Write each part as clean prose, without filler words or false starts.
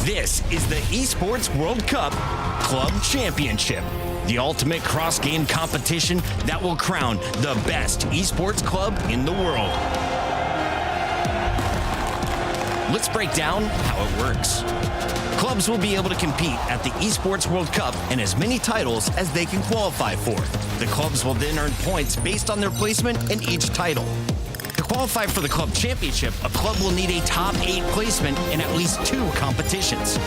This is the Esports World Cup Club Championship, the ultimate cross-game competition that will crown the best esports club in the world. Let's break down how it works. Clubs will be able to compete at the Esports World Cup and as many titles as they can qualify for. The clubs will then earn points based on their placement in each title. To qualify for the Club Championship, a club will need a top 8 placement in at least 2 competitions.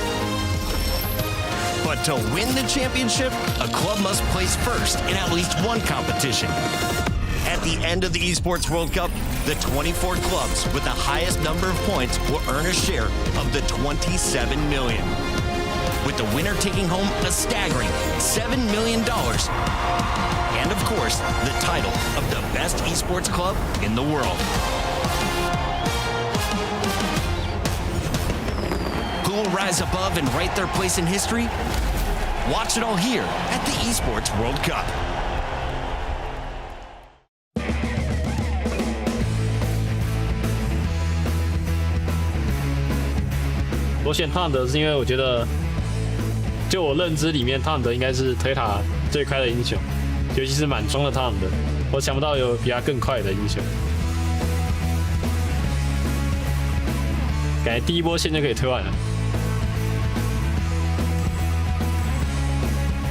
But to win the championship, a club must place first in at least 1 competition. At the end of the Esports World Cup, the 24 clubs with the highest number of points will earn a share of the $27 million, with the winner taking home a staggering $7 million, and of course, the title of the best esports club in the world. Who will rise above and write their place in history? Watch it all here at the Esports World Cup. 我选汤德是因为我觉得，就我认知里面，汤德应该是推塔最快的英雄，尤其是满装的汤德，我想不到有比他更快的英雄。感觉第一波线就可以推完了。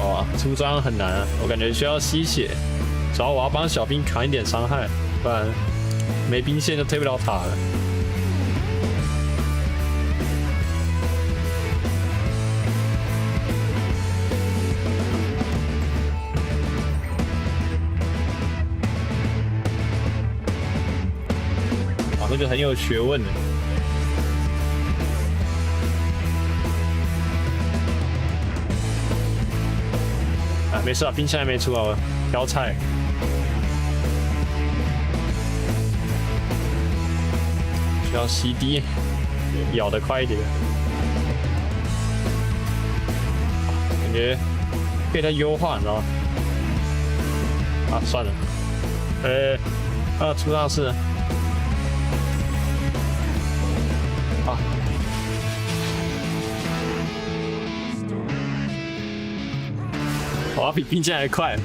哇，出装很难啊，我感觉需要吸血，主要我要帮小兵扛一点伤害，不然没兵线就推不了塔了。 这个很有学问的啊，没事啊，冰箱还没出啊，挑菜。需要 CD， 咬得快一点，感觉可以再优化，你知道吗？啊，算了，出大事了。 我要比冰剑还快。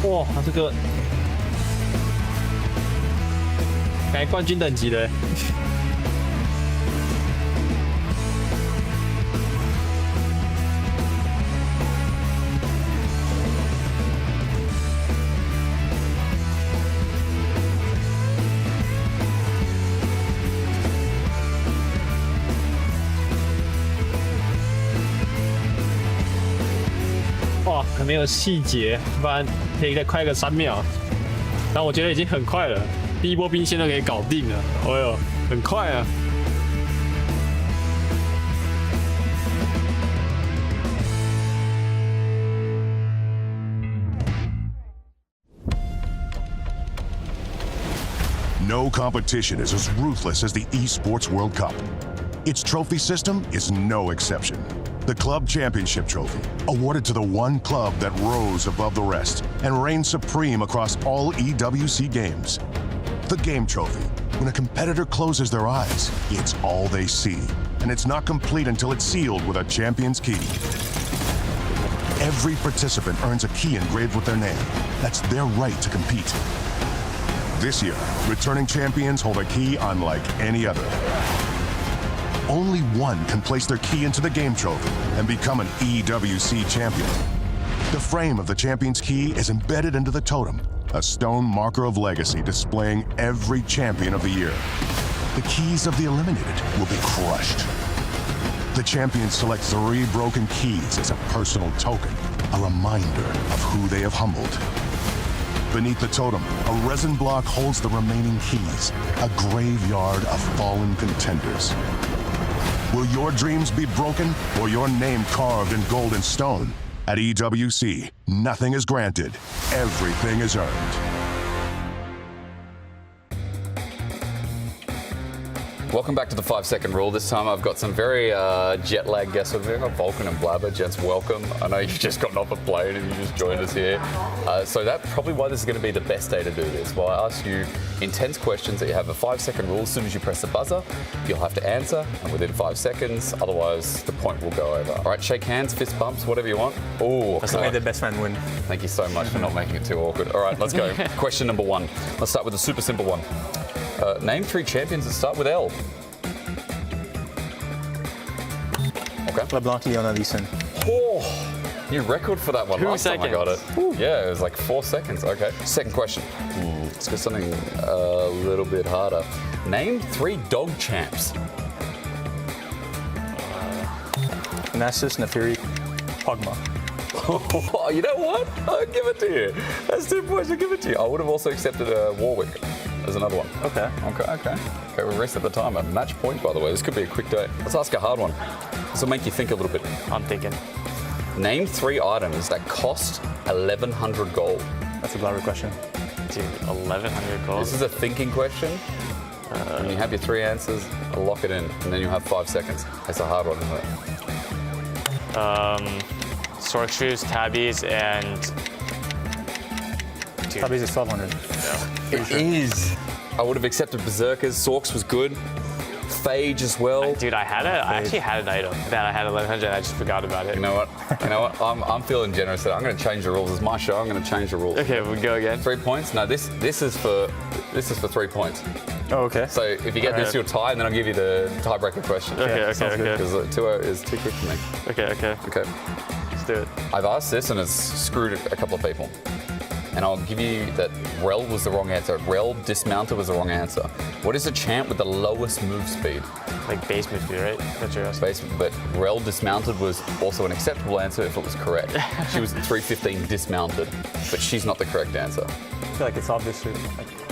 哇，这个感觉冠军等级的。 哇，很没有细节，不然可以再快个3秒。但我觉得已经很快了，第一波兵线都可以搞定了。哎呦，很快啊！ No competition is as ruthless as the Esports World Cup. Its trophy system is no exception. The Club Championship Trophy, awarded to the one club that rose above the rest and reigned supreme across all EWC games. The Game Trophy, when a competitor closes their eyes, it's all they see, and it's not complete until it's sealed with a champion's key. Every participant earns a key engraved with their name. That's their right to compete. This year, returning champions hold a key unlike any other. Only one can place their key into the game trophy and become an EWC champion. The frame of the champion's key is embedded into the totem, a stone marker of legacy displaying every champion of the year. The keys of the eliminated will be crushed. The champions select 3 broken keys as a personal token, a reminder of who they have humbled. Beneath the totem, a resin block holds the remaining keys, a graveyard of fallen contenders. Will your dreams be broken or your name carved in gold and stone? At EWC, nothing is granted, everything is earned. Welcome back to the 5-second rule. This time I've got some very jet lag guests with me. I've got Vulcan and Blabber. Gents, welcome. I know you've just gotten off a plane and you just joined us here. So that's probably why this is going to be the best day to do this. Well, I ask you intense questions that you have a 5-second rule. As soon as you press the buzzer, you'll have to answer and within 5 seconds. Otherwise, the point will go over. All right, shake hands, fist bumps, whatever you want. Oh, That's why the best man win. Thank you so much for not making it too awkward. All right, let's go. Question number 1. Let's start with a super simple one. Name 3 champions that start with L. Okay. LeBlanc, Leon, Alison. Oh, new record for that one. 2 Last time I got it. seconds. Yeah, it was like 4 seconds. Okay. Second question. Let's get something a little bit harder. Name 3 dog champs. Nasus, Neferi, Pogba. Oh, you know what? I'll give it to you. That's 2 points. I'll give it to you. I would have also accepted Warwick as another one. Okay. Okay, we reset the timer. Match point, by the way. This could be a quick day. Let's ask a hard one. This will make you think a little bit. I'm thinking. Name 3 items that cost 1,100 gold. That's a Blabber question. Dude, 1,100 gold. This is a thinking question. When you have your 3 answers, I'll lock it in, and then you'll have 5 seconds. It's a hard one, isn't it? Sword shoes, tabbies, and... Dude. Tabbies is 1,200. It is. I would have accepted Berserkers. Sorks was good. Phage as well. Dude, I actually had an item that I had 1,100 and I just forgot about it. You know what? I'm feeling generous today. I'm going to change the rules. It's my show. I'm going to change the rules. Okay, we go again. 3 points? No, this is for 3 points. Oh, okay. So if you get this, you'll tie, and then I'll give you the tiebreaker question. Okay. Because 2-0 is too quick for me. Okay. Okay. Let's do it. I've asked this, and it's screwed a couple of people. And I'll give you that Rel was the wrong answer. Rel dismounted was the wrong answer. What is the champ with the lowest move speed? Like base move speed, right? That's your Base, but Rel dismounted was also an acceptable answer if it was correct. She was at 315 dismounted, but she's not the correct answer. I feel like it's obvious. Like,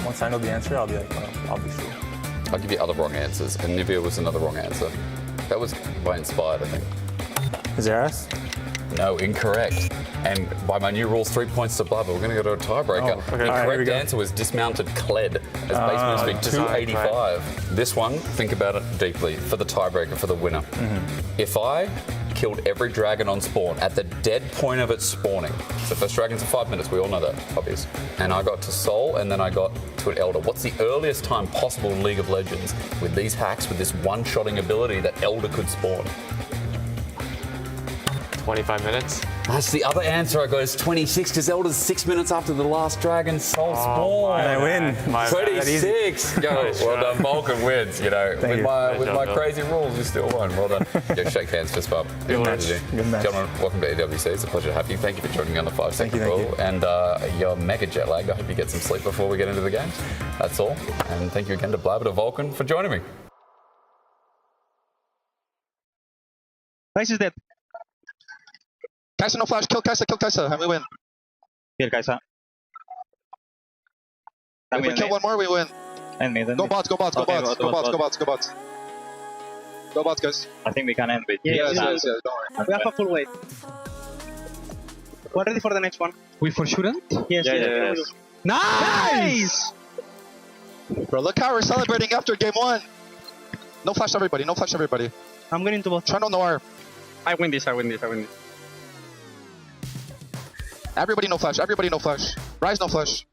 once I know the answer, I'll be like, obviously. I'll give you other wrong answers, and Nivea was another wrong answer. That was by Inspired, I think. Zeras? No, incorrect. And by my new rules, 3 points to Blubber. We're going to go to a tiebreaker. Oh, okay. The All right, correct answer was dismounted Kled as base move speed 285. This one, think about it deeply for the tiebreaker for the winner. If I killed every dragon on spawn at the dead point of its spawning, so first dragons are 5 minutes, we all know that, obvious. And I got to Soul and then I got to an Elder. What's the earliest time possible in League of Legends with these hacks, with this one-shotting ability that Elder could spawn? 25 minutes. That's the other answer I got is 26 because Elder's 6 minutes after the last dragon soul spawn. And I win. 26. Go. Well done. Vulcan wins. You know, with my job, crazy rules, you still won. Well done. Go shake hands, fist bump. Good match. Good match. Gentlemen, welcome to EWC. It's a pleasure to have you. Thank you for joining me on the 5-second Thank you. rule. And you're mega jet lagged. I hope you get some sleep before we get into the games. That's all. And thank you again to Blabber, to Vulcan for joining me. Nice is dead. Kai'Sa no flash, kill Kai'Sa, and we win. Kill Kai'Sa. If we kill one more, we win. And me then. Go bots, Okay, go bots. Go bots, guys. I think we can end with Yes, don't worry. We have a full weight. We're ready for the next one. We for shouldn't? Yes. Nice! Bro, look how we're celebrating after game 1. No flash everybody, I'm going to bot. Try no noir. I win this. Everybody no flash. Rise no flash.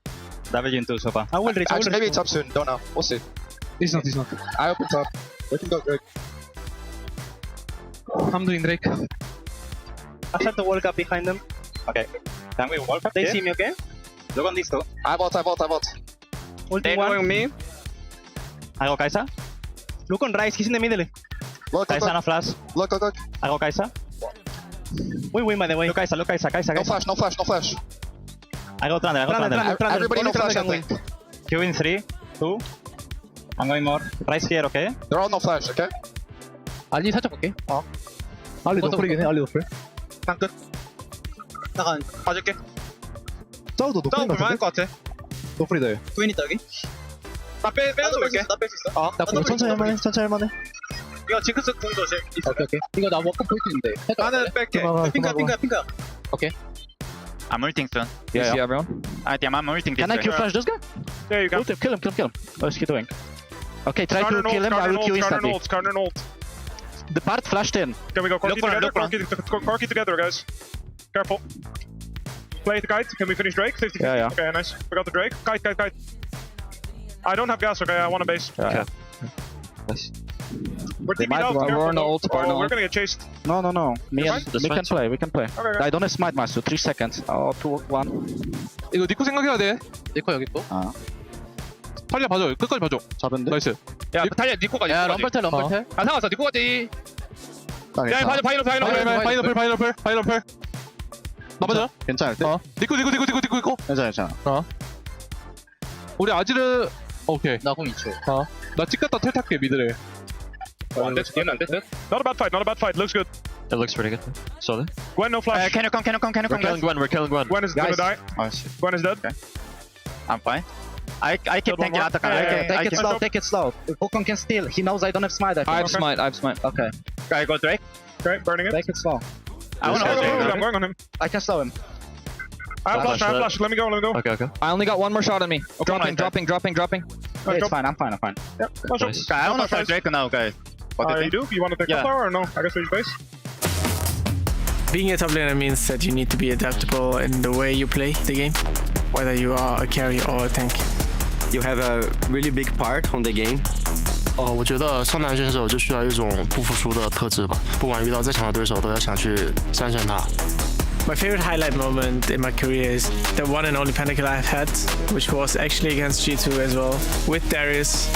W into Sofa. I will reach. Actually, maybe it's up soon, don't know. We'll see. It's not. I open top. We can go Drake. I'm doing Drake. I set the World Cup behind them. Okay. Can we walk up They here? see me, okay? Look on these two. I vault. Ulti one. me. I go Kai'Sa. Look on Rise, he's in the middle. Look. Kai'Sa no flash. Look. I go Kai'Sa. We win, by the way. Look Kai'Sa. No flash. I go Trundle. Trundle. Everybody no Only flash, I Trundle can think. Q in 3, 2. I'm going more. Rise here, okay? They're all no flash, okay? 알리 살짝 볼게. 알리 노플이긴 해. 알리 노플. 땅 끝. 나간. 봐줄게. 싸워도 노플인 것 볼만할 같은데? 것 같아. 노플이다 얘. 트윈 있다 여기. 나 빼서 볼게. 나 뺄 수 있어. 나 그냥 천천히 할만해. 이거 징크스 궁 조심. 오케이. 이거 나 워크 포인트인데. 나는 뺄게. 핑카. I'm ulting soon. You see everyone? I'm ulting this Can I way. Q flash this guy? There you go. Kill him. What's he doing? Okay, try to kill him. I will kill instantly. Counter and ult. The part flashed in. Can we go Corki Look together? one. Corki together, guys. Careful. Play the kite. Can we finish Drake? 50. Yeah. Okay, nice. We got the Drake. Kite. I don't have gas, okay? I want a base. Yeah. We're They TP'd might out. go- Careful. we're on ult, we're on We're ult. gonna get chased. No. Me and That's we can play. We can play. Okay. I don't have smite master. 3 seconds. 2, 1. 이거 니코 생각해야 돼. 니코 여기 있고. 아, 탈리아 봐줘. 끝까지 봐줘. 잡은데? 나이스. 야 탈리아 니코까지. 야 럼블텔 럼블텔. 아 상관없어 니코까지. 아, 야 괜찮아. 파이너플. 나가자. 괜찮을 듯? 니코. 괜찮아. 우리 아지르. 오케이. 나공 2초. 나 찍겠다 텔 탈게 미드를. 안 됐어. 얘는 안 됐어. Not a bad fight. Looks good. It looks pretty good. Solid. Gwen, no flash. Can you come guys? We're killing Gwen. Gwen is gonna die. Gwen is dead. I'm fine. I keep One tanking more. out the Yeah, Take it slow. Wukong can steal. He knows I don't have smite. I have smite. Okay. I go Drake. Okay, burning it. Take it slow. I wanna Go, hold go, go, Drake. I'm going on him. I can slow him. I have flash. Let me go. Okay. I only got one more shot on me. Okay, Dropping. Yeah, it's fine. I'm fine. Yeah, flash up. Nice. I wanna fight Drake now, guys. What do you You think? do? You want to take Yeah. the tower or no? I guess we just base. Being a top laner means that you need to be adaptable in the way you play the game, whether you are a carry or a tank. You have a really big part on the game. 我觉得上单选手就需要一种不服输的特质吧，不管遇到再强的对手，都要想去战胜他。 My favorite highlight moment in my career is the one and only pentakill I've had, which was actually against G2 as well, with Darius.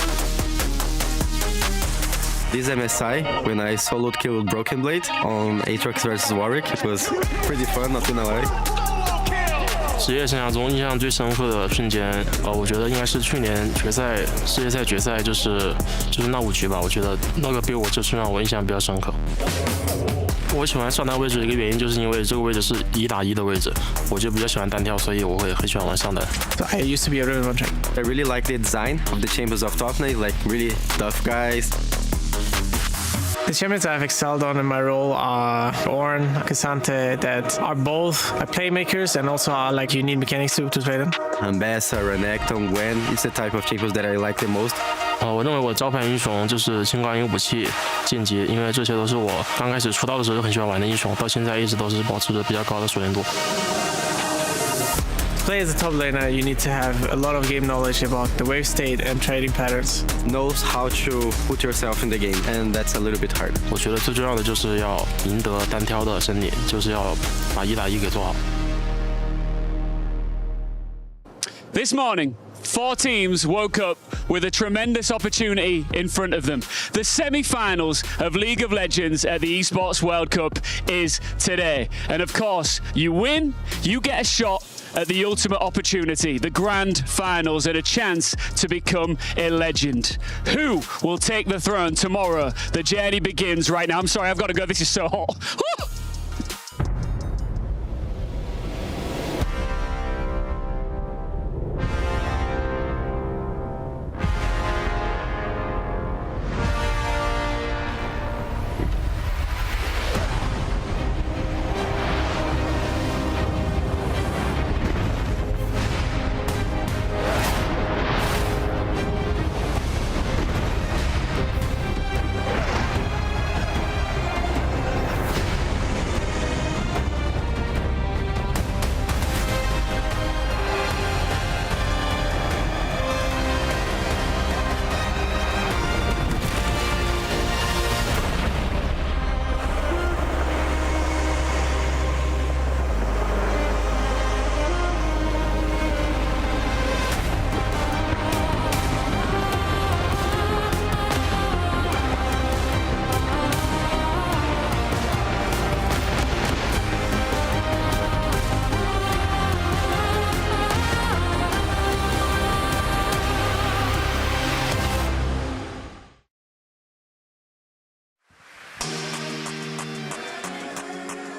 This MSI, when I soloed killed Broken Blade on Aatrox versus Warwick, it was pretty fun, not gonna lie. 职业生涯中印象最深刻的瞬间，我觉得应该是去年世界赛决赛，就是那5局吧。我觉得那个比我这次让我印象比较深刻。我喜欢上单位置的一个原因，就是因为这个位置是1打1的位置，我就比较喜欢单挑，所以我会很喜欢玩上单。So I used to be a Riven one track. I really like the design of the chambers of top lane, like really tough guys. The champions I've excelled on in my role are Ornn, Cassante, that are both playmakers and also are like you need mechanics to play them. Ambassador, Renekton, Gwen, it's the type of champions that I like the most. 我认为我招牌英雄就是清挂音武器Gen.G，因为这些都是我刚开始出道的时候就很喜欢玩的英雄，到现在一直都是保持着比较高的熟练度。To play as a top laner, you need to have a lot of game knowledge about the wave state and trading patterns. Knows how to put yourself in the game, and that's a little bit hard. 我觉得最重要的就是要赢得单挑的胜利，就是要把1打1给做好。 This morning, 4 teams woke up with a tremendous opportunity in front of them. The semi-finals of League of Legends at the Esports World Cup is today. And of course, you win, you get a shot at the ultimate opportunity, the grand finals, and a chance to become a legend. Who will take the throne tomorrow? The journey begins right now. I'm sorry, I've got to go. This is so hot.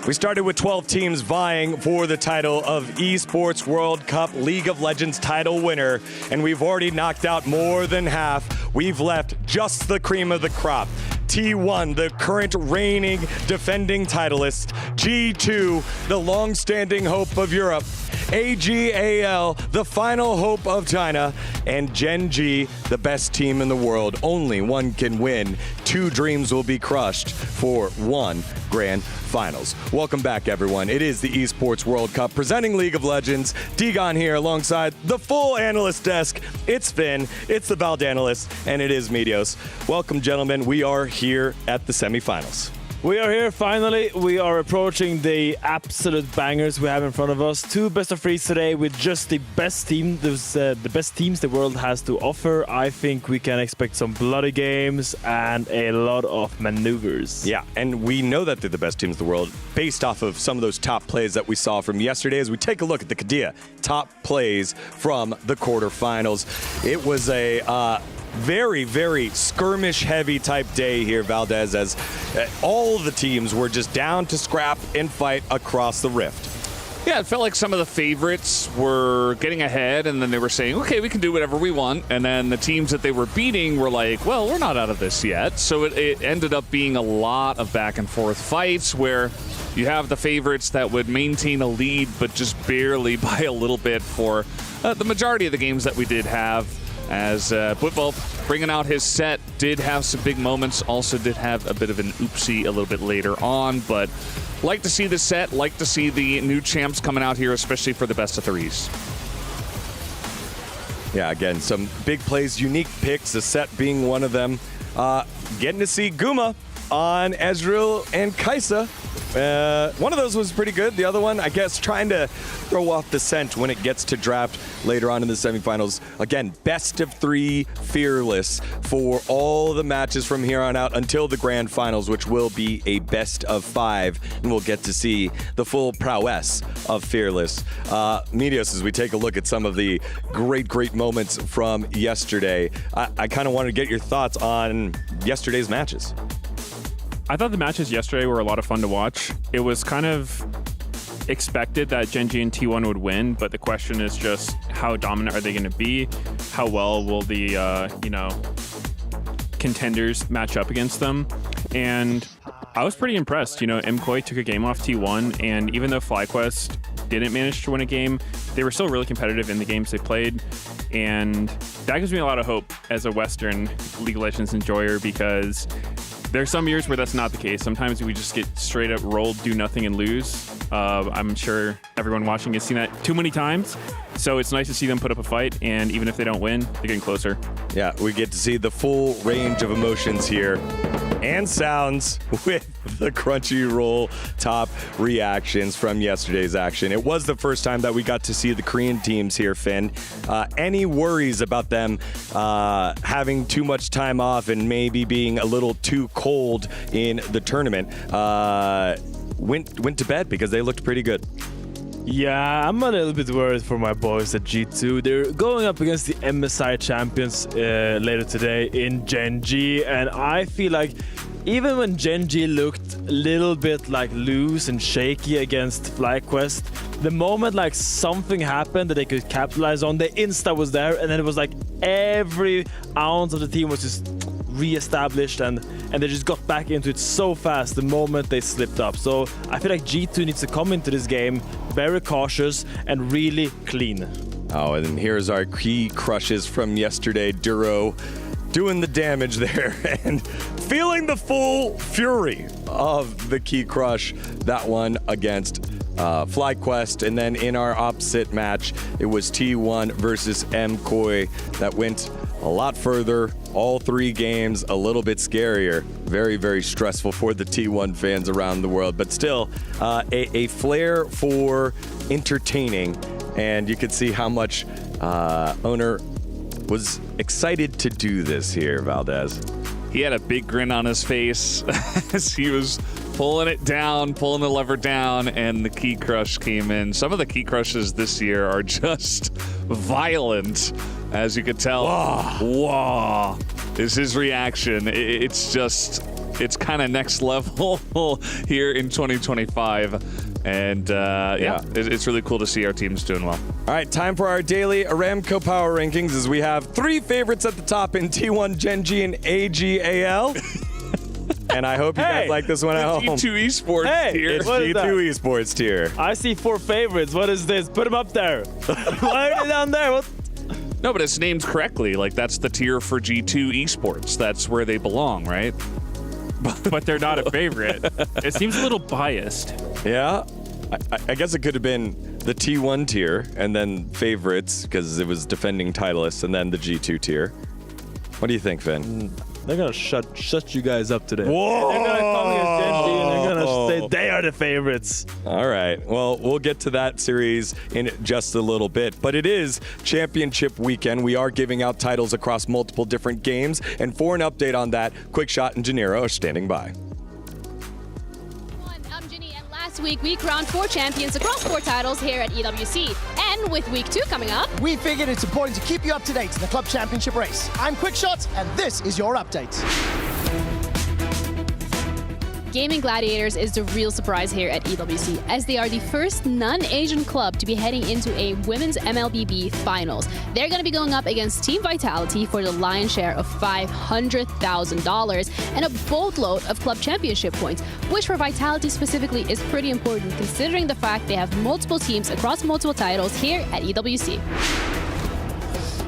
We started with 12 teams vying for the title of Esports World Cup League of Legends title winner, and we've already knocked out more than half. We've left just the cream of the crop. T1, the current reigning defending titleist. G2, the long-standing hope of Europe. AG.AL, the final hope of China, and Gen.G, the best team in the world. Only one can win. 2 dreams will be crushed for 1 grand finals. Welcome back, everyone. It is the Esports World Cup presenting League of Legends. Degon here alongside the full analyst desk. It's Finn, it's the Vald analyst, and it is Medios. Welcome, gentlemen. We are here at the semifinals. We are here finally. We are approaching the absolute bangers we have in front of us. 2 best of 3s today with just the best team, the best teams the world has to offer. I think we can expect some bloody games and a lot of maneuvers. Yeah, and we know that they're the best teams in the world based off of some of those top plays that we saw from yesterday as we take a look at the Kadia top plays from the quarterfinals. It was a very, very skirmish-heavy type day here, Valdez, as all the teams were just down to scrap and fight across the rift. Yeah, it felt like some of the favorites were getting ahead, and then they were saying, okay, we can do whatever we want. And then the teams that they were beating were like, well, we're not out of this yet. So it ended up being a lot of back-and-forth fights where you have the favorites that would maintain a lead, but just barely by a little bit for the majority of the games that we did have. As Boulevard bringing out his set, did have some big moments, also did have a bit of an oopsie a little bit later on, but like to see the set, like to see the new champs coming out here, especially for the best of 3s. Yeah, again, some big plays, unique picks, the set being one of them. Getting to see Guma on Ezreal and Kai'Sa. One of those was pretty good. The other one, I guess, trying to throw off the scent when it gets to draft later on in the semifinals. Again, best of 3 fearless for all the matches from here on out until the grand finals, which will be a best of 5, and we'll get to see the full prowess of fearless. Medios, as we take a look at some of the great moments from yesterday, I kind of wanted to get your thoughts on yesterday's matches. I thought the matches yesterday were a lot of fun to watch. It was kind of expected that Gen.G and T1 would win, but the question is just how dominant are they going to be? How well will the, contenders match up against them? And I was pretty impressed. Mkoy took a game off T1, and even though FlyQuest didn't manage to win a game, they were still really competitive in the games they played. And that gives me a lot of hope as a Western League of Legends enjoyer, because there's some years where that's not the case. Sometimes we just get straight up rolled, do nothing, and lose. I'm sure everyone watching has seen that too many times. So it's nice to see them put up a fight, and even if they don't win, they're getting closer. Yeah, we get to see the full range of emotions here and sounds with the Crunchyroll top reactions from yesterday's action. It was the first time that we got to see the Korean teams here, Finn. Any worries about them having too much time off and maybe being a little too cold in the tournament? Went to bed because they looked pretty good. Yeah, I'm a little bit worried for my boys at G2. They're going up against the MSI champions later today in Gen.G, and I feel like even when Gen.G looked a little bit like loose and shaky against FlyQuest, the moment like something happened that they could capitalize on, the insta was there, and then it was like every ounce of the team was just re-established, and they just got back into it so fast the moment they slipped up. So I feel like G2 needs to come into this game very cautious and really clean. Oh, and here's our key crushes from yesterday. Duro doing the damage there and feeling the full fury of the key crush. That one against FlyQuest, and then in our opposite match, it was T1 versus Mkoy that went a lot further. All 3 games a little bit scarier. Very, very stressful for the T1 fans around the world, but still a flair for entertaining, and you could see how much owner was excited to do this here, Valdez. He had a big grin on his face as he was pulling it down, pulling the lever down, and the key crush came in. Some of the key crushes this year are just violent, as you could tell. Whoa is his reaction. It's kind of next level here in 2025. And it's really cool to see our teams doing well. All right, time for our daily Aramco Power Rankings, as we have 3 favorites at the top in T1, Gen.G, and AG.AL. and I hope you guys like this one at home. G2 Esports tier. It's What is that? G2 Esports tier. I see 4 favorites. What is this? Put them up there. Why are they down there? What? No, but it's named correctly. Like, that's the tier for G2 Esports. That's where they belong, right? But they're not a favorite. It seems a little biased. Yeah, I guess it could have been the T1 tier and then favorites because it was defending titleists, and then the G2 tier. What do you think, Finn? They're gonna shut you guys up today. Whoa! They're gonna call me a Gen.G and they're gonna say they are the favorites. All right. Well, we'll get to that series in just a little bit. But it is championship weekend. We are giving out titles across multiple different games. And for an update on that, Quickshot and Gennaro are standing by. I'm Ginny, and last week we crowned 4 champions across 4 titles here at EWC. And with week 2 coming up, we figured it's important to keep you up to date in the club championship race. I'm Quickshot, and this is your update. Gaming Gladiators is the real surprise here at EWC, as they are the first non-Asian club to be heading into a women's MLBB finals. They're going to be going up against Team Vitality for the lion's share of $500,000 and a boatload of club championship points, which for Vitality specifically is pretty important considering the fact they have multiple teams across multiple titles here at EWC.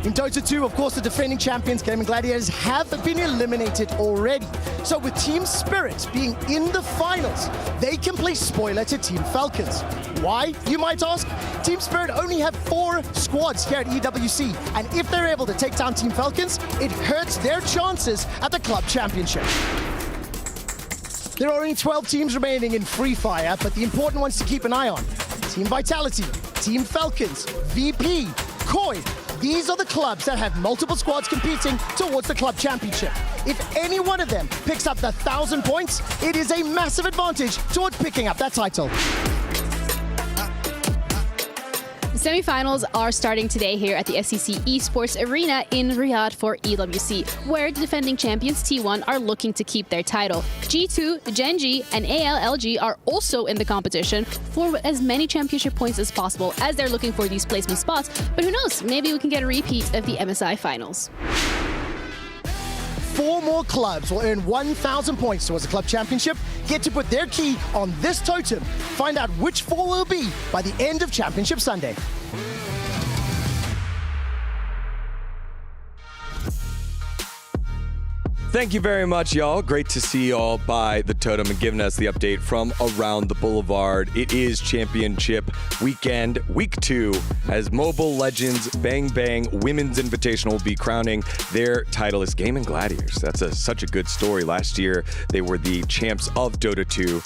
In Dota 2, of course, the defending champions, Gaming Gladiators, have been eliminated already. So with Team Spirit being in the finals, they can play spoiler to Team Falcons. Why, you might ask? Team Spirit only have 4 squads here at EWC, and if they're able to take down Team Falcons, it hurts their chances at the club championship. There are only 12 teams remaining in Free Fire, but the important ones to keep an eye on: Team Vitality, Team Falcons, VP, Koi. These are the clubs that have multiple squads competing towards the club championship. If any one of them picks up the 1,000 points, it is a massive advantage towards picking up that title. The semifinals are starting today here at the SEC Esports Arena in Riyadh for EWC, where the defending champions T1 are looking to keep their title. G2, Gen.G, and AL/LG are also in the competition for as many championship points as possible, as they're looking for these placement spots. But who knows, maybe we can get a repeat of the MSI finals. 4 more clubs will earn 1,000 points towards the club championship, get to put their key on this totem, find out which 4 will be by the end of Championship Sunday. Thank you very much, y'all. Great to see y'all by the totem and giving us the update from around the Boulevard. It is championship weekend, week 2, as Mobile Legends Bang Bang Women's Invitational will be crowning their titleist Gaming Gladiators. That's such a good story. Last year, they were the champs of Dota 2.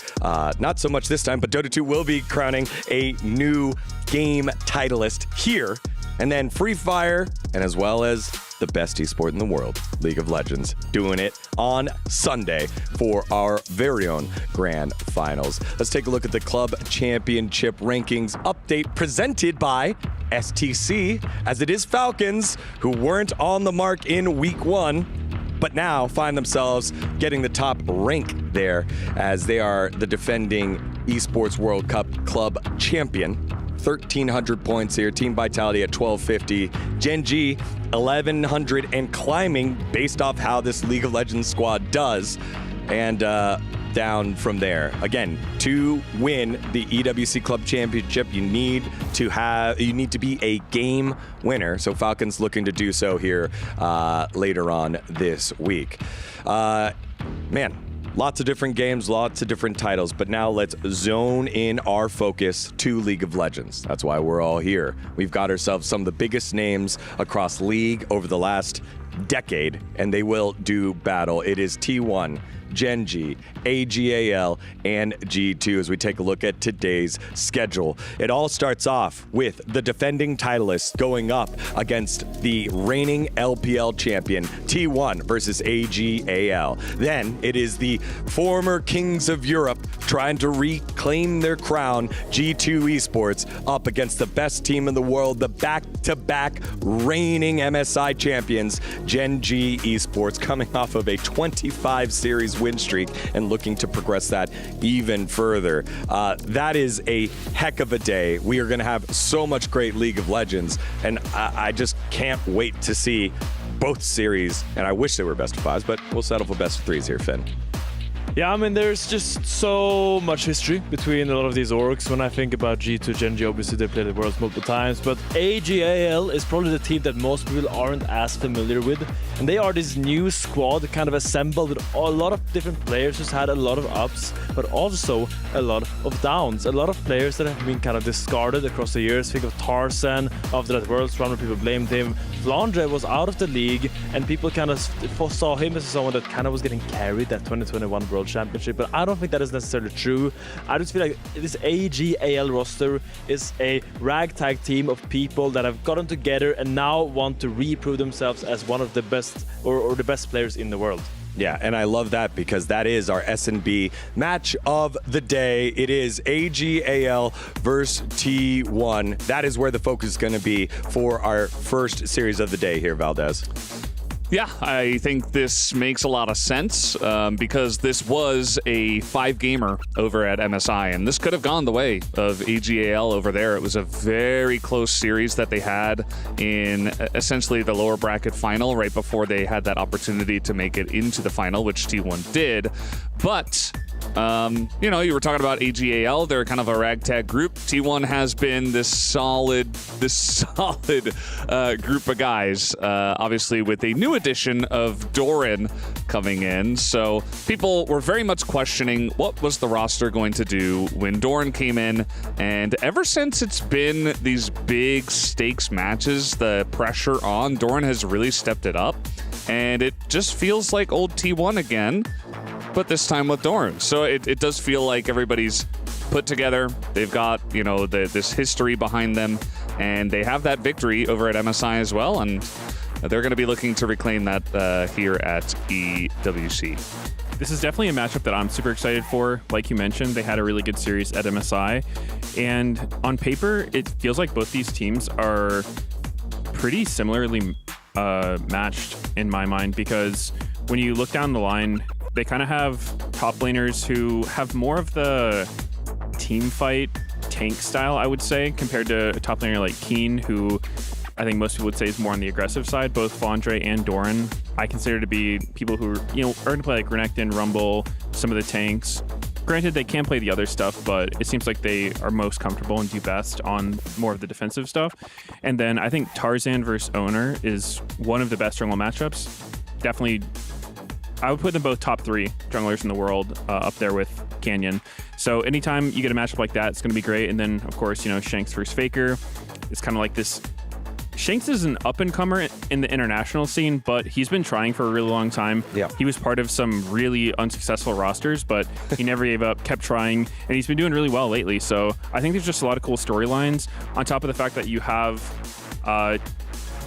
Not so much this time, but Dota 2 will be crowning a new game titleist here. And then Free Fire, and as well as the best esport in the world, League of Legends, doing it on Sunday for our very own grand finals. Let's take a look at the club championship rankings update presented by STC, as it is Falcons, who weren't on the mark in week 1, but now find themselves getting the top rank there, as they are the defending Esports World Cup club champion. 1,300 points here. Team Vitality at 1,250. Gen.G 1,100 and climbing based off how this League of Legends squad does. And down from there. Again, to win the EWC Club Championship, you need to be a game winner. So Falcons looking to do so here later on this week. Man. Lots of different games, lots of different titles, but now let's zone in our focus to League of Legends. That's why we're all here. We've got ourselves some of the biggest names across League over the last decade, and they will do battle. It is T1, Gen.G, AG.AL, and G2 as we take a look at today's schedule. It all starts off with the defending titleists going up against the reigning LPL champion, T1 versus AG.AL. Then it is the former kings of Europe trying to reclaim their crown, G2 Esports, up against the best team in the world, the back-to-back reigning MSI champions, Gen.G Esports, coming off of a 25 series win streak and looking to progress that even further. That is a heck of a day. We are going to have so much great League of Legends, and I just can't wait to see both series, and I wish they were best of 5s, but we'll settle for best of 3s here, Finn. Yeah, I mean, there's just so much history between a lot of these orgs. When I think about G2, Gen.G, obviously they played the Worlds multiple times, but AG.AL is probably the team that most people aren't as familiar with. And they are this new squad kind of assembled with a lot of different players who's had a lot of ups, but also a lot of downs. A lot of players that have been kind of discarded across the years. Think of Tarzan after that Worlds run where people blamed him. Flandre was out of the league and people kind of saw him as someone that kind of was getting carried that 2021 World Championship, but I don't think that is necessarily true. I just feel like this AG.AL roster is a ragtag team of people that have gotten together and now want to reprove themselves as one of the best or the best players in the world. Yeah, and I love that because that is our S&B match of the day. It is AG.AL versus T1. That is where the focus is going to be for our first series of the day here, Valdez. Yeah, I think this makes a lot of sense because this was a 5-gamer over at MSI, and this could have gone the way of AG.AL over there. It was a very close series that they had in essentially the lower bracket final right before they had that opportunity to make it into the final, which T1 did. But you know, you were talking about AG.AL. They're kind of a ragtag group. T1 has been this solid group of guys, obviously with a new addition of Doran coming in. So people were very much questioning what was the roster going to do when Doran came in. And ever since it's been these big stakes matches, the pressure on Doran has really stepped it up. And it just feels like old T1 again, but this time with Doran. So it does feel like everybody's put together. They've got, you know, this history behind them, and they have that victory over at MSI as well, and they're going to be looking to reclaim that here at EWC. This is definitely a matchup that I'm super excited for. Like you mentioned, they had a really good series at MSI, and on paper, it feels like both these teams are pretty similarly matched in my mind, because when you look down the line, they kind of have top laners who have more of the team fight tank style, I would say, compared to a top laner like Keen, who I think most people would say is more on the aggressive side. Both Flandre and Doran I consider to be people who are going to play like Renekton, Rumble, some of the tanks. Granted, they can play the other stuff, but it seems like they are most comfortable and do best on more of the defensive stuff. And then I think Tarzan versus Owner is one of the best jungle matchups. Definitely, I would put them both top 3 junglers in the world, up there with Canyon. So anytime you get a matchup like that, it's going to be great. And then, of course, Shanks versus Faker. It's kind of like this. Shanks is an up-and-comer in the international scene, but he's been trying for a really long time. Yeah. He was part of some really unsuccessful rosters, but he never gave up, kept trying, and he's been doing really well lately. So I think there's just a lot of cool storylines, on top of the fact that you have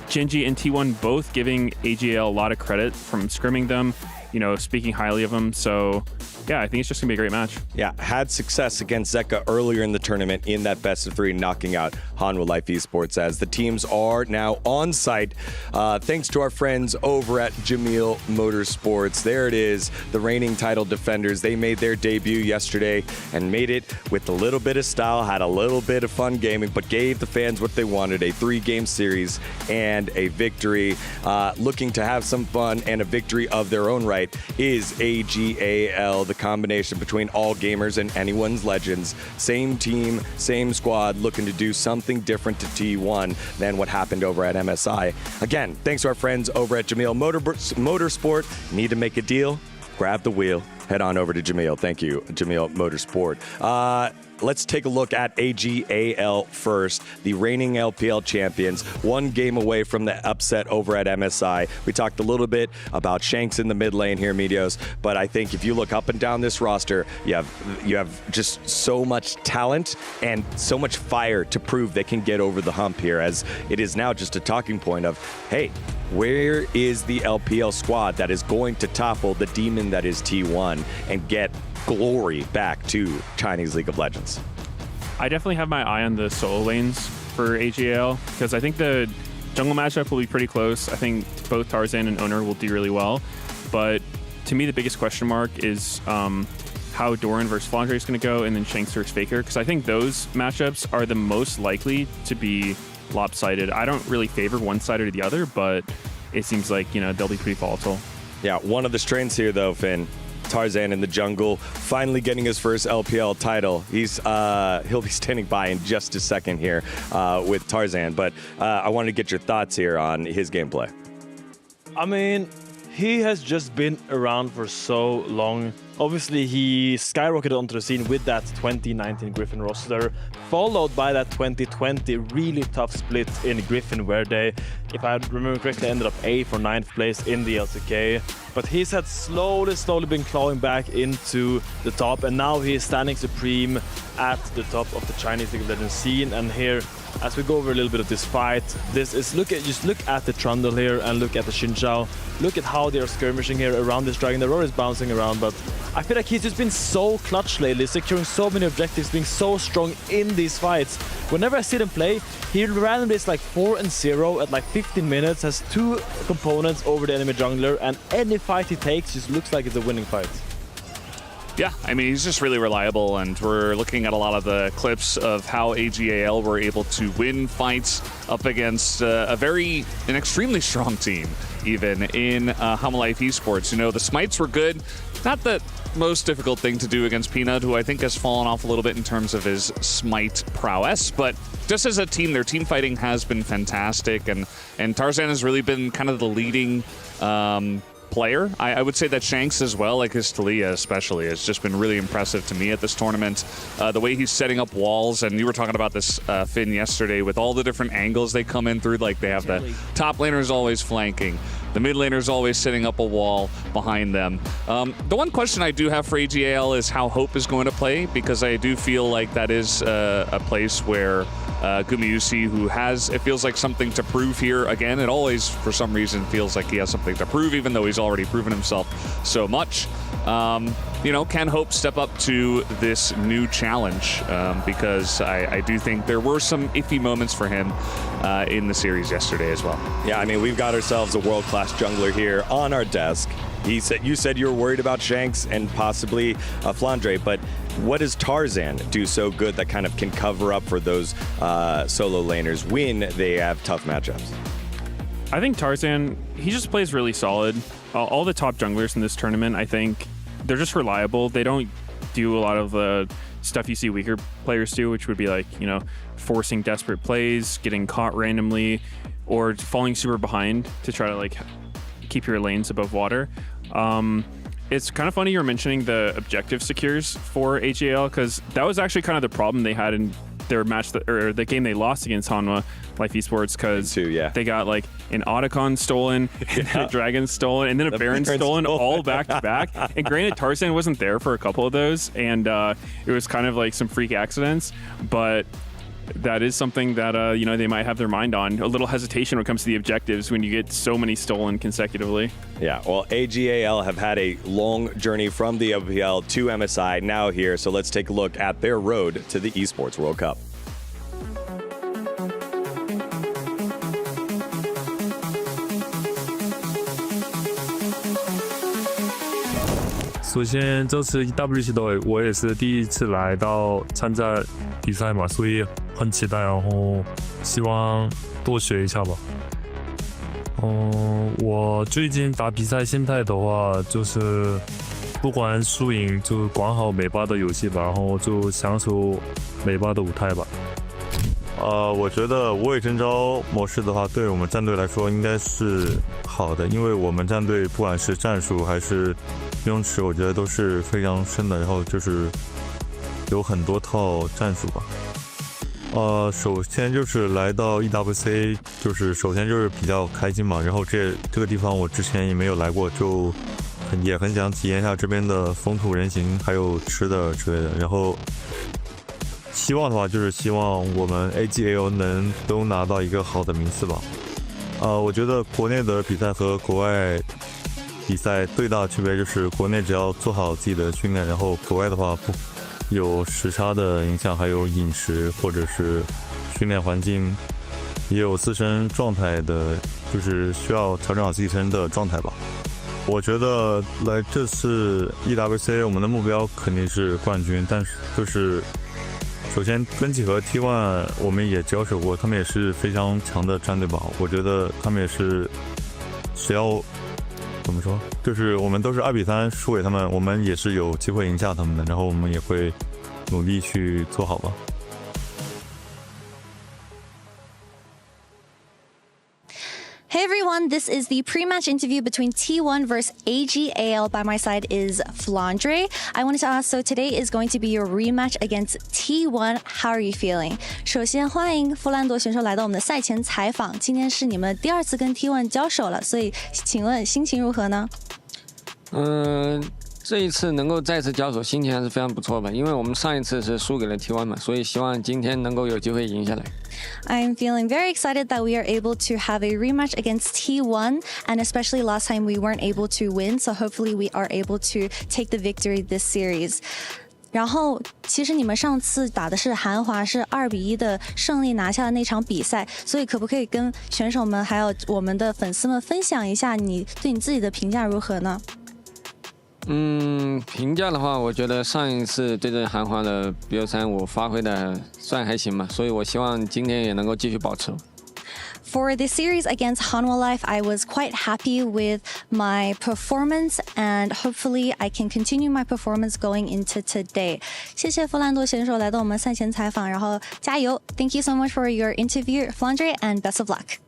Gen.G and T1 both giving AG.AL a lot of credit from scrimming them, speaking highly of them. So yeah, I think it's just gonna be a great match. Yeah, had success against Zeka earlier in the tournament in that best of 3, knocking out Hanwha Life Esports, as the teams are now on site. Thanks to our friends over at Jamil Motorsports. There it is, the reigning title defenders. They made their debut yesterday and made it with a little bit of style, had a little bit of fun gaming, but gave the fans what they wanted, a 3-game series and a victory. Looking to have some fun and a victory of their own right is AG.AL, the combination between all gamers and anyone's legends. Same team, same squad, looking to do something different to T1 than what happened over at MSI. Again, thanks to our friends over at Jamil Motorsport. Need to make a deal? Grab the wheel. Head on over to Jamil. Thank you, Jamil Motorsport. Let's take a look at AG.AL first, the reigning LPL champions, 1 game away from the upset over at MSI. We talked a little bit about Shanks in the mid lane here, Medios, but I think if you look up and down this roster, you have just so much talent and so much fire to prove they can get over the hump here, as it is now just a talking point of, hey, where is the LPL squad that is going to topple the demon that is T1 and get glory back to Chinese League of Legends? I definitely have my eye on the solo lanes for AG.AL, because I think the jungle matchup will be pretty close. I think both Tarzan and Owner will do really well, but to me the biggest question mark is how Doran versus Flandre is going to go, and then Shanks versus Faker, because I think those matchups are the most likely to be lopsided. I don't really favor one side or the other, but it seems like they'll be pretty volatile. Yeah, one of the strengths here though, Finn, Tarzan in the jungle, finally getting his first LPL title. He'll be standing by in just a second here with Tarzan, but I wanted to get your thoughts here on his gameplay. I mean, he has just been around for so long. Obviously, he skyrocketed onto the scene with that 2019 Griffin roster, followed by that 2020 really tough split in Griffin, where they, if I remember correctly, ended up 8th or 9th place in the LCK. But he's had slowly been clawing back into the top, and now he is standing supreme at the top of the Chinese League of Legends scene. And here, as we go over a little bit of this fight, just look at the Trundle here and look at the Xin Zhao. Look at how they are skirmishing here around this dragon. The roar is bouncing around, but I feel like he's just been so clutch lately, securing so many objectives, being so strong in these fights. Whenever I see him play, he randomly is like 4-0 at like 15 minutes, has 2 components over the enemy jungler, and any fight he takes just looks like it's a winning fight. Yeah, I mean, he's just really reliable, and we're looking at a lot of the clips of how AG.AL were able to win fights up against an extremely strong team, even in Hamalife Esports. You know, the smites were good. Not the most difficult thing to do against Peanut, who I think has fallen off a little bit in terms of his smite prowess, but just as a team, their team fighting has been fantastic, and Tarzan has really been kind of the leading player. I would say that Shanks as well, like his Talia especially, has just been really impressive to me at this tournament. The way he's setting up walls, and you were talking about this, Finn, yesterday, with all the different angles they come in through. Like, they have the top laners always flanking, the mid laners always setting up a wall behind them. The one question I do have for AG.AL is how Hope is going to play, because I do feel like that is a place where Gumayusi, who has, it feels like, something to prove here again. It always, for some reason, feels like he has something to prove, even though he's already proven himself so much. You know, can Hope step up to this new challenge? Because I do think there were some iffy moments for him in the series yesterday as well. Yeah, I mean, we've got ourselves a world-class jungler here on our desk. You said you were worried about Shanks and possibly Flandre, but what does Tarzan do so good that kind of can cover up for those solo laners when they have tough matchups? I think Tarzan, he just plays really solid. All the top junglers in this tournament, I think, they're just reliable. They don't do a lot of the stuff you see weaker players do, which would be like, you know, forcing desperate plays, getting caught randomly, or falling super behind to try to like keep your lanes above water. It's kind of funny you're mentioning the objective secures for AG.AL, because that was actually kind of the problem they had in their match, or the game they lost against Hanwha Life Esports, because they got like an Otacon stolen, and a Dragon stolen, and then a Baron stolen all back to back. And granted, Tarzan wasn't there for a couple of those, and it was kind of like some freak accidents, but that is something that you know, they might have their mind on. A little hesitation when it comes to the objectives when you get so many stolen consecutively. Yeah, well, AG.AL have had a long journey from the LPL to MSI, now here, so let's take a look at their road to the Esports World Cup.首先，这次 EWC 队我也是第一次来到参加比赛嘛，所以很期待，然后希望多学一下吧。我最近打比赛心态的话，就是不管输赢，就管好每把的游戏吧，然后就享受每把的舞台吧。我觉得无畏征召模式的话，对我们战队来说应该是好的，因为我们战队不管是战术还是用池，我觉得都是非常深的，然后就是有很多套战术吧。首先就是来到 EWC， 就是首先就是比较开心嘛，然后这个地方我之前也没有来过，就也很想体验一下这边的风土人情，还有吃的之类的。然后希望的话就是希望我们 AG.AL 都拿到一个好的名次吧。我觉得国内的比赛和国外比赛最大的区别就是国内只要做好自己的训练，然后国外的话不有时差的影响，还有饮食或者是训练环境，也有自身状态的，就是需要调整好自身的状态吧。我觉得来这次 EWC 我们的目标肯定是冠军，但是就是首先跟几和 T1 我们也交手过，他们也是非常强的战队吧，我觉得他们也是只要怎么说？就是我们都是2比3输给他们，我们也是有机会赢下他们的，然后我们也会努力去做好吧。Hey everyone, this is the pre-match interview between T1 versus AG.AL. By my side is Flandre. I wanted to ask, so today is going to be your rematch against T1. How are you feeling? 首先欢迎弗兰多选手来到我们的赛前采访。今天是你们第2次跟 T1 交手了，所以请问心情如何呢？这一次能够再次交手，心情还是非常不错吧。因为我们上一次是输给了 T1 嘛，所以希望今天能够有机会赢下来。I'm feeling very excited that we are able to have a rematch against T1, and especially last time we weren't able to win, so hopefully we are able to take the victory this series. 然后，其实你们上次打的是韩华，是2比1的胜利拿下了那场比赛，所以可不可以跟选手们还有我们的粉丝们分享一下你对你自己的评价如何呢？评价的话，我觉得上一次对阵韩华的比赛我发挥的算还行吧，所以我希望今天也能够继续保持。For the series against Hanwha Life, I was quite happy with my performance, and hopefully I can continue my performance going into today. 谢谢弗兰多选手来到我们赛前采访，然后加油 ！Thank you so much for your interview, Flandre, and best of luck.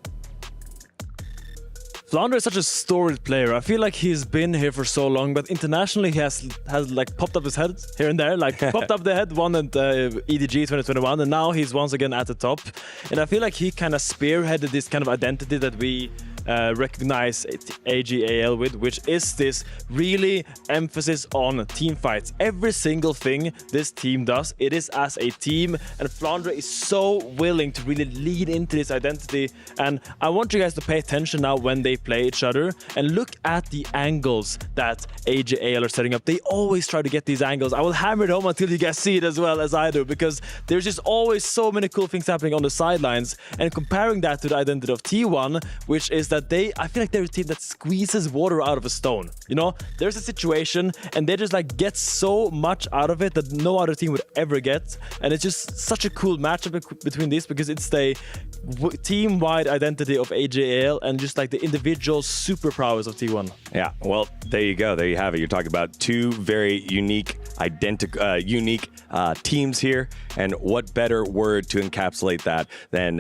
Flandre is such a storied player. I feel like he's been here for so long, but internationally he has like popped up his head here and there, like popped up the head, won at EDG 2021, and now he's once again at the top. And I feel like he kind of spearheaded this kind of identity that we recognize AG.AL with, which is this really emphasis on team fights. Every single thing this team does, it is as a team, and Flandre is so willing to really lead into this identity. And I want you guys to pay attention now when they play each other and look at the angles that AG.AL are setting up. They always try to get these angles. I will hammer it home until you guys see it as well as I do, because there's just always so many cool things happening on the sidelines. And comparing that to the identity of T1, which is that I feel like they're a team that squeezes water out of a stone. You know, there's a situation and they just like get so much out of it that no other team would ever get. And it's just such a cool matchup between these, because it's the team-wide identity of AG.AL and just like the individual superpowers of T1. Yeah, well, there you go. There you have it. You're talking about two very unique teams here, and what better word to encapsulate that than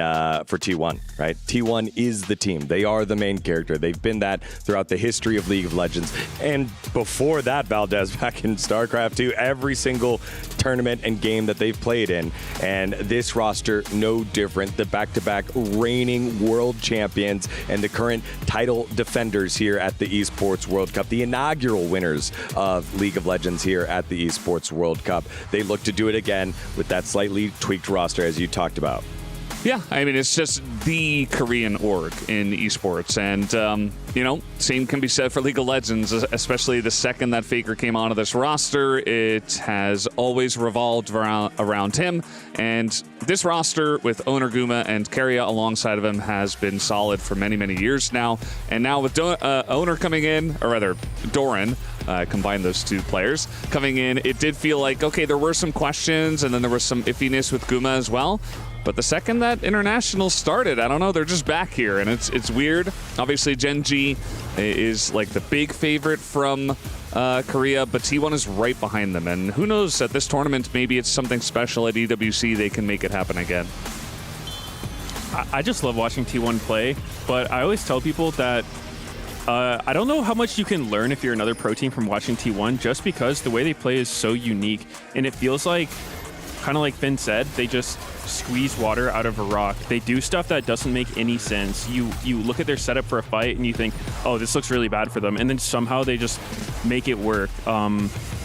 for T1, right? T1 is the team. They are the main character. They've been that throughout the history of League of Legends. And before that, Valdez, back in StarCraft 2, every single tournament and game that they've played in. And this roster, no different. The back-to-back reigning world champions and the current title defenders here at the Esports World Cup, the inaugural winners of League of Legends here at the Esports World Cup. They look to do it again with that slightly tweaked roster, as you talked about. Yeah, I mean, it's just the Korean org in esports. And, you know, same can be said for League of Legends, especially the second that Faker came onto this roster. It has always revolved around him. And this roster with owner Guma and Keria alongside of him has been solid for many, many years now. And now with owner coming in, or rather, Doran, combine those two players coming in, it did feel like, okay, there were some questions and then there was some iffiness with Guma as well. But the second that international started, I don't know, they're just back here, and it's weird. Obviously, Gen.G is like the big favorite from Korea, but T1 is right behind them. And who knows, at this tournament, maybe it's something special at EWC. They can make it happen again. I just love watching T1 play, but I always tell people that I don't know how much you can learn if you're another pro team from watching T1, just because the way they play is so unique, and it feels like, kind of like Finn said, they just squeeze water out of a rock. They do stuff that doesn't make any sense. You look at their setup for a fight and you think, oh, this looks really bad for them, and then somehow they just make it work.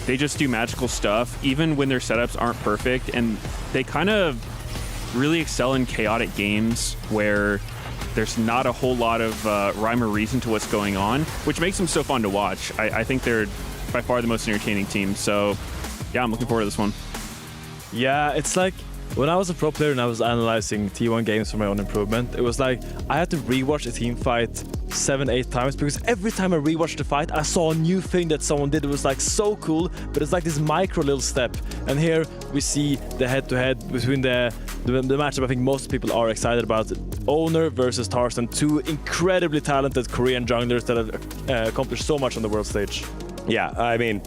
They just do magical stuff, even when their setups aren't perfect, and they kind of really excel in chaotic games where there's not a whole lot of rhyme or reason to what's going on, which makes them so fun to watch. I think they're by far the most entertaining team, so yeah, I'm looking forward to this one. Yeah, it's like when I was a pro player and I was analyzing T1 games for my own improvement, it was like I had to rewatch a team fight 7-8 times, because every time I rewatched the fight, I saw a new thing that someone did. It was like so cool, but it's like this micro little step. And here we see the head-to-head between the the matchup I think most people are excited about. Owner versus Tarzan, two incredibly talented Korean junglers that have accomplished so much on the world stage. Yeah, I mean,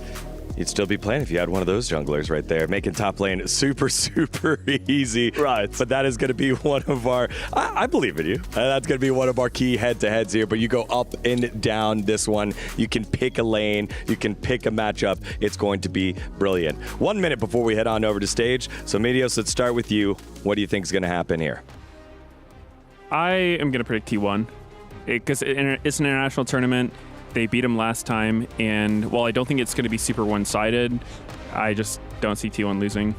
you'd still be playing if you had one of those junglers right there, making top lane super, super easy. Right. But that is going to be one of our, I believe in you. That's going to be one of our key head-to-heads here, but you go up and down this one. You can pick a lane. You can pick a matchup. It's going to be brilliant. 1 minute before we head on over to stage. So, Medios, let's start with you. What do you think is going to happen here? I am going to predict T1 because it's an international tournament. They beat him last time, and while I don't think it's going to be super one-sided, I just don't see T1 losing.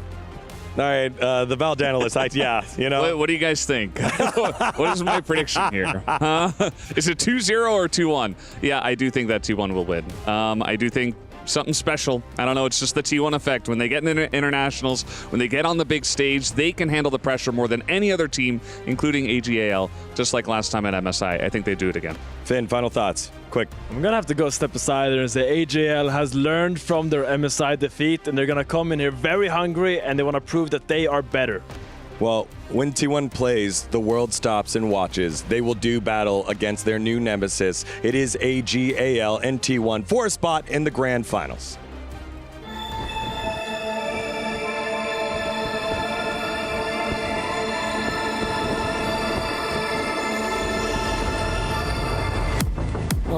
All right, the Valve analyst, yeah, you know. What do you guys think? What is my prediction here? Is it 2-0 or 2-1? Yeah, I do think that T1 will win. I do think something special. I don't know, it's just the T1 effect. When they get in internationals, when they get on the big stage, they can handle the pressure more than any other team, including AG.AL, just like last time at MSI. I think they do it again. Finn, final thoughts, quick. I'm gonna have to go step aside and say AG.AL has learned from their MSI defeat, and they're gonna come in here very hungry, and they want to prove that they are better. Well, when T1 plays, the world stops and watches. They will do battle against their new nemesis. It is AG.AL and T1 for a spot in the grand finals.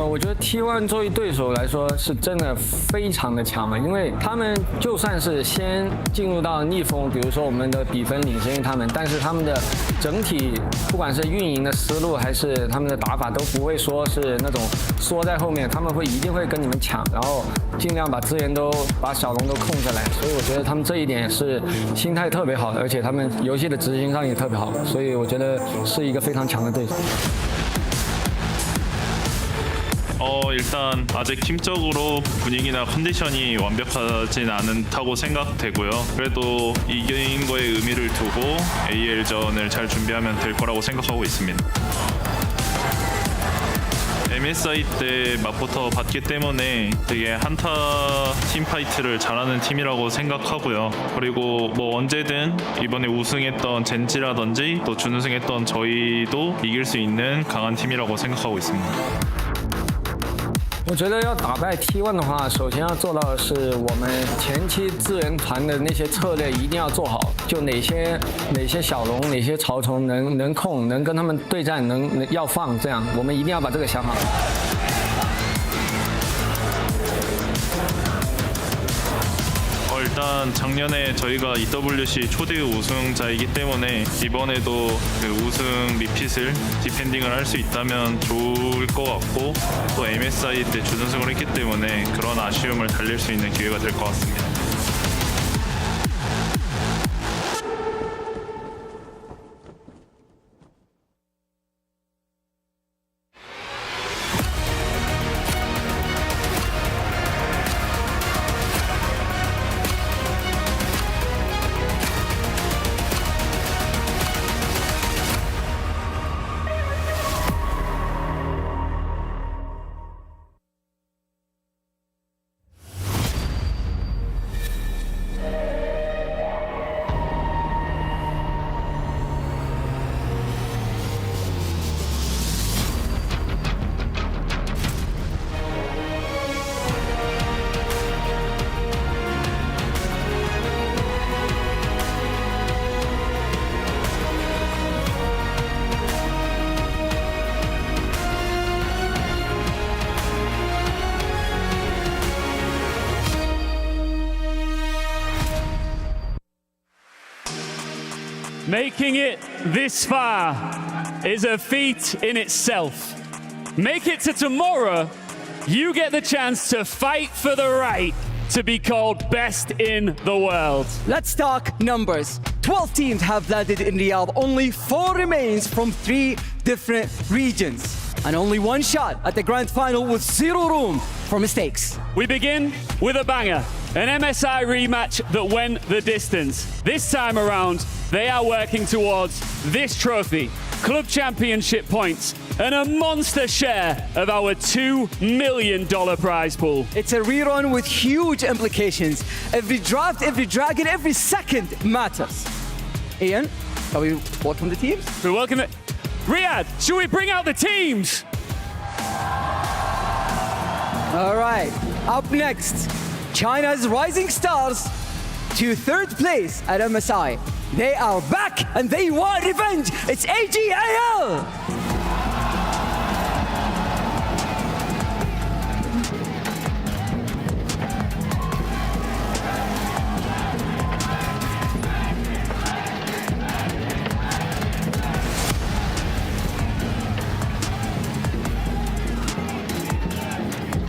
我觉得 T1 作为对手来说是真的非常的强了，因为他们就算是先进入到逆风，比如说我们的比分领先于他们，但是他们的整体不管是运营的思路还是他们的打法都不会说是那种缩在后面，他们一定会跟你们抢，然后尽量把资源把小龙都控下来，所以我觉得他们这一点是心态特别好的，而且他们游戏的执行上也特别好，所以我觉得是一个非常强的对手。 일단 아직 팀적으로 분위기나 컨디션이 완벽하진 않다고 생각되고요. 그래도 이긴 거에 의미를 두고 AL전을 잘 준비하면 될 거라고 생각하고 있습니다. MSI 때 맛부터 봤기 때문에 되게 한타 팀파이트를 잘하는 팀이라고 생각하고요. 그리고 뭐 언제든 이번에 우승했던 젠지라든지 또 준우승했던 저희도 이길 수 있는 강한 팀이라고 생각하고 있습니다. 我觉得要打败 T1 的话，首先要做到的是我们前期资源团的那些策略一定要做好，就哪些小龙、哪些草丛能控，能跟他们对战，要放，这样我们一定要把这个想好。 일단 작년에 저희가 EWC 초대 우승자이기 때문에 이번에도 그 우승 리핏을 디펜딩을 할 수 있다면 좋을 것 같고 또 MSI 때 준우승을 했기 때문에 그런 아쉬움을 달랠 수 있는 기회가 될 것 같습니다. Making it this far is a feat in itself. Make it to tomorrow, you get the chance to fight for the right to be called best in the world. Let's talk numbers. 12 teams have landed in Riyadh. Only 4 remains from 3 different regions. And only 1 shot at the grand final with 0 room for mistakes. We begin with a banger. An MSI rematch that went the distance. This time around, they are working towards this trophy, Club Championship points, and a monster share of our $2 million prize pool. It's a rerun with huge implications. Every draft, every dragon, every second matters. Ian? Shall we welcome the teams? We welcome it. Riyadh, should we bring out the teams? All right, up next, China's rising stars to third place at MSI. They are back and they want revenge. It's AG.AL.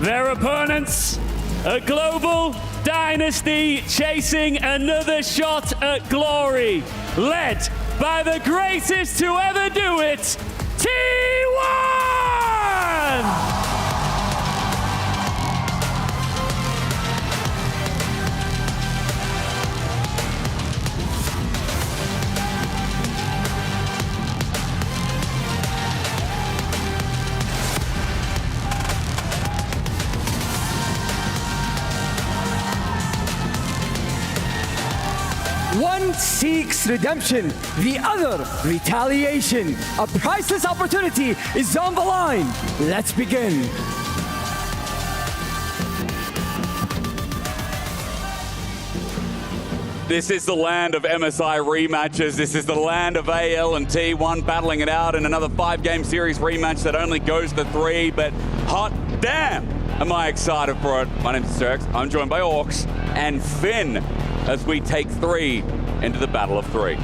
Their opponents, a global dynasty chasing another shot at glory, led by the greatest to ever do it, T1! One seeks redemption, the other retaliation. A priceless opportunity is on the line. Let's begin. This is the land of MSI rematches. This is the land of AL and T1 battling it out in another 5-game series rematch that only goes to 3, but hot damn, am I excited for it. My name's Turks. I'm joined by Orcs and Finn as we take 3 into the battle of 3.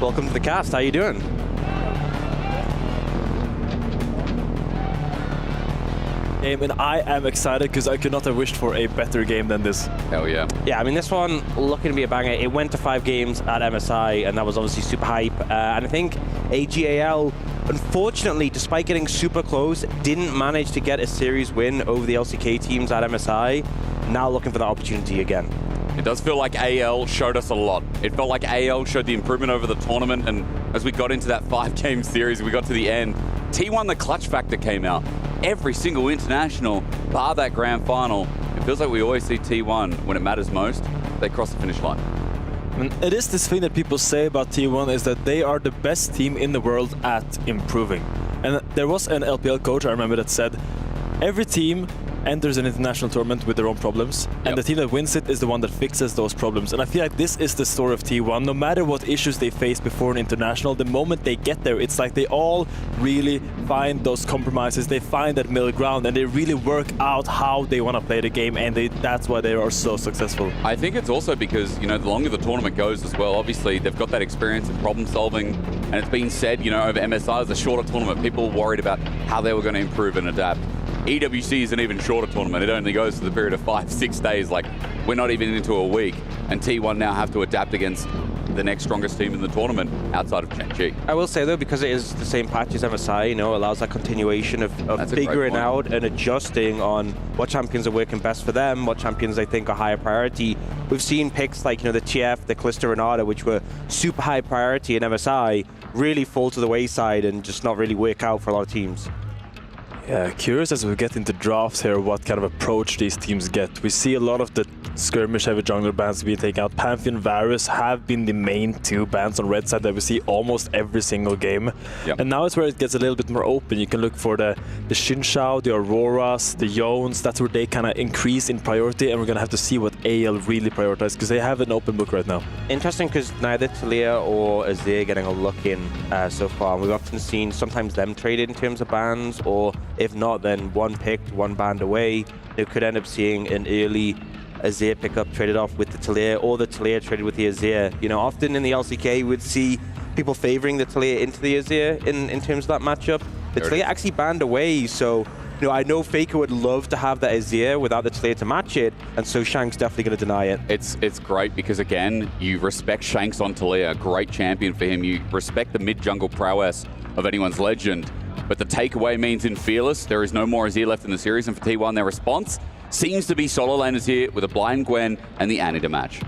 Welcome to the cast. How you doing? And I am excited because I could not have wished for a better game than this. Hell yeah. Yeah, I mean, this one looking to be a banger. It went to 5 games at MSI, and that was obviously super hype. And I think AG.AL, unfortunately, despite getting super close, didn't manage to get a series win over the LCK teams at MSI. Now looking for that opportunity again. It does feel like AL showed us a lot. It felt like AL showed the improvement over the tournament, and as we got into that 5-game series, we got to the end, T1, the clutch factor came out. Every single international, bar that grand final, it feels like we always see T1, when it matters most, they cross the finish line. And it is this thing that people say about T1 is that they are the best team in the world at improving. And there was an LPL coach, I remember, that said, every team enters an international tournament with their own problems, and the team that wins it is the one that fixes those problems. And I feel like this is the story of T1. No matter what issues they face before an international, the moment they get there, it's like they all really find those compromises, they find that middle ground, and they really work out how they want to play the game, and that's why they are so successful. I think it's also because, you know, the longer the tournament goes as well, obviously they've got that experience in problem solving, and it's been said, you know, over MSI, as a shorter tournament, people were worried about how they were going to improve and adapt. EWC is an even shorter tournament. It only goes for the period of 5-6 days. Like, we're not even into a week. And T1 now have to adapt against the next strongest team in the tournament outside of Gen.G. I will say, though, because it is the same patch as MSI, you know, allows that continuation of figuring out and adjusting on what champions are working best for them, what champions they think are higher priority. We've seen picks like, you know, the TF, the Callisto Renata, which were super high priority in MSI, really fall to the wayside and just not really work out for a lot of teams. Yeah, curious as we get into drafts here what kind of approach these teams get. We see a lot of the skirmish heavy jungler bans being taken out. Pantheon, Varus have been the main 2 bans on red side that we see almost every single game. And now it's where it gets a little bit more open. You can look for the Xin Shao, the Auroras, the Yones. That's where they kind of increase in priority, and we're going to have to see what AL really prioritizes because they have an open book right now. Interesting because neither Talia or Azir getting a look in so far. We've often seen sometimes them traded in terms of bans, or if not, then one picked, one banned away. They could end up seeing an early Azir pickup traded off with the Talia, or the Talia traded with the Azir. You know, often in the LCK, we'd see people favoring the Talia into the Azir in terms of that matchup. The Talia actually banned away, so you know, I know Faker would love to have that Azir without the Talia to match it, and so Shank's definitely going to deny it. It's great because, again, you respect Shanks on Talia, great champion for him. You respect the mid-jungle prowess of anyone's legend. But the takeaway means in Fearless, there is no more Azir left in the series, and for T1, their response seems to be solo laners here with a blind Gwen and the Annie to match.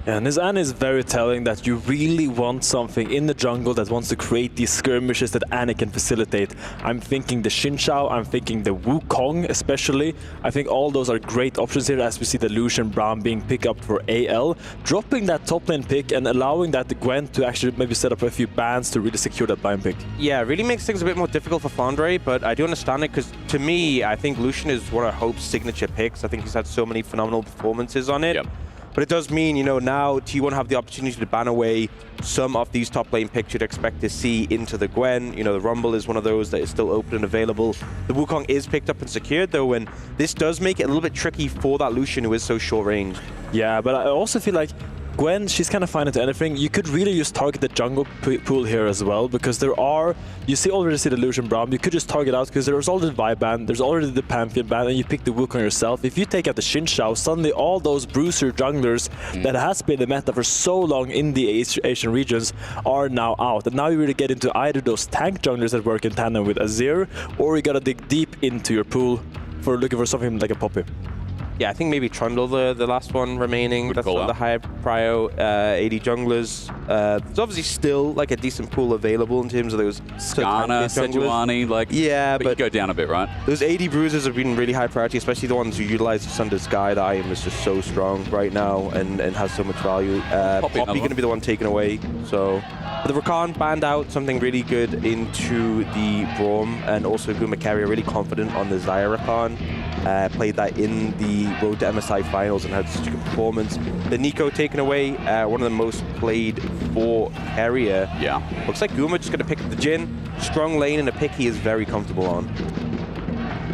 Yeah, and his Anne is very telling that you really want something in the jungle that wants to create these skirmishes that Annie can facilitate. I'm thinking the Xin Zhao, I'm thinking the Wukong especially. I think all those are great options here as we see the Lucian Braum being picked up for AL, dropping that top lane pick and allowing that Gwen to actually maybe set up a few bans to really secure that line pick. Yeah, it really makes things a bit more difficult for Flandre, but I do understand it because to me, I think Lucian is one of Hope's signature picks. I think he's had so many phenomenal performances on it. Yep. But it does mean, now T1 have the opportunity to ban away some of these top lane picks you'd expect to see into the Gwen. The Rumble is one of those that is still open and available. The Wukong is picked up and secured though, and this does make it a little bit tricky for that Lucian who is so short range. Yeah, but I also feel like Gwen, she's kind of fine into anything. You could really just target the jungle pool here as well, because you already see the Lucian Braum. You could just target out because there's already the Vi ban, there's already the Pantheon ban, and you pick the Wukong yourself. If you take out the Xin Zhao, suddenly all those bruiser junglers that has been the meta for so long in the Asian regions are now out. And now you really get into either those tank junglers that work in tandem with Azir, or you gotta dig deep into your pool for looking for something like a Poppy. Yeah, I think maybe Trundle, the last one remaining. That's one of the higher prio AD junglers. There's obviously still like a decent pool available in terms of those Skana, Sejuani, yeah, but you go down a bit, right? Those AD bruisers have been really high priority, especially the ones who utilize the Sundered Sky. The item is just so strong right now and has so much value. Poppy going to be the one taken away. So the Rakan banned out something really good into the Braum, and also Guma Carrier really confident on the Zyra Rakan. Played that in the Road to MSI finals and had such a good performance. The Nico taken away, one of the most played for Carrier. Yeah. Looks like Guma just going to pick up the Jhin. Strong lane and a pick he is very comfortable on.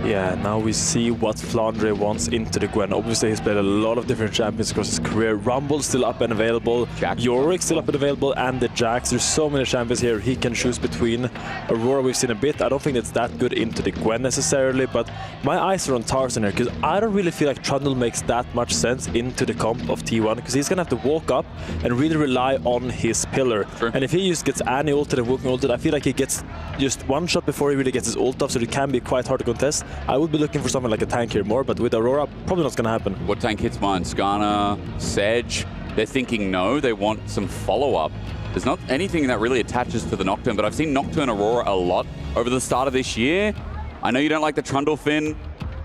Yeah, now we see what Flandre wants into the Gwen. Obviously, he's played a lot of different champions across his career. Rumble's still up and available. Yorick's still up and available, and the Jax. There's so many champions here he can choose between. Aurora we've seen a bit. I don't think it's that good into the Gwen necessarily, but my eyes are on Tarzan here, because I don't really feel like Trundle makes that much sense into the comp of T1, because he's going to have to walk up and really rely on his pillar. Sure. And if he just gets Annie ulted and Wukong ulted, I feel like he gets just one shot before he really gets his ult off, so it can be quite hard to contest. I would be looking for something like a tank here more, but with Aurora, probably not going to happen. What tank hits mine? Skana, Sedge. They're thinking no, they want some follow-up. There's not anything that really attaches to the Nocturne, but I've seen Nocturne Aurora a lot over the start of this year. I know you don't like the Trundle Finn.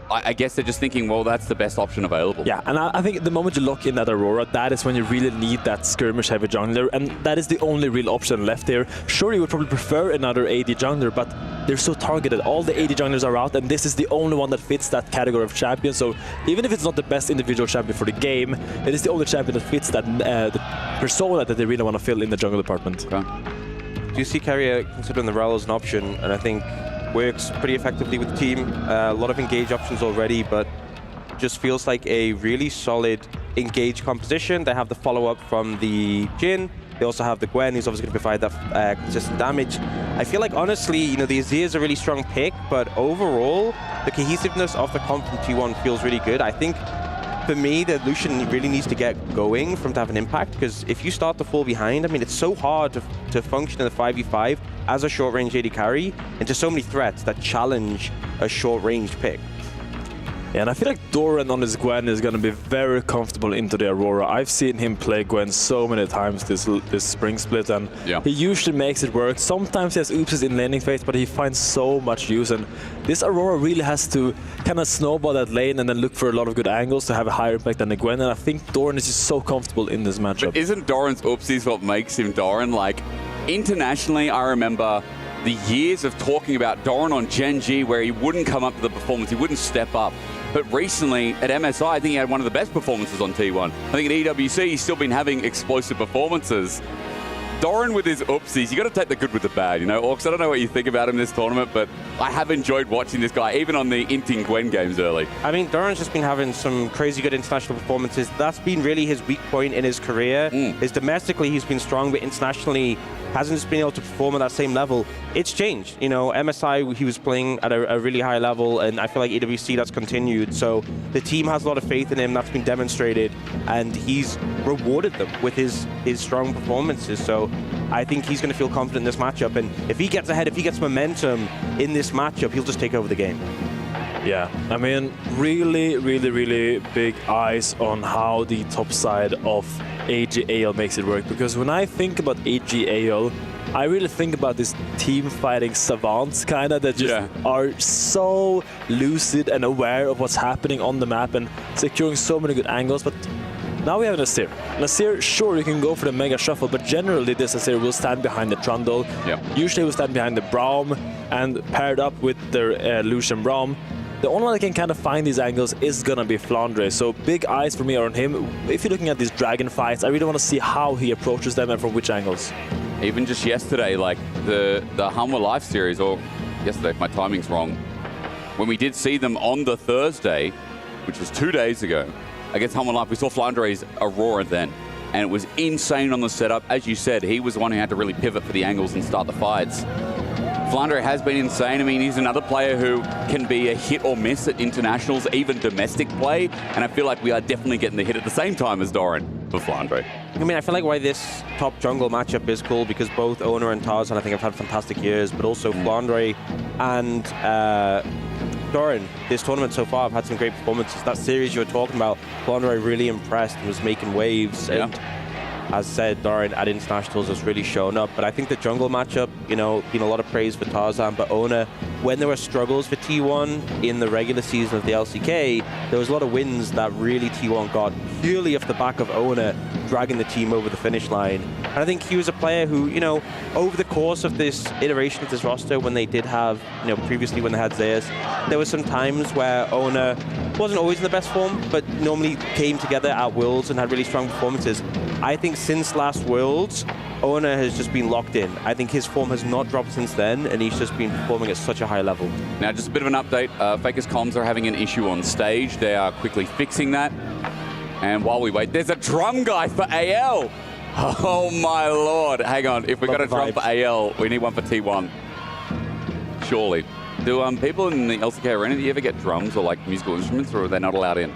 I guess they're just thinking, well, that's the best option available. Yeah, and I think the moment you lock in that Aurora, that is when you really need that skirmish-heavy jungler, and that is the only real option left here. Sure, you would probably prefer another AD jungler, but they're so targeted. All the AD junglers are out, and this is the only one that fits that category of champion. So even if it's not the best individual champion for the game, it is the only champion that fits that the persona that they really want to fill in the jungle department. Okay. Do you see Carrier considering the Rel as an option? And I think works pretty effectively with the team. A lot of engage options already, but just feels like a really solid engage composition. They have the follow-up from the Jhin. They also have the Gwen, who's obviously going to provide that consistent damage. I feel like, honestly, the Azir is a really strong pick, but overall, the cohesiveness of the comp from T1 feels really good. I think, for me, the Lucian really needs to get going to have an impact, because if you start to fall behind, I mean, it's so hard to function in the 5v5 as a short-range AD carry into so many threats that challenge a short-range pick. Yeah, and I feel like Doran on his Gwen is going to be very comfortable into the Aurora. I've seen him play Gwen so many times this spring split, and he usually makes it work. Sometimes he has oopses in laning phase, but he finds so much use, and this Aurora really has to kind of snowball that lane and then look for a lot of good angles to have a higher impact than the Gwen, and I think Doran is just so comfortable in this matchup. But isn't Doran's oopsies what makes him Doran? Like, internationally, I remember the years of talking about Doran on Gen.G where he wouldn't come up to the performance, he wouldn't step up. But recently at MSI, I think he had one of the best performances on T1. I think at EWC, he's still been having explosive performances. Doran with his oopsies, you got to take the good with the bad, Orcs, I don't know what you think about him this tournament, but I have enjoyed watching this guy, even on the Inting Gwen games early. I mean, Doran's just been having some crazy good international performances. That's been really his weak point in his career. Is domestically, he's been strong, but internationally, hasn't just been able to perform at that same level. It's changed. MSI, he was playing at a really high level, and I feel like EWC, that's continued. So the team has a lot of faith in him. That's been demonstrated, and he's rewarded them with his strong performances. So I think he's going to feel confident in this matchup, and if he gets ahead, if he gets momentum in this matchup, he'll just take over the game. Yeah, I mean, really big eyes on how the top side of AG.AL makes it work. Because when I think about AG.AL, I really think about this team fighting savants kind of that just are so lucid and aware of what's happening on the map and securing so many good angles. But now we have Nasir. Nasir, sure, you can go for the mega shuffle, but generally this Nasir will stand behind the Trundle. Usually will stand behind the Braum and paired up with the Lucian Braum. The only one that can kind of find these angles is gonna be Flandre. So big eyes for me are on him. If you're looking at these dragon fights, I really want to see how he approaches them and from which angles. Even just yesterday, like the Hummer Life series, or yesterday, if my timing's wrong, when we did see them on the Thursday, which was 2 days ago, against Hummer Life, we saw Flandre's Aurora then, and it was insane on the setup. As you said, he was the one who had to really pivot for the angles and start the fights. Flandre has been insane. I mean, he's another player who can be a hit or miss at internationals, even domestic play, and I feel like we are definitely getting the hit at the same time as Doran for Flandre. I mean, I feel like why this top jungle matchup is cool because both Ona and Tarzan, I think, have had fantastic years, but also Flandre and Doran, this tournament so far, have had some great performances. That series you were talking about, Flandre really impressed and was making waves. Yeah. And as said, Doran at internationals has really shown up. But I think the jungle matchup, you know, been a lot of praise for Tarzan, but Ona, when there were struggles for T1 in the regular season of the LCK, there was a lot of wins that really T1 got purely off the back of Ona dragging the team over the finish line. And I think he was a player who, you know, over the course of this iteration of this roster, when they did have, you know, previously when they had Zeus, there were some times where Ona wasn't always in the best form, but normally came together at Worlds and had really strong performances. I think since last Worlds, Ona has just been locked in. I think his form has not dropped since then, and he's just been performing at such a high level. Now, just a bit of an update. Faker's comms are having an issue on stage. They are quickly fixing that. And while we wait, there's a drum guy for AL. Oh my lord. Hang on. If we've got a drum for AL, we need one for T1. Surely. Do people in the LCK arena, do you ever get drums or like musical instruments, or are they not allowed in?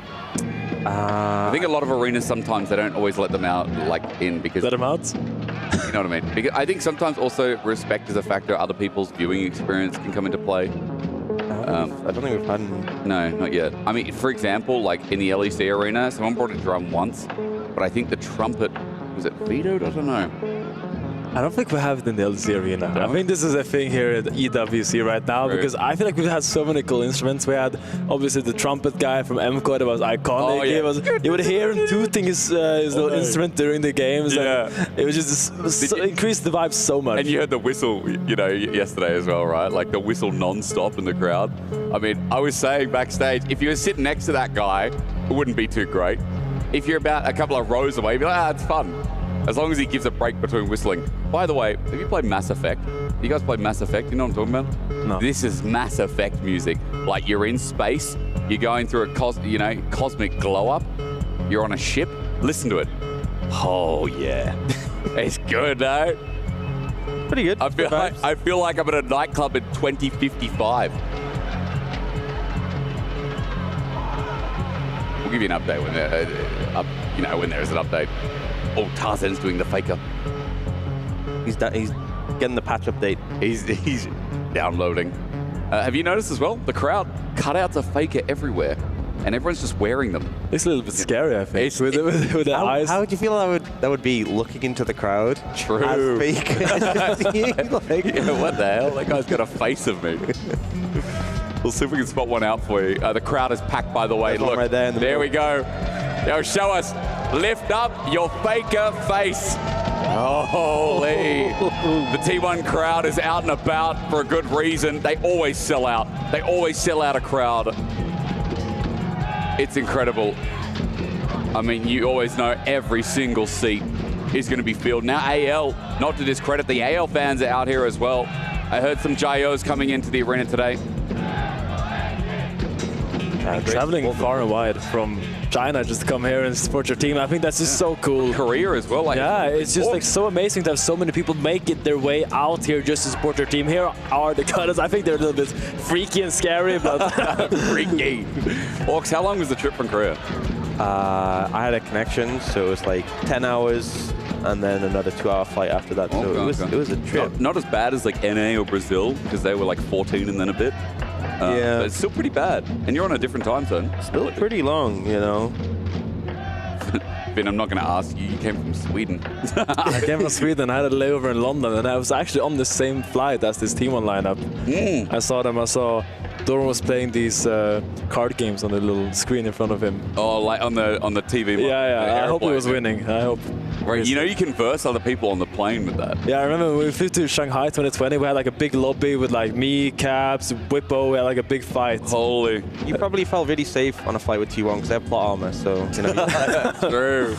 I think a lot of arenas sometimes they don't always let them out, like in because. Let them out? You know what I mean? Because I think sometimes also respect is a factor. Other people's viewing experience can come into play. I don't think we've had any. No, not yet. I mean, for example, like in the LEC arena, someone brought a drum once, but I think the trumpet, was it vetoed? I don't know. I don't think we have it in the LEC arena. I think this is a thing here at EWC right now because I feel like we've had so many cool instruments. We had obviously the trumpet guy from MCO that was iconic. Oh, yeah. You would hear him tooting his little instrument during the games. Yeah. And it was just increased the vibe so much. And you heard the whistle, you know, yesterday as well, right? Like the whistle non-stop in the crowd. I mean, I was saying backstage, if you were sitting next to that guy, it wouldn't be too great. If you're about a couple of rows away, you'd be like, it's fun. As long as he gives a break between whistling. By the way, have you played Mass Effect? You guys played Mass Effect? You know what I'm talking about? No. This is Mass Effect music. Like you're in space, you're going through a cosmic glow up, you're on a ship. Listen to it. Oh yeah, it's good, no? Pretty good. I feel like I'm at a nightclub in 2055. We'll give you an update when when there is an update. Oh, Tarzan's doing the faker. He's getting the patch update. He's downloading. Have you noticed as well? The crowd cutouts of faker everywhere, and everyone's just wearing them. It's a little bit scary, I think. With the eyes. How would you feel that would be looking into the crowd? True. As faker. Yeah, what the hell? That guy's got a face of me. We'll see if we can spot one out for you. The crowd is packed, by the way. There's Look, right there we go. Yo, show us. Lift up your faker face. Holy. The T1 crowd is out and about for a good reason. They always sell out. They always sell out a crowd. It's incredible. I mean, you always know every single seat is going to be filled. Now AL, not to discredit, the AL fans are out here as well. I heard some JOs coming into the arena today. Traveling far and wide from China just to come here and support your team. I think that's just so cool. Korea as well. Yeah, it's just like so amazing to have so many people make it their way out here just to support their team. Here are the cutters. I think they're a little bit freaky and scary, but freaky. Orcs, how long was the trip from Korea? I had a connection, so it was like 10 hours and then another 2-hour flight after that. So it was a trip. Not as bad as like NA or Brazil, because they were like 14 and then a bit. Yeah. But it's still pretty bad. And you're on a different time zone. Still pretty long, you know. Finn, I'm not going to ask you. You came from Sweden. I came from Sweden. I had a layover in London, and I was actually on the same flight as this T1 lineup. I saw them. I saw Doran was playing these card games on the little screen in front of him. Oh, like on the TV. Yeah. I hope he was winning. I hope. Right, you know you can verse other people on the plane with that. Yeah, I remember when we flew to Shanghai 2020, we had like a big lobby with like me, Caps, Whippo, we had like a big fight. Holy. You probably felt really safe on a flight with T1 because they have plot armor, so, you know. True.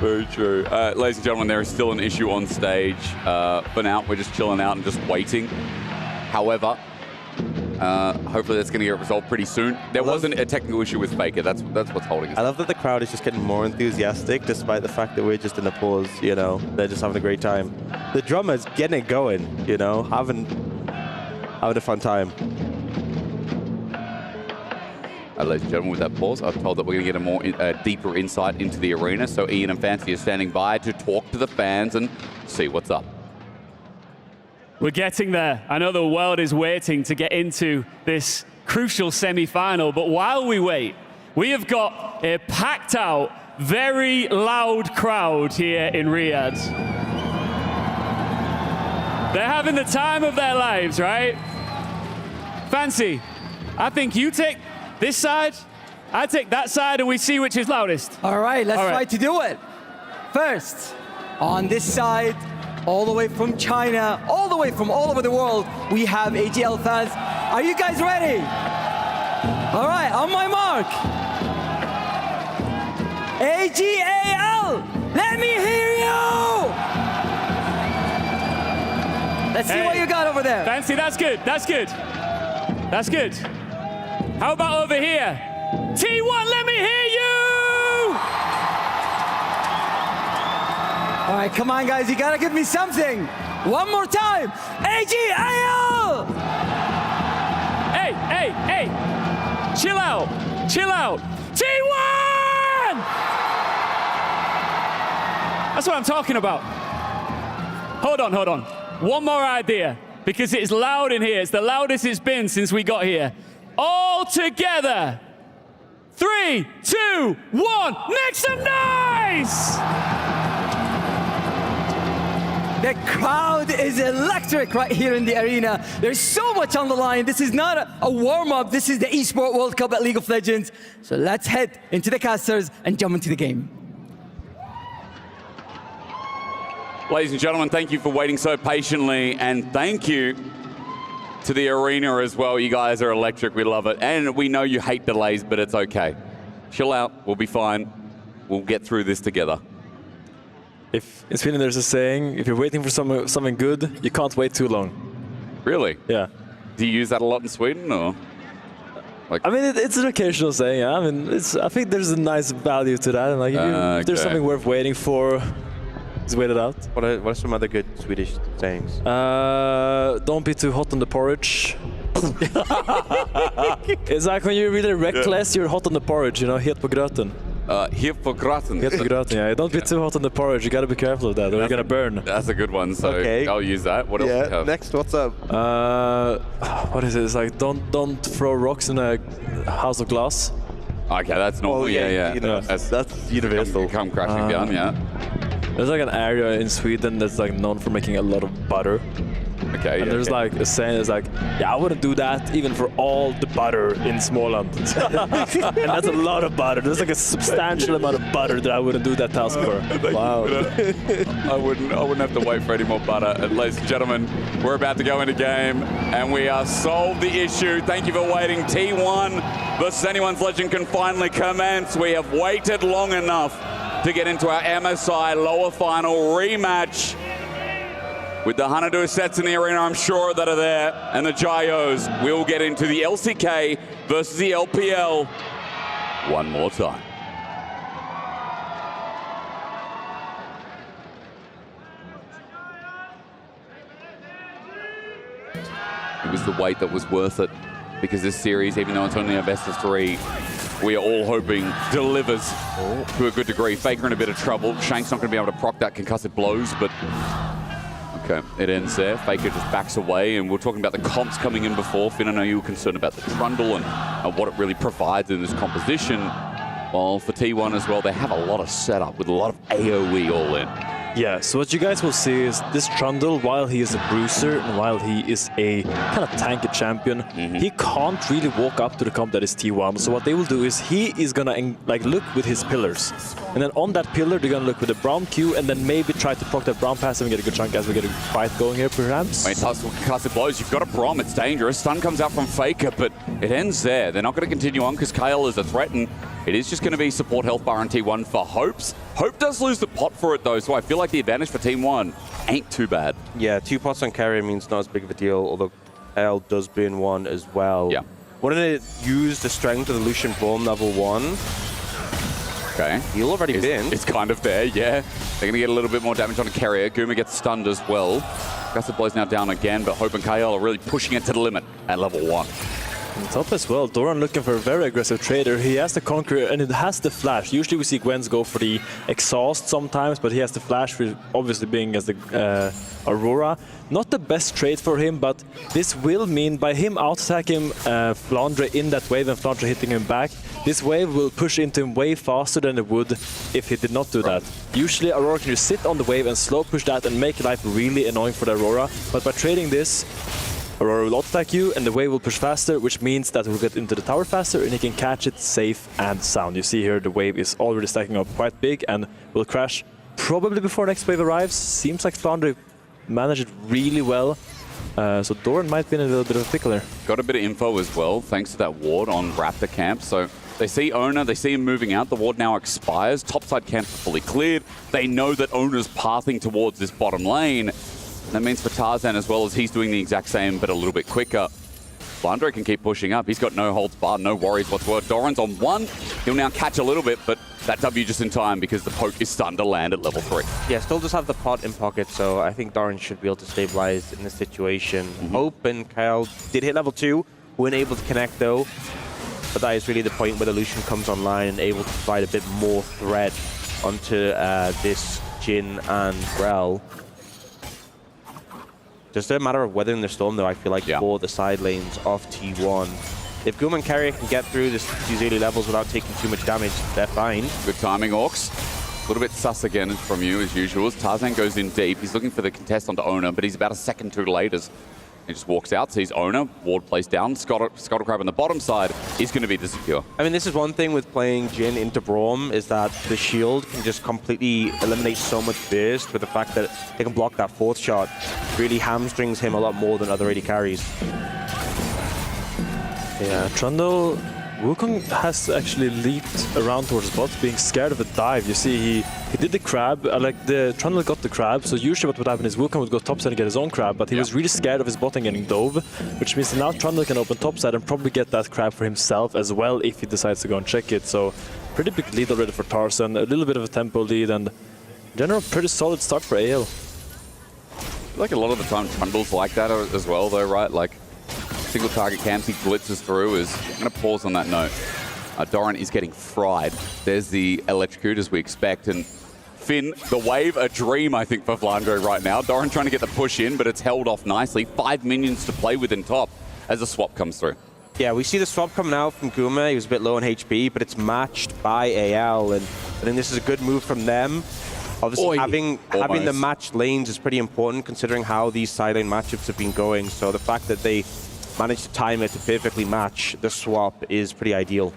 Very true. Ladies and gentlemen, there is still an issue on stage. For now, we're just chilling out and just waiting. However, hopefully that's going to get resolved pretty soon. There wasn't a technical issue with Faker. That's what's holding us. I love that the crowd is just getting more enthusiastic despite the fact that we're just in a pause, you know. They're just having a great time. The drummer's getting it going, you know, having a fun time. Ladies and gentlemen, with that pause, I've told that we're going to get a more deeper insight into the arena. So Ian and Fancy are standing by to talk to the fans and see what's up. We're getting there. I know the world is waiting to get into this crucial semi-final, but while we wait, we have got a packed out, very loud crowd here in Riyadh. They're having the time of their lives, right? Fancy, I think you take this side, I take that side, and we see which is loudest. All right, let's try to do it. First, on this side, all the way from China, all the way from all over the world, we have AG.AL fans. Are you guys ready? All right, on my mark. AG.AL, let me hear you! Let's see what you got over there. Fancy, that's good, that's good. That's good. How about over here? T1, let me hear you! All right, come on, guys. You got to give me something. One more time. AG.AL! Hey. Chill out. T1! That's what I'm talking about. Hold on. One more idea, because it's loud in here. It's the loudest it's been since we got here. All together. 3, 2, 1. Make some noise! The crowd is electric right here in the arena. There's so much on the line. This is not a warm-up. This is the Esports World Cup at League of Legends. So let's head into the casters and jump into the game. Ladies and gentlemen, thank you for waiting so patiently, and thank you to the arena as well. You guys are electric. We love it. And we know you hate delays, but it's okay. Chill out. We'll be fine. We'll get through this together. If in Sweden there's a saying, if you're waiting for something good, you can't wait too long. Really? Yeah. Do you use that a lot in Sweden, or? Like, I mean, it's an occasional saying. Yeah? I mean, I think there's a nice value to that. And like, if there's something worth waiting for, just wait it out. What are some other good Swedish sayings? Don't be too hot on the porridge. It's like when you're really reckless, you're hot on the porridge, you know, het på gröten. Het på gröten. Het på gröten, yeah. Don't be too hot on the porridge. You gotta be careful of that, or you're gonna burn. That's a good one, so okay. I'll use that. What else do we have? Next, what's up? What is it? It's like, don't throw rocks in a house of glass. Okay, that's normal. Well, yeah. You know, that's universal. Come crashing down, yeah. There's like an area in Sweden that's like known for making a lot of butter. Okay. And there's like a saying that's like, yeah, I wouldn't do that even for all the butter in Småland. And that's a lot of butter. There's like a substantial amount of butter that I wouldn't do that task for. Wow. I wouldn't have to wait for any more butter. And ladies and gentlemen, we're about to go into game, and we are solved the issue. Thank you for waiting. T1 versus anyone's legend can finally commence. We have waited long enough to get into our MSI lower final rematch. With the Hanadu sets in the arena, I'm sure, that are there, and the Gyos will get into the LCK versus the LPL one more time. It was the wait that was worth it, because this series, even though it's only a best of 3, we are all hoping delivers to a good degree. Faker in a bit of trouble. Shank's not going to be able to proc that concussive blows, but Okay, it ends there. Faker just backs away, and we're talking about the comps coming in before. Finn, I know you were concerned about the Trundle and what it really provides in this composition. Well, for T1 as well, they have a lot of setup with a lot of AoE all in. Yeah, so what you guys will see is this Trundle, while he is a bruiser and while he is a kind of tanky champion, he can't really walk up to the comp that is T1. So what they will do is he is gonna like look with his pillars. And then on that pillar, they're gonna look with the brown Q and then maybe try to proc that brown passive and get a good chunk as we get a fight going here, perhaps. I mean, Castle blows, you've got a Brom, it's dangerous. Stun comes out from Faker, but it ends there. They're not going to continue on because Kyle is a threat, and it is just going to be support health bar on T1 for Hopes. Hope does lose the pot for it though, so I feel like the advantage for Team 1 ain't too bad. Yeah, 2 pots on carrier means not as big of a deal, although AL does burn 1 as well. Yeah. Wanting to use the strength of the Lucian Brom level 1. Okay. He'll already been. It's kind of there, yeah. They're going to get a little bit more damage on a carrier. Guma gets stunned as well. Gusset Blow's now down again, but Hope and KL are really pushing it to the limit at level 1. On top as well, Doran looking for a very aggressive trader. He has the Conqueror and it has the Flash. Usually we see Gwens go for the Exhaust sometimes, but he has the Flash, obviously being as the Aurora. Not the best trade for him, but this will mean by him out-attacking Flandre in that wave and Flandre hitting him back, this wave will push into him way faster than it would if he did not do that. Usually Aurora can just sit on the wave and slow push that and make life really annoying for the Aurora, but by trading this, Aurora will auto-attack you and the wave will push faster, which means that we'll get into the tower faster and he can catch it safe and sound. You see here the wave is already stacking up quite big and will crash probably before next wave arrives. Seems like Flandre managed it really well. So Doran might be in a little bit of a pickle there. Got a bit of info as well, thanks to that ward on Raptor camp. So they see Owner, they see him moving out. The ward now expires. Topside camps are fully cleared. They know that Owner's pathing towards this bottom lane. That means for Tarzan as well as he's doing the exact same, but a little bit quicker. Flandre can keep pushing up. He's got no holds barred, no worries whatsoever. Doran's on 1. He'll now catch a little bit, but that W just in time because the poke is starting to land at level 3. Yeah, still does have the pot in pocket, so I think Doran should be able to stabilize in this situation. Hope and Kyle did hit level 2, weren't able to connect though. But that is really the point where the Lucian comes online and able to provide a bit more threat onto this Jhin and Rel. Just a matter of weathering the storm, though, I feel like, for the side lanes of T1. If Guma and Carrier can get through these early levels without taking too much damage, they're fine. Good timing, Orcs. A little bit sus again from you, as usual. Tarzan goes in deep. He's looking for the contest onto Owner, but he's about a second too late as he just walks out, sees Owner, ward placed down. Scuttle Crab on the bottom side is going to be the secure. I mean, this is one thing with playing Jhin into Braum, is that the shield can just completely eliminate so much burst, with the fact that they can block that 4th shot. Really hamstrings him a lot more than other AD carries. Yeah, Trundle, Wukong has actually leaped around towards bot, being scared of a dive. You see, he did the crab, like the Trundle got the crab, so usually what would happen is Wukong would go topside and get his own crab, but he was really scared of his bot and getting dove, which means now Trundle can open topside and probably get that crab for himself as well if he decides to go and check it. So pretty big lead already for Tarzan, a little bit of a tempo lead, and in general pretty solid start for AL. Like a lot of the time Trundle's like that as well though, right? Like single target camps he blitzes through. I'm going to pause on that note. Doran is getting fried. There's the electrocute as we expect, and Finn, the wave, a dream I think for Flandre right now. Doran trying to get the push in, but it's held off nicely. 5 minions to play with in top as the swap comes through. Yeah, we see the swap coming out from Guma. He was a bit low on HP, but it's matched by AL, and I think this is a good move from them. Obviously, having the matched lanes is pretty important considering how these side lane matchups have been going. So the fact that they managed to time it to perfectly match the swap is pretty ideal.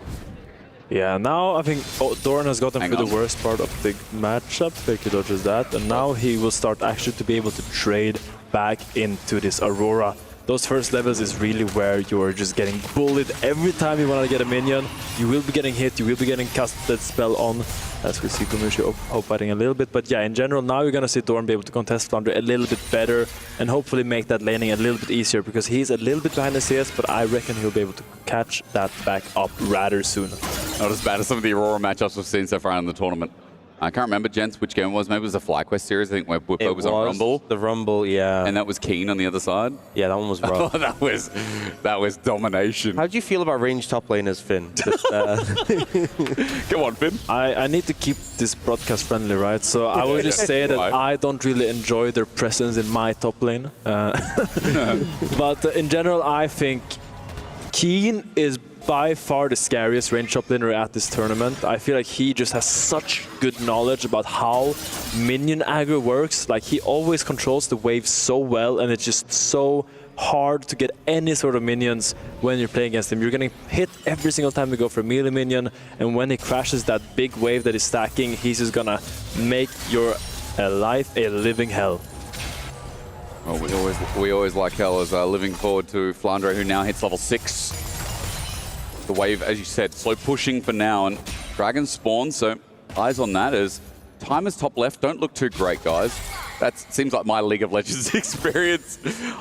Yeah, now I think Doran has gotten through the worst part of the matchup. Faker dodges that, and now he will start actually to be able to trade back into this Aurora. Those first levels is really where you're just getting bullied. Every time you want to get a minion, you will be getting hit, you will be getting casted spell on. As we see Gumushu fighting a little bit. But yeah, in general, now you're going to see Doran be able to contest Flandre a little bit better and hopefully make that laning a little bit easier, because he's a little bit behind the CS, but I reckon he'll be able to catch that back up rather soon. Not as bad as some of the Aurora matchups we've seen so far in the tournament. I can't remember, gents, which game it was. Maybe it was the FlyQuest series, I think, where Whippo was on Rumble. The Rumble, yeah. And that was Keen on the other side. Yeah, that one was rough. that was domination. How do you feel about ranged top laners, Finn? Just, Come on, Finn. I need to keep this broadcast friendly, right? So I will just say that I don't really enjoy their presence in my top lane. But in general, I think Keen is by far the scariest range top laner at this tournament. I feel like he just has such good knowledge about how minion aggro works. Like, he always controls the wave so well, and it's just so hard to get any sort of minions when you're playing against him. You're getting hit every single time you go for a melee minion, and when he crashes that big wave that is stacking, he's just gonna make your life a living hell. Well, we always like hell as living forward to Flandre, who now hits level 6. The wave, as you said, slow pushing for now, and Dragon spawn, so eyes on that as timers top left don't look too great, guys. That seems like my League of Legends experience.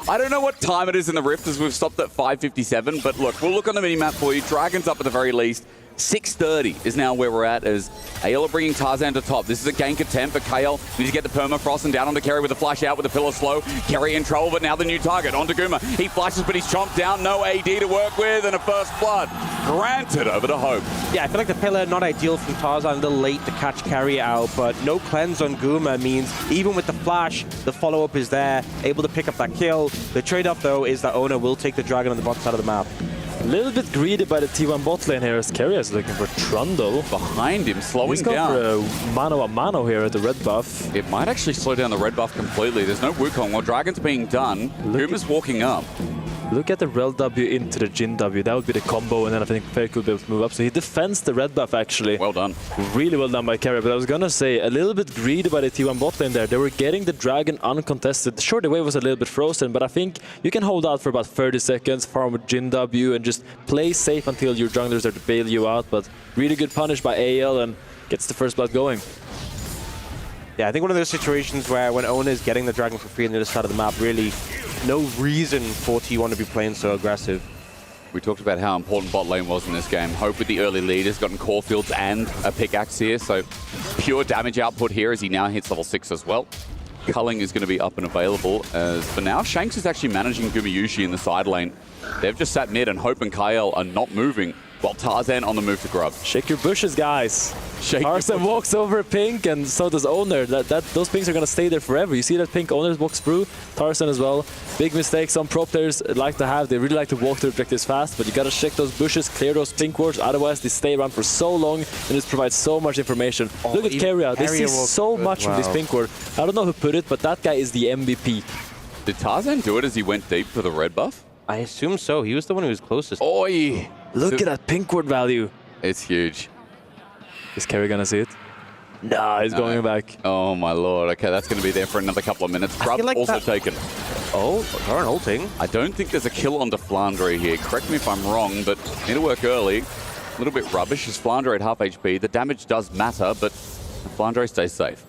I don't know what time it is in the Rift, as we've stopped at 5:57, but look, we'll look on the minimap for you. Dragon's up at the very least. 6:30 is now where we're at, as AL are bringing Tarzan to top. This is a gank attempt for KAL. Need to get the permafrost and down onto Kerry with a flash out with the pillar slow. Kerry in trouble, but now the new target onto Guma. He flashes, but he's chomped down. No AD to work with, and a first blood granted over to Hope. Yeah, I feel like the pillar not ideal from Tarzan, a little late to catch Kerry out, but no cleanse on Guma means even with the flash, the follow-up is there, able to pick up that kill. The trade-off, though, is that Owner will take the Dragon on the bottom side of the map. A little bit greedy by the T1 bot lane here, as Kerry is looking for Trundle. Behind him, slowing He's down. For a mano-a-mano here at the red buff. It might actually slow down the red buff completely. There's no Wukong. While Dragon's being done, Guma's walking up. Look at the Rel W into the Jin W. That would be the combo, and then I think Fair could be able to move up. So he defends the red buff, actually. Well done. Really well done by Kerry. But I was going to say, a little bit greedy by the T1 bot lane there. They were getting the Dragon uncontested. Sure, the wave was a little bit frozen, but I think you can hold out for about 30 seconds, farm with Jin W, and just play safe until your junglers are to bail you out. But really good punish by AL, and gets the first blood going. Yeah, I think one of those situations where when Owner is getting the Dragon for free on the other side of the map, really no reason for T1 to be playing so aggressive. We talked about how important bot lane was in this game. Hope with the early lead has gotten Caulfields and a pickaxe here, so pure damage output here as he now hits level 6 as well. Culling is going to be up and available, as for now, Shanks is actually managing Gumayushi in the side lane. They've just sat mid, and Hope and KAL are not moving, while Tarzan on the move to grub. Shake your bushes, guys. Shake Tarzan walks over pink, and so does Owner. Those pinks are going to stay there forever. You see that pink Owner walks through, Tarzan as well. Big mistake some pro players like to have. They really like to walk through objectives fast, but you got to shake those bushes, clear those pink wards, otherwise they stay around for so long, and this provides so much information. Look at Kerry out. They see so much from this pink ward. I don't know who put it, but that guy is the MVP. Did Tarzan do it as he went deep for the red buff? I assume so. He was the one who was closest. Oi! Look at that pink ward value. It's huge. Is Kerry gonna see it? Nah, he's going back. Oh my lord. Okay, that's going to be there for another couple of minutes. Grub like also taken. Oh, Doran ulting. I don't think there's a kill onto Flandre here. Correct me if I'm wrong, but need to work early. A little bit rubbish as Flandre at half HP. The damage does matter, but Flandre stays safe.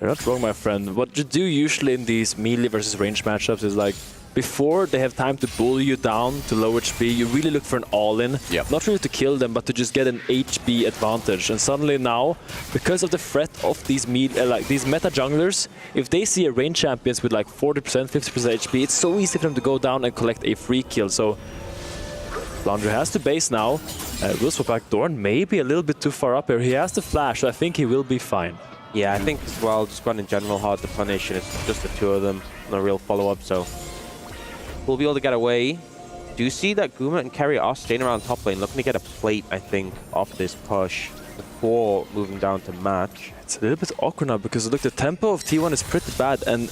You're not wrong, my friend. What you do usually in these melee versus range matchups is like, before they have time to bully you down to low HP, you really look for an all-in. Yep. Not really to kill them, but to just get an HP advantage. And suddenly now, because of the threat of these these meta junglers, if they see a range champions with like 40%, 50% HP, it's so easy for them to go down and collect a free kill. So Flandre has to base now. Will swap back Dorn, maybe a little bit too far up here. He has the flash, so I think he will be fine. Yeah, I think as well, just one in general hard to punish, and it's just the two of them, no real follow-up, so we'll be able to get away. Do you see that Guma and Kerry are staying around top lane, looking to get a plate, I think, off this push before moving down to match? It's a little bit awkward now, because look, the tempo of T1 is pretty bad, and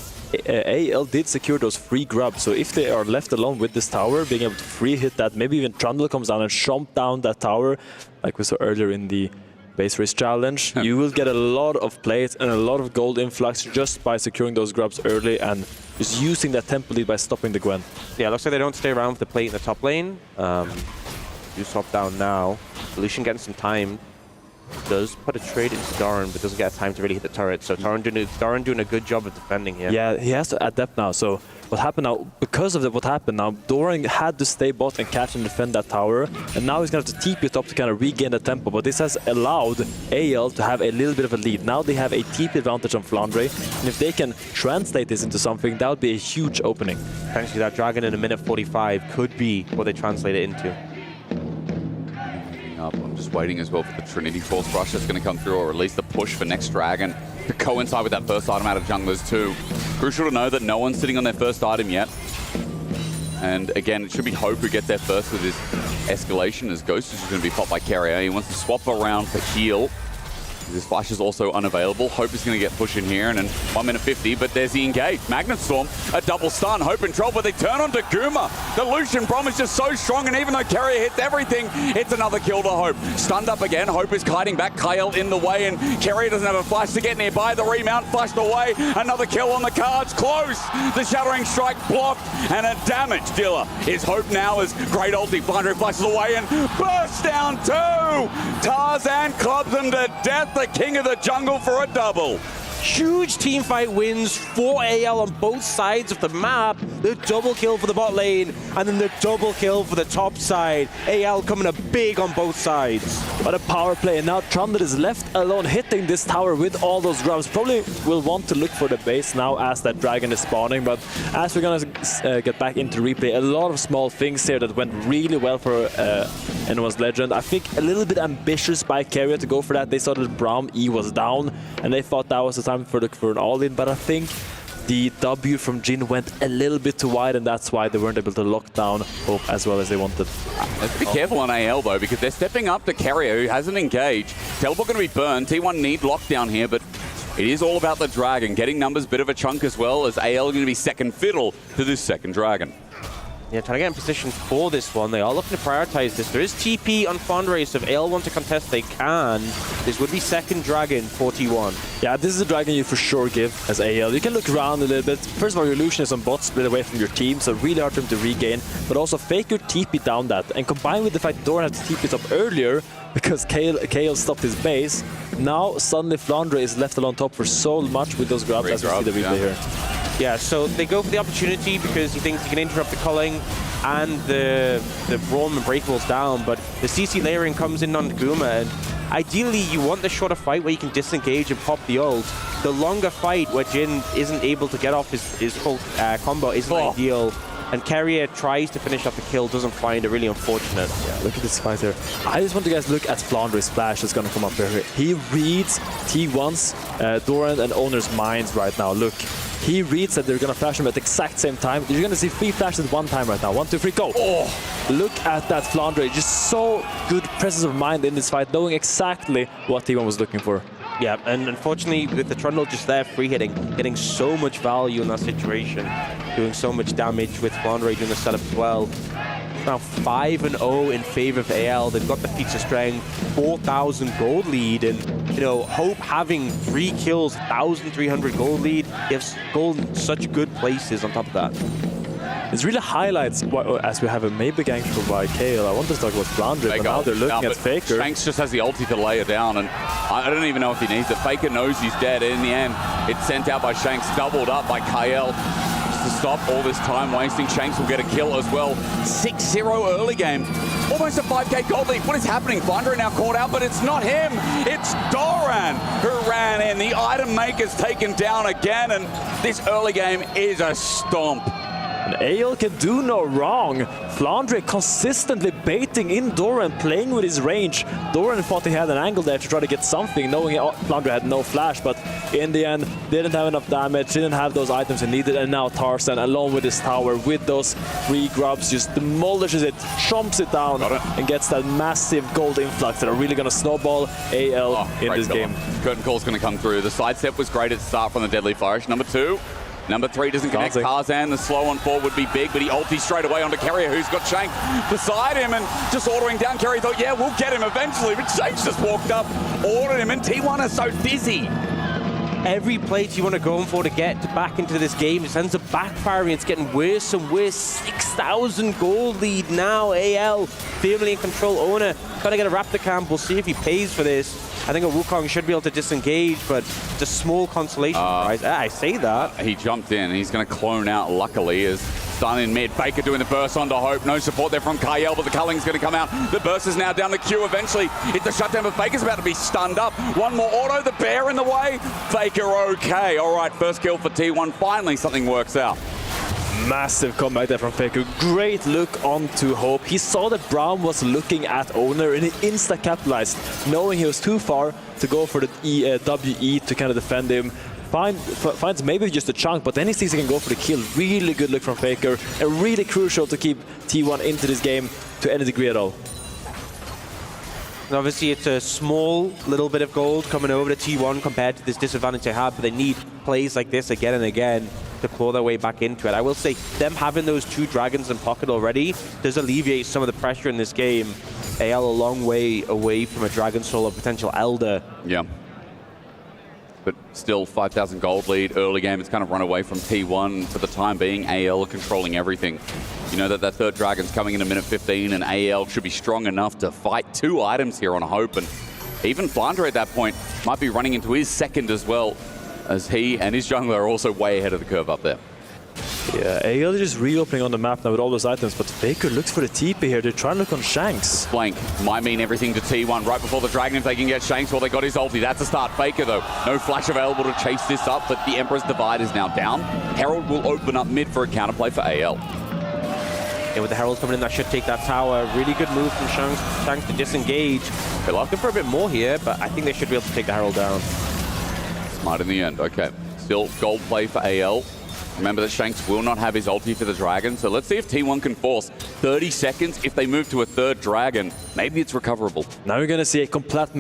AL did secure those free grubs, so if they are left alone with this tower, being able to free hit that, maybe even Trundle comes down and chomp down that tower, like we saw earlier in the base race challenge, you will get a lot of plates and a lot of gold influx just by securing those grubs early and just using that tempo lead by stopping the Gwen. Yeah, looks like they don't stay around for the plate in the top lane. You swap down now. Lucian getting some time. does put a trade into Doran, but doesn't get time to really hit the turret. So Doran doing a good job of defending here. Yeah, he has to adapt now. So what happened now, because of what happened now, Doran had to stay bot and catch and defend that tower, and now he's going to have to TP it up to kind of regain the tempo, but this has allowed AL to have a little bit of a lead. Now they have a TP advantage on Flandre, and if they can translate this into something, that would be a huge opening. Potentially that Dragon in a minute 45 could be what they translate it into. I'm just waiting as well for the Trinity Force Rush that's going to come through, or at least the push for next Dragon to coincide with that first item out of junglers too. Crucial to know that no one's sitting on their first item yet. And again, it should be Hope who gets there first with his escalation, as Ghost is going to be popped by Carrier. He wants to swap around for heal. His flash is also unavailable. Hope is going to get pushed in here, and in 1 minute 50, but there's the engage. Magnet Storm, a double stun. Hope in trouble, but they turn on to Guma. The Lucian Bomb is just so strong, and even though Carrier hits everything, it's another kill to Hope. Stunned up again. Hope is kiting back. Kyle in the way, and Carrier doesn't have a flash to get nearby. The remount flashed away. Another kill on the cards. Close. The Shattering Strike blocked, and a damage dealer is Hope now as great ulti. Flandre flashes away and bursts down two. Tarzan clubs him to death. The king of the jungle for a double. Huge team fight wins for AL on both sides of the map. The double kill for the bot lane, and then the double kill for the top side. AL coming up big on both sides. What a power play, and now Trundle is left alone hitting this tower with all those grubs. Probably will want to look for the base now as that dragon is spawning, but as we're gonna get back into replay, a lot of small things here that went really well for anyone's legend. I think a little bit ambitious by Carrier to go for that. They saw that Braum E was down, and they thought that was the time for an all-in, but I think the W from Jin went a little bit too wide, and that's why they weren't able to lock down Hope as well as they wanted. Let's be careful on AL though, because they're stepping up to Carrier, who hasn't engaged. Teleport going to be burned. T1 need lockdown here, but it is all about the Dragon. Getting numbers, bit of a chunk as well, as AL going to be second fiddle to this second Dragon. Yeah, trying to get in position for this one. They are looking to prioritize this. There is TP on Flandre, so if AL want to contest, they can. This would be second Dragon for T1. Yeah, this is a Dragon you for sure give as AL. You can look around a little bit. First of all, your Lucian is on bot, split away from your team, so really hard for him to regain. But also fake your TP down that. And combined with the fact that Doran had to TP it up earlier, because KL stopped his base, now suddenly Flandre is left alone top for so much with those grabs, as we see the replay here. Yeah, so they go for the opportunity because he thinks he can interrupt the culling and the Braum and Breakables down, but the CC layering comes in on Guma, and ideally you want the shorter fight where you can disengage and pop the ult. The longer fight where Jin isn't able to get off his full combo isn't ideal, and Carrier tries to finish off the kill, doesn't find it, really unfortunate. Yeah, look at this fight here. I just want you guys to look at Flandre's flash that's gonna come up here. He reads T1's, Doran and Owner's minds right now. Look. He reads that they're gonna flash him at the exact same time. You're gonna see 3 flashes at one time right now. 1, 2, 3, go! Oh, look at that Flandre. Just so good presence of mind in this fight, knowing exactly what T1 was looking for. Yeah, and unfortunately with the Trundle just there free hitting, getting so much value in that situation, doing so much damage with Flandre doing the setup as well. Now 5-0 in favor of AL. They've got the feature strength, 4,000 gold lead, and you know, Hope having 3 kills, 1,300 gold lead, gives gold in such good places on top of that. It really highlights, as we have a maybe gank by KL. I wanted to talk about Flandre, but now they're looking at Faker. Shanks just has the ulti to lay her down, and I don't even know if he needs it. Faker knows he's dead, and in the end, it's sent out by Shanks, doubled up by KL. To stop all this time wasting, Shanks will get a kill as well. 6-0 early game. Almost a 5k gold lead. What is happening? Flandre now caught out, but it's not him. It's Doran who ran in. The item maker's taken down again, and this early game is a stomp. And AL can do no wrong. Flandre consistently baiting in Doran, playing with his range. Doran thought he had an angle there to try to get something, knowing Flandre had no flash, but in the end, didn't have enough damage, didn't have those items he needed, and now Tarzan, alone with his tower, with those 3 grubs, just demolishes it, chomps it down, and gets that massive gold influx that are really going to snowball AL in this game. Curtain call's going to come through. The sidestep was great at the start from the Deadly Flourish. Number 2. Number 3 doesn't connect Tarzan. The slow on 4 would be big, but he ultis straight away onto Carrier, who's got Shank beside him and just ordering down. Carrier thought, yeah, we'll get him eventually, but Shank's just walked up, ordered him, and T1 is so dizzy. every play T1 are going for to get back into this game just ends up backfiring. It's getting worse and worse. 6,000 gold lead now. AL firmly in control. Owner trying to get a Raptor camp. We'll see if he pays for this. I think a Wukong should be able to disengage, but it's a small consolation prize. I say that. He jumped in. He's going to clone out, luckily, as Stun in mid. Faker doing the burst onto Hope. No support there from Kyle, but the Culling's going to come out. The burst is now down the queue. Eventually, it's the shutdown, but Faker's about to be stunned up. One more auto. The bear in the way. Faker okay. All right, first kill for T1. Finally, something works out. Massive comeback there from Faker. Great look onto Hope. He saw that Brown was looking at Owner and he insta-capitalized, knowing he was too far to go for the WE to kind of defend him. Finds maybe just a chunk, but then he sees he can go for the kill. Really good look from Faker, and really crucial to keep T1 into this game to any degree at all. And obviously, it's a small little bit of gold coming over to T1 compared to this disadvantage they have, but they need plays like this again and again to claw their way back into it. I will say, them having those 2 dragons in pocket already does alleviate some of the pressure in this game. AL a long way away from a Dragon Soul or potential Elder. Yeah. But still 5,000 gold lead, early game. It's kind of run away from T1 for the time being. AL are controlling everything. You know that that third dragon's coming in a minute 15, and AL should be strong enough to fight 2 items here on Hope. And even Flandre at that point might be running into his second as well, as he and his jungler are also way ahead of the curve up there. Yeah, AL is just reopening on the map now with all those items, but Faker looks for the TP here. They're trying to look on Shanks. Flank might mean everything to T1 right before the Dragon if they can get Shanks. Well, they got his ulti. That's a start. Faker, though, no flash available to chase this up, but the Emperor's Divide is now down. Herald will open up mid for a counterplay for AL. Yeah, with the Herald coming in, that should take that tower. Really good move from Shanks to disengage. They're looking for a bit more here, but I think they should be able to take the Herald down. Smart in the end. Okay, still gold play for AL. Remember that Shanks will not have his ulti for the Dragon, so let's see if T1 can force 30 seconds. If they move to a third Dragon, maybe it's recoverable. Now we're going to see a complete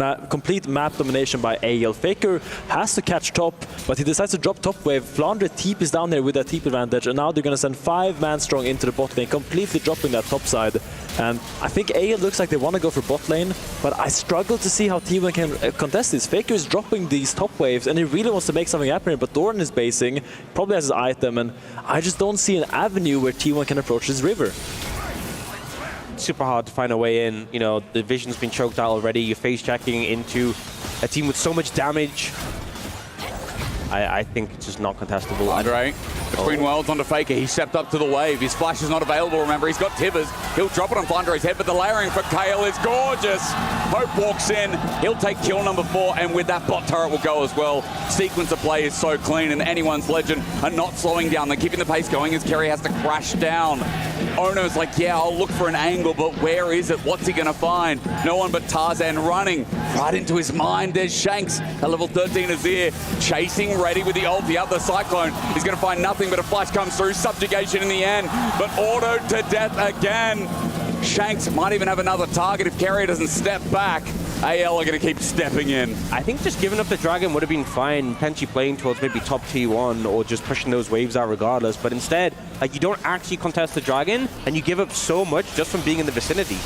map domination by AL. Faker has to catch top, but he decides to drop top wave. Flandre TP is down there with that TP advantage, and now they're going to send 5-man strong into the bot lane, completely dropping that top side. And I think AL looks like they want to go for bot lane, but I struggle to see how T1 can contest this. Faker is dropping these top waves, and he really wants to make something happen here, but Doran is basing, probably has his item, and I just don't see an avenue where T1 can approach this river. Super hard to find a way in. You know, the vision's been choked out already. You're face checking into a team with so much damage. I think it's just not contestable. Andre, between worlds onto Faker. He stepped up to the wave. His flash is not available, remember. He's got Tibbers. He'll drop it on Flandre's head, but the layering for Kale is gorgeous. Hope walks in. He'll take kill number 4, and with that bot turret will go as well. Sequence of play is so clean, and anyone's legend are not slowing down. They're keeping the pace going as Kerry has to crash down. Ono's like, yeah, I'll look for an angle, but where is it? What's he going to find? No one but Tarzan running right into his mind. There's Shanks, a level 13 Azir, chasing, ready with the ulti up. The Cyclone is going to find nothing, but a flash comes through. Subjugation in the end, but autoed to death again. Shanks might even have another target if Carrier doesn't step back. AL are going to keep stepping in. I think just giving up the Dragon would have been fine, potentially playing towards maybe top T1 or just pushing those waves out regardless. But instead, like, you don't actually contest the Dragon and you give up so much just from being in the vicinity.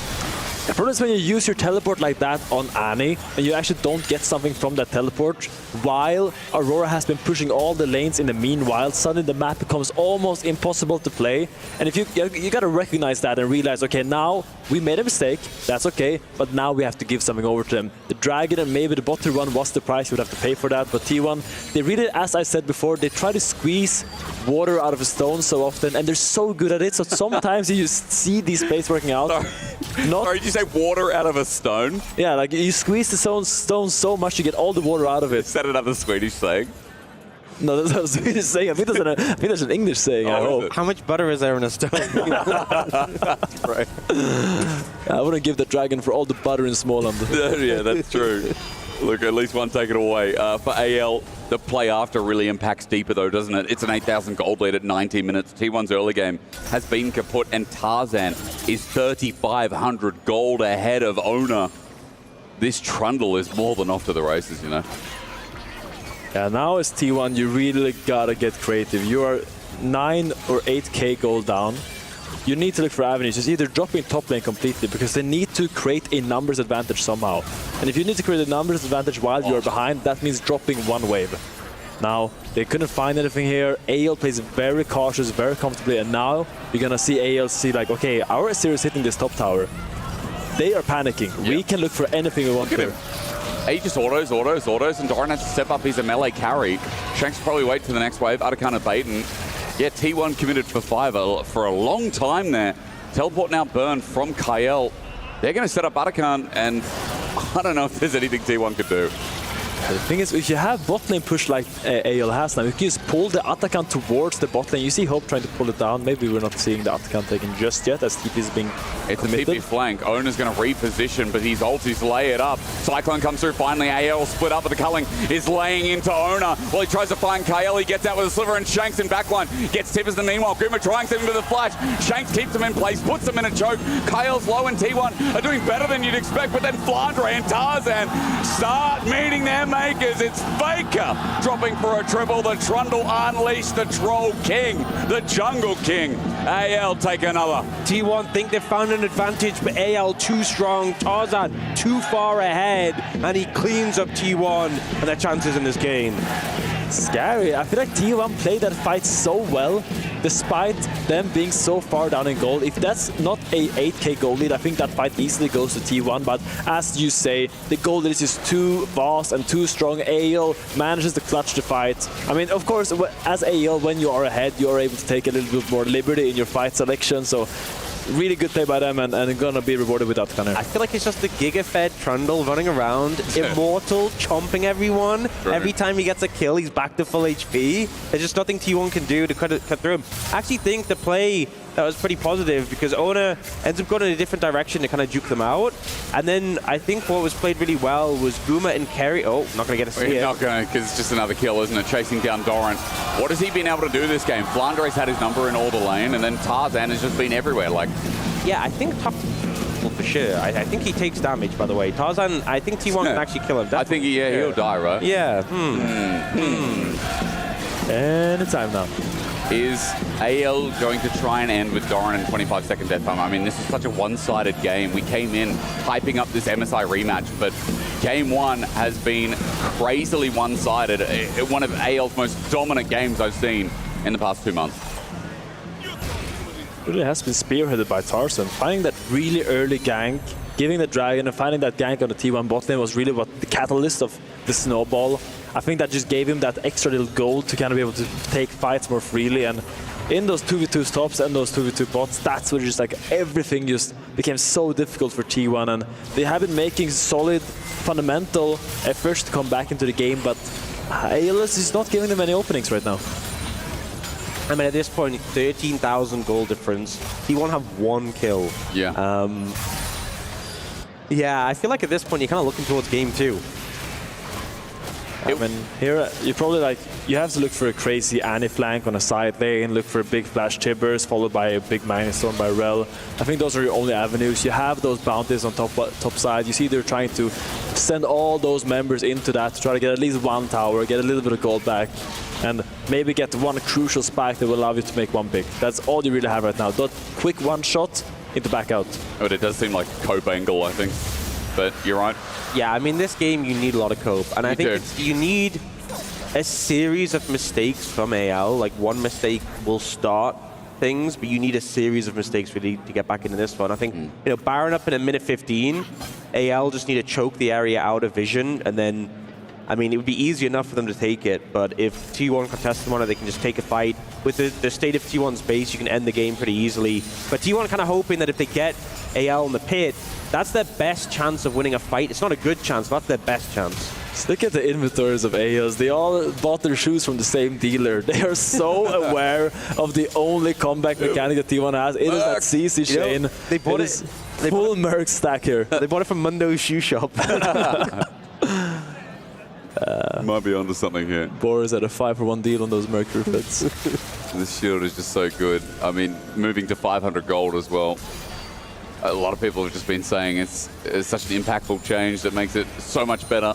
The problem is when you use your teleport like that on Annie and you actually don't get something from that teleport while Aurora has been pushing all the lanes in the meanwhile, suddenly the map becomes almost impossible to play. And if you gotta recognize that and realize, okay, now we made a mistake, that's okay, but now we have to give something over to them. The Dragon and maybe the bot to run was the price, you would have to pay for that, but T1, they really, as I said before, they try to squeeze water out of a stone so often, and they're so good at it, so sometimes you just see these plays working out. Sorry, did you say water out of a stone? Yeah, like you squeeze the stone so much you get all the water out of it. Is that another Swedish saying? No, that's not a Swedish saying. I think that's an English saying. I hope. How much butter is there in a stone? Right. I wouldn't give the Dragon for all the butter in Småland. Yeah, that's true. Look, at least one taken away. For AL, the play after really impacts deeper though, doesn't it? It's an 8,000 gold lead at 19 minutes. T1's early game has been kaput, and Tarzan is 3,500 gold ahead of Ona. This Trundle is more than off to the races, you know. Yeah, now as T1, you really gotta get creative. You are 9 or 8k gold down. You need to look for avenues. Just either dropping top lane completely because they need to create a numbers advantage somehow. And if you need to create a numbers advantage while you're behind, that means dropping one wave. Now, they couldn't find anything here. AL plays very cautious, very comfortably, and now you're gonna see AL see like, okay, our series hitting this top tower. They are panicking. We can look for anything we want here. He just autos, and Doran has to step up. He's a melee carry. Shanks will probably wait for the next wave. Atakan and Baton. Yeah, T1 committed for 5 for a long time there. Teleport now burned from Kael. They're going to set up Atakan, and I don't know if there's anything T1 could do. The thing is, if you have bot lane push like AL has now, you can just pull the Atakan towards the bot lane. You see Hope trying to pull it down. Maybe we're not seeing the Atakan taken just yet as TP is being committed. It's a TP flank. Ona's going to reposition, but his ulti's lay it up. Cyclone comes through finally. AL split up, but the culling is laying into Ona. Well, he tries to find Kael. He gets out with a sliver, and Shanks in backline gets Tippers. And meanwhile, Guma trying to him with a flash. Shanks keeps him in place, puts him in a choke. Kael's low, and T1 are doing better than you'd expect, but then Flandre and Tarzan start meeting their makers. It's Faker dropping for a triple. The Trundle unleashed the Troll King, the Jungle King. AL take another. T1 think they've found an advantage, but AL too strong. Tarzan too far ahead, and he cleans up T1 and their chances in this game. Scary. I feel like T1 played that fight so well, despite them being so far down in gold. If that's not a 8k gold lead, I think that fight easily goes to T1. But as you say, the gold lead is just too vast and too strong. AL manages to clutch the fight. I mean, of course, as AL, when you are ahead, you are able to take a little bit more liberty in your fight selection. So really good play by them, and gonna be rewarded with that kind of. I feel like it's just the Giga-fed Trundle running around, immortal, chomping everyone. True. Every time he gets a kill, he's back to full HP. There's just nothing T1 can do to cut through him. I actually think the play that was pretty positive because Ona ends up going in a different direction to kind of juke them out. And then I think what was played really well was Guma and Kerry. Oh, not going to get a steal. Not going to, because it's just another kill, isn't it? Chasing down Doran. What has he been able to do this game? Flandre's had his number in all the lane, and then Tarzan has just been everywhere. Like, yeah, I think top for sure. I think he takes damage, by the way. Tarzan, I think T1 can actually kill him. I think he'll die, right? Yeah. Anytime now. Is AL going to try and end with Doran in 25-second death time? I mean, this is such a one-sided game. We came in hyping up this MSI rematch, but game one has been crazily one-sided. One of AL's most dominant games I've seen in the past 2 months. Really has been spearheaded by Tarzan. Finding that really early gank, giving the dragon and finding that gank on the T1 bot lane was really what the catalyst of the snowball. I think that just gave him that extra little gold to kind of be able to take fights more freely. And in those 2v2 stops and those 2v2 bots, that's where just like everything just became so difficult for T1. And they have been making solid, fundamental efforts to come back into the game, but ALS is not giving them any openings right now. I mean, at this point, 13,000 gold difference. T1 have 1 kill. Yeah. Yeah, I feel like at this point, you're kind of looking towards game 2. I mean, here you probably like, you have to look for a crazy Annie flank on a side lane, look for a big flash Tibbers, followed by a big Mining Storm by Rel. I think those are your only avenues. You have those bounties on top side. You see they're trying to send all those members into that to try to get at least 1 tower, get a little bit of gold back, and maybe get 1 crucial spike that will allow you to make 1 pick. That's all you really have right now. That quick 1 shot into back out. But it does seem like Cope angle, I think. But you're right. Yeah, I mean, this game, you need a lot of cope. And I think you need a series of mistakes from AL. Like, 1 mistake will start things, but you need a series of mistakes really to get back into this one. I think, you know, Baron up in a minute 15, AL just need to choke the area out of vision, and then, I mean, it would be easy enough for them to take it, but if T1 contests them on it, they can just take a fight. With the state of T1's base, you can end the game pretty easily. But T1 kind of hoping that if they get AL in the pit, that's their best chance of winning a fight. It's not a good chance, but that's their best chance. Just look at the inventories of ALs. They all bought their shoes from the same dealer. They are so aware of the only comeback mechanic that T1 has. It is that CC chain. They bought it. Full Merc stack here. They bought it from Mundo's shoe shop. Might be onto something here. Boris had a 5-for-1 deal on those Mercury fits. This shield is just so good. I mean, moving to 500 gold as well. A lot of people have just been saying it's such an impactful change that makes it so much better.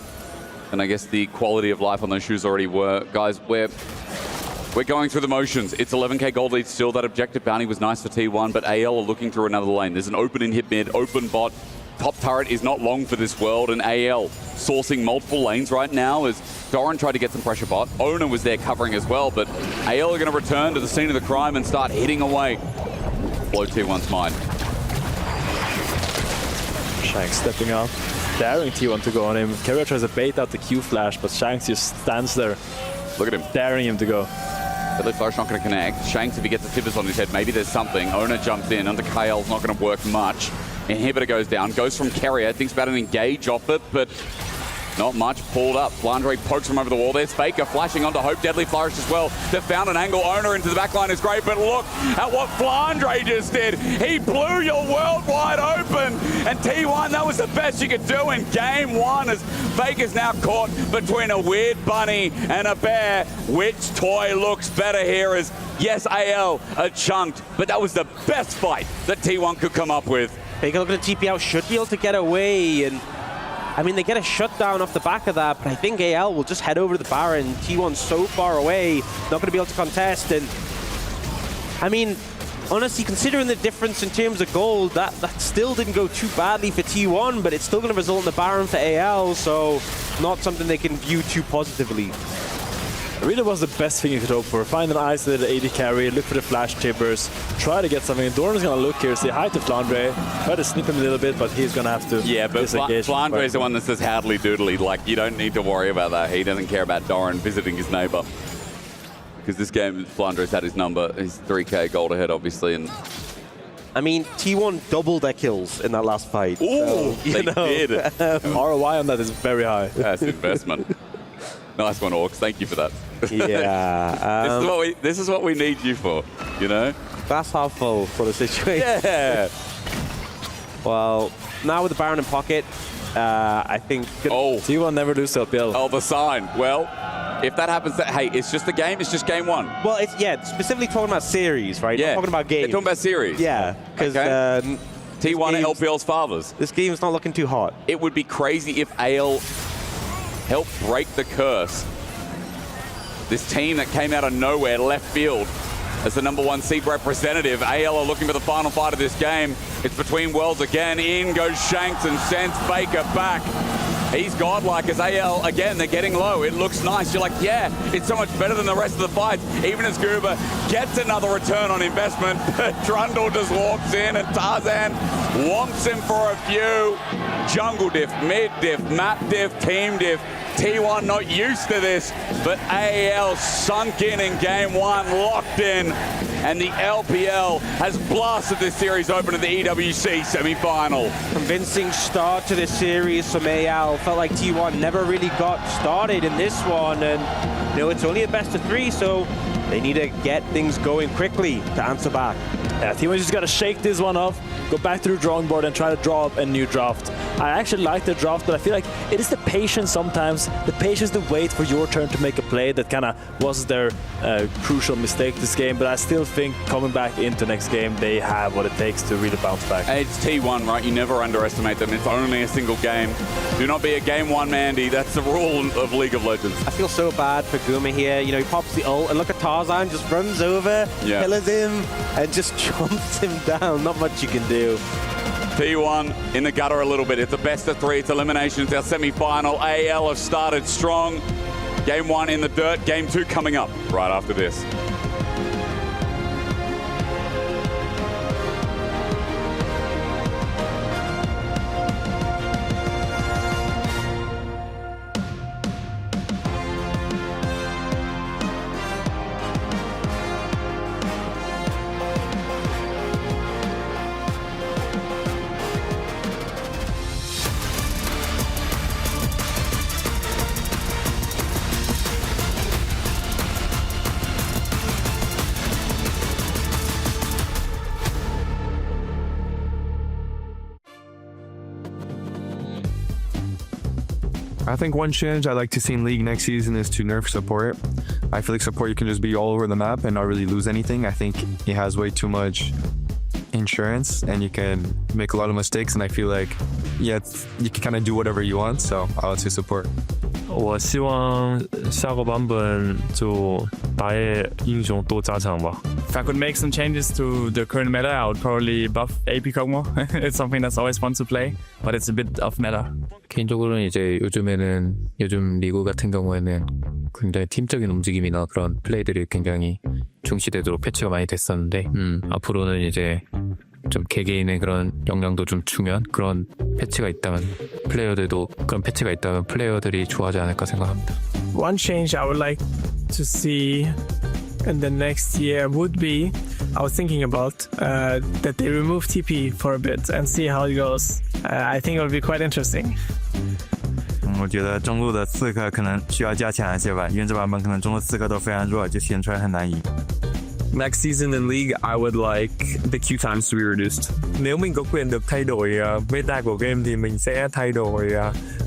And I guess the quality of life on those shoes already were. Guys, we're going through the motions. It's 11k gold lead still. That objective bounty was nice for T1, but AL are looking through another lane. There's an open in hit mid, open bot. Top turret is not long for this world, and AL sourcing multiple lanes right now as Doran tried to get some pressure bot. Ona was there covering as well, but AL are going to return to the scene of the crime and start hitting away. Blow T1's mind. Shanks stepping up, daring T1 to go on him. Carrier tries to bait out the Q flash, but Shanks just stands there. Look at him. Daring him to go. Deadly Flourish not going to connect. Shanks, if he gets a Tibbers on his head, maybe there's something. Ona jumps in. Under KL's not going to work much. Inhibitor goes down. Goes from Carrier. Thinks about an engage off it, but not much. Pulled up. Flandre pokes from over the wall. There's Faker flashing onto Hope. Deadly Flourish as well. They found an angle. Ona into the back line is great, but look at what Flandre just did. He blew your world wide open. And T1, that was the best you could do in game one as Faker's now caught between a weird bunny and a bear. Which toy looks better here as, yes, AL are chunked, but that was the best fight that T1 could come up with. Faker looking at TP out, should be able to get away, and I mean, they get a shutdown off the back of that, but I think AL will just head over to the Baron. T1's so far away, not going to be able to contest, and I mean, honestly, considering the difference in terms of gold, that still didn't go too badly for T1, but it's still going to result in the Baron for AL, so not something they can view too positively. It really was the best thing you could hope for. Find an isolated AD carry, look for the flash tippers, try to get something. Doran's going to look here, say hi to Flandre, try to snip him a little bit, but he's going to have to disengage. Flandre is the one that says howdly doodly. Like, you don't need to worry about that. He doesn't care about Doran visiting his neighbor. Because this game, Flandre's had his number. He's 3k gold ahead, obviously. And I mean, T1 doubled their kills in that last fight. Ooh, so, they did. ROI on that is very high. That's investment. Nice one, Orcs. Thank you for that. Yeah. This is what we need you for, you know? Glass half full for the situation. Yeah. Well, now with the Baron in pocket, I think... T1 never lose LPL. Oh, the sign. Well, if that happens, hey, it's just a game. It's just game one. Well, it's, specifically talking about series, right? Yeah. Not talking about games. They're talking about series. Yeah, because... Okay. T1 and LPL's fathers. This game's not looking too hot. It would be crazy if AL helped break the curse. This team that came out of nowhere, left field, as the #1 seed representative. AL are looking for the final fight of this game. It's between worlds again. In goes Shanks and sends Faker back. He's godlike as AL, again, they're getting low. It looks nice. You're like, yeah, it's so much better than the rest of the fights. Even as Goober gets another return on investment, but Trundle just walks in and Tarzan whomps him for a few. Jungle diff, mid diff, map diff, team diff. T1 not used to this, but AL sunk in game one, locked in, and the LPL has blasted this series open to the EWC semi-final. Convincing start to this series from AL. Felt like T1 never really got started in this one, and it's only a best of 3, so they need to get things going quickly to answer back. Yeah, T1 just got to shake this one off, go back to the drawing board and try to draw up a new draft. I actually like the draft, but I feel like it is the patience sometimes, the patience to wait for your turn to make a play that kind of was their crucial mistake this game, but I still think coming back into next game, they have what it takes to really bounce back. It's T1, right? You never underestimate them. It's only a single game. Do not be a game one Mandy. That's the rule of League of Legends. I feel so bad for Guma here. He pops the ult, and look at Tarzan, just runs over, kills him, and just jumps him down. Not much you can do. T1 in the gutter a little bit. It's a best of 3. It's elimination. It's our semi-final. AL have started strong. Game 1 in the dirt. Game 2 coming up right after this. I think one change I'd like to see in League next season is to nerf support. I feel like support, you can just be all over the map and not really lose anything. I think it has way too much insurance and you can make a lot of mistakes, and I feel like, you can kind of do whatever you want, so I would say support. 我希望下个版本就打野英雄多加强吧。 If I could make some changes to the current meta, I would probably buff AP Kog'Maw. It's something that's always fun to play, but it's a bit off meta. 개인적으로는 이제 요즘 리그 같은 경우에는 굉장히 팀적인 움직임이나 그런 플레이들이 굉장히 중시되도록 패치가 많이 됐었는데 앞으로는 이제 좀 개개인의 그런 역량도 좀 중요한 그런 패치가 있다면 플레이어들이 좋아하지 않을까 생각합니다. One change I would like to see in the next year would be, I was thinking about that they remove TP for a bit and see how it goes. I think it would be quite interesting. 我觉得中路的刺客可能需要加强一些吧，因为这版本可能中路刺客都非常弱，就体现出来很难赢。 Next season in League, I would like the Q times to be reduced. Nếu mình có quyền được thay đổi meta của game thì mình sẽ thay đổi,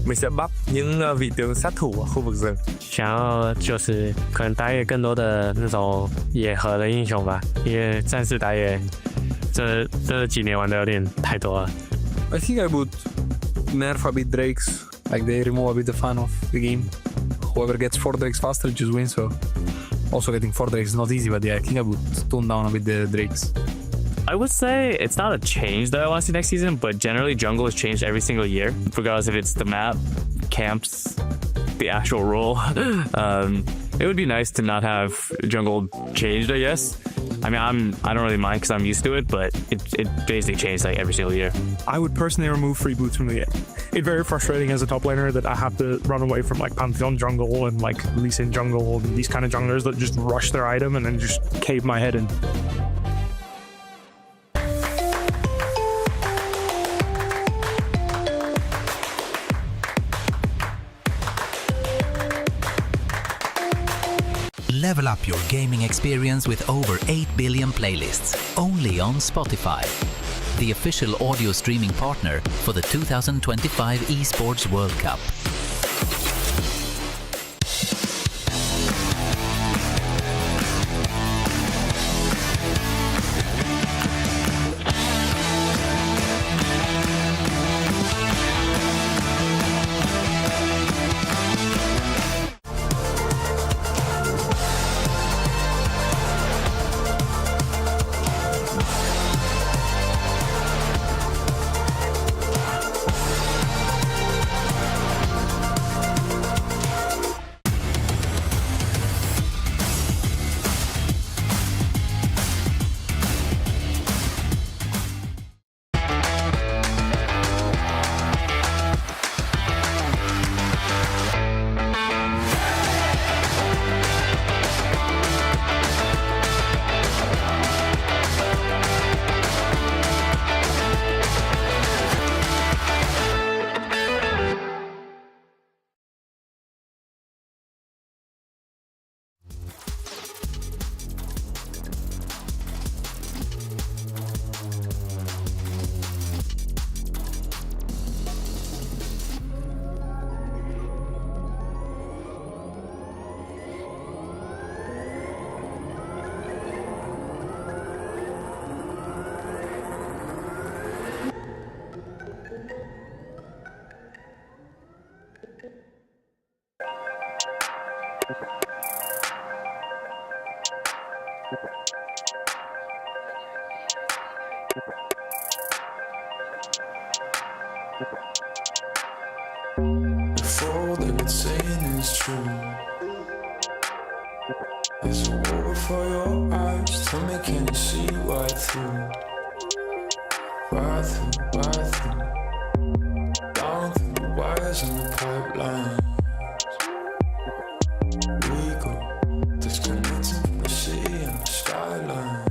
mình sẽ buff những vị tướng sát thủ ở khu vực rừng. 想要就是可能打野更多的那种野核的英雄吧，因为战士打野这几年玩的有点太多了。 I think I would nerf a bit Drakes, like they remove a bit the fun of the game. Whoever gets 4 Drakes faster just wins, so also getting 4 Drakes is not easy, but yeah, I think I would tone down a bit the Drakes. I would say it's not a change that I want to see next season, but generally jungle has changed every single year, regardless if it's the map, camps, the actual role. It would be nice to not have jungle changed, I guess. I mean, I don't really mind because I'm used to it, but it basically changed like every single year. I would personally remove free boots from the game. It's very frustrating as a top laner that I have to run away from like Pantheon jungle and like Lee Sin jungle and these kind of junglers that just rush their item and then just cave my head in. Level up your gaming experience with over 8 billion playlists, only on Spotify, the official audio streaming partner for the 2025 Esports World Cup. If all they've been saying is true, it's a war for your eyes. Tell me, can you see right through? Right through, right through. Down through the wires and the pipeline. We go disconnecting from the city and the skyline.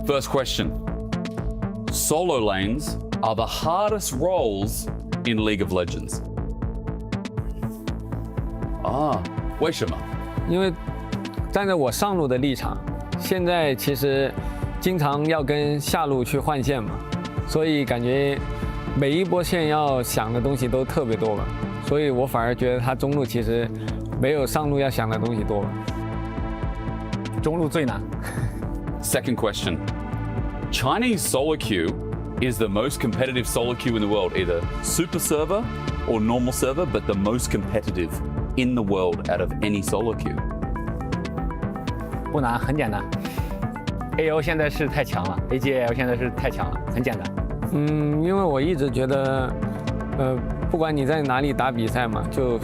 First question. Solo lanes are the hardest roles in League of Legends? 为什么？因为站在我上路的立场，现在其实经常要跟下路去换线嘛，所以感觉每一波线要想的东西都特别多吧，所以我反而觉得他中路其实没有上路要想的东西多吧。中路最难。Second question. Chinese solo queue is the most competitive solo queue in the world, either super server or normal server, but the most competitive in the world out of any solo queue. 不难，很简单。AO 现在是太强了 ，AG.AL 现在是太强了，很简单。因为我一直觉得，不管你在哪里打比赛嘛，就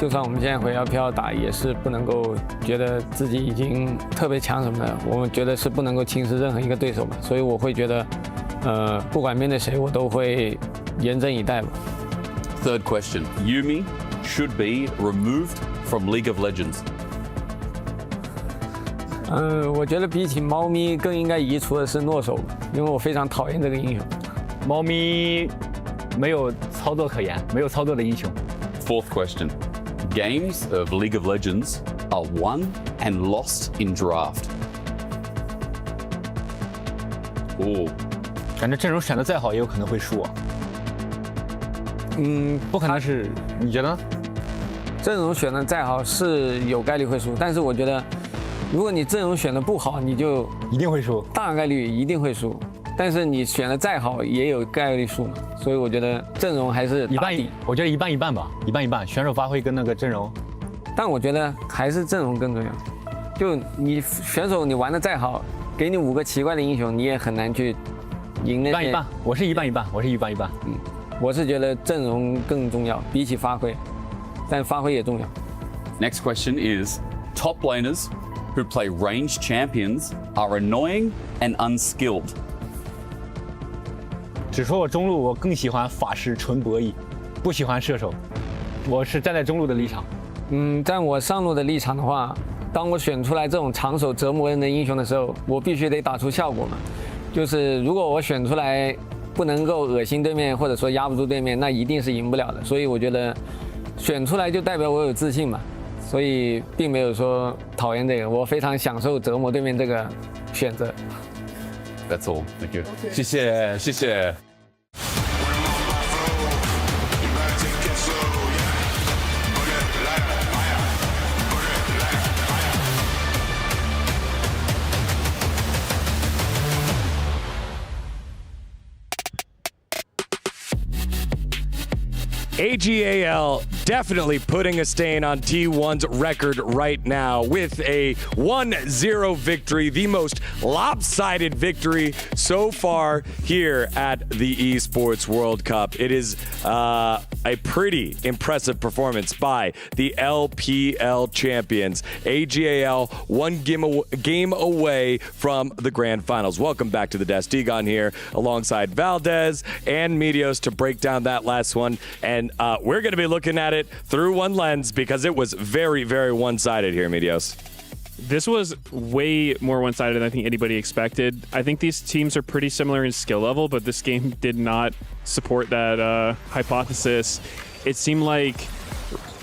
算我们现在回LPL打，也是不能够觉得自己已经特别强什么的，我们觉得是不能够轻视任何一个对手嘛，所以我会觉得，不管面对谁，我都会严阵以待吧。Third question. Yuumi should be removed from League of Legends. 我觉得比起猫咪更应该移除的是诺手，因为我非常讨厌这个英雄。猫咪没有操作可言，没有操作的英雄。Fourth question. Games of League of Legends are won and lost in draft. 感觉阵容选的再好，也有可能会输啊。不可能是，你觉得呢？阵容选的再好是有概率会输，但是我觉得，如果你阵容选的不好，你就一定会输，大概率一定会输。但是你选的再好，也有概率输嘛，所以我觉得阵容还是一半一，我觉得一半一半吧，一半一半，选手发挥跟那个阵容。但我觉得还是阵容更重要。就你选手你玩的再好，给你5个奇怪的英雄，你也很难去赢那些。一半一半，我是一半一半，我是一半一半。我是觉得阵容更重要，比起发挥，但发挥也重要。Next question is, top laners who play ranged champions are annoying and unskilled. 只说我中路，我更喜欢法师纯博弈，不喜欢射手。我是站在中路的立场。站我上路的立场的话，当我选出来这种长手折磨人的英雄的时候，我必须得打出效果嘛。就是如果我选出来不能够恶心对面，或者说压不住对面，那一定是赢不了的。所以我觉得选出来就代表我有自信嘛，所以并没有说讨厌这个，我非常享受折磨对面这个选择。That's all. Thank you. 谢谢，谢谢。AG.AL definitely putting a stain on T1's record right now with a 1-0 victory, the most lopsided victory so far here at the Esports World Cup. It is a pretty impressive performance by the LPL champions. AG.AL one game away from the grand finals. Welcome back to the desk. Digon here alongside Valdez and Medios to break down that last one. And we're going to be looking at it through one lens because it was very, very one-sided here, Medios. This was way more one-sided than I think anybody expected. I think these teams are pretty similar in skill level, but this game did not support that hypothesis. It seemed like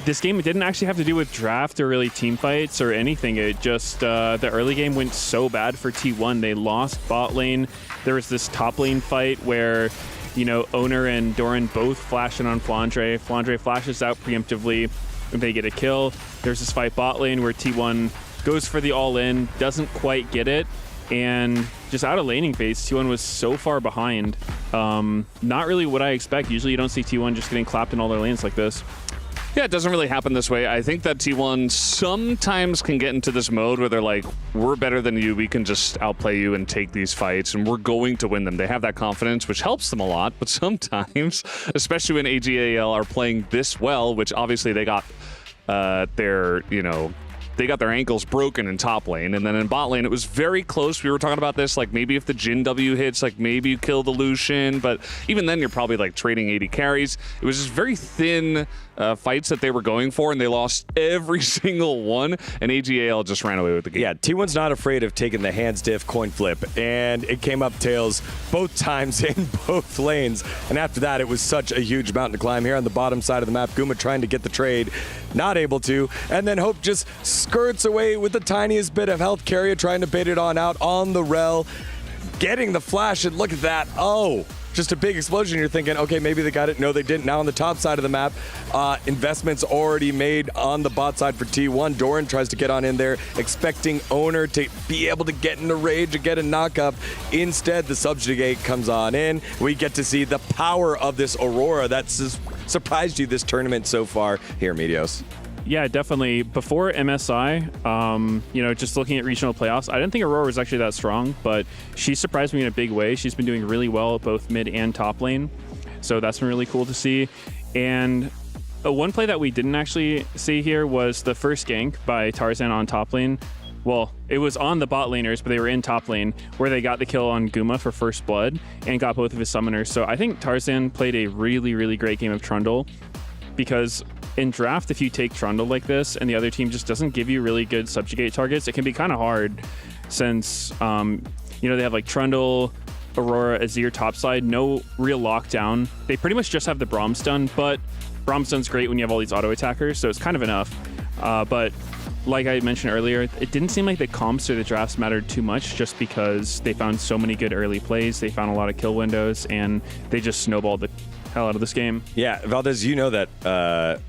this game didn't actually have to do with draft or really team fights or anything. It just, the early game went so bad for T1. They lost bot lane. There was this top lane fight where, you know, Owner and Doran both flashing on Flandre. Flandre flashes out preemptively. They get a kill. There's this fight bot lane where T1 goes for the all-in, doesn't quite get it, and just out of laning phase, T1 was so far behind. Not really what I expect. Usually you don't see T1 just getting clapped in all their lanes like this. Yeah, it doesn't really happen this way. I think that T1 sometimes can get into this mode where they're like, we're better than you, we can just outplay you and take these fights, and we're going to win them. They have that confidence, which helps them a lot, but sometimes, especially when AG.AL are playing this well, which obviously they got their, you know, they got their ankles broken in top lane, and then in bot lane, it was very close. We were talking about this, like maybe if the Gen.W hits, like maybe you kill the Lucian, but even then you're probably like trading 80 carries. It was just very thin fights that they were going for, and they lost every single one, and AG.AL just ran away with the game. Yeah, T1's not afraid of taking the hands diff coin flip, and it came up tails both times in both lanes. And after that, it was such a huge mountain to climb. Here on the bottom side of the map, Guma trying to get the trade, not able to, and then Hope just skirts away with the tiniest bit of health. Carrier trying to bait it on out on the rel, getting the flash, and look at that. Oh, just a big explosion. You're thinking, okay, maybe they got it. No, they didn't. Now on the top side of the map, investments already made on the bot side for T1. Doran tries to get on in there, expecting Owner to be able to get in a rage and get a knockup. Instead, the Subjugate comes on in. We get to see the power of this Aurora that's surprised you this tournament so far here, Medios. Yeah, definitely. Before MSI, just looking at regional playoffs, I didn't think Aurora was actually that strong, but she surprised me in a big way. She's been doing really well at both mid and top lane, so that's been really cool to see. And one play that we didn't actually see here was the first gank by Tarzan on top lane. Well, it was on the bot laners, but they were in top lane, where they got the kill on Guma for first blood and got both of his summoners. So I think Tarzan played a really, really great game of Trundle, because in draft, if you take Trundle like this and the other team just doesn't give you really good Subjugate targets, it can be kind of hard, since they have like Trundle, Aurora, Azir topside, no real lockdown. They pretty much just have the Bromstun, but Bromstun's great when you have all these auto attackers, so it's kind of enough. But like I mentioned earlier, it didn't seem like the comps or the drafts mattered too much, just because they found so many good early plays, they found a lot of kill windows, and they just snowballed the hell out of this game. Yeah, Valdez, you know that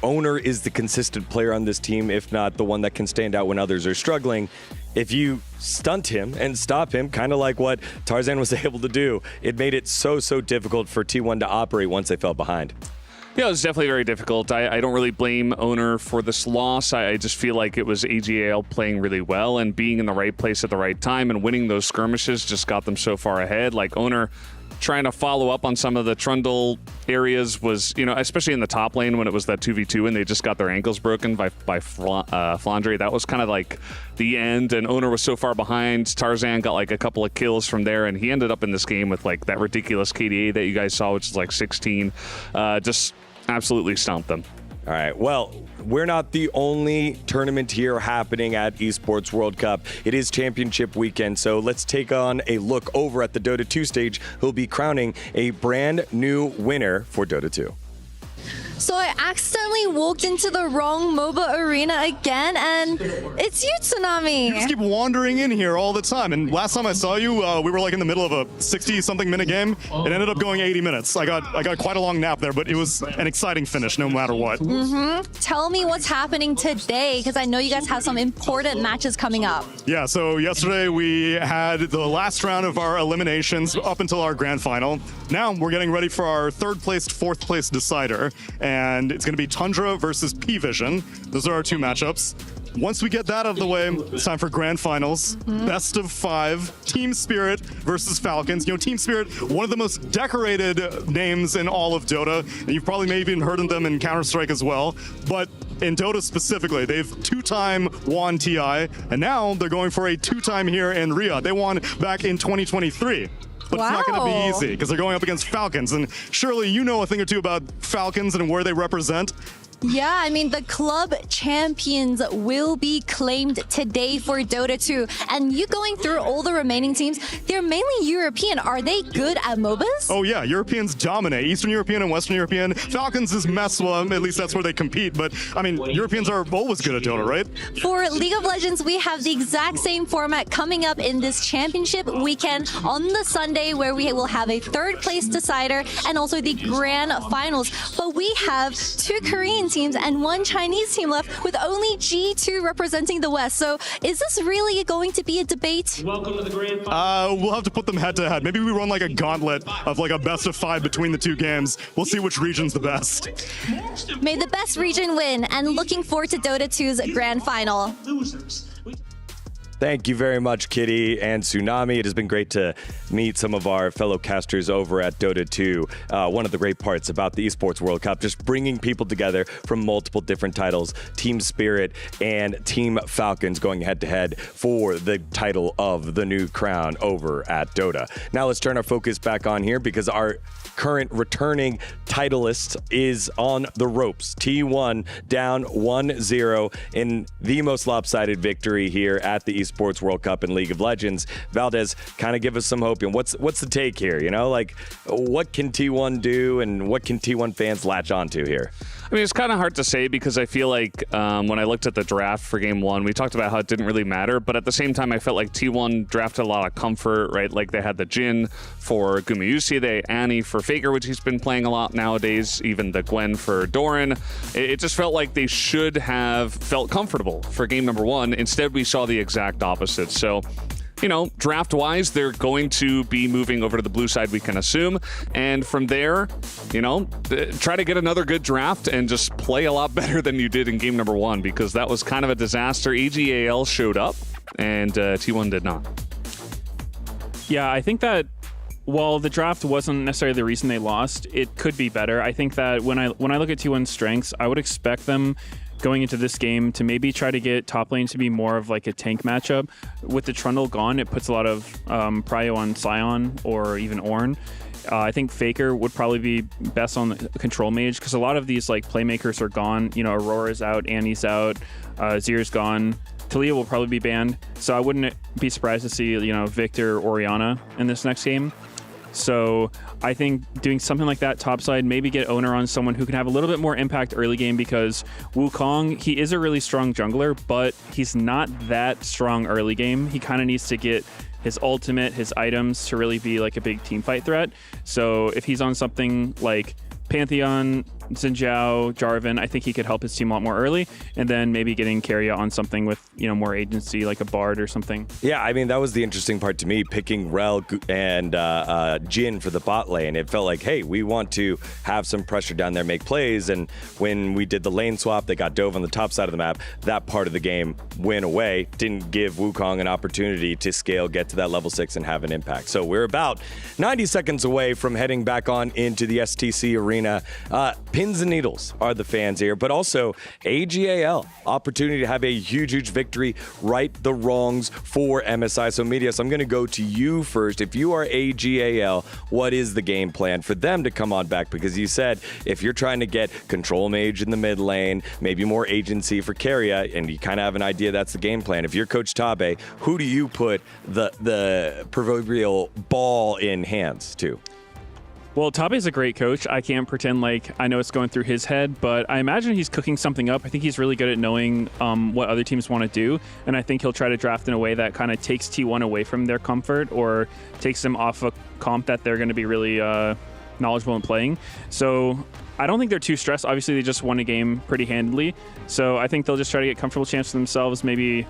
Owner is the consistent player on this team, if not the one that can stand out when others are struggling. If you stunt him and stop him, kind of like what Tarzan was able to do, it made it so difficult for T1 to operate once they fell behind. Yeah, it was definitely very difficult. I don't really blame Owner for this loss. I just feel like it was AG.AL playing really well and being in the right place at the right time, and winning those skirmishes just got them so far ahead. Like, Owner trying to follow up on some of the Trundle areas was, especially in the top lane when it was that 2v2 and they just got their ankles broken by Flandre. That was kind of like the end, and Owner was so far behind. Tarzan got like a couple of kills from there, and he ended up in this game with like that ridiculous KDA that you guys saw, which is like 16. Just absolutely stomped them. All right, well, we're not the only tournament here happening at Esports World Cup. It is championship weekend, so let's take on a look over at the Dota 2 stage, who'll be crowning a brand new winner for Dota 2. So I accidentally walked into the wrong MOBA arena again, and it's you, Tsunami. You just keep wandering in here all the time. And last time I saw you, we were like in the middle of a 60-something minute game. It ended up going 80 minutes. I got quite a long nap there, but it was an exciting finish no matter what. Tell me what's happening today, because I know you guys have some important matches coming up. Yeah, so yesterday we had the last round of our eliminations up until our grand final. Now we're getting ready for our third-placed, fourth-placed decider. And it's going to be Tundra versus P-Vision. Those are our two matchups. Once we get that out of the way, it's time for grand finals. Best of 5. Team Spirit versus Falcons. Team Spirit, one of the most decorated names in all of Dota. And you've probably maybe even heard of them in Counter-Strike as well. But in Dota specifically, they've two-time won TI. And now they're going for a two-time here in Riyadh. They won back in 2023. But it's not going to be easy, because they're going up against Falcons. And surely you know a thing or two about Falcons and where they represent. Yeah, I mean, the club champions will be claimed today for Dota 2. And you going through all the remaining teams, they're mainly European. Are they good at MOBAs? Oh, yeah. Europeans dominate. Eastern European and Western European. Falcons is mess, well, at least that's where they compete. But, I mean, Europeans are always good at Dota, right? For League of Legends, we have the exact same format coming up in this championship weekend on the Sunday, where we will have a third-place decider and also the grand finals. But we have 2 Korean teams and 1 Chinese team left, with only G2 representing the West. So is this really going to be a debate? Welcome to the grand final. We'll have to put them head to head. Maybe we run like a gauntlet of like a best of 5 between the 2 games. We'll see which region's the best. May the best region win, and looking forward to Dota 2's grand final. Thank you very much, Kitty and Tsunami. It has been great to meet some of our fellow casters over at Dota 2. One of the great parts about the Esports World Cup, just bringing people together from multiple different titles, Team Spirit and Team Falcons going head-to-head for the title of the new crown over at Dota. Now let's turn our focus back on here because our current returning titleist is on the ropes. T1 down 1-0 in the most lopsided victory here at the Esports World Cup in League of Legends. Valdez, kind of give us some hope. And what's the take here? You know, like what can T1 do and what can T1 fans latch onto here? I mean, it's kind of hard to say because I feel like when I looked at the draft for game one, we talked about how it didn't really matter, but at the same time, I felt like T1 drafted a lot of comfort, right? Like they had the Jin for Gumayusi, they had Annie for Faker, which he's been playing a lot nowadays, even the Gwen for Doran. It just felt like they should have felt comfortable for game number one. Instead, we saw the exact opposite. So, you know, draft-wise, they're going to be moving over to the blue side, we can assume. And from there, you know, try to get another good draft and just play a lot better than you did in game number one, because that was kind of a disaster. AG.AL showed up, and T1 did not. Yeah, I think that while the draft wasn't necessarily the reason they lost, it could be better. I think that when I look at T1's strengths, I would expect them going into this game to maybe try to get top lane to be more of like a tank matchup. With the Trundle gone, it puts a lot of prio on Sion or even Ornn. I think Faker would probably be best on the control mage because a lot of these like playmakers are gone. You know, Aurora's out, Annie's out, Zir's gone. Talia will probably be banned. So I wouldn't be surprised to see, you know, Victor or Orianna in this next game. So I think doing something like that topside, maybe get owner on someone who can have a little bit more impact early game, because Wukong, he is a really strong jungler, but he's not that strong early game. He kind of needs to get his ultimate, his items to really be like a big team fight threat. So if he's on something like Pantheon, Xin Zhao, Jarvan, I think he could help his team a lot more early, and then maybe getting Keria on something with, you know, more agency, like a Bard or something. Yeah, I mean, that was the interesting part to me, picking Rel and Jin for the bot lane. It felt like, hey, we want to have some pressure down there, make plays, and when we did the lane swap, they got Dove on the top side of the map, that part of the game went away, didn't give Wukong an opportunity to scale, get to that level 6, and have an impact. So we're about 90 seconds away from heading back on into the STC arena. Pins and needles are the fans here, but also AG.AL, opportunity to have a huge victory, right the wrongs for MSI. So Medias, I'm going to go to you first. If you are AG.AL, what is the game plan for them to come on back? Because you said if you're trying to get control mage in the mid lane, maybe more agency for Keria, and you kind of have an idea that's the game plan. If you're Coach Tabe, who do you put the proverbial ball in hands to? Well, Tabe's a great coach. I can't pretend like I know it's going through his head, but I imagine he's cooking something up. I think he's really good at knowing what other teams want to do, and I think he'll try to draft in a way that kind of takes T1 away from their comfort or takes them off a comp that they're going to be really knowledgeable in playing. So I don't think they're too stressed. Obviously, they just won a game pretty handily, so I think they'll just try to get comfortable chance for themselves, maybe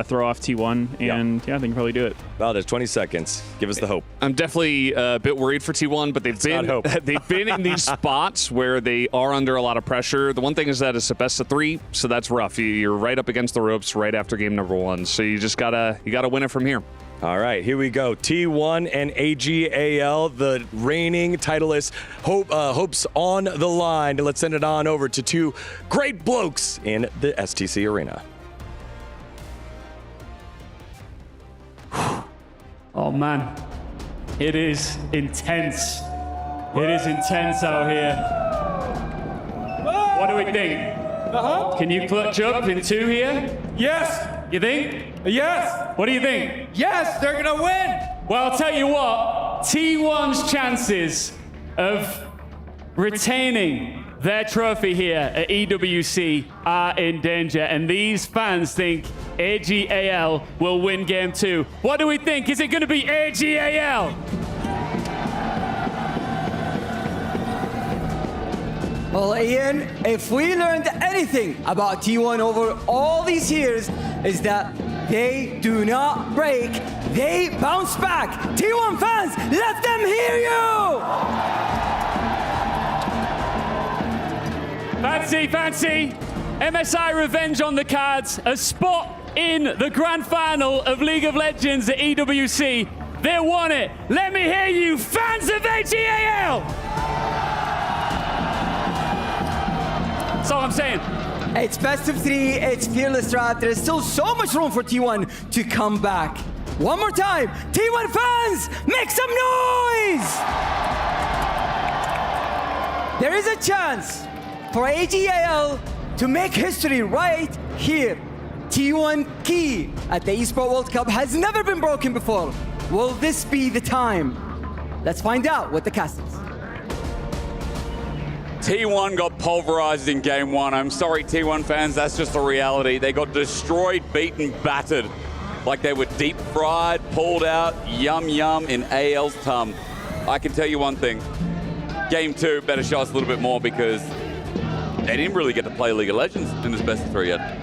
throw off T1, and yeah, they can probably do it. Valdez, 20 seconds. Give us the hope. I'm definitely a bit worried for T1, but they've been in these spots where they are under a lot of pressure. The one thing is that it's a best of 3, so that's rough. You're right up against the ropes right after game number 1, so you just gotta win it from here. All right, here we go. T1 and AG.AL, the reigning titleist, hopes on the line. Let's send it on over to two great blokes in the STC arena. Oh man, it is intense. It is intense out here. What do we think? Can you clutch up in 2 here? Yes. You think? Yes. What do you think? Yes, they're gonna win. Well, I'll tell you what, T1's chances of retaining their trophy here at EWC are in danger, and these fans think AG.AL will win game 2. What do we think? Is it going to be AG.AL? Well, Ian, if we learned anything about T1 over all these years, is that they do not break, they bounce back. T1 fans, let them hear you! Fancy. MSI revenge on the cards. A spot in the grand final of League of Legends at EWC. They won it. Let me hear you, fans of AG.AL. That's all I'm saying. It's best of 3, it's fearless draft. There's still so much room for T1 to come back. One more time, T1 fans, make some noise! There is a chance for AG.AL to make history right here. T1 key at the Esports World Cup has never been broken before. Will this be the time? Let's find out with the castings. T1 got pulverized in game 1. I'm sorry, T1 fans, that's just the reality. They got destroyed, beaten, battered. Like they were deep fried, pulled out, yum yum in AL's tum. I can tell you one thing. Game 2 better show us a little bit more because they didn't really get to play League of Legends in this best of 3 yet.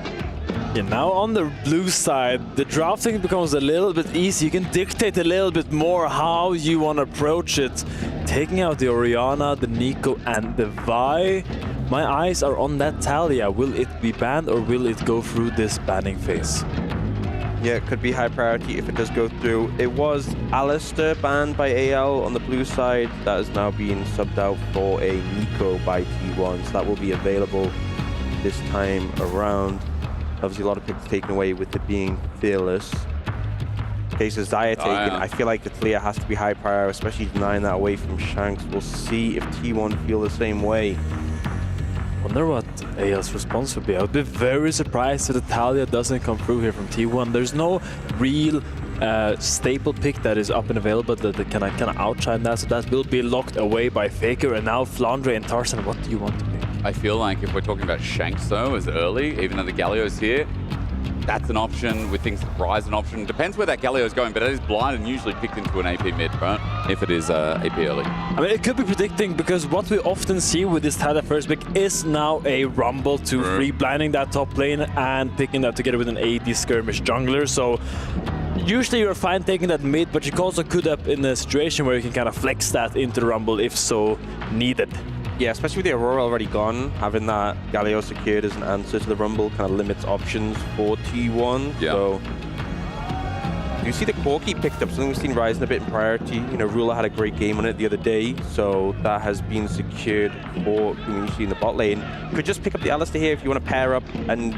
Yeah, now on the blue side, the drafting becomes a little bit easy. You can dictate a little bit more how you want to approach it. Taking out the Orianna, the Nico, and the Vi. My eyes are on that Talia. Will it be banned or will it go through this banning phase? Yeah, it could be high priority if it does go through. It was Alistair banned by AL on the blue side. That is now being subbed out for a Nico by T1, so that will be available this time around. Obviously, a lot of picks taken away with it being fearless. In case of Xayah taken, I feel like the Talia has to be high prior, especially denying that away from Shanks. We'll see if T1 feel the same way. Wonder what AL's response would be. I would be very surprised if the Talia doesn't come through here from T1. There's no real staple pick that is up and available that can kind of outshine that, so that will be locked away by Faker. And now Flandre and Tarzan, what do you want to pick? I feel like if we're talking about Shanks though, as early, even though the Galio's here, that's an option. We think Rise an option. Depends where that Galio's going, but it is blind and usually picked into an AP mid, right? If it is AP early. I mean, it could be predicting because what we often see with this Talia first pick is now a rumble to free blinding that top lane and picking that together with an AD skirmish jungler. So usually you're fine taking that mid, but you also could up in a situation where you can kind of flex that into the rumble if so needed. Yeah, especially with the Aurora already gone, having that Galio secured as an answer to the Rumble kind of limits options for T1. Yeah. So you see the Corki picked up, something we've seen rising a bit in priority. You know, Ruler had a great game on it the other day, so that has been secured for community in the bot lane. You could just pick up the Alistair here if you want to pair up and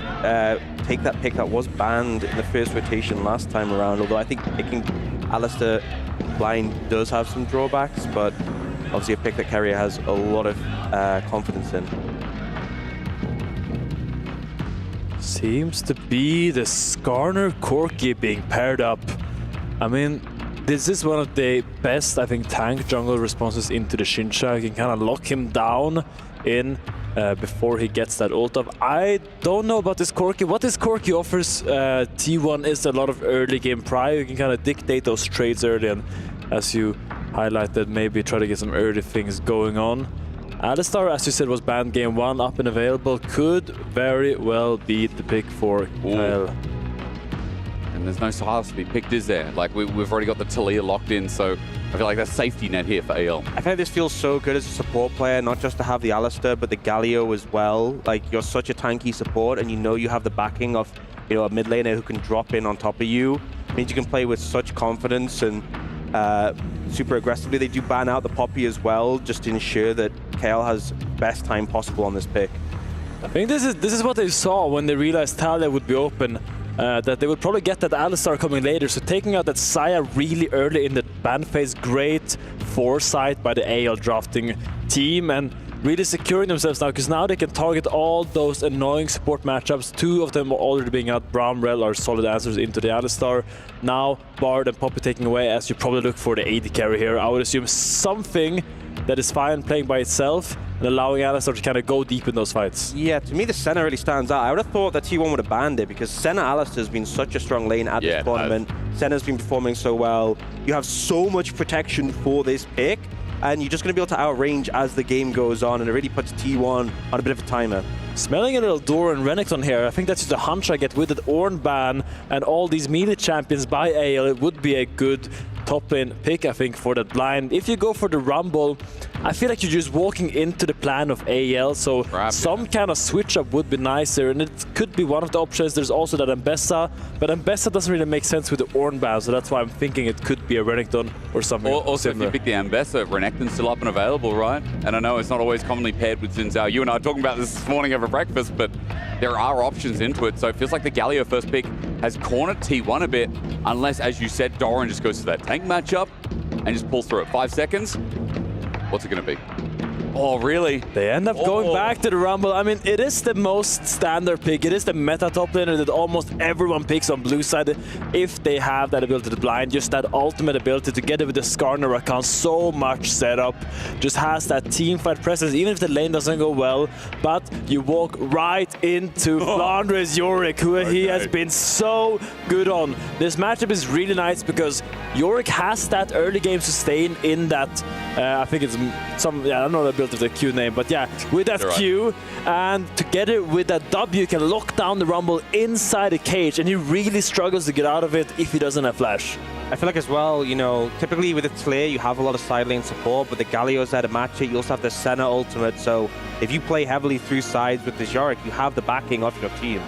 take that pick that was banned in the first rotation last time around, although I think picking Alistair blind does have some drawbacks, but obviously a pick that Carrier has a lot of confidence in. Seems to be the Skarner Corki being paired up. I mean, this is one of the best, I think, tank jungle responses into the Xincha. You can kind of lock him down in before he gets that ult up. I don't know about this Corki. What this Corki offers T1 is a lot of early game prior. You can kind of dictate those trades early, and as you highlighted, maybe try to get some early things going on. Alistar, as you said, was banned game 1, up and available. Could very well be the pick for Kyle. And there's no Silas to be picked, is there? Like, we've already got the Talia locked in, so I feel like that's safety net here for AL. I feel like this feels so good as a support player, not just to have the Alistair, but the Galio as well. Like, you're such a tanky support, and you know you have the backing of, you know, a mid laner who can drop in on top of you. It means you can play with such confidence and super aggressively. They do ban out the Poppy as well, just to ensure that KL has best time possible on this pick. I think this is what they saw when they realized Talia would be open, that they would probably get that Alistar coming later. So taking out that Xayah really early in the ban phase, great foresight by the AL drafting team, and really securing themselves now, because now they can target all those annoying support matchups. 2 of them are already being out. Bramrel are solid answers into the Alistar. Now Bard and Poppy taking away, as you probably look for the AD carry here. I would assume something that is fine playing by itself and allowing Alistar to kind of go deep in those fights. Yeah, to me the Senna really stands out. I would have thought that T1 would have banned it because Senna Alistar has been such a strong lane at this tournament. Senna's been performing so well. You have so much protection for this pick, and you're just going to be able to outrange as the game goes on, and it really puts T1 on a bit of a timer. Smelling a little Doran Renekton here. I think that's just a hunch I get with the Ornn ban and all these melee champions by AL. It would be a good top lane pick, I think, for that blind. If you go for the Rumble, I feel like you're just walking into the plan of AL, so some kind of switch up would be nicer, and it could be one of the options. There's also that Mbessa, but Mbessa doesn't really make sense with the Ornbound, so that's why I'm thinking it could be a Renekton or something Also, similar. if you pick the Mbessa, Renekton's still up and available, right? And I know it's not always commonly paired with Xin Zhao. You and I were talking about this morning over breakfast, but there are options into it, so it feels like the Galio first pick has cornered T1 a bit, unless, as you said, Doran just goes to that tank matchup and just pulls through it. 5 seconds. What's it going to be? Oh, really? They end up going back to the Rumble. I mean, it is the most standard pick. It is the meta top laner that almost everyone picks on blue side if they have that ability to blind. Just that ultimate ability together with the Skarner account. So much setup. Just has that team fight presence, even if the lane doesn't go well. But you walk right into Flandre's Yorick, who he has been so good on. This matchup is really nice because Yorick has that early game sustain in that, I think it's some, I don't know the ability of the Q name, but yeah, with that Q, and together with that W, you can lock down the Rumble inside the cage, and he really struggles to get out of it if he doesn't have flash. I feel like as well, you know, typically with a Tlair, you have a lot of side lane support, but the Galio's there to match it. You also have the Senna ultimate, so if you play heavily through sides with the Yorick, you have the backing of your team.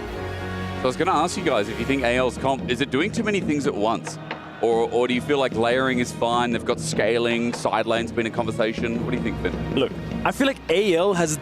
So I was going to ask you guys, if you think AL's comp, is it doing too many things at once? Or do you feel like layering is fine? They've got scaling, side lane's been a conversation. What do you think, Finn? Look, I feel like AL has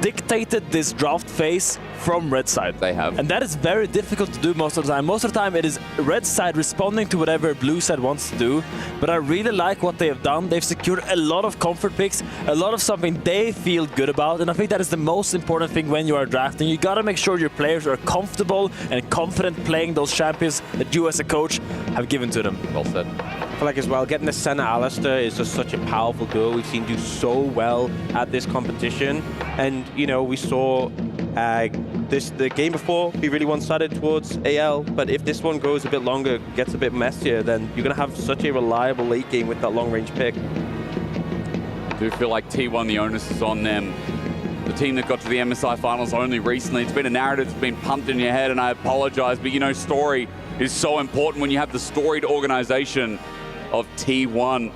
dictated this draft phase from red side. They have. And that is very difficult to do most of the time. Most of the time it is red side responding to whatever blue side wants to do. But I really like what they have done. They've secured a lot of comfort picks, a lot of something they feel good about. And I think that is the most important thing when you are drafting. You gotta make sure your players are comfortable and confident playing those champions that you as a coach have given to them. Well said. I feel like as well, getting the Senna Alistair is just such a powerful duo. We've seen do so well at this competition. And, you know, we saw the game before be really one-sided towards AL, but if this one goes a bit longer, gets a bit messier, then you're going to have such a reliable late game with that long-range pick. I do feel like T1, the onus is on them. The team that got to the MSI finals only recently. It's been a narrative that's been pumped in your head, and I apologize, but you know, story is so important when you have the storied organization of T1.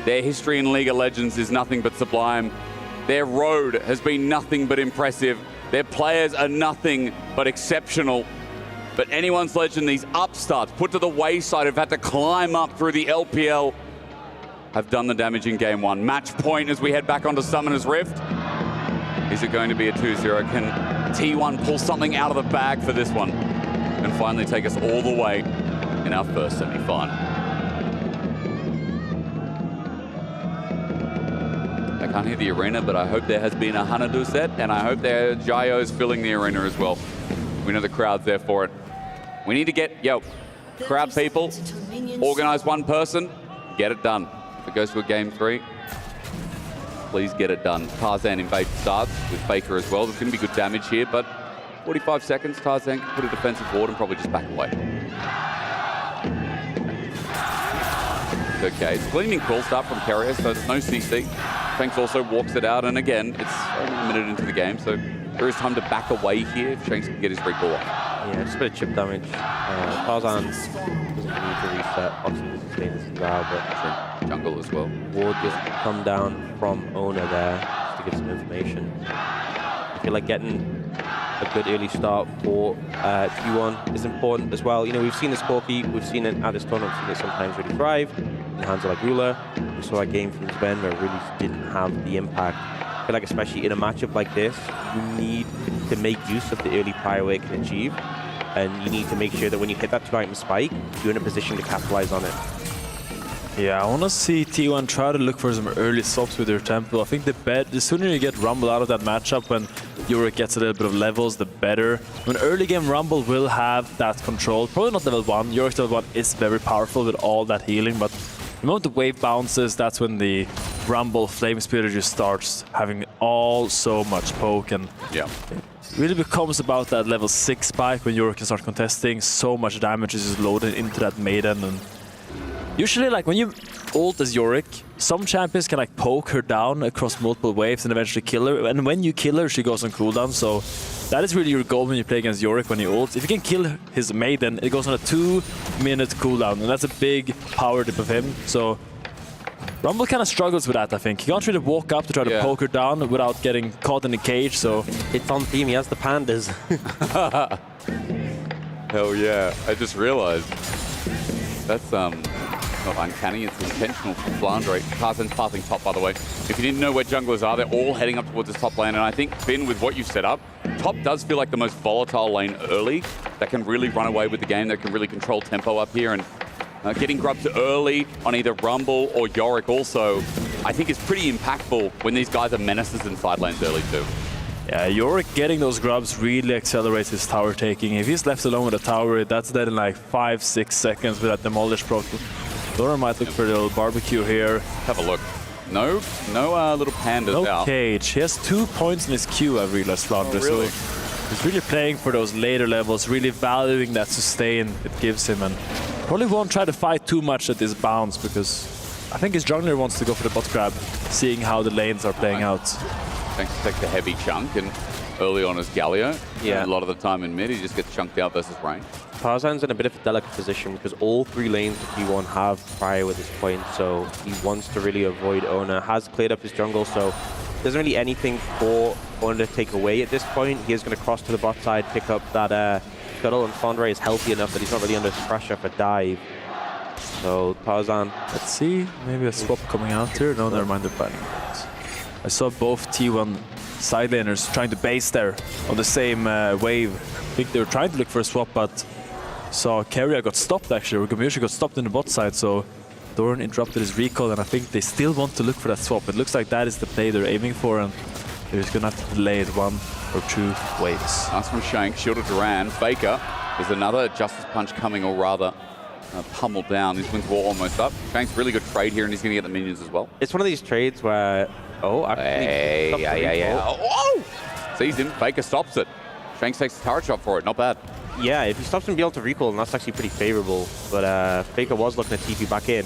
Their history in League of Legends is nothing but sublime. Their road has been nothing but impressive. Their players are nothing but exceptional. But anyone's legend, these upstarts put to the wayside, have had to climb up through the LPL, have done the damage in game one. Match point as we head back onto Summoner's Rift. Is it going to be a 2-0? Can T1 pull something out of the bag for this one and finally take us all the way in our first semi-final? I can't hear the arena, but I hope there has been a Hanadu set, and I hope there are Gyos filling the arena as well. We know the crowd's there for it. We need to get, crowd people, organize one person, get it done. If it goes to a game 3, please get it done. Tarzan invade starts with Faker as well. There's going to be good damage here, but 45 seconds, Tarzan can put a defensive ward and probably just back away. It's okay. It's gleaming cool start from Carrier, so there's no CC. Shanks also walks it out, and again, it's only a minute into the game, so there is time to back away here if Shanks can get his recall off. Yeah, just a bit of chip damage. Tarzan doesn't need to reset. Obviously, doesn't stay in this now, but jungle as well. Ward just come down from Owner there just to give some information. I feel like getting a good early start for T1 is important as well. You know, we've seen this Corki, we've seen it at this tournament, we've seen it sometimes really thrive in the hands of like Ruler. We saw that game from Sven where it really didn't have the impact. I feel like especially in a matchup like this, you need to make use of the early prior it can achieve. And you need to make sure that when you hit that 2-item spike, you're in a position to capitalize on it. Yeah, I want to see T1 try to look for some early stops with their tempo. I think the sooner you get Rumble out of that matchup when Yorick gets a little bit of levels, the better. When early game Rumble will have that control, probably not level 1. Yorick's level 1 is very powerful with all that healing, but the moment the wave bounces, that's when the Rumble Flame Spitter just starts having all so much poke, and it really becomes about that level 6 spike when Yorick can start contesting. So much damage is just loaded into that Maiden, and usually, like, when you ult as Yorick, some champions can like poke her down across multiple waves and eventually kill her. And when you kill her, she goes on cooldown. So that is really your goal when you play against Yorick when he ults. If you can kill his Maiden, it goes on a 2-minute cooldown. And that's a big power dip of him. So Rumble kind of struggles with that, I think. He can't really walk up to try to poke her down without getting caught in the cage, so... It's on theme, he has the pandas. Hell yeah, I just realized. That's not uncanny, it's intentional from Flandre. Tarzan's passing top, by the way. If you didn't know where junglers are, they're all heading up towards this top lane, and I think, Finn, with what you've set up, top does feel like the most volatile lane early that can really run away with the game, that can really control tempo up here, and getting grubs early on either Rumble or Yorick also, I think is pretty impactful when these guys are menaces in side lanes early too. Yeah, Yorick getting those grubs really accelerates his tower taking. If he's left alone with a tower, that's dead in like 5-6 seconds with that demolish proc. Doran might look for a little barbecue here. Have a look. No little pandas out. No cage. He has 2 points in his queue, I've realized, Flandre. Really? So he's really playing for those later levels, really valuing that sustain it gives him, and probably won't try to fight too much at this bounce because I think his jungler wants to go for the bot grab, seeing how the lanes are playing out. Thanks to take the heavy chunk, and early on is Galio. Yeah. And a lot of the time in mid, he just gets chunked out versus range. Tarzan's in a bit of a delicate position because all 3 lanes that T1 have prior at this point, so he wants to really avoid Ona. Has cleared up his jungle, so there's really anything for Ona to take away at this point. He is going to cross to the bot side, pick up that scuttle, and Flandre is healthy enough that he's not really under pressure for dive. So Tarzan. Let's see, maybe a swap coming out here. No, never mind, they're fighting. I saw both T1 side laners trying to base there on the same wave. I think they were trying to look for a swap, but saw Keria got stopped actually, or Gamushi got stopped in the bot side, so Doran interrupted his recall, and I think they still want to look for that swap. It looks like that is the play they're aiming for, and they're just gonna have to delay it 1 or 2 waves. Nice from Shank, shielded Duran. Faker, there's another Justice Punch coming, or rather pummeled down. His wins were almost up. Shank's really good trade here, and he's gonna get the minions as well. It's one of these trades where, actually, oh! Sees him, Faker stops it. Shanks takes the turret shot for it, not bad. Yeah, if he stops him be able to recall, then that's actually pretty favorable. But Faker was looking at TP back in.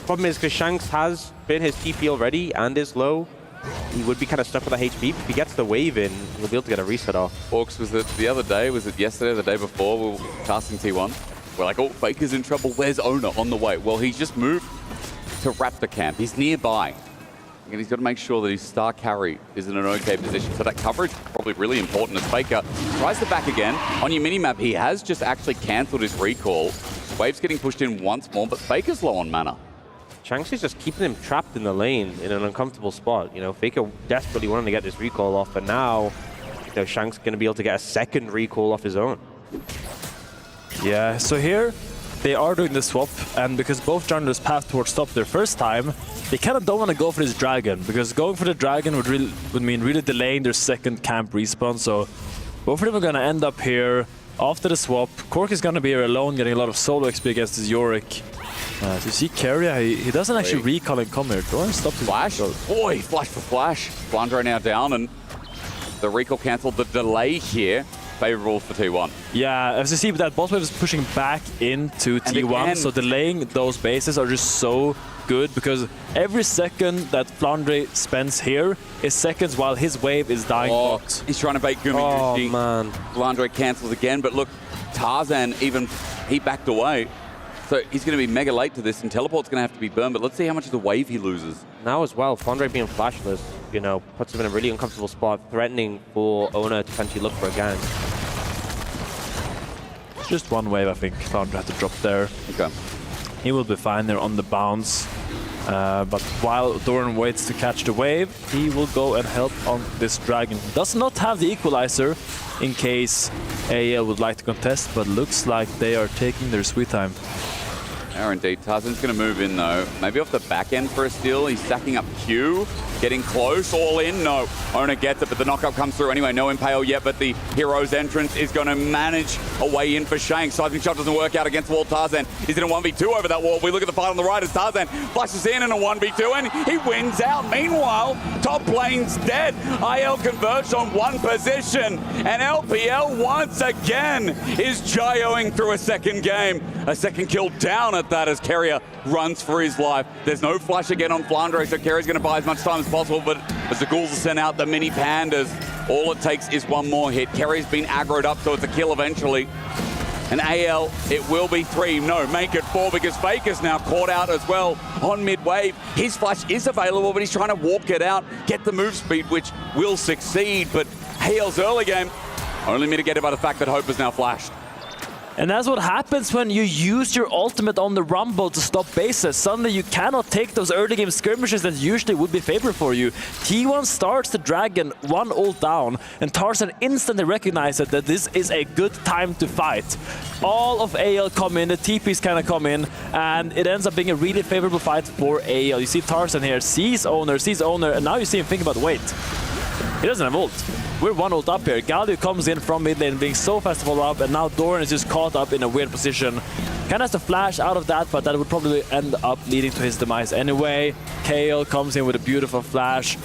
Problem is, because Shanks has been his TP already and is low, he would be kind of stuck with the HP. If he gets the wave in, he'll be able to get a reset off. Orcs, was it the other day? Was it yesterday or the day before? We were casting T1. We're like, oh, Faker's in trouble. Where's Ona on the way? Well, he's just moved to Raptor camp. He's nearby. And he's got to make sure that his star carry is in an okay position. So that coverage is probably really important as Faker tries to back again. On your minimap, he has just actually cancelled his recall. Wave's getting pushed in once more, but Faker's low on mana. Shanks is just keeping him trapped in the lane in an uncomfortable spot. You know, Faker desperately wanting to get this recall off, but now, you know, Shanks going to be able to get a second recall off his own. Yeah, so here they are doing the swap, and because both junglers passed towards top their first time, they kind of don't want to go for this dragon, because going for the dragon would mean really delaying their second camp respawn. So both of them are going to end up here after the swap. Cork is going to be here alone, getting a lot of solo XP against his Yorick. So you see Keria, he doesn't actually recall and come here. Doran stopped his flash. Boy, flash for flash. Flandre now down, and the recall cancelled. The delay here, favorable for T1. Yeah, as you see, that bot wave is pushing back into T1, again, so delaying those bases are just so good, because every second that Flandre spends here is seconds while his wave is dying bot. He's trying to bait Gumi. Oh, man. Flandre cancels again, but look, Tarzan he backed away. So he's going to be mega late to this, and Teleport's going to have to be burned, but let's see how much of the wave he loses. Now as well, Flandre being flashless, you know, puts him in a really uncomfortable spot, threatening for Ona to potentially look for a gang. Just one wave, I think Flandre had to drop there. Okay. He will be fine there on the bounce. But while Doran waits to catch the wave, he will go and help on this dragon. Does not have the equalizer in case AL would like to contest, but looks like they are taking their sweet time. Yeah, indeed. Tarzan's going to move in, though. Maybe off the back end for a steal. He's stacking up Q, getting close, all in. No, Ona gets it, but the knockup comes through anyway. No impale yet, but the hero's entrance is going to manage a way in for Shank. Seismic shot doesn't work out against wall. Tarzan is in a 1v2 over that wall. We look at the fight on the right as Tarzan flashes in a 1v2, and he wins out. Meanwhile, top lane's dead. AL converts on one position, and LPL once again is gyroing through a second game. A second kill down at that as Keria runs for his life. There's no flash again on Flandre, so Keria's going to buy as much time as possible, but as the ghouls are sent out, the mini pandas, all it takes is one more hit. Keria's been aggroed up, so it's a kill eventually. And AL, it will be 3. No, make it 4 because Faker's now caught out as well on mid-wave. His flash is available, but he's trying to walk it out, get the move speed, which will succeed. But AL's early game only mitigated by the fact that Hope is now flashed. And that's what happens when you use your ultimate on the Rumble to stop bases. Suddenly you cannot take those early game skirmishes that usually would be favored for you. T1 starts the Dragon, 1 ult down, and Tarzan instantly recognizes that this is a good time to fight. All of AL come in, the TPs kind of come in, and it ends up being a really favorable fight for AL. You see Tarzan here, sees owner, and now you see him think about, wait, he doesn't have ult. We're 1 ult up here. Galio comes in from mid lane, being so fast to follow up, and now Doran is just caught up in a weird position. Kind of has to flash out of that, but that would probably end up leading to his demise anyway. KAL comes in with a beautiful flash,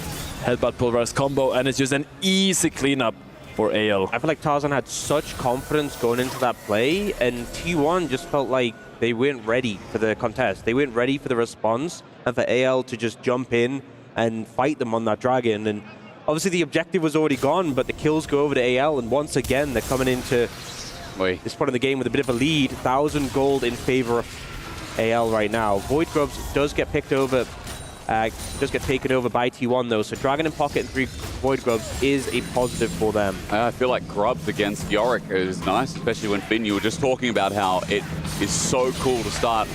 headbutt Boulevard's combo, and it's just an easy cleanup for AL. I feel like Tarzan had such confidence going into that play, and T1 just felt like they weren't ready for the contest. They weren't ready for the response, and for AL to just jump in and fight them on that Dragon. And obviously the objective was already gone, but the kills go over to AL, and once again they're coming into this point of the game with a bit of a lead. 1,000 gold in favor of AL right now. Void Grubs does get picked over, does get taken over by T1 though, so Dragon in pocket and 3 Void Grubs is a positive for them. I feel like Grubs against Yorick is nice, especially when Finn, you were just talking about how it is so cool to start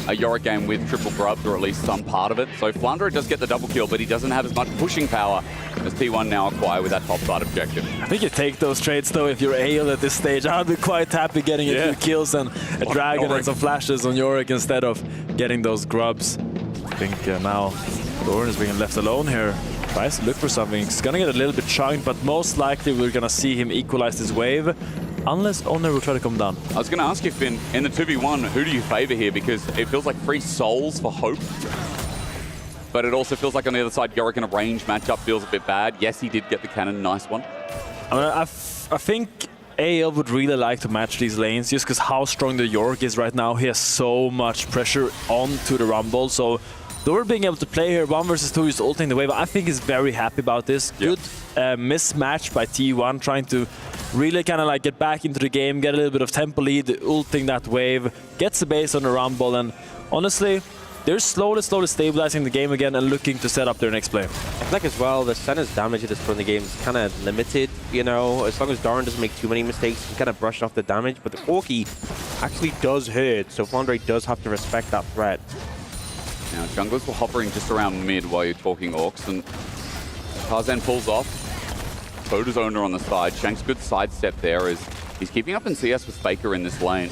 a Yorick game with triple Grubs, or at least some part of it. So Flandre does get the double kill, but he doesn't have as much pushing power as T1 now acquire with that top side objective. I think you take those trades though if you're AL at this stage. I'd be quite happy getting a few kills and a Dragon and some flashes on Yorick instead of getting those Grubs. I think now Doran is being left alone here. Tries to look for something. He's gonna get a little bit chunked, but most likely we're gonna see him equalize this wave. Unless Owner will try to come down. I was going to ask you, Finn, in the 2v1, who do you favor here? Because it feels like 3 souls for Hope. But it also feels like on the other side, Yorick in a range matchup feels a bit bad. Yes, he did get the cannon. Nice one. I think AL would really like to match these lanes just because how strong the Yorick is right now. He has so much pressure onto the Rumble. So Doran being able to play here 1 versus 2 is ulting the wave. I think he's very happy about this. Good mismatch by T1, trying to really kind of like get back into the game, get a little bit of tempo lead, ulting that wave, gets the base on the Rumble, and honestly, they're slowly stabilizing the game again and looking to set up their next play. I feel like as well, the Senna's damage at this point in the game is kind of limited, you know, as long as Doran doesn't make too many mistakes, he can kind of brush off the damage, but the Corki actually does hurt, so Flandre does have to respect that threat. Now, junglers were hovering just around mid while you're talking Orcs, and Tarzan pulls off. Coda's owner on the side. Shank's good sidestep there as he's keeping up in CS with Faker in this lane.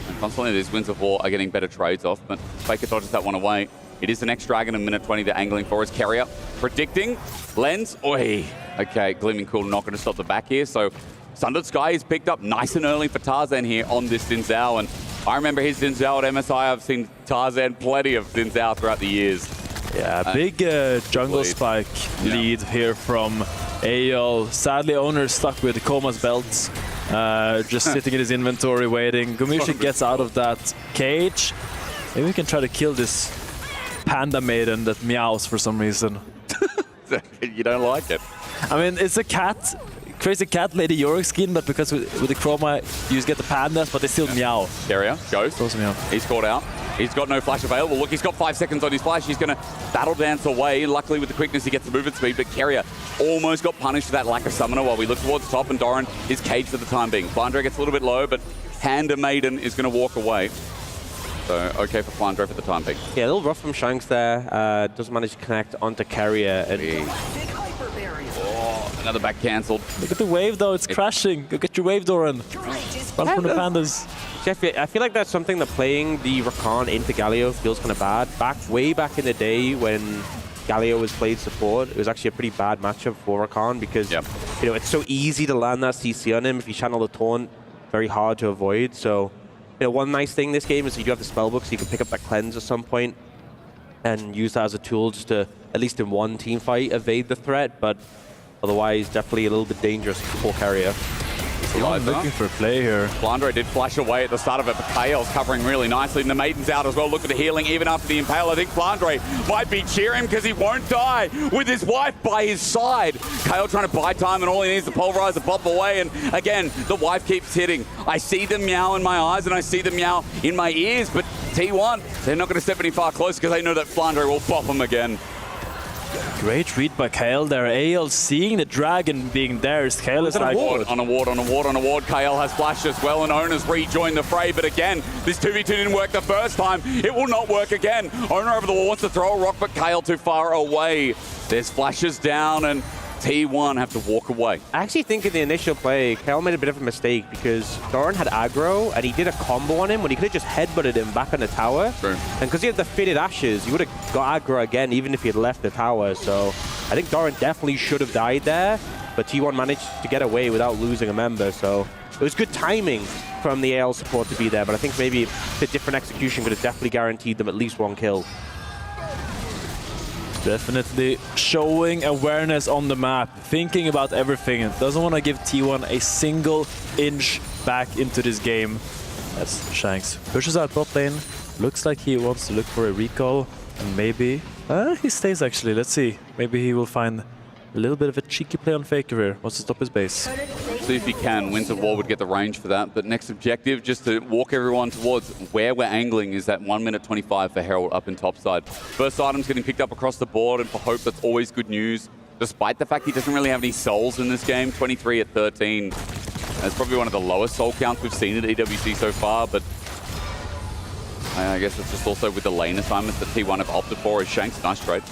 And constantly these Winds of War are getting better trades off, but Faker dodges that one away. It is the next Dragon in minute 20 they're angling for as Carrier. Predicting. Lens. Oi. Okay, Gleaming Cool not going to stop the back here, so Sundered Sky is picked up nice and early for Tarzan here on this Xin Zhao, and I remember his Xin Zhao at MSI. I've seen Tarzan plenty of Xin Zhao throughout the years. Yeah, big jungle spike lead here from AL. Sadly, Owner stuck with Koma's belts, just sitting in his inventory waiting. Gumishi gets out of that cage. Maybe we can try to kill this panda maiden that meows for some reason. You don't like it? I mean, it's a cat, crazy cat Lady Yorick skin, but because with the chroma, you just get the pandas, but they still meow. Carrier goes. Meow. He's caught out. He's got no flash available. Look, he's got 5 seconds on his flash. He's going to battle dance away. Luckily, with the quickness, he gets the movement speed. But Carrier almost got punished for that lack of summoner while we look towards top, and Doran is caged for the time being. Flandre gets a little bit low, but Panda Maiden is going to walk away. So, okay for Flandre for the time being. Yeah, a little rough from Shanks there. Doesn't manage to connect onto Carrier. And oh, another back cancelled. Look at the wave, though. It's crashing. Go get your wave, Doran. Run from the pandas. I feel like that's something that playing the Rakan into Galio feels kind of bad. Way back in the day when Galio was played support, it was actually a pretty bad matchup for Rakan because you know, it's so easy to land that CC on him. If you channel the taunt, very hard to avoid. So, you know, one nice thing this game is you do have the spellbook, so you can pick up that cleanse at some point and use that as a tool just to, at least in one team fight, evade the threat. But otherwise, definitely a little bit dangerous for Carrier. T1 looking for a play here. Flandre did flash away at the start of it, but Kael's covering really nicely. And the Maiden's out as well. Look at the healing even after the Impale. I think Flandre might be cheering because he won't die with his wife by his side. Kael trying to buy time, and all he needs is to pulverize the pop away. And again, the wife keeps hitting. I see the meow in my eyes and I see the meow in my ears, but T1, they're not going to step any far closer because they know that Flandre will pop him again. Great read by Kael there. AL seeing the dragon being there. Kael is like... On a ward. Kael has flashed as well, and Ona's rejoined the fray. But again, this 2v2 didn't work the first time. It will not work again. Ona over the wall wants to throw a rock, but Kael too far away. There's flashes down, and T1 have to walk away. I actually think in the initial play, Kael made a bit of a mistake because Doran had aggro and he did a combo on him when he could have just headbutted him back on the tower. True. And because he had the fitted ashes, he would have got aggro again even if he had left the tower. So I think Doran definitely should have died there, but T1 managed to get away without losing a member. So it was good timing from the AL support to be there, but I think maybe a different execution could have definitely guaranteed them at least one kill. Definitely showing awareness on the map, thinking about everything, and doesn't want to give T1 a single inch back into this game. That's Shanks. Pushes out bot lane. Looks like he wants to look for a recall, and maybe... he stays actually, let's see. Maybe he will find a little bit of a cheeky play on Faker here. Wants to stop his base. See if he can. Winds of War would get the range for that. But next objective, just to walk everyone towards where we're angling, is that 1 minute 25 for Herald up in topside. First item's getting picked up across the board, and for Hope, that's always good news. Despite the fact he doesn't really have any souls in this game, 23 at 13. That's probably one of the lowest soul counts we've seen at EWC so far, but I guess it's just also with the lane assignments that T1 have opted for is Shanks. Nice trade.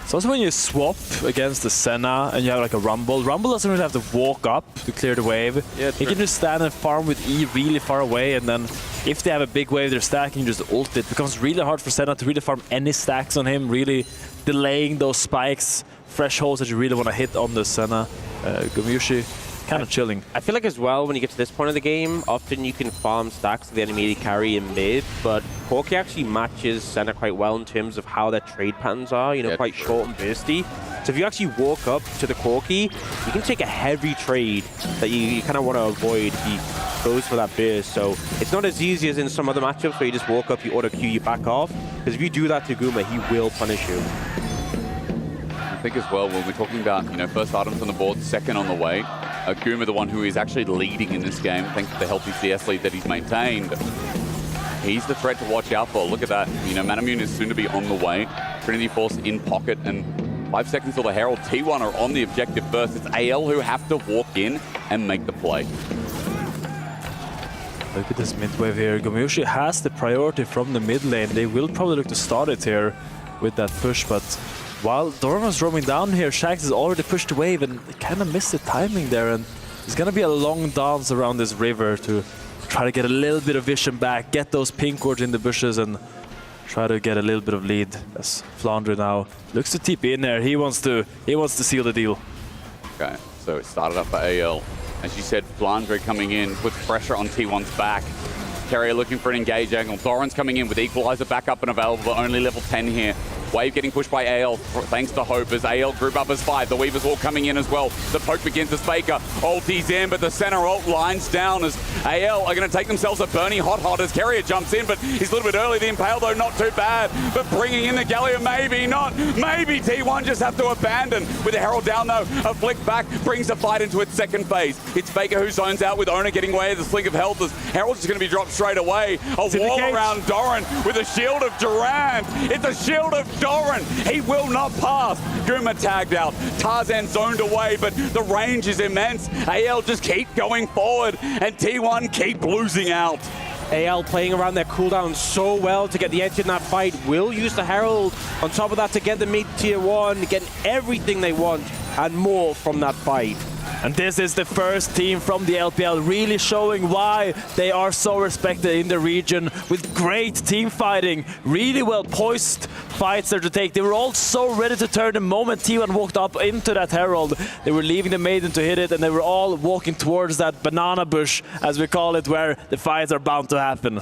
It's also when you swap against the Senna and you have like a Rumble. Rumble doesn't really have to walk up to clear the wave. Yeah, he can just stand and farm with E really far away, and then if they have a big wave they're stacking, just ult it. It becomes really hard for Senna to really farm any stacks on him, really delaying those spikes, thresholds that you really want to hit on the Senna. Gomushi kind of chilling. I feel like as well, when you get to this point of the game, often you can farm stacks of the enemy carry in mid, but Corki actually matches Senna quite well in terms of how their trade patterns are, you know, quite short and bursty. So if you actually walk up to the Corki, you can take a heavy trade that you kind of want to avoid if he goes for that burst. So it's not as easy as in some other matchups where you just walk up, you auto queue, you back off, because if you do that to Guma, he will punish you. I think as well, when we're talking about, you know, first items on the board, second on the way, Guma, the one who is actually leading in this game, thanks to the healthy CS lead that he's maintained. He's the threat to watch out for. Look at that. You know, Manamune is soon to be on the way. Trinity Force in pocket, and 5 seconds till the Herald. T1 are on the objective first. It's AL who have to walk in and make the play. Look at this mid wave here. Gomushi has the priority from the mid lane. They will probably look to start it here with that push, but while Doran was roaming down here, Shanks has already pushed the wave and kind of missed the timing there, and it's gonna be a long dance around this river to try to get a little bit of vision back, get those pink wards in the bushes, and try to get a little bit of lead. As Flandre now looks to TP in there. He wants to seal the deal. Okay, so it started up for AL. As you said, Flandre coming in, puts pressure on T1's back. Carrier looking for an engage angle. Doran's coming in with Equalizer back up and available, only level 10 here. Wave getting pushed by AL, thanks to Hope, as AL group up as 5. The Weaver's all coming in as well. The poke begins as Faker. Ulti's in, but the center ult lines down as AL are going to take themselves a Bernie hot as Carrier jumps in, but he's a little bit early. The Impale, though, not too bad. But bringing in the Galio, maybe not. Maybe T1 just have to abandon. With the Herald down, though, a flick back brings the fight into its second phase. It's Faker who zones out with Ona getting away with the Slink of Health as Herald's just going to be dropped straight away. A wall around Doran with a shield of Durant. It's a shield of Doran. He will not pass. Guma tagged out. Tarzan zoned away, but the range is immense. AL just keep going forward, and T1 keep losing out. AL playing around their cooldown so well to get the edge in that fight. Will use the Herald on top of that to get the mid-tier 1, getting everything they want and more from that fight. And this is the first team from the LPL really showing why they are so respected in the region, with great team fighting, really well poised fights there to take. They were all so ready to turn the moment T1 walked up into that Herald. They were leaving the Maiden to hit it, and they were all walking towards that banana bush, as we call it, where the fights are bound to happen.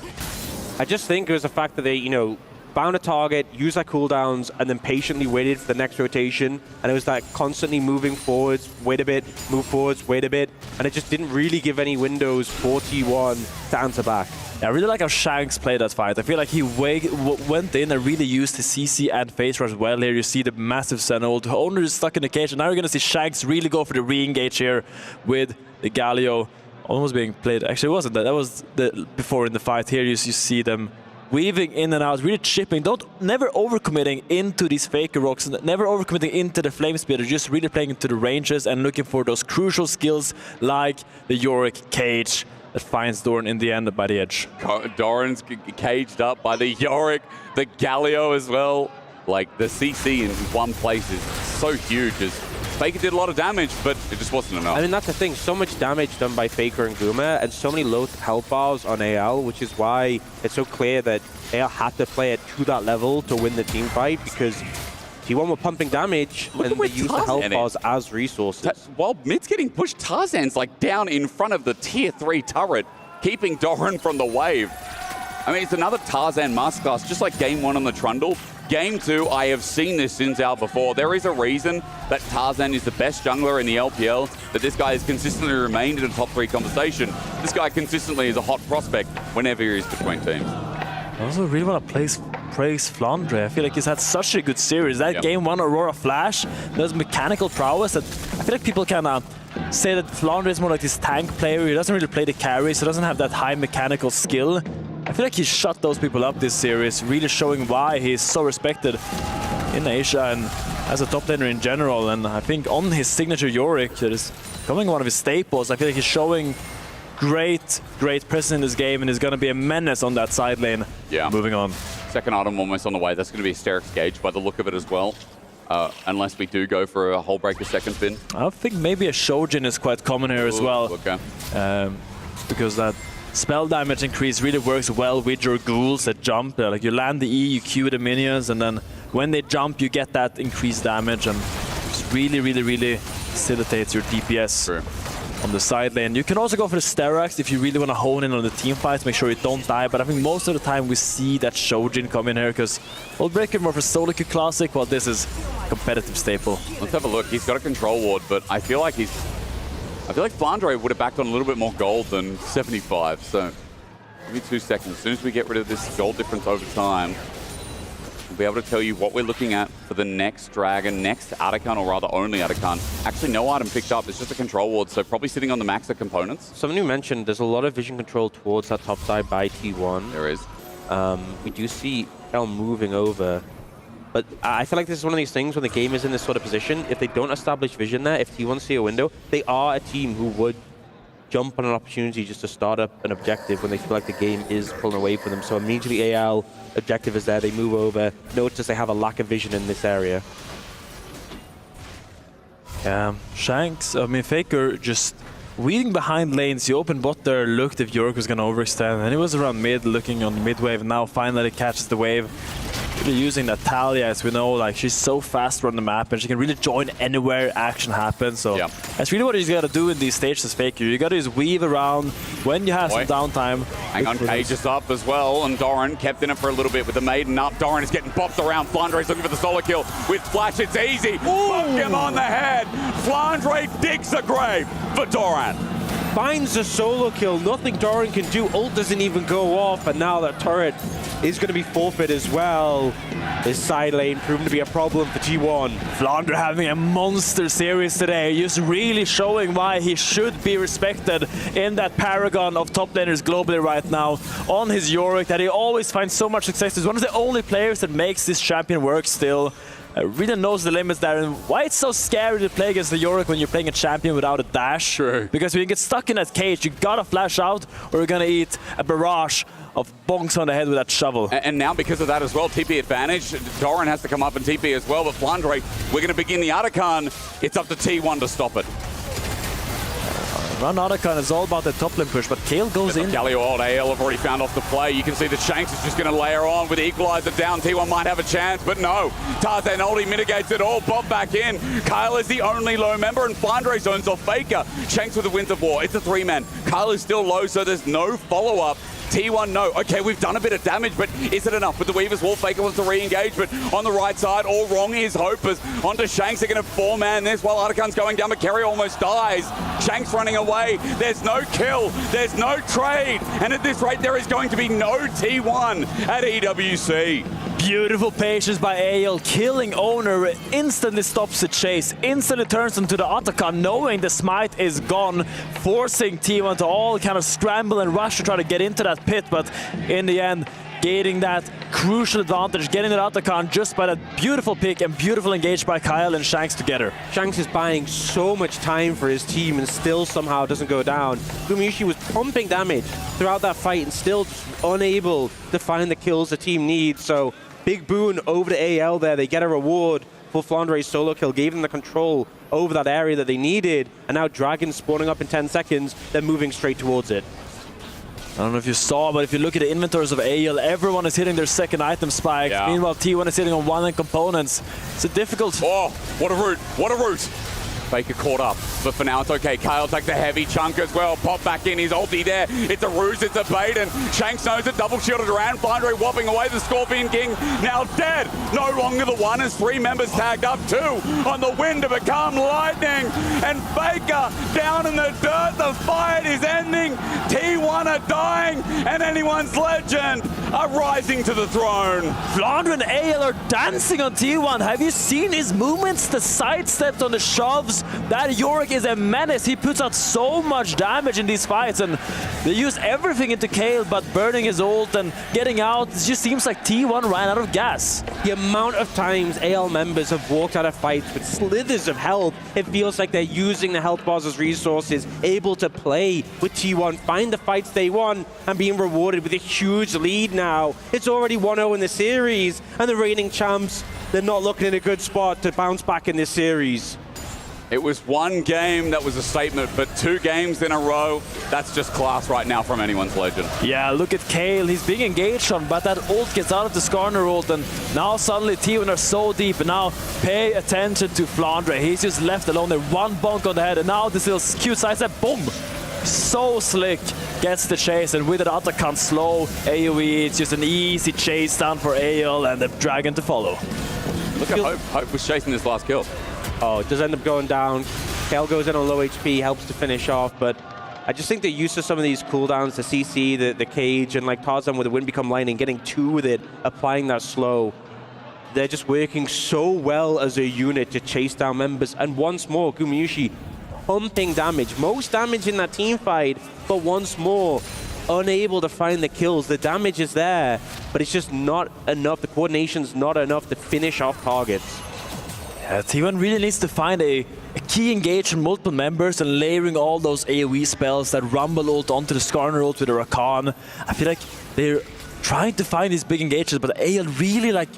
I just think it was the fact that they, you know, found a target, used their cooldowns, and then patiently waited for the next rotation. And it was that constantly moving forwards, wait a bit, move forwards, wait a bit. And it just didn't really give any windows for T1 to answer back. Yeah, I really like how Shanks played that fight. I feel like he went in and really used his CC and face rush well here. You see the massive Sentinel. Owner is stuck in the cage, and now you're going to see Shanks really go for the re-engage here with the Galio almost being played. Actually, it wasn't that. That was before in the fight. Here you see them weaving in and out, really chipping. Never overcommitting into these Faker rocks, never overcommitting into the Flame Spitter, just really playing into the ranges and looking for those crucial skills like the Yorick cage that finds Doran in the end by the edge. Doran's caged up by the Yorick, the Galio as well. Like, the CC in one place is so huge. Faker did a lot of damage, but it just wasn't enough. I mean, that's the thing. So much damage done by Faker and Guma, and so many low health bars on AL, which is why it's so clear that AL had to play it to that level to win the team fight, because T1 were pumping damage, and they used the health bars as resources. While mid's getting pushed, Tarzan's like down in front of the tier 3 turret, keeping Doran from the wave. I mean, it's another Tarzan masterclass, just like Game 1 on the Trundle. Game 2, I have seen this Sin Zhao before. There is a reason that Tarzan is the best jungler in the LPL, that this guy has consistently remained in the top 3 conversation. This guy consistently is a hot prospect whenever he is between teams. I also really want to praise Flandre. I feel like he's had such a good series. That Game 1 Aurora Flash, those mechanical prowess that I feel like people can say that Flandre is more like this tank player. He doesn't really play the carry, so doesn't have that high mechanical skill. I feel like he shut those people up this series, really showing why he's so respected in Asia and as a top laner in general. And I think on his signature Yorick, that is becoming one of his staples, I feel like he's showing great presence in this game and is going to be a menace on that side lane. Yeah. Moving on. Second item almost on the way. That's going to be Hysteric's Gauge by the look of it as well. Unless we do go for a Hull Breaker second spin. I think maybe a Shojin is quite common here as well. Okay. Because that spell damage increase really works well with your ghouls that jump. Like you land the E, you Q the minions, and then when they jump, you get that increased damage, and just really facilitates your DPS on the side lane. You can also go for the Sterax if you really want to hone in on the team fights, make sure you don't die. But I think most of the time we see that Shojin come in here because Hull Breaker more for solo queue classic, while this is competitive staple. Let's have a look. He's got a control ward, but I feel like Flandre would have backed on a little bit more gold than 75, so give me 2 seconds. As soon as we get rid of this gold difference over time, we'll be able to tell you what we're looking at for the next Dragon, next Atakan, or rather only Atakan. Actually, no item picked up. It's just a control ward, so probably sitting on the max of components. Someone who mentioned there's a lot of vision control towards that top side by T1. There is. We do see L moving over. But I feel like this is one of these things when the game is in this sort of position, if they don't establish vision there, if T1 see a window, they are a team who would jump on an opportunity just to start up an objective when they feel like the game is pulling away from them. So immediately AL objective is there, they move over, notice they have a lack of vision in this area. Yeah, Shanks, I mean Faker just weaving behind lanes. He opened bot there, looked if Yorick was going to overextend, and he was around mid, looking on mid wave. Now finally catches the wave. Really using that Talia, as we know, like she's so fast around the map and she can really join anywhere action happens. So that's really what you got to do in these stages, Faker. You got to just weave around when you have some downtime. Hang on, Cage is up as well, and Doran kept in it for a little bit with the Maiden up. Doran is getting bopped around. Flandre's looking for the solo kill with Flash. It's easy. Fuck him on the head. Flandre digs a grave for Doran. Finds a solo kill, nothing Doran can do. Ult doesn't even go off, and now that turret is going to be forfeit as well. This side lane proven to be a problem for T1. Flandre having a monster series today, just really showing why he should be respected in that paragon of top laners globally right now. On his Yorick, that he always finds so much success. He's one of the only players that makes this champion work still. Really knows the limits there, and why it's so scary to play against the Yorick when you're playing a champion without a dash. Sure. Because when you get stuck in that cage, you gotta flash out or you're gonna eat a barrage of bonks on the head with that shovel. And now because of that as well, TP advantage. Doran has to come up and TP as well, but Flandre, we're going to begin the Atakan. It's up to T1 to stop it. Run Atakan is all about the top lane push, but Kale goes in. Galio old AL have already found off the play. You can see that Shanks is just going to layer on with the equalizer down. T1 might have a chance, but no. Tarzan ulti mitigates it all. Bob back in. Kyle is the only low member, and Flandre zones off Faker. Shanks with the Winds of War. It's a 3-man. Kyle is still low, so there's no follow-up. T1, no. Okay, we've done a bit of damage, but is it enough? With the Weaver's Wall, Faker wants to re-engage, but on the right side, all wrong is Hope. As onto Shanks, they're going to four-man this while Artican's going down, but Kerry almost dies. Shanks running away. There's no kill. There's no trade. And at this rate, there is going to be no T1 at EWC. Beautiful patience by AL, killing Owner, instantly stops the chase, instantly turns into the Otacon, knowing the smite is gone, forcing T1 to all kind of scramble and rush to try to get into that pit, but in the end, gaining that crucial advantage, getting that Otacon just by that beautiful pick and beautiful engage by Kyle and Shanks together. Shanks is buying so much time for his team and still somehow doesn't go down. Gumayusi was pumping damage throughout that fight and still unable to find the kills the team needs, so big boon over to AL there. They get a reward for Flandre's solo kill, gave them the control over that area that they needed, and now Dragon spawning up in 10 seconds, they're moving straight towards it. I don't know if you saw, but if you look at the inventories of AL, everyone is hitting their second item spikes. Yeah. Meanwhile, T1 is hitting on one end components. It's a difficult... Oh, what a route, what a route. Faker caught up, but for now it's okay. Kyle takes the heavy chunk as well. Pop back in, his ulti there. It's a ruse, it's a bait, and Shanks knows it. Double shielded around. Flandre whopping away. The Scorpion King now dead. No longer the one as three members tagged up. Two on the wind to become lightning. And Faker down in the dirt. The fight is ending. T1 are dying, and anyone's legend are rising to the throne. Flandre and AL are dancing on T1. Have you seen his movements? The sidesteps on the shoves. That Yorick is a menace. He puts out so much damage in these fights, and they use everything into Kale, but burning his ult and getting out. It just seems like T1 ran out of gas. The amount of times AL members have walked out of fights with slithers of health, it feels like they're using the health bars as resources, able to play with T1, find the fights they want, and being rewarded with a huge lead now. It's already 1-0 in the series, and the reigning champs, they're not looking in a good spot to bounce back in this series. It was one game that was a statement, but 2 games in a row, that's just class right now from anyone's legend. Yeah, look at Kale. He's being engaged on, but that ult gets out of the Skarner ult, and now suddenly T1 are so deep, and now pay attention to Flandre. He's just left alone there, one bonk on the head, and now this little cute sidestep, boom! So slick, gets the chase, and with it Otacon slow AoE, it's just an easy chase down for AL and the Dragon to follow. Look at Hope. Hope was chasing this last kill. Oh, it does end up going down. Kale goes in on low HP, helps to finish off, but I just think the use of some of these cooldowns, the CC, the cage, and like Tarzan with the wind become lightning, getting 2 with it, applying that slow, they're just working so well as a unit to chase down members. And once more, Gumayusi pumping damage, most damage in that team fight, but once more, unable to find the kills. The damage is there, but it's just not enough. The coordination's not enough to finish off targets. Yeah, T1 really needs to find a key engage from multiple members and layering all those AoE spells, that Rumble ult onto the Skarner ult with a Rakan. I feel like they're trying to find these big engages, but AL really like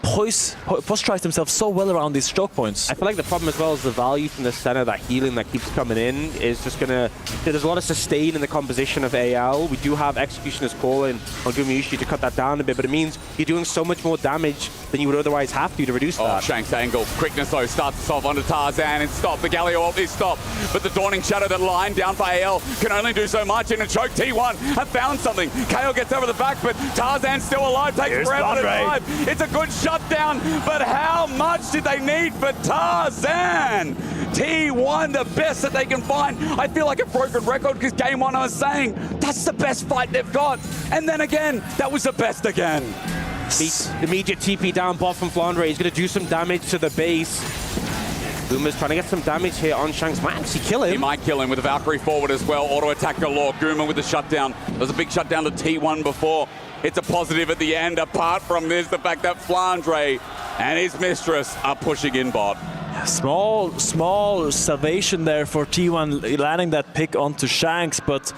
posturize themselves so well around these choke points. I feel like the problem as well is the value from the center, that healing that keeps coming in is just gonna... There's a lot of sustain in the composition of AL. We do have Executioner's Calling on Gumayusi to cut that down a bit, but it means you're doing so much more damage than you would otherwise have to reduce that. Oh, Shanks angle. Quickness though starts us off onto Tarzan and stop. The Galio ult is stopped, but the Dawning Shadow that line down for AL can only do so much in a choke. T1 have found something. KO gets over the back, but Tarzan's still alive. Takes forever to drive. It's a good shutdown, but how much did they need for Tarzan? T1, the best that they can find. I feel like a broken record because game 1 I was saying that's the best fight they've got, and then again that was the best again. Immediate TP down bot from Flandre. He's going to do some damage to the base. Guma's trying to get some damage here on Shanks. Might actually kill him. He might kill him with a Valkyrie forward as well. Auto attack galore. Guma with the shutdown. There was a big shutdown to T1 before. It's a positive at the end. Apart from this, the fact that Flandre and his mistress are pushing in bot. Small salvation there for T1 landing that pick onto Shanks, but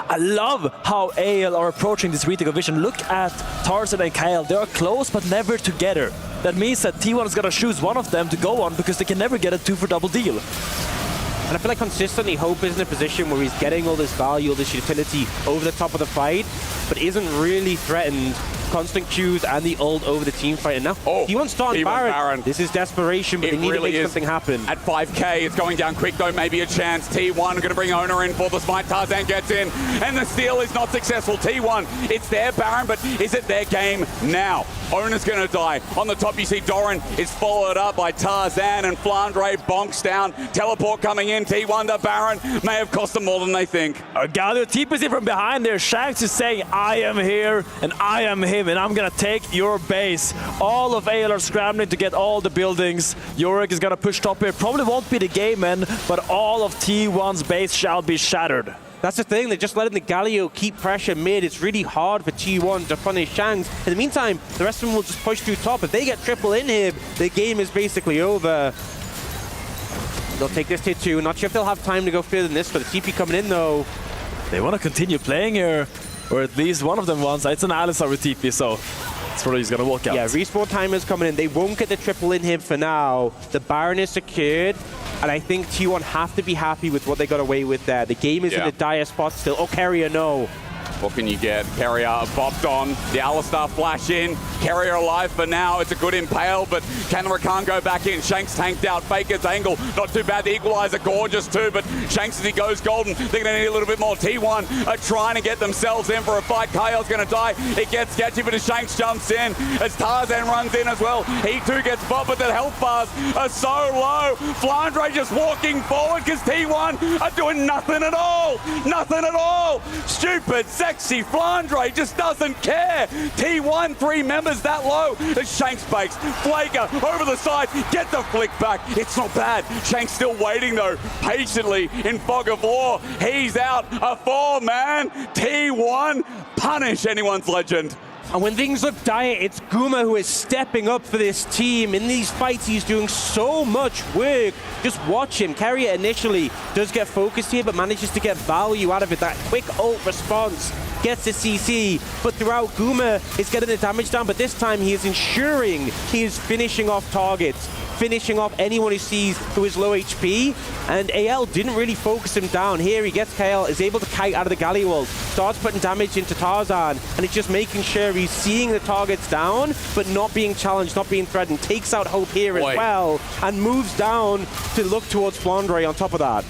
I love how AL are approaching this retake of vision. Look at Tarzan and Kyle. They are close but never together. That means that T1 is gonna choose one of them to go on because they can never get a 2 for double deal. And I feel like consistently Hope is in a position where he's getting all this value, all this utility over the top of the fight, but isn't really threatened constant Qs and the ult over the team fight. And now T1 starting Baron. This is desperation, but they need to make something happen. At 5k, it's going down quick though, maybe a chance. T1 going to bring Owner in for the smite. Tarzan gets in, and the steal is not successful. T1, it's their Baron, but is it their game now? Owner's going to die. On the top, you see Doran is followed up by Tarzan, and Flandre bonks down. Teleport coming in. T1 the Baron may have cost them more than they think. Galio TPs in from behind there. Shanks is saying, I am here, and I am him, and I'm going to take your base. All of AL are scrambling to get all the buildings. Yorick is going to push top here. Probably won't be the game end, but all of T1's base shall be shattered. That's the thing, they're just letting the Galio keep pressure mid. It's really hard for T1 to punish Shanks. In the meantime, the rest of them will just push through top. If they get triple inhib, the game is basically over. They'll take this tier 2. Not sure if they'll have time to go further than this, but the TP coming in though. They want to continue playing here, or at least one of them wants. It's an Alistar with TP, so it's probably he's going to walk out. Yeah, respawn timers coming in. They won't get the triple inhib for now. The Baron is secured. And I think T1 have to be happy with what they got away with there. The game is in a dire spot still. Oh, Carrier, no. What can you get? Carrier bopped on. The Alistar flash in. Carrier alive for now. It's a good impale, but can Rakan go back in? Shanks tanked out. Faker's angle. Not too bad. The equalizer gorgeous too, but Shanks as he goes golden. They're going to need a little bit more. T1 are trying to get themselves in for a fight. Kyle's going to die. It gets sketchy, but as Shanks jumps in, as Tarzan runs in as well, he too gets bopped, but the health bars are so low. Flandre just walking forward because T1 are doing nothing at all. Nothing at all. Stupid, sexy Flandre just doesn't care. T1, 3 members that low. As Shanks bakes. Flaker over the side. Get the flick back. It's not bad. Shanks still waiting though, patiently in fog of war. He's out. A 4-man. T1 punish anyone's legend. And when things look dire, it's Guma who is stepping up for this team. In these fights, he's doing so much work. Just watch him. Carrier initially does get focused here, but manages to get value out of it. That quick ult response gets the CC, but throughout, Guma is getting the damage down, but this time he is ensuring he is finishing off targets, finishing off anyone he sees who is low HP, and AL didn't really focus him down. Here he gets KL, is able to kite out of the Galli ult, starts putting damage into Tarzan, and it's just making sure he's seeing the targets down, but not being challenged, not being threatened. Takes out Hope here as well, and moves down to look towards Flandre on top of that.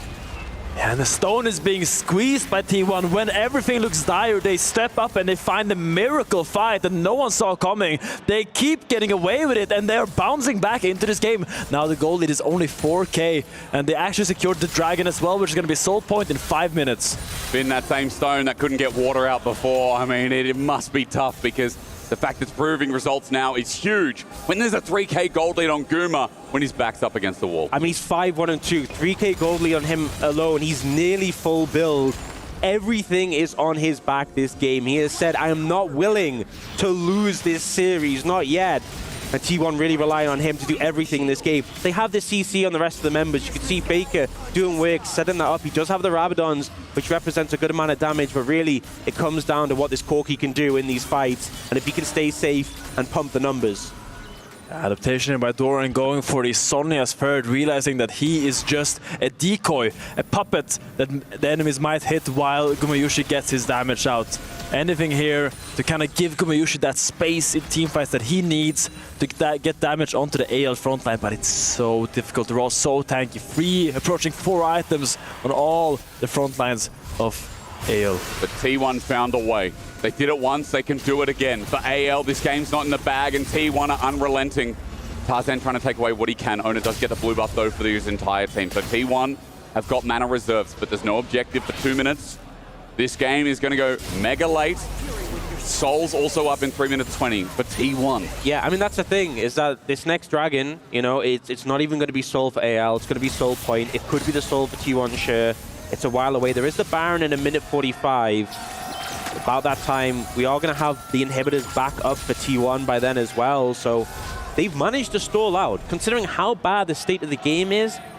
Yeah, and the stone is being squeezed by T1. When everything looks dire, they step up and they find a miracle fight that no one saw coming. They keep getting away with it, and they're bouncing back into this game. Now the goal lead is only 4k, and they actually secured the dragon as well, which is going to be soul point in 5 minutes. Been that same stone that couldn't get water out before. I mean, it must be tough because the fact it's proving results now is huge. When there's a 3k gold lead on Guma, when his back's up against the wall. I mean, he's 5-1-2, 3k gold lead on him alone. He's nearly full build. Everything is on his back this game. He has said, I am not willing to lose this series, not yet. And T1 really relying on him to do everything in this game. They have the CC on the rest of the members. You can see Faker doing work, setting that up. He does have the Rabadons, which represents a good amount of damage, but really it comes down to what this Corki can do in these fights, and if he can stay safe and pump the numbers. Adaptation by Doran going for the Sonya's third, realizing that he is just a decoy, a puppet that the enemies might hit while Gumayushi gets his damage out. Anything here to kind of give Gumayushi that space in teamfights that he needs to get damage onto the AL frontline, but it's so difficult. They're all so tanky. Approaching 4 items on all the front lines of AL. But T1 found a way. They did it once, they can do it again. For AL, this game's not in the bag, and T1 are unrelenting. Tarzan trying to take away what he can. Owner does get the blue buff, though, for his entire team. So T1 have got mana reserves, but there's no objective for 2 minutes. This game is going to go mega late. Soul's also up in 3 minutes 20 for T1. Yeah, I mean, that's the thing, is that this next dragon, you know, it's not even going to be Soul for AL. It's going to be Soul Point. It could be the Soul for T1, sure. It's a while away. There is the Baron in 1:45. About that time, we are going to have the inhibitors back up for T1 by then as well. So they've managed to stall out. Considering how bad the state of the game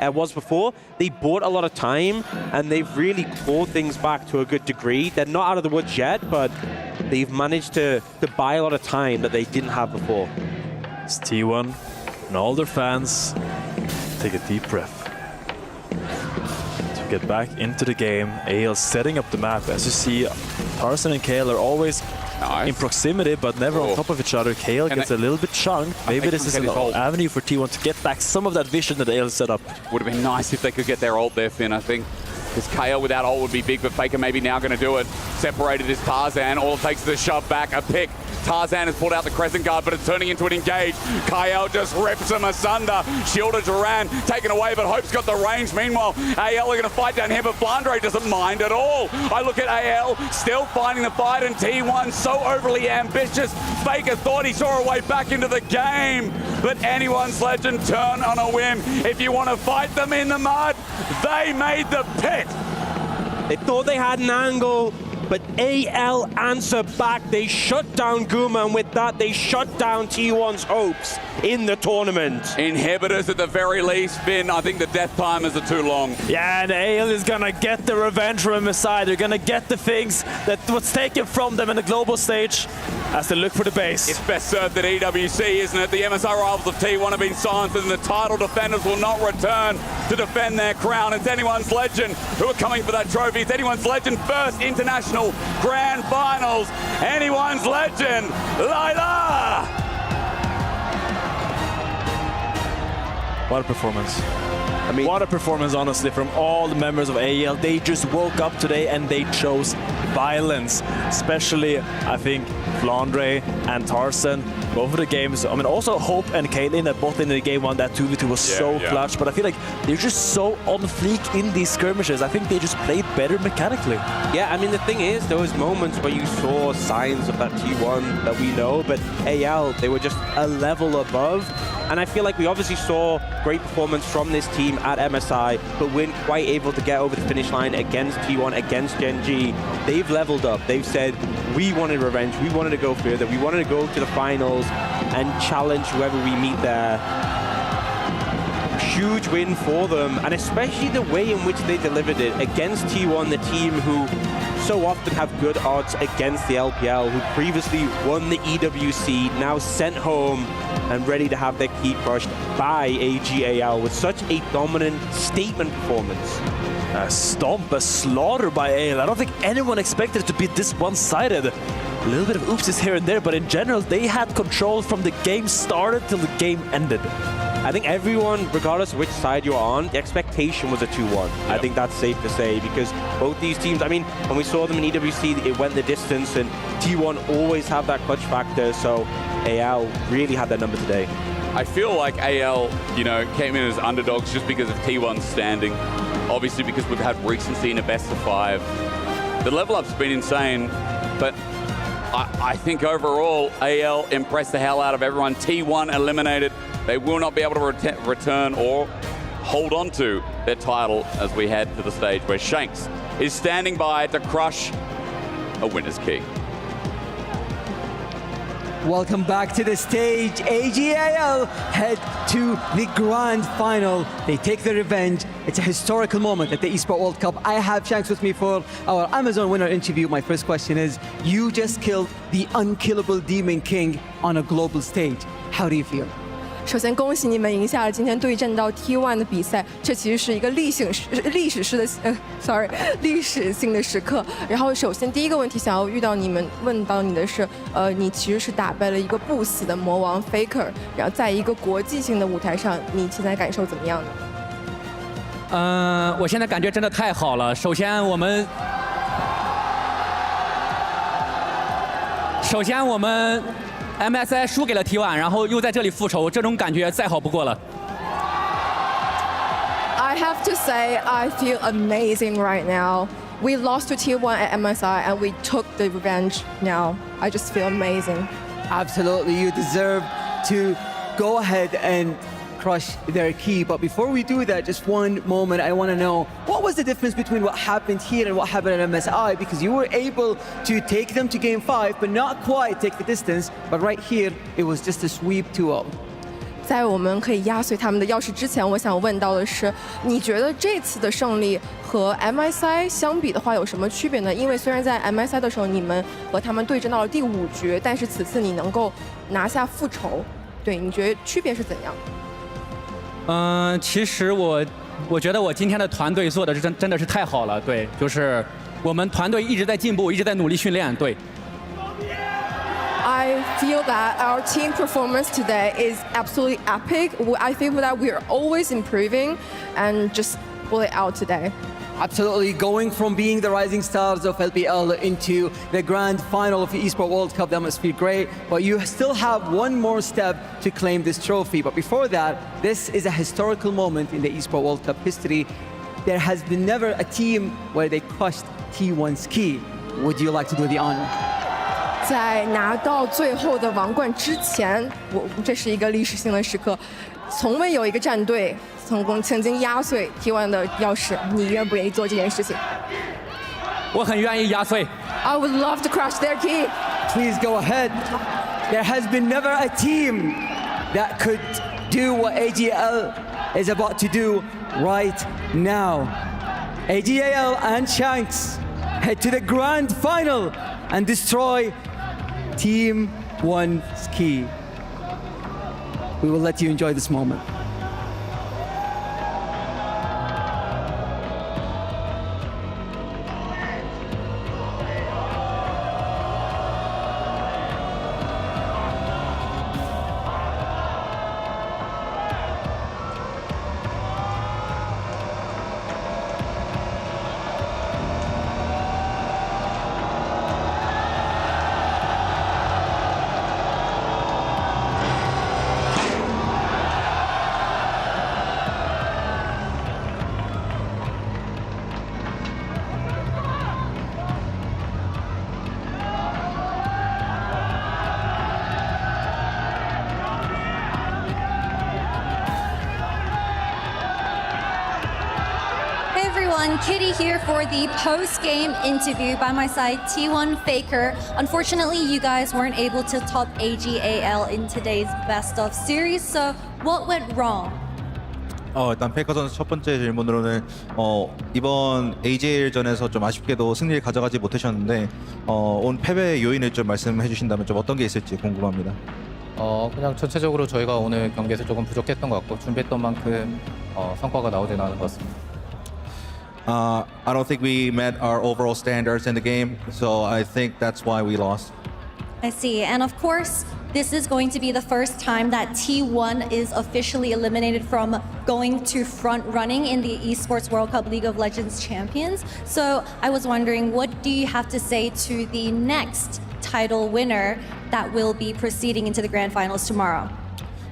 was before, they bought a lot of time, and they've really clawed things back to a good degree. They're not out of the woods yet, but they've managed to buy a lot of time that they didn't have before. It's T1 and all their fans take a deep breath. To get back into the game, AL setting up the map. As you see, Tarzan and KL are always in proximity, but never on top of each other. KAL gets a little bit chunked. Maybe this is an avenue for T1 to get back some of that vision that AL set up. Would have been nice if they could get their ult there, Finn, I think. Because KAL without ult would be big, but Faker maybe now going to do it. Separated is Tarzan. All it takes is a shove back, a pick. Tarzan has pulled out the Crescent Guard, but it's turning into an engage. KAL just rips him asunder. Shielded Duran, taken away, but Hope's got the range. Meanwhile, AL are going to fight down here, but Flandre doesn't mind at all. I look at AL, still finding the fight, and T1 so overly ambitious. Faker thought he saw a way back into the game, but anyone's legend turn on a whim. If you want to fight them in the mud, they made the pit. They thought they had an angle, but AL answered back. They shut down Guma, and with that, they shut down T1's hopes in the tournament. Inhibitors at the very least, Finn. I think the death timers are too long. Yeah, and AL is gonna get the revenge from MSI. They're gonna get the things that was taken from them in the global stage as they look for the base. It's best served at EWC, isn't it? The MSI rivals of T1 have been silenced, and the title defenders will not return to defend their crown. It's anyone's legend who are coming for that trophy. It's anyone's legend first international grand finals. Anyone's legend, Lila! What a performance. I mean, what a performance, honestly, from all the members of AEL. They just woke up today and they chose violence. Especially, I think, Flandre and Tarzan over the games. I mean, also Hope and Caitlyn that both in the game one, that 2v2 was so clutch. But I feel like they're just so on fleek in these skirmishes. I think they just played better mechanically. Yeah, I mean, the thing is, there was moments where you saw signs of that T1 that we know, but AL, they were just a level above. And I feel like we obviously saw great performance from this team at MSI, but weren't quite able to get over the finish line against T1, against Gen.G. They've leveled up. They've said, we wanted revenge. We wanted to go further. We wanted to go to the finals and challenge whoever we meet there. Huge win for them, and especially the way in which they delivered it against T1, the team who so often have good odds against the LPL, who previously won the EWC, now sent home and ready to have their key crushed by AG.AL with such a dominant statement performance. A stomp, a slaughter by AL. I don't think anyone expected it to be this one-sided. A little bit of oopsies here and there, but in general, they had control from the game started till the game ended. I think everyone, regardless of which side you're on, the expectation was a 2-1. I think that's safe to say, because both these teams, I mean, when we saw them in EWC, it went the distance, and T1 always have that clutch factor, so AL really had their number today. I feel like AL, you know, came in as underdogs just because of T1's standing. Obviously because we've had recency in a best of 5. The level up's been insane, but I think overall AL impressed the hell out of everyone. T1 eliminated. They will not be able to return or hold on to their title as we head to the stage where Shanks is standing by to crush a winner's key. Welcome back to the stage. AG.AL head to the grand final. They take their revenge. It's a historical moment at the Esports World Cup. I have Shanks with me for our Amazon winner interview. My first question is, you just killed the unkillable Demon King on a global stage. How do you feel? 首先，恭喜你们赢下了今天对阵到 T1 的比赛，这其实是一个历史性的时刻。然后，首先第一个问题想要问到你的是，你其实是打败了一个不死的魔王 Faker， 然后在一个国际性的舞台上，你现在感受怎么样呢？我现在感觉真的太好了。首先我们 MSI 输给了 T1， 然后又在这里复仇，这种感觉再好不过了。I have to say, I feel amazing right now. We lost to T1 at MSI and we took the revenge now. I just feel amazing. Absolutely, you deserve to go ahead and crush their key. But before we do that, just one moment, I want to know, what was the difference between what happened here and what happened at MSI? Because you were able to take them to game 5, but not quite take the distance. But right here, it was just a sweep 2-0. 在我们可以压碎他们的钥匙之前，我想问到的是，你觉得这次的胜利和 MSI 相比的话有什么区别呢？因为虽然在 MSI 的时候你们和他们对阵到了第5局，但是此次你能够拿下复仇，对，你觉得区别是怎样？ 其实我觉得我今天的团队做的是真的是太好了，对，就是我们团队一直在进步，一直在努力训练，对。I feel that our team performance today is absolutely epic. I feel that we are always improving and just pull it out today. Absolutely, going from being the rising stars of LPL into the grand final of the Esports World Cup, that must feel great. But you still have one more step to claim this trophy. But before that, this is a historical moment in the Esports World Cup history. There has been never a team where they crushed T1 Ski. Would you like to do the honor? 在拿到最后的王冠之前，这是一个历史性的时刻，从未有一个战队曾经压碎 T1 的钥匙。你愿不愿意做这件事情？我很愿意压碎。I would love to crush their key. Please go ahead. There has been never a team that could do what AG.AL is about to do right now. AG.AL and Shanks head to the grand final and destroy Team 1 Ski. We will let you enjoy this moment. Kitty here for the post-game interview. By my side, T1 Faker. Unfortunately, you guys weren't able to top AG.AL in today's best of series. So what went wrong? 일단 페이커 선수 첫 번째 질문으로는 이번 AG.AL전에서 좀 아쉽게도 승리를 가져가지 못하셨는데 온 패배의 요인을 좀 말씀해 주신다면 좀 어떤 게 있을지 궁금합니다. 그냥 전체적으로 저희가 오늘 경기에서 조금 부족했던 것 같고 준비했던 만큼 성과가 나오진 않은 것 같습니다. I don't think we met our overall standards in the game, so I think that's why we lost. I see. And of course, this is going to be the first time that T1 is officially eliminated from going to front running in the Esports World Cup League of Legends Champions. So I was wondering, what do you have to say to the next title winner that will be proceeding into the grand finals tomorrow?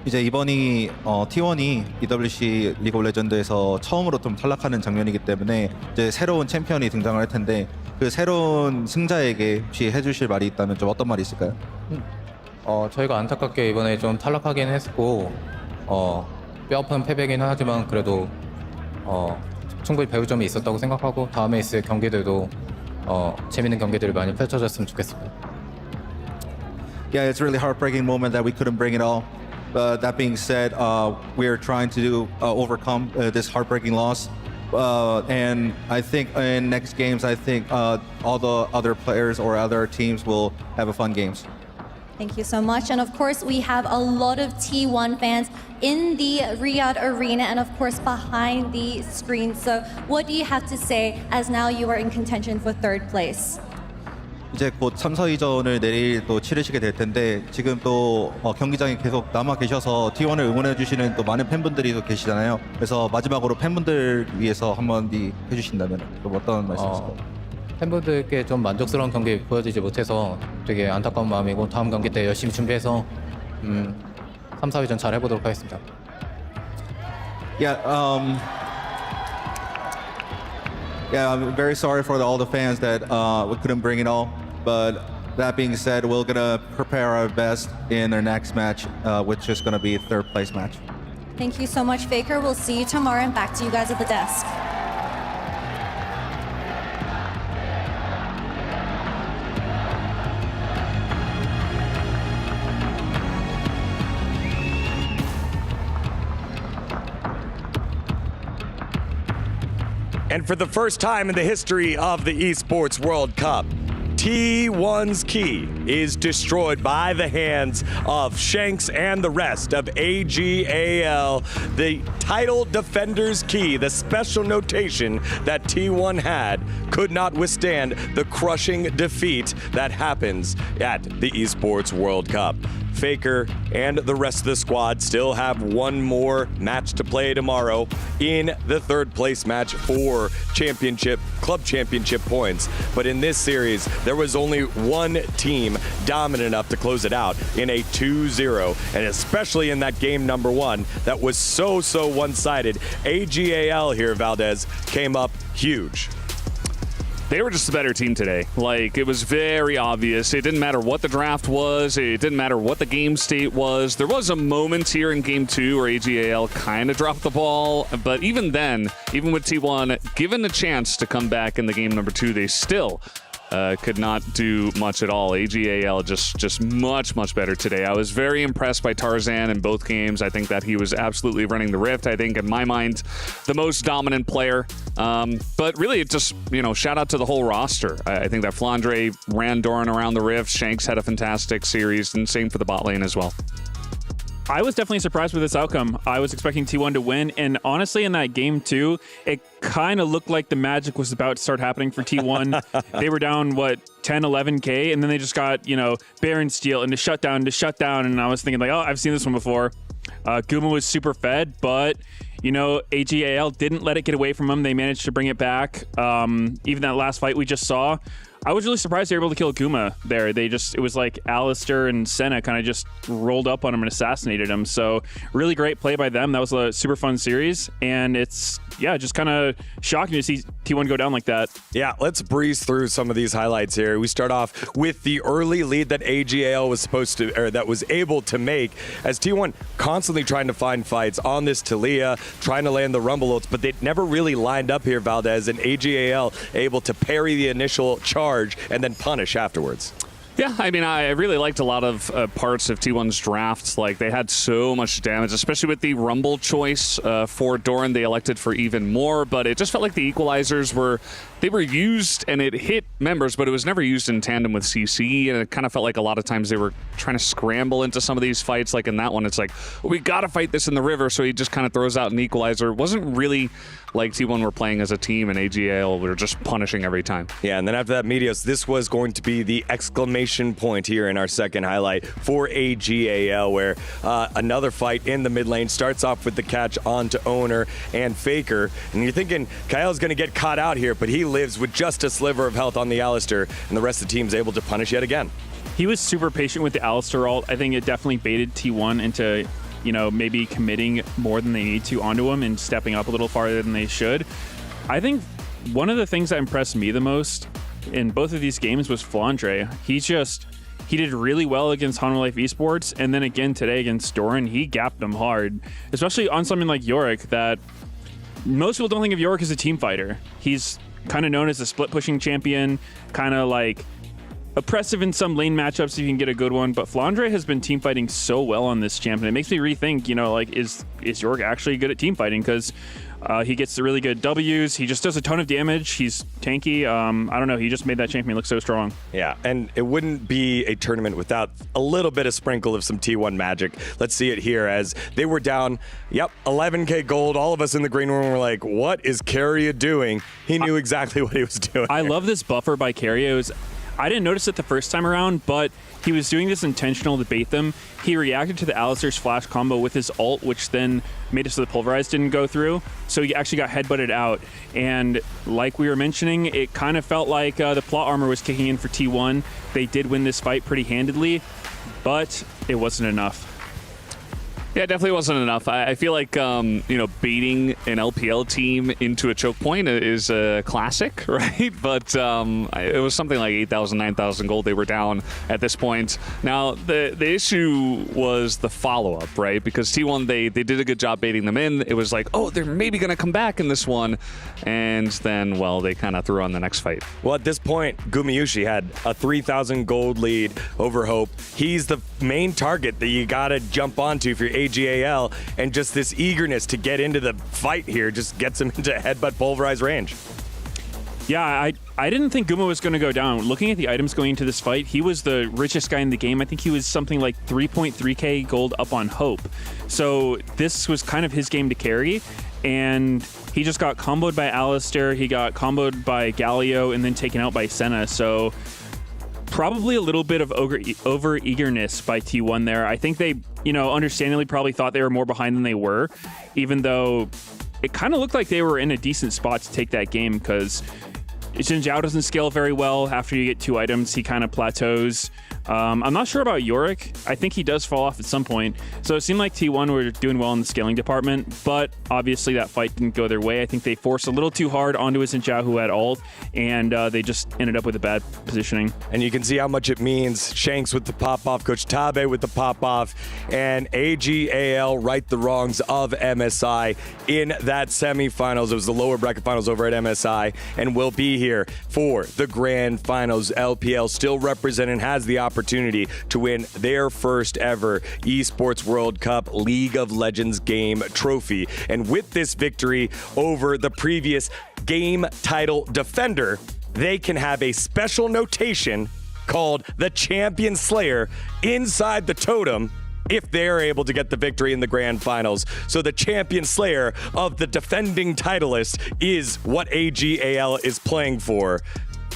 이제 이번이 T1이 EWC 리그 오브 레전드에서 처음으로 좀 탈락하는 장면이기 때문에 이제 새로운 챔피언이 등장을 할 텐데 그 새로운 승자에게 혹시 해주실 말이 있다면 좀 어떤 말이 있을까요? 저희가 안타깝게 이번에 좀 탈락하긴 했고 뼈아픈 패배긴 하지만 그래도 충분히 배울 점이 있었다고 생각하고 다음에 있을 경기들도 재밌는 경기들을 많이 펼쳐졌으면 좋겠습니다. Yeah, it's a really heartbreaking moment that we couldn't bring it all. That being said, we are trying to overcome this heartbreaking loss. And I think in next games, I think all the other players or other teams will have a fun games. Thank you so much. And of course, we have a lot of T1 fans in the Riyadh arena and of course behind the screen. So what do you have to say as now you are in contention for third place? 이제 곧 3, 4위전을 내일 또 치르시게 될 텐데 지금 또 경기장에 계속 남아 계셔서 T1을 응원해 주시는 또 많은 팬분들이 또 계시잖아요. 그래서 마지막으로 팬분들 위해서 한마디 해주신다면 또 어떤 말씀이실까요? 팬분들께 좀 만족스러운 경기 보여주지 못해서 되게 안타까운 마음이고 다음 경기 때 열심히 준비해서 3, 4위전 잘 해보도록 하겠습니다. Yeah, I'm very sorry for all the fans that we couldn't bring it all. But that being said, we're gonna prepare our best in our next match, which is gonna be a third place match. Thank you so much, Faker. We'll see you tomorrow and back to you guys at the desk. And for the first time in the history of the Esports World Cup, T1's key is destroyed by the hands of Shanks and the rest of AG.AL. The title defender's key, the special notation that T1 had, could not withstand the crushing defeat that happens at the Esports World Cup. Faker and the rest of the squad still have one more match to play tomorrow in the third place match for club championship points. But in this series, there was only one team dominant enough to close it out in a 2-0. And especially in that game number one, that was so one-sided. AG.AL here, Valdez, came up huge. They were just a better team today. Like, it was very obvious. It didn't matter what the draft was. It didn't matter what the game state was. There was a moment here in game two where AG.AL kind of dropped the ball. But even then, even with T1 given the chance to come back in the game number two, they still could not do much at all. AG.AL just much better today. I was very impressed by Tarzan in both games. I think that he was absolutely running the Rift. I think, in my mind, the most dominant player. But really, it just, shout out to the whole roster. I think that Flandre ran Doran around the Rift. Shanks had a fantastic series, and same for the bot lane as well. I was definitely surprised with this outcome. I was expecting T1 to win, and honestly, in that game too, it kind of looked like the magic was about to start happening for T1. They were down, 10, 11K, and then they just got, Baron Steel into shutdown, and I was thinking like, oh, I've seen this one before. Guma was super fed, but AG.AL didn't let it get away from them. They managed to bring it back. Even that last fight we just saw, I was really surprised they were able to kill Guma there. It was like Alistair and Senna kind of just rolled up on him and assassinated him. So really great play by them. That was a super fun series. And it's, just kind of shocking to see T1 go down like that. Yeah, let's breeze through some of these highlights here. We start off with the early lead that AG.AL was that was able to make, as T1 constantly trying to find fights on this Talia, trying to land the Rumble ults, but they never really lined up here, Valdez, and AG.AL able to parry the initial charge and then punish afterwards. Yeah, I mean, I really liked a lot of parts of T1's drafts. Like, they had so much damage, especially with the Rumble choice for Doran. They elected for even more, but it just felt like the equalizers were used and it hit members, but it was never used in tandem with CC, and it kind of felt like a lot of times they were trying to scramble into some of these fights. Like in that one, it's like, we got to fight this in the river, so he just kind of throws out an equalizer. It wasn't really like T1 were playing as a team, and AG.AL were just punishing every time. Yeah, and then after that, Medios, this was going to be the exclamation point here in our second highlight for AG.AL, where another fight in the mid lane starts off with the catch onto Owner and Faker. And you're thinking Kyle's going to get caught out here, but he lives with just a sliver of health on the Alistair, and the rest of the team's able to punish yet again. He was super patient with the Alistair ult. I think it definitely baited T1 into maybe committing more than they need to onto him and stepping up a little farther than they should. I think one of the things that impressed me the most in both of these games was Flandre. He did really well against Hanwha Life Esports, and then again today against Doran, he gapped them hard, especially on something like Yorick that most people don't think of Yorick as a team fighter. He's kind of known as a split pushing champion, kind of like oppressive in some lane matchups if you can get a good one, but Flandre has been team fighting so well on this champ, and it makes me rethink, is Yorick actually good at team fighting? Because he gets the really good W's. He just does a ton of damage. He's tanky. I don't know. He just made that champion look so strong. Yeah, and it wouldn't be a tournament without a little bit of sprinkle of some T1 magic. Let's see it here as they were down, 11K gold. All of us in the green room were like, what is Keria doing? He knew exactly what he was doing. I love this buffer by Keria. I didn't notice it the first time around, but he was doing this intentional to bait them. He reacted to the Alistair's flash combo with his ult, which then made it so the Pulverize didn't go through. So he actually got headbutted out. And like we were mentioning, it kind of felt like the plot armor was kicking in for T1. They did win this fight pretty handedly, but it wasn't enough. Yeah, it definitely wasn't enough. I feel like, baiting an LPL team into a choke point is a classic, right? But it was something like 8,000, 9,000 gold they were down at this point. Now, the issue was the follow-up, right? Because T1, they did a good job baiting them in. It was like, oh, they're maybe going to come back in this one. And then, well, they kind of threw on the next fight. Well, at this point, Gumayushi had a 3,000 gold lead over Hope. He's the main target that you got to jump onto for your AG.AL, and just this eagerness to get into the fight here just gets him into headbutt pulverize range. Yeah, I didn't think Guma was going to go down. Looking at the items going into this fight, he was the richest guy in the game. I think he was something like 3.3k gold up on Hope. So this was kind of his game to carry. And he just got comboed by Alistair, he got comboed by Galio, and then taken out by Senna. So probably a little bit of over-eagerness by T1 there. I think they, understandably probably thought they were more behind than they were, even though it kind of looked like they were in a decent spot to take that game, because Gen.G doesn't scale very well. After you get 2 items, he kind of plateaus. I'm not sure about Yorick. I think he does fall off at some point. So it seemed like T1 were doing well in the scaling department, but obviously that fight didn't go their way. I think they forced a little too hard onto a Gen.G who had ult, and they just ended up with a bad positioning. And you can see how much it means. Shanks with the pop-off, Coach Tabe with the pop-off, and AG.AL right the wrongs of MSI in that semifinals. It was the lower bracket finals over at MSI, and will be here for the grand finals. LPL still represented, has the opportunity to win their first ever Esports World Cup League of Legends game trophy. And with this victory over the previous game title defender, they can have a special notation called the Champion Slayer inside the totem if they're able to get the victory in the grand finals. So the Champion Slayer of the defending titleist is what AG.AL is playing for.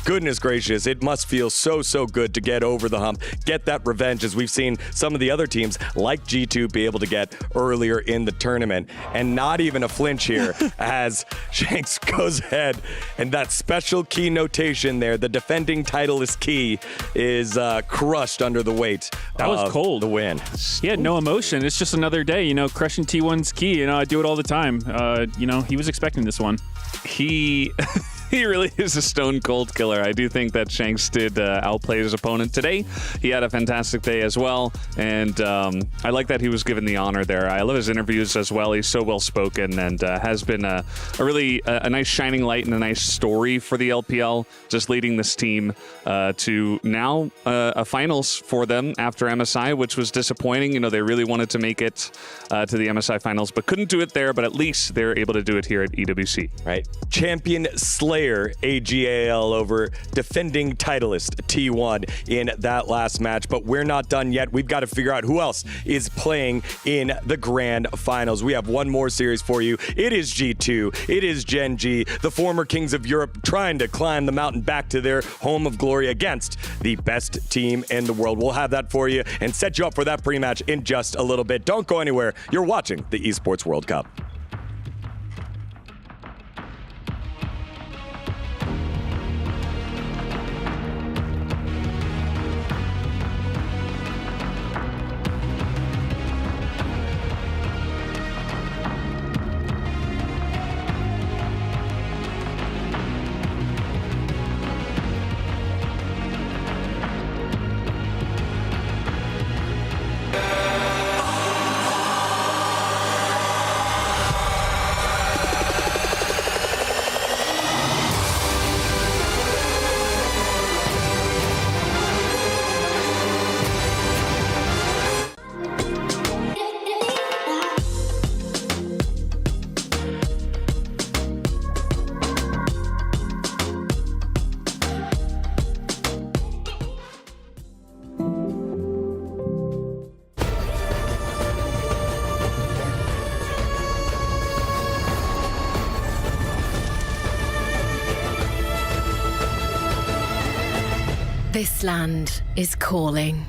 Goodness gracious, it must feel so good to get over the hump, get that revenge, as we've seen some of the other teams like G2 be able to get earlier in the tournament. And not even a flinch here as Shanks goes ahead, and that special key notation there, the defending titleist key, is crushed under the weight. That was cold. The win. He had no emotion. It's just another day, crushing T1's key. I do it all the time. He was expecting this one. He really is a stone cold killer. I do think that Shanks did outplay his opponent today. He had a fantastic day as well, and I like that he was given the honor there. I love his interviews as well. He's so well spoken, and has been a really nice shining light and a nice story for the LPL, just leading this team to now a finals for them after MSI, which was disappointing. They really wanted to make it to the MSI finals, but couldn't do it there. But at least they're able to do it here at EWC. Right. Champion Slayer AG.AL over defending titleist T1 in that last match. But we're not done yet. We've got to figure out who else is playing in the grand finals. We have one more series for you. It is G2. It is Gen.G, the former kings of Europe, trying to climb the mountain back to their home of glory against the best team in the world. We'll have that for you and set you up for that pre-match in just a little bit. Don't go anywhere. You're watching the Esports World Cup. This land is calling.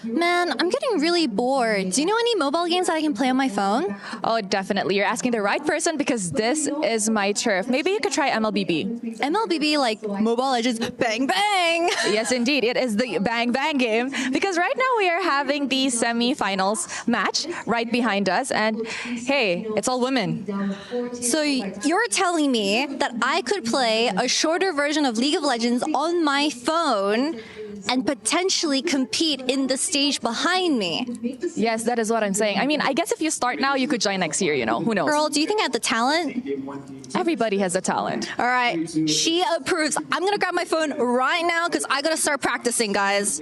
Man, I'm getting really bored. Do you know any mobile games that I can play on my phone? Oh, definitely. You're asking the right person because this is my turf. Maybe you could try MLBB. MLBB, like Mobile Legends Bang Bang! Yes, indeed. It is the Bang Bang game because right now we are having the semifinals match right behind us. And hey, it's all women. So you're telling me that I could play a shorter version of League of Legends on my phone and potentially compete in the stage behind me? Yes, that is what I'm saying. I mean, I guess if you start now, you could join next year, you know, who knows? Girl, do you think I have the talent? Everybody has the talent. All right, she approves. I'm gonna grab my phone right now because I gotta start practicing, guys.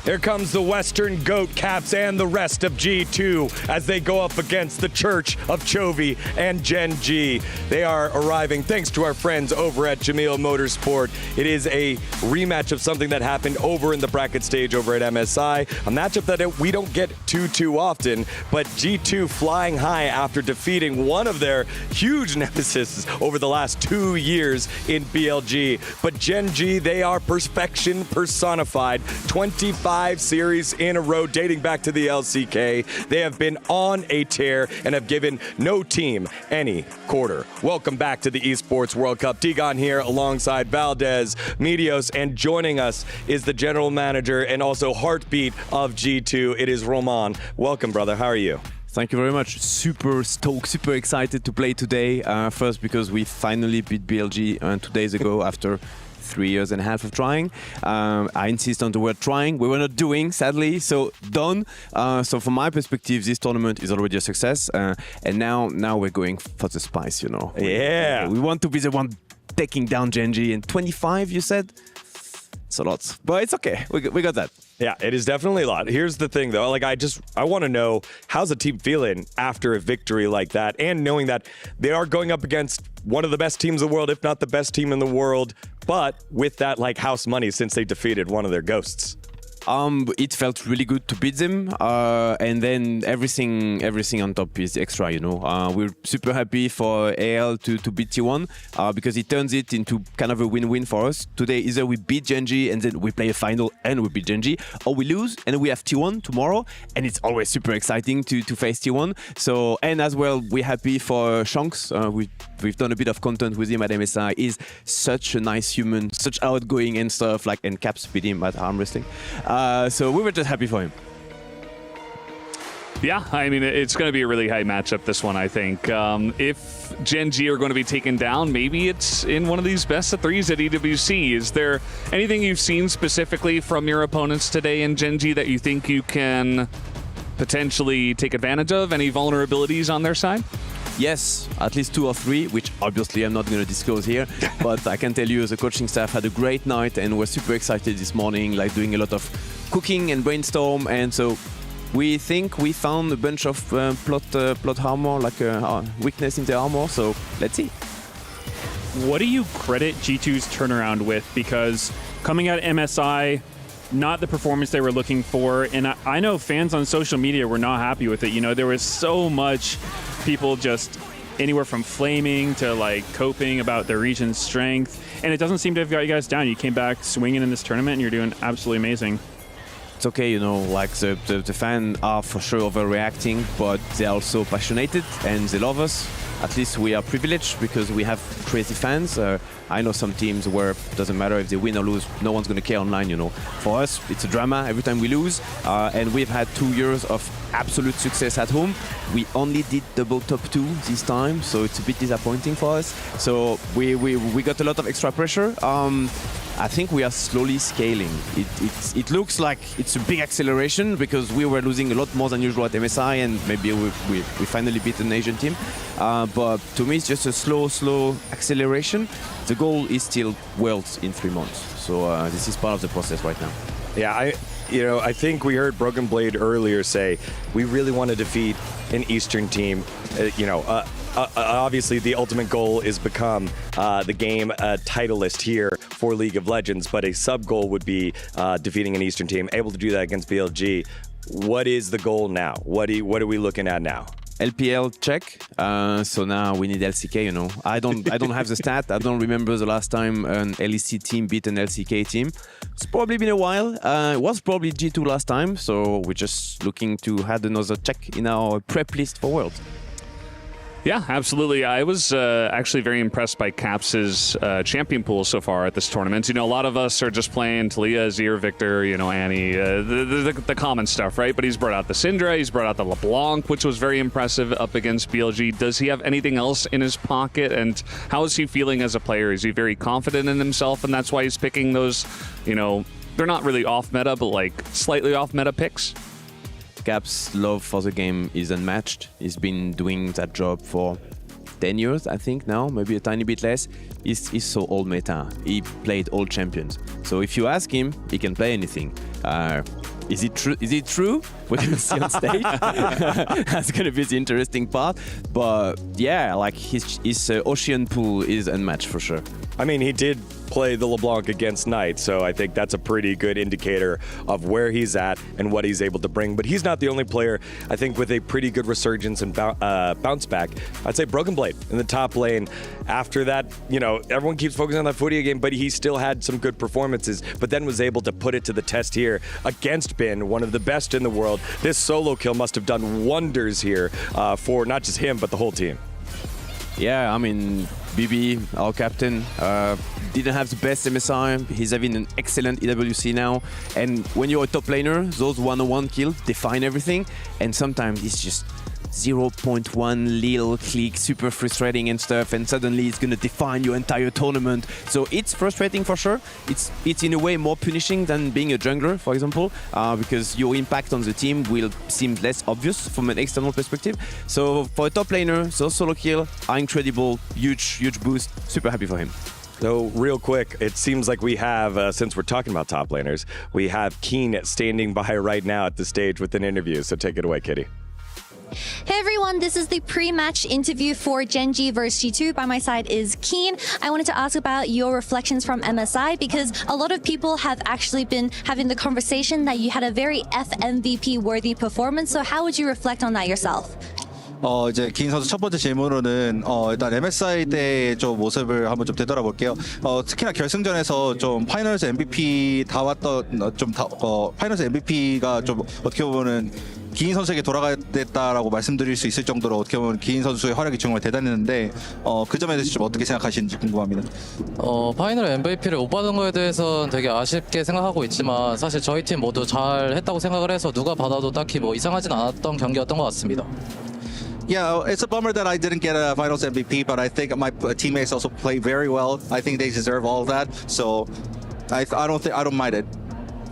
Here comes the Western Goat Caps and the rest of G2 as they go up against the Church of Chovy and Gen.G. They are arriving thanks to our friends over at Jamil Motorsport. It is a rematch of something that happened over in the bracket stage over at MSI, a matchup that we don't get too often, but G2 flying high after defeating one of their huge nemesis over the last 2 years in BLG. But Gen.G, they are perfection personified. 25 series in a row dating back to the LCK. They have been on a tear and have given no team any quarter. Welcome back to the Esports World Cup. Digon here alongside Valdez, Medios, and joining us is the general manager and also heartbeat of G2. It is Roman. Welcome, brother. How are you? Thank you very much. Super stoked, super excited to play today. First because we finally beat BLG 2 days ago after 3.5 years of trying. I insist on the word trying. We were not doing, sadly, so done. So from my perspective, this tournament is already a success. And now we're going for the spice, you know. Yeah. We want to be the one taking down Gen.G. in 25, you said? It's a lot, but it's okay. We got that. Yeah, it is definitely a lot. Here's the thing, though. Like, I want to know, how's the team feeling after a victory like that, and knowing that they are going up against one of the best teams in the world, if not the best team in the world, but with that like house money since they defeated one of their ghosts. It felt really good to beat them, and then everything on top is extra, you know. We're super happy for AL to beat T1 because it turns it into kind of a win-win for us. Today, either we beat Gen.G and then we play a final and we beat Gen.G, or we lose and we have T1 tomorrow, and it's always super exciting to face T1. So, and as well, we're happy for Shanks. We've done a bit of content with him at MSI. He's such a nice human, such outgoing and stuff, like, and Caps beat him at arm wrestling. So we were just happy for him. Yeah, I mean, it's going to be a really high matchup, this one, I think. If Gen.G are going to be taken down, maybe it's in one of these best of threes at EWC. Is there anything you've seen specifically from your opponents today in Gen.G that you think you can potentially take advantage of? Any vulnerabilities on their side? Yes, at least 2 or 3, which obviously I'm not going to disclose here, but I can tell you the coaching staff had a great night and we're super excited this morning, like doing a lot of cooking and brainstorm, and so we think we found a bunch of plot armor, like weakness in the armor, so let's see. What do you credit G2's turnaround with? Because coming out of MSI, not the performance they were looking for, and I know fans on social media were not happy with it. You know, there was so much people just anywhere from flaming to like coping about their region's strength, and it doesn't seem to have got you guys down. You came back swinging in this tournament and you're doing absolutely amazing. It's okay, you know, like the fans are for sure overreacting, but they're also passionate and they love us. At least we are privileged because we have crazy fans. I know some teams where it doesn't matter if they win or lose, no one's going to care online, you know. For us, it's a drama every time we lose, and we've had 2 years of absolute success at home. We only did double top 2 this time, so it's a bit disappointing for us. So we got a lot of extra pressure. I think we are slowly scaling. It looks like it's a big acceleration because we were losing a lot more than usual at MSI, and maybe we finally beat an Asian team. But to me, it's just a slow acceleration. The goal is still Worlds in 3 months. So this is part of the process right now. Yeah, I think we heard Broken Blade earlier say we really want to defeat an Eastern team. obviously the ultimate goal is become the game titleist here for League of Legends, but a sub-goal would be defeating an Eastern team. Able to do that against BLG. What is the goal now? What are we looking at now? LPL check. So now we need LCK. You know, I don't have the stat. I don't remember the last time an LEC team beat an LCK team. It's probably been a while. It was probably G2 last time. So we're just looking to add another check in our prep list for Worlds. Yeah, absolutely. I was actually very impressed by Caps' champion pool so far at this tournament. You know, a lot of us are just playing Talia, Azir, Victor, you know, Annie, the common stuff, right? But he's brought out the Syndra, he's brought out the LeBlanc, which was very impressive up against BLG. Does he have anything else in his pocket? And how is he feeling as a player? Is he very confident in himself, and that's why he's picking those, you know, they're not really off-meta, but like slightly off-meta picks? Cap's love for the game is unmatched. He's been doing that job for 10 years, I think now, maybe a tiny bit less. He's so old meta. He played all champions. So if you ask him, he can play anything. Is it true? Is it true? We're gonna see on stage. That's gonna be the interesting part. But yeah, like his Ocean pool is unmatched for sure. I mean, he did play the LeBlanc against Knight, so I think that's a pretty good indicator of where he's at and what he's able to bring. But he's not the only player, I think, with a pretty good resurgence and bounce back. I'd say Broken Blade in the top lane. After that, you know, everyone keeps focusing on that Furia game, but he still had some good performances, but then was able to put it to the test here against Bin, one of the best in the world. This solo kill must have done wonders here for not just him, but the whole team. Yeah, I mean, BB, our captain, didn't have the best MSI. He's having an excellent EWC now. And when you're a top laner, those 101 kills define everything. And sometimes it's just 0.1 little click, super frustrating and stuff, and suddenly it's gonna define your entire tournament. So it's frustrating for sure. It's in a way more punishing than being a jungler, for example, because your impact on the team will seem less obvious from an external perspective. So for a top laner, those solo kills are incredible, huge boost. Super happy for him. So real quick, it seems like we have, since we're talking about top laners, we have Keen standing by right now at the stage with an interview. So take it away, Kitty. Hey everyone, this is the pre-match interview for Gen.G versus G2. By my side is Keen. I wanted to ask about your reflections from MSI because a lot of people have actually been having the conversation that you had a very FMVP worthy performance. So how would you reflect on that yourself? 이제 긴 선수 첫 번째 질문으로는 일단 MSI 때 좀 모습을 한번 좀 되돌아볼게요. 특히나 결승전에서 좀 파이널스 MVP 다 왔던 파이널스 MVP가 좀 어떻게 보면은 기인 선수에게 돌아갔다라고 말씀드릴 수 있을 정도로 어떻게 보면 기인 선수의 활약이 정말 대단했는데 그 점에 대해서 좀 어떻게 생각하시는지 궁금합니다. 파이널 MVP를 못 받은 거에 대해서는 되게 아쉽게 생각하고 있지만 사실 저희 팀 모두 잘 했다고 생각을 해서 누가 받아도 딱히 뭐 이상하진 않았던 경기였던 것 같습니다. Yeah, it's a bummer that I didn't get a Finals MVP, but I think my teammates also played very well. I think they deserve all of that, so I don't mind it.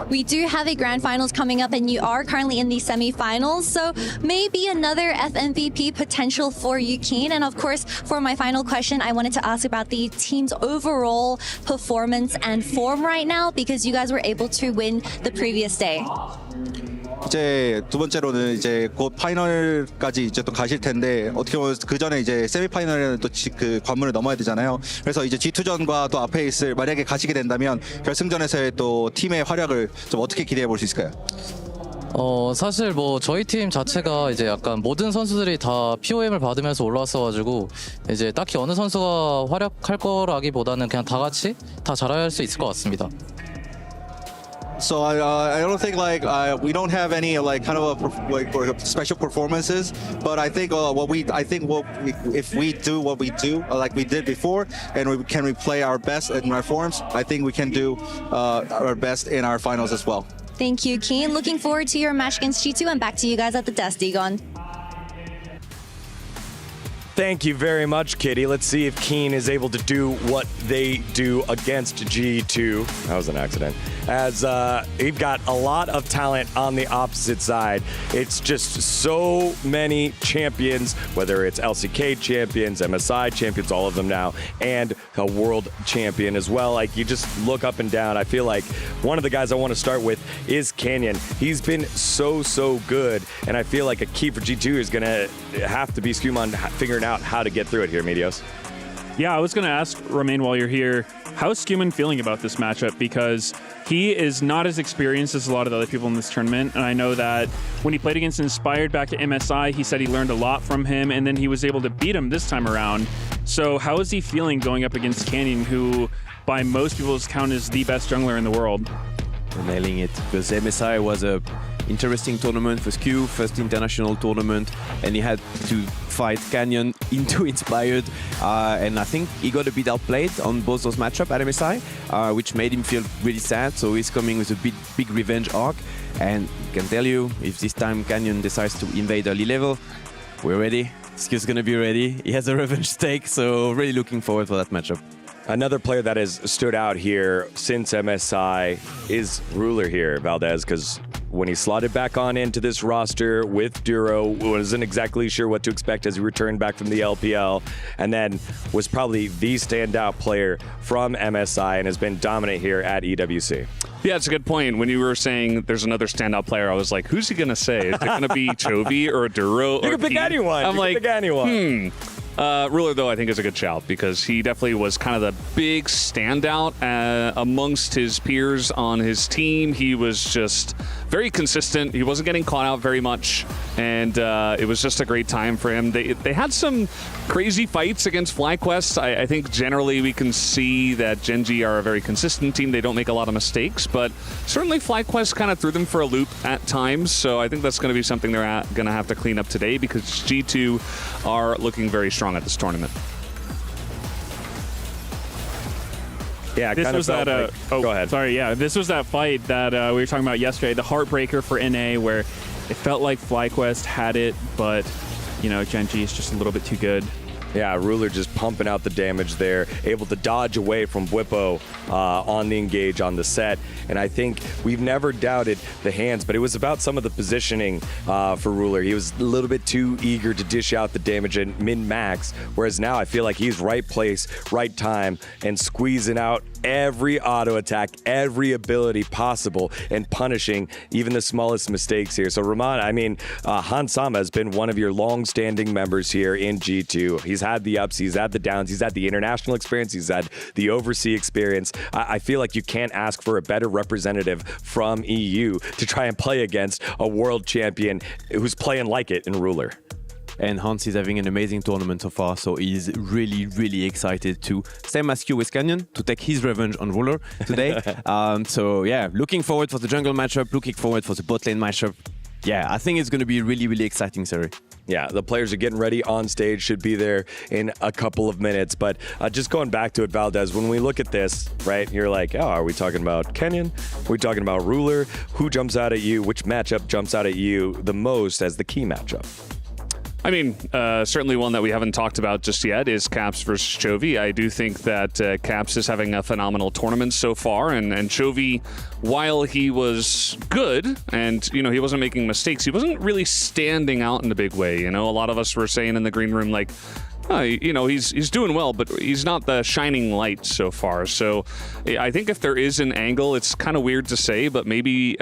We do have a grand finals coming up and you are currently in the semifinals, so maybe another FMVP potential for you, Keen. And of course, for my final question, I wanted to ask about the team's overall performance and form right now because you guys were able to win the previous day. 이제 두 번째로는 이제 곧 파이널까지 이제 또 가실 텐데 어떻게 보면 그 전에 이제 세미파이널에는 또 그 관문을 넘어야 되잖아요. 그래서 이제 G2전과 또 앞에 있을 만약에 가시게 된다면 결승전에서의 또 팀의 활약을 좀 어떻게 기대해 볼 수 있을까요? 사실 뭐 저희 팀 자체가 이제 약간 모든 선수들이 다 POM을 받으면서 올라왔어가지고 이제 딱히 어느 선수가 활약할 거라기보다는 그냥 다 같이 다 잘할 수 있을 것 같습니다. So I don't think like we don't have any like kind of special performances, but I think if we do what we do like we did before and we play our best in our forms, I think we can do our best in our finals as well. Thank you, Keen. Looking forward to your match against G2 and back to you guys at the desk, Egon. Thank you very much, Kitty. Let's see if Keen is able to do what they do against G2. That was an accident. as we've got a lot of talent on the opposite side. It's just so many champions, whether it's LCK champions, MSI champions, all of them now, and a world champion as well. Like, you just look up and down. I feel like one of the guys I want to start with is Canyon. He's been so good, and I feel like a key for G2 is going to have to be Skumon figuring out how to get through it here, Medios. Yeah, I was going to ask Romain while you're here, how's Skumon feeling about this matchup? Because he is not as experienced as a lot of the other people in this tournament. And I know that when he played against Inspired back at MSI, he said he learned a lot from him, and then he was able to beat him this time around. So how is he feeling going up against Canyon, who by most people's count is the best jungler in the world? We're nailing it, because MSI was a interesting tournament for Skew, first international tournament, and he had to fight Canyon into Inspired, and I think he got a bit outplayed on both those matchups at MSI, which made him feel really sad. So he's coming with a big revenge arc, and I can tell you, if this time Canyon decides to invade early level, we're ready. Skew's gonna be ready. He has a revenge stake, so really looking forward for that matchup. Another player that has stood out here since MSI is Ruler here, Valdez, because when he slotted back on into this roster with Duro, wasn't exactly sure what to expect as he returned back from the LPL, and then was probably the standout player from MSI and has been dominant here at EWC. Yeah, it's a good point. When you were saying there's another standout player, I was like, who's he going to say? Is it going to be Chovy or Duro? You can pick anyone. I'm like, pick anyone. Ruler, though, I think is a good shout because he definitely was kind of the big standout amongst his peers on his team. He was just very consistent. He wasn't getting caught out very much, and it was just a great time for him. They had some crazy fights against FlyQuest. I think generally we can see that Gen.G are a very consistent team. They don't make a lot of mistakes, but certainly FlyQuest kind of threw them for a loop at times, so I think that's going to be something they're going to have to clean up today because G2 are looking very strong at this tournament. Yeah, this was that. Go ahead. Sorry. Yeah, this was that fight that we were talking about yesterday, the heartbreaker for NA, where it felt like FlyQuest had it, but Gen.G is just a little bit too good. Yeah, Ruler just pumping out the damage there, able to dodge away from Whippo on the engage on the set. And I think we've never doubted the hands, but it was about some of the positioning for Ruler. He was a little bit too eager to dish out the damage at min-max, whereas now I feel like he's right place, right time, and squeezing out every auto attack, every ability possible, and punishing even the smallest mistakes here. So Ramon, I mean, Hansama has been one of your long-standing members here in G2. He's had the ups, he's had the downs, he's had the international experience, he's had the overseas experience. I feel like you can't ask for a better representative from EU to try and play against a world champion who's playing like it in Ruler. And Hans is having an amazing tournament so far, so he's really excited to, same as Q with Canyon, to take his revenge on Ruler today. So yeah, looking forward for the jungle matchup, looking forward for the bot lane matchup. Yeah, I think it's going to be a really exciting series. Yeah, the players are getting ready on stage, should be there in a couple of minutes. But just going back to it, Valdez, when we look at this, right, you're like, oh, are we talking about Canyon? Are we talking about Ruler? Who jumps out at you? Which matchup jumps out at you the most as the key matchup? I mean, certainly one that we haven't talked about just yet is Caps versus Chovy. I do think that Caps is having a phenomenal tournament so far, and Chovy, while he was good and, he wasn't making mistakes, he wasn't really standing out in a big way. A lot of us were saying in the green room, like, he's doing well, but he's not the shining light so far. So I think if there is an angle, it's kind of weird to say, but maybe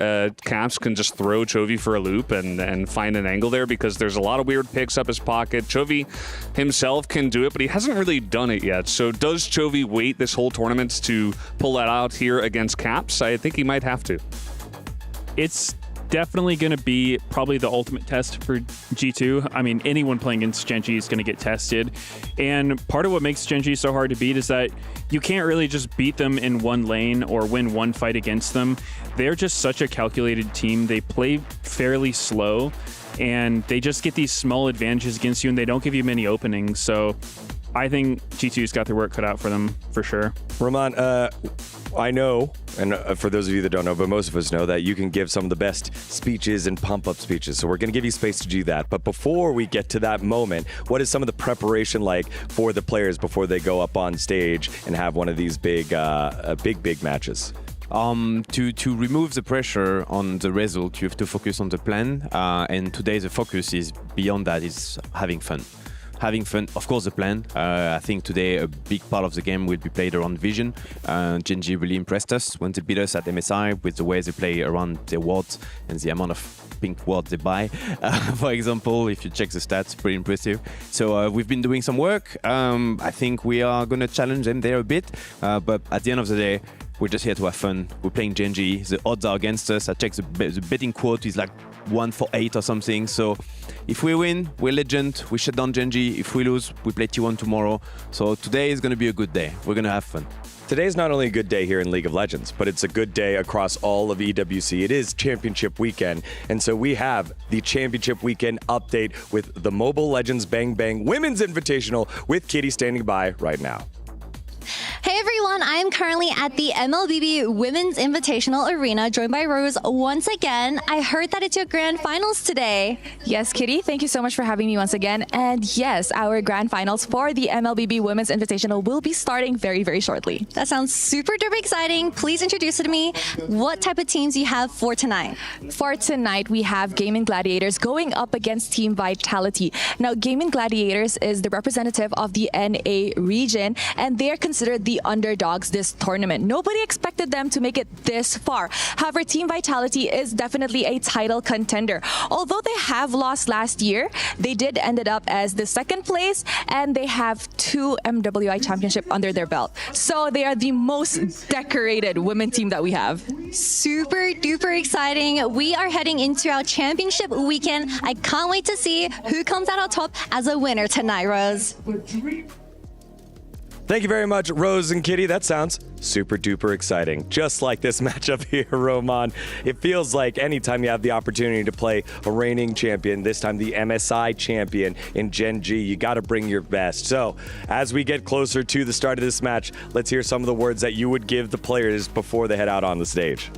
Caps can just throw Chovy for a loop and find an angle there because there's a lot of weird picks up his pocket. Chovy himself can do it, but he hasn't really done it yet. So does Chovy wait this whole tournament to pull that out here against Caps? I think he might have to. It's definitely going to be probably the ultimate test for G2. I mean, anyone playing against Gen.G is going to get tested. And part of what makes Gen.G so hard to beat is that you can't really just beat them in one lane or win one fight against them. They're just such a calculated team. They play fairly slow, and they just get these small advantages against you, and they don't give you many openings. So I think G2's got their work cut out for them, for sure. Ramon, I know, and for those of you that don't know, but most of us know that you can give some of the best speeches and pump-up speeches. So we're going to give you space to do that. But before we get to that moment, what is some of the preparation like for the players before they go up on stage and have one of these big matches? To remove the pressure on the result, you have to focus on the plan. And today the focus is beyond that, is having fun. Having fun, of course, the plan. I think today a big part of the game will be played around vision. Gen.G really impressed us when they beat us at MSI with the way they play around their wards and the amount of pink wards they buy. For example, if you check the stats, pretty impressive. So we've been doing some work. I think we are going to challenge them there a bit. But at the end of the day, we're just here to have fun. We're playing Gen.G. The odds are against us. I checked the betting quote is like 1 for 8 or something. So if we win, we're legend. We shut down Gen.G. If we lose, we play T1 tomorrow. So today is going to be a good day. We're going to have fun. Today's not only a good day here in League of Legends, but it's a good day across all of EWC. It is Championship Weekend, and so we have the Championship Weekend update with the Mobile Legends Bang Bang Women's Invitational with Kitty standing by right now. Hey everyone, I am currently at the MLBB Women's Invitational Arena, joined by Rose once again. I heard that it's your grand finals today. Yes, Kitty, thank you so much for having me once again. And yes, our grand finals for the MLBB Women's Invitational will be starting very, very shortly. That sounds super duper exciting. Please introduce it to me. What type of teams you have for tonight? For tonight, we have Gaming Gladiators going up against Team Vitality. Now, Gaming Gladiators is the representative of the NA region, and they're considered the underdogs this tournament. Nobody expected them to make it this far. However, Team Vitality is definitely a title contender. Although they have lost last year, they did ended up as the second place, and they have 2 MWI championship under their belt. So they are the most decorated women team that we have. Super duper exciting. We are heading into our championship weekend. I can't wait to see who comes out on top as a winner tonight, Rose. Thank you very much, Rose and Kitty. That sounds super duper exciting. Just like this matchup here, Roman. It feels like anytime you have the opportunity to play a reigning champion, this time the MSI champion in Gen.G, you got to bring your best. So as we get closer to the start of this match, let's hear some of the words that you would give the players before they head out on the stage.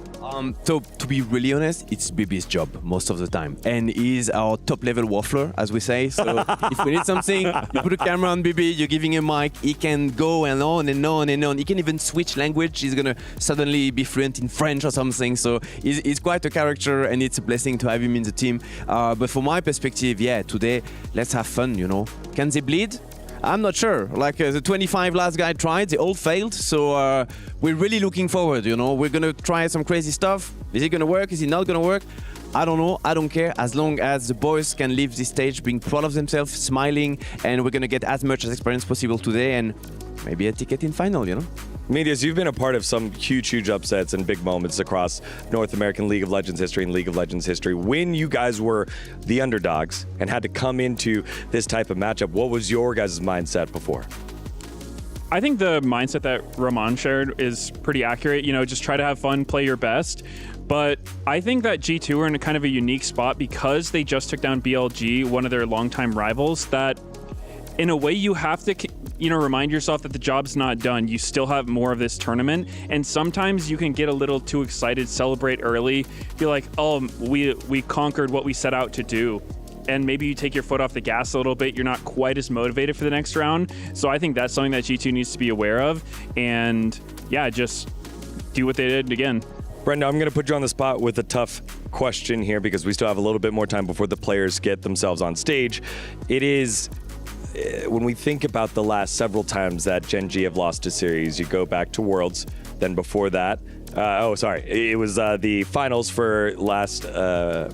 So to be really honest, it's BB's job most of the time, and he's our top level waffler, as we say. So if we need something, you put a camera on BB, you're giving him a mic, he can go and on and on and on. He can even switch language. He's gonna suddenly be fluent in French or something. So he's quite a character, and it's a blessing to have him in the team. But from my perspective, yeah, today let's have fun. You know, can they bleed? I'm not sure. Like the 25 last guy tried, they all failed. So we're really looking forward, you know. We're going to try some crazy stuff. Is it going to work? Is it not going to work? I don't know. I don't care. As long as the boys can leave this stage being proud of themselves, smiling, and we're going to get as much as experience possible today and maybe a ticket in final, you know. Medias, you've been a part of some huge upsets and big moments across North American League of Legends history and League of Legends history. When you guys were the underdogs and had to come into this type of matchup, what was your guys' mindset before? I think the mindset that Roman shared is pretty accurate. You know, just try to have fun, play your best. But I think that G2 are in a kind of a unique spot because they just took down BLG, one of their longtime rivals, that in a way you have to, you know, remind yourself that the job's not done. You still have more of this tournament, and sometimes you can get a little too excited, celebrate early, be like, oh, we conquered what we set out to do. And maybe you take your foot off the gas a little bit. You're not quite as motivated for the next round. So I think that's something that G2 needs to be aware of. And yeah, just do what they did again. Brenda, I'm going to put you on the spot with a tough question here because we still have a little bit more time before the players get themselves on stage. It is, when we think about the last several times that Gen.G have lost a series, you go back to Worlds, then before that, it was the finals for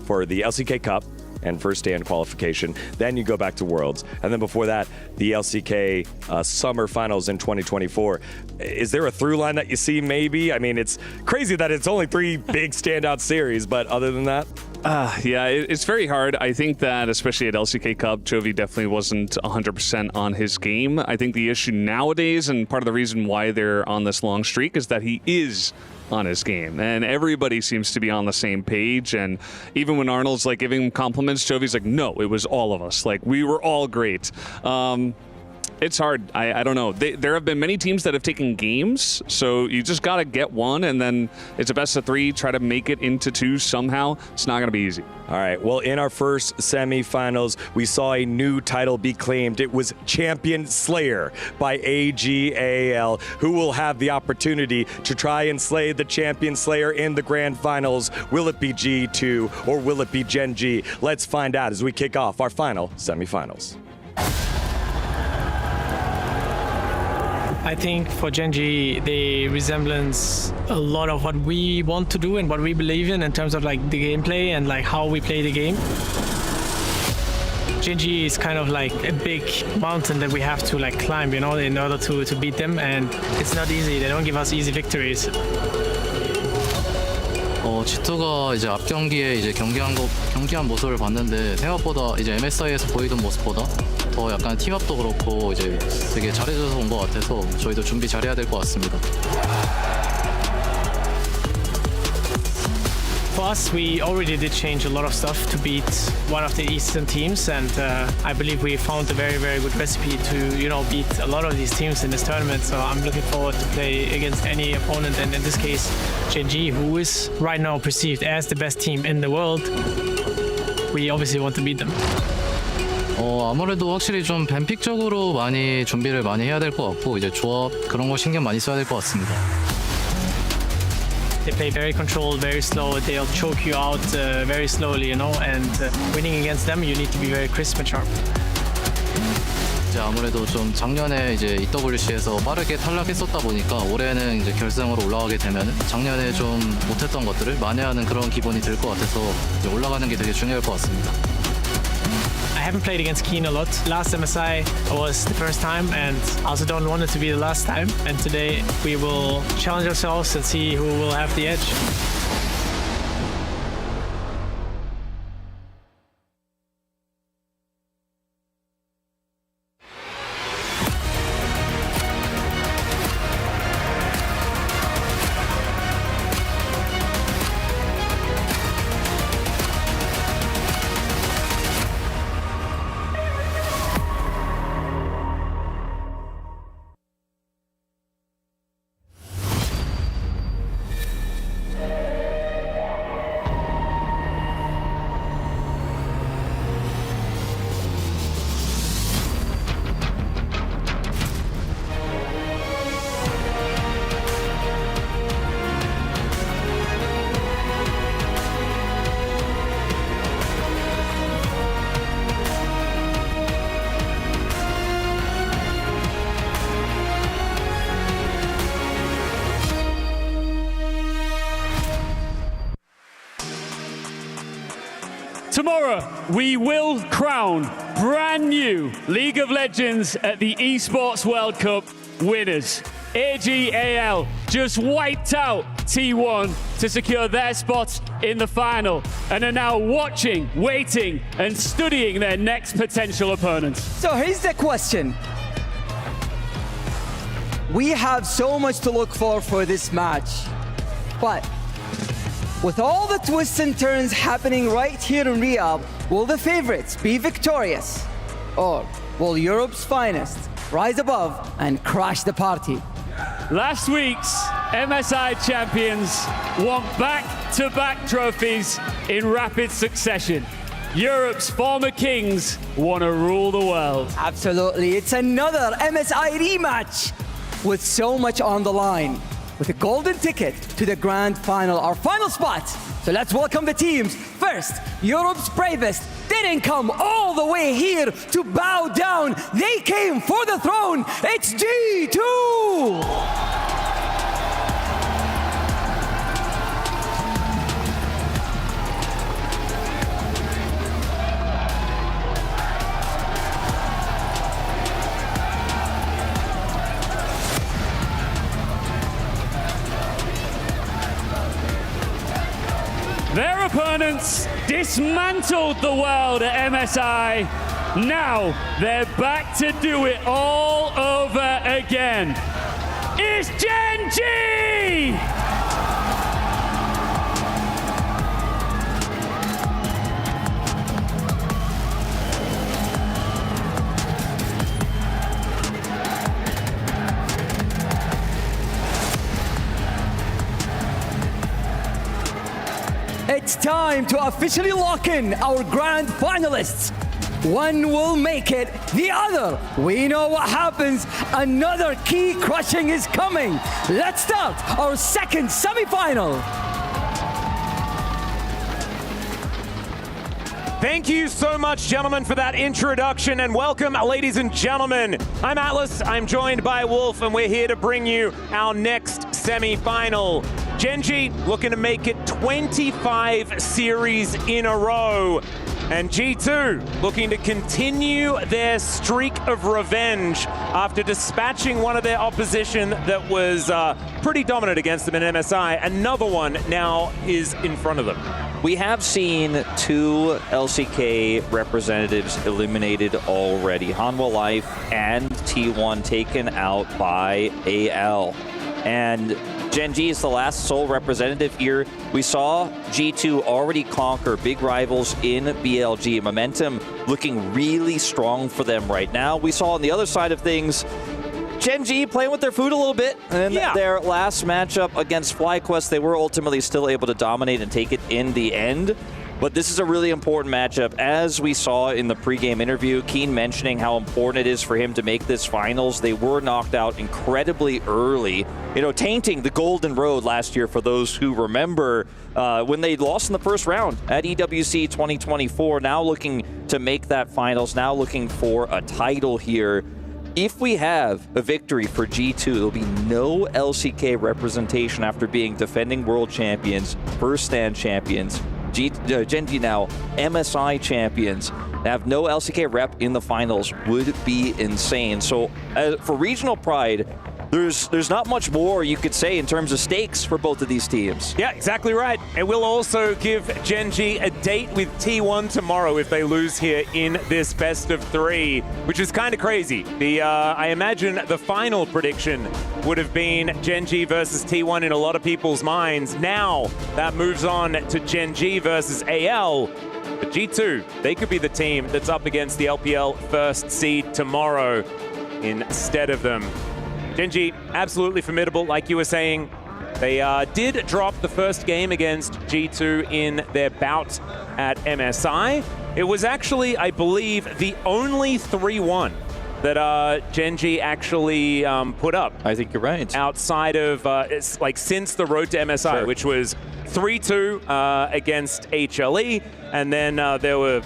for the LCK Cup and first stand qualification. Then you go back to Worlds. And then before that, the LCK Summer Finals in 2024. Is there a through line that you see maybe? I mean, it's crazy that it's only 3 big standout series, but other than that? Yeah, it's very hard. I think that, especially at LCK Cup, Chovy definitely wasn't 100% on his game. I think the issue nowadays, and part of the reason why they're on this long streak, is that he is on his game, and everybody seems to be on the same page. And even when Arnold's like giving him compliments, Chovy's like, no, it was all of us. Like, we were all great. it's hard. I don't know. There have been many teams that have taken games, so you just got to get one, and then it's a best of 3, try to make it into 2 somehow. It's not going to be easy. All right, well, in our first semifinals, we saw a new title be claimed. It was Champion Slayer by AG.AL, who will have the opportunity to try and slay the Champion Slayer in the grand finals. Will it be G2 or will it be Gen.G? Let's find out as we kick off our final semifinals. I think for Gen.G, they resemblance a lot of what we want to do and what we believe in terms of like the gameplay and like how we play the game. Gen.G is kind of like a big mountain that we have to like climb, you know, in order to beat them, and it's not easy. They don't give us easy victories. G2가 이제 앞 경기에 이제 경기한 모습을 봤는데 생각보다 이제 MSI에서 보이던 모습보다 더 약간 팀업도 그렇고 이제 되게 잘해줘서 온 것 같아서 저희도 준비 잘해야 될 것 같습니다. For us, we already did change a lot of stuff to beat one of the Eastern teams, and I believe we found a very, very good recipe to, you know, beat a lot of these teams in this tournament. So I'm looking forward to play against any opponent, and in this case, Gen.G, who is right now perceived as the best team in the world. We obviously want to beat them. 아무래도 확실히 좀 뱀픽적으로 많이 준비를 많이 해야 될 것 같고 이제 조합 그런 거 신경 많이 써야 될 것 같습니다. They play very controlled, very slow. They'll choke you out very slowly, you know. And winning against them, you need to be very crisp and sharp. 이제 아무래도 좀 작년에 이제 EWC에서 빠르게 탈락했었다 보니까 올해는 이제 결승으로 올라가게 되면 작년에 좀 못했던 것들을 만회하는 그런 기분이 들 것 같아서 이제 올라가는 게 되게 중요할 것 같습니다. I haven't played against Keen a lot. Last MSI was the first time, and I also don't want it to be the last time. And today we will challenge ourselves and see who will have the edge. Tomorrow, we will crown brand new League of Legends at the Esports World Cup winners. AG.AL just wiped out T1 to secure their spot in the final and are now watching, waiting, and studying their next potential opponents. So here's the question. We have so much to look for this match, but with all the twists and turns happening right here in Riyadh, will the favorites be victorious? Or will Europe's finest rise above and crash the party? Last week's MSI champions won back-to-back trophies in rapid succession. Europe's former kings want to rule the world. Absolutely, it's another MSI rematch with so much on the line, with a golden ticket to the grand final, our final spot. So let's welcome the teams. First, Europe's bravest didn't come all the way here to bow down. They came for the throne. It's G2! Their opponents dismantled the world at MSI. Now they're back to do it all over again. It's Gen.G! It's time to officially lock in our grand finalists. One will make it, the other. We know what happens. Another key crushing is coming. Let's start our second semifinal. Thank you so much, gentlemen, for that introduction, and welcome, ladies and gentlemen. I'm Atlas, I'm joined by Wolf, and we're here to bring you our next semi-final. Gen.G looking to make it 25 series in a row. And G2 looking to continue their streak of revenge after dispatching one of their opposition that was pretty dominant against them in MSI. Another one now is in front of them. We have seen 2 LCK representatives eliminated already. Hanwha Life and T1 taken out by AL. And Gen.G is the last sole representative here. We saw G2 already conquer big rivals in BLG. Momentum looking really strong for them right now. We saw on the other side of things, Gen.G playing with their food a little bit. And their last matchup against FlyQuest, they were ultimately still able to dominate and take it in the end. But this is a really important matchup. As we saw in the pregame interview, Keen mentioning how important it is for him to make this finals. They were knocked out incredibly early, tainting the golden road last year for those who remember when they lost in the first round at EWC 2024. Now looking to make that finals, now looking for a title here. If we have a victory for G2, there'll be no LCK representation after being defending world champions, first stand champions. Gen.G now MSI champions. To have no LCK rep in the finals would be insane. So for regional pride, there's not much more you could say in terms of stakes for both of these teams. Yeah, exactly right. And we'll also give Gen.G a date with T1 tomorrow if they lose here in this best of 3, which is kind of crazy. I imagine the final prediction would have been Gen.G versus T1 in a lot of people's minds. Now that moves on to Gen.G versus AL. But G2, they could be the team that's up against the LPL first seed tomorrow instead of them. Gen.G, absolutely formidable, like you were saying. They did drop the first game against G2 in their bout at MSI. It was actually, I believe, the only 3-1 that Gen.G actually put up. I think you're right. Outside of, it's like since the road to MSI, which was 3-2 against HLE. And then there were,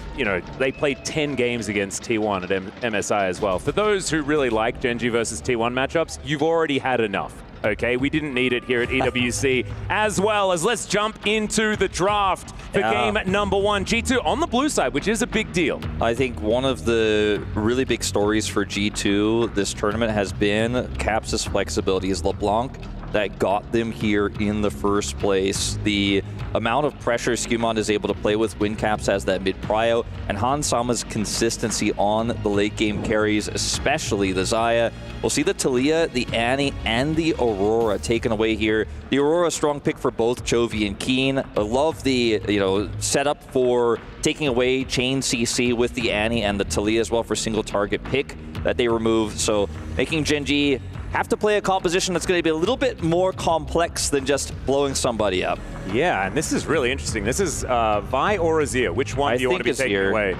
they played 10 games against T1 at MSI as well. For those who really like Gen.G versus T1 matchups, you've already had enough. Okay, we didn't need it here at EWC. As well as let's jump into the draft for game number 1. G2 on the blue side, which is a big deal. I think one of the really big stories for G2 this tournament has been Caps' flexibility as LeBlanc that got them here in the first place. The amount of pressure Skumon is able to play with when Caps has that mid-prio, and Han Sama's consistency on the late game carries, especially the Xayah. We'll see the Talia, the Annie, and the Aurora taken away here. The Aurora, strong pick for both Chovy and Keen. I love the setup for taking away Chain CC with the Annie and the Talia as well for single target pick that they removed. So making Gen.G have to play a composition that's going to be a little bit more complex than just blowing somebody up. Yeah, and this is really interesting. This is Vi or Azir. Which one do you want to be taking away?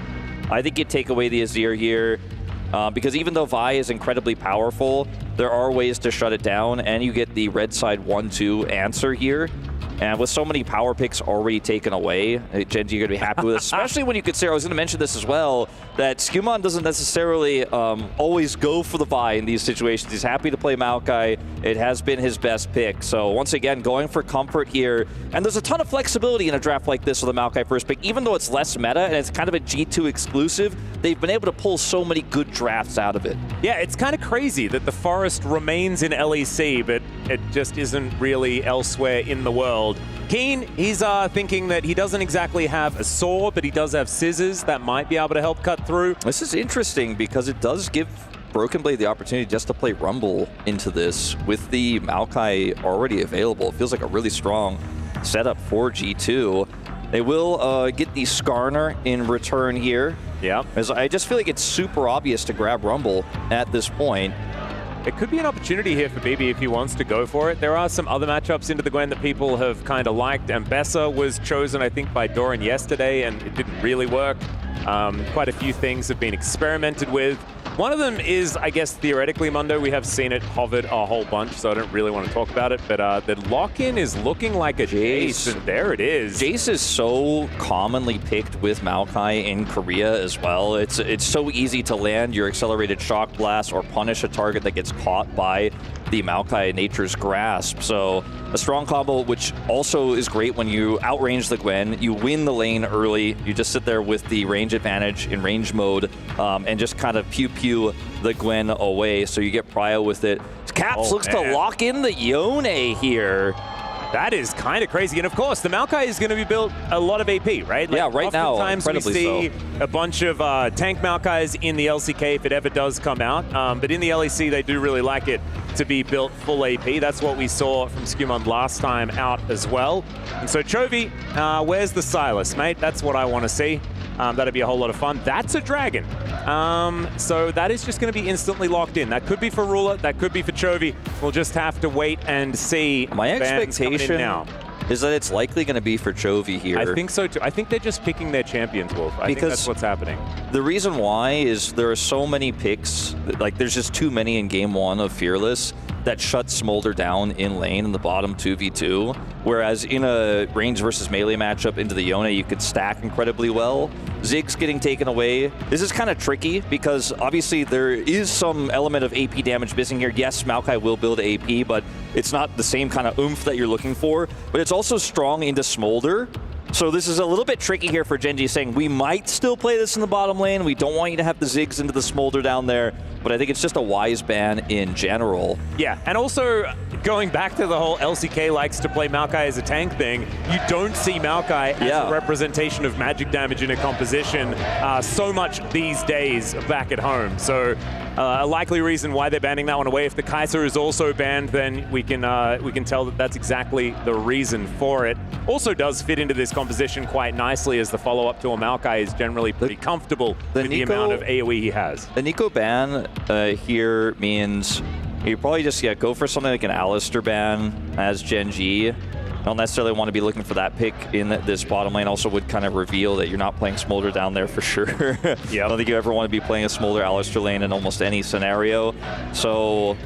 I think you take away the Azir here because even though Vi is incredibly powerful, there are ways to shut it down, and you get the red side 1-2 answer here. And with so many power picks already taken away, Gen.G, you're going to be happy with it. Especially when you consider, I was going to mention this as well, that Skumon doesn't necessarily always go for the Vi in these situations. He's happy to play Maokai. It has been his best pick. So once again, going for comfort here. And there's a ton of flexibility in a draft like this with the Maokai first pick. Even though it's less meta and it's kind of a G2 exclusive, they've been able to pull so many good drafts out of it. Yeah, it's kind of crazy that the Forest remains in LEC, but it just isn't really elsewhere in the world. Keen, he's thinking that he doesn't exactly have a sword, but he does have scissors that might be able to help cut through. This is interesting because it does give Broken Blade the opportunity just to play Rumble into this with the Maokai already available. It feels like a really strong setup for G2. They will get the Skarner in return here. Yeah. As I just feel like it's super obvious to grab Rumble at this point. it could be an opportunity here for BB if he wants to go for it. There are some other matchups into the Gwen that people have kind of liked. Ambessa was chosen, I think, by Doran yesterday, and it didn't really work. Quite a few things have been experimented with. One of them is, I guess, theoretically, Mundo. We have seen it hovered a whole bunch, so I don't really want to talk about it. But the lock-in is looking like a Jace, and there it is. Jace is so commonly picked with Maokai in Korea as well. It's so easy to land your accelerated shock blast or punish a target that gets caught by the Maokai Nature's Grasp. So a strong combo, which also is great when you outrange the Gwen. You win the lane early. You just sit there with the range advantage in range mode and just kind of pew-pew the Gwen away. So you get prio with it. Caps looks to lock in the Yone here. That is kind of crazy. And of course, the Maokai is going to be built a lot of AP, right? Like, yeah, right now, oftentimes we see a bunch of tank Maokais in the LCK if it ever does come out. But in the LEC, they do really like it to be built full AP. That's what we saw from Skumon last time out as well. And so Chovy, where's the Silas, mate? That's what I want to see. That'd be a whole lot of fun. That's a dragon. So that is just going to be instantly locked in. That could be for Ruler. That could be for Chovy. We'll just have to wait and see. My expectation is that it's likely going to be for Chovy here. I think so too. I think they're just picking their champions, Wolf. I think that's what's happening. The reason why is there are so many picks, like there's just too many in game one of Fearless that shut Smolder down in lane in the bottom 2v2, whereas in a range versus melee matchup into the Yone, you could stack incredibly well. Ziggs getting taken away. This is kind of tricky because obviously there is some element of AP damage missing here. Yes, Maokai will build AP, but it's not the same kind of oomph that you're looking for, but it's also strong into Smolder. So this is a little bit tricky here for Gen.G, saying we might still play this in the bottom lane. We don't want you to have the Ziggs into the Smolder down there, but I think it's just a wise ban in general. Yeah, and also going back to the whole LCK likes to play Maokai as a tank thing, you don't see Maokai as a representation of magic damage in a composition so much these days back at home. So a likely reason why they're banning that one away. If the Kaiser is also banned, then we can tell that that's exactly the reason for it. Also does fit into this composition quite nicely, as the follow-up to a Maokai is generally pretty comfortable with the amount of AoE he has. The Nico ban here means you probably just go for something like an Alistar ban as Gen.G. Don't necessarily want to be looking for that pick in this bottom lane. Also would kind of reveal that you're not playing Smolder down there for sure. I don't think you ever want to be playing a Smolder Alistar lane in almost any scenario. So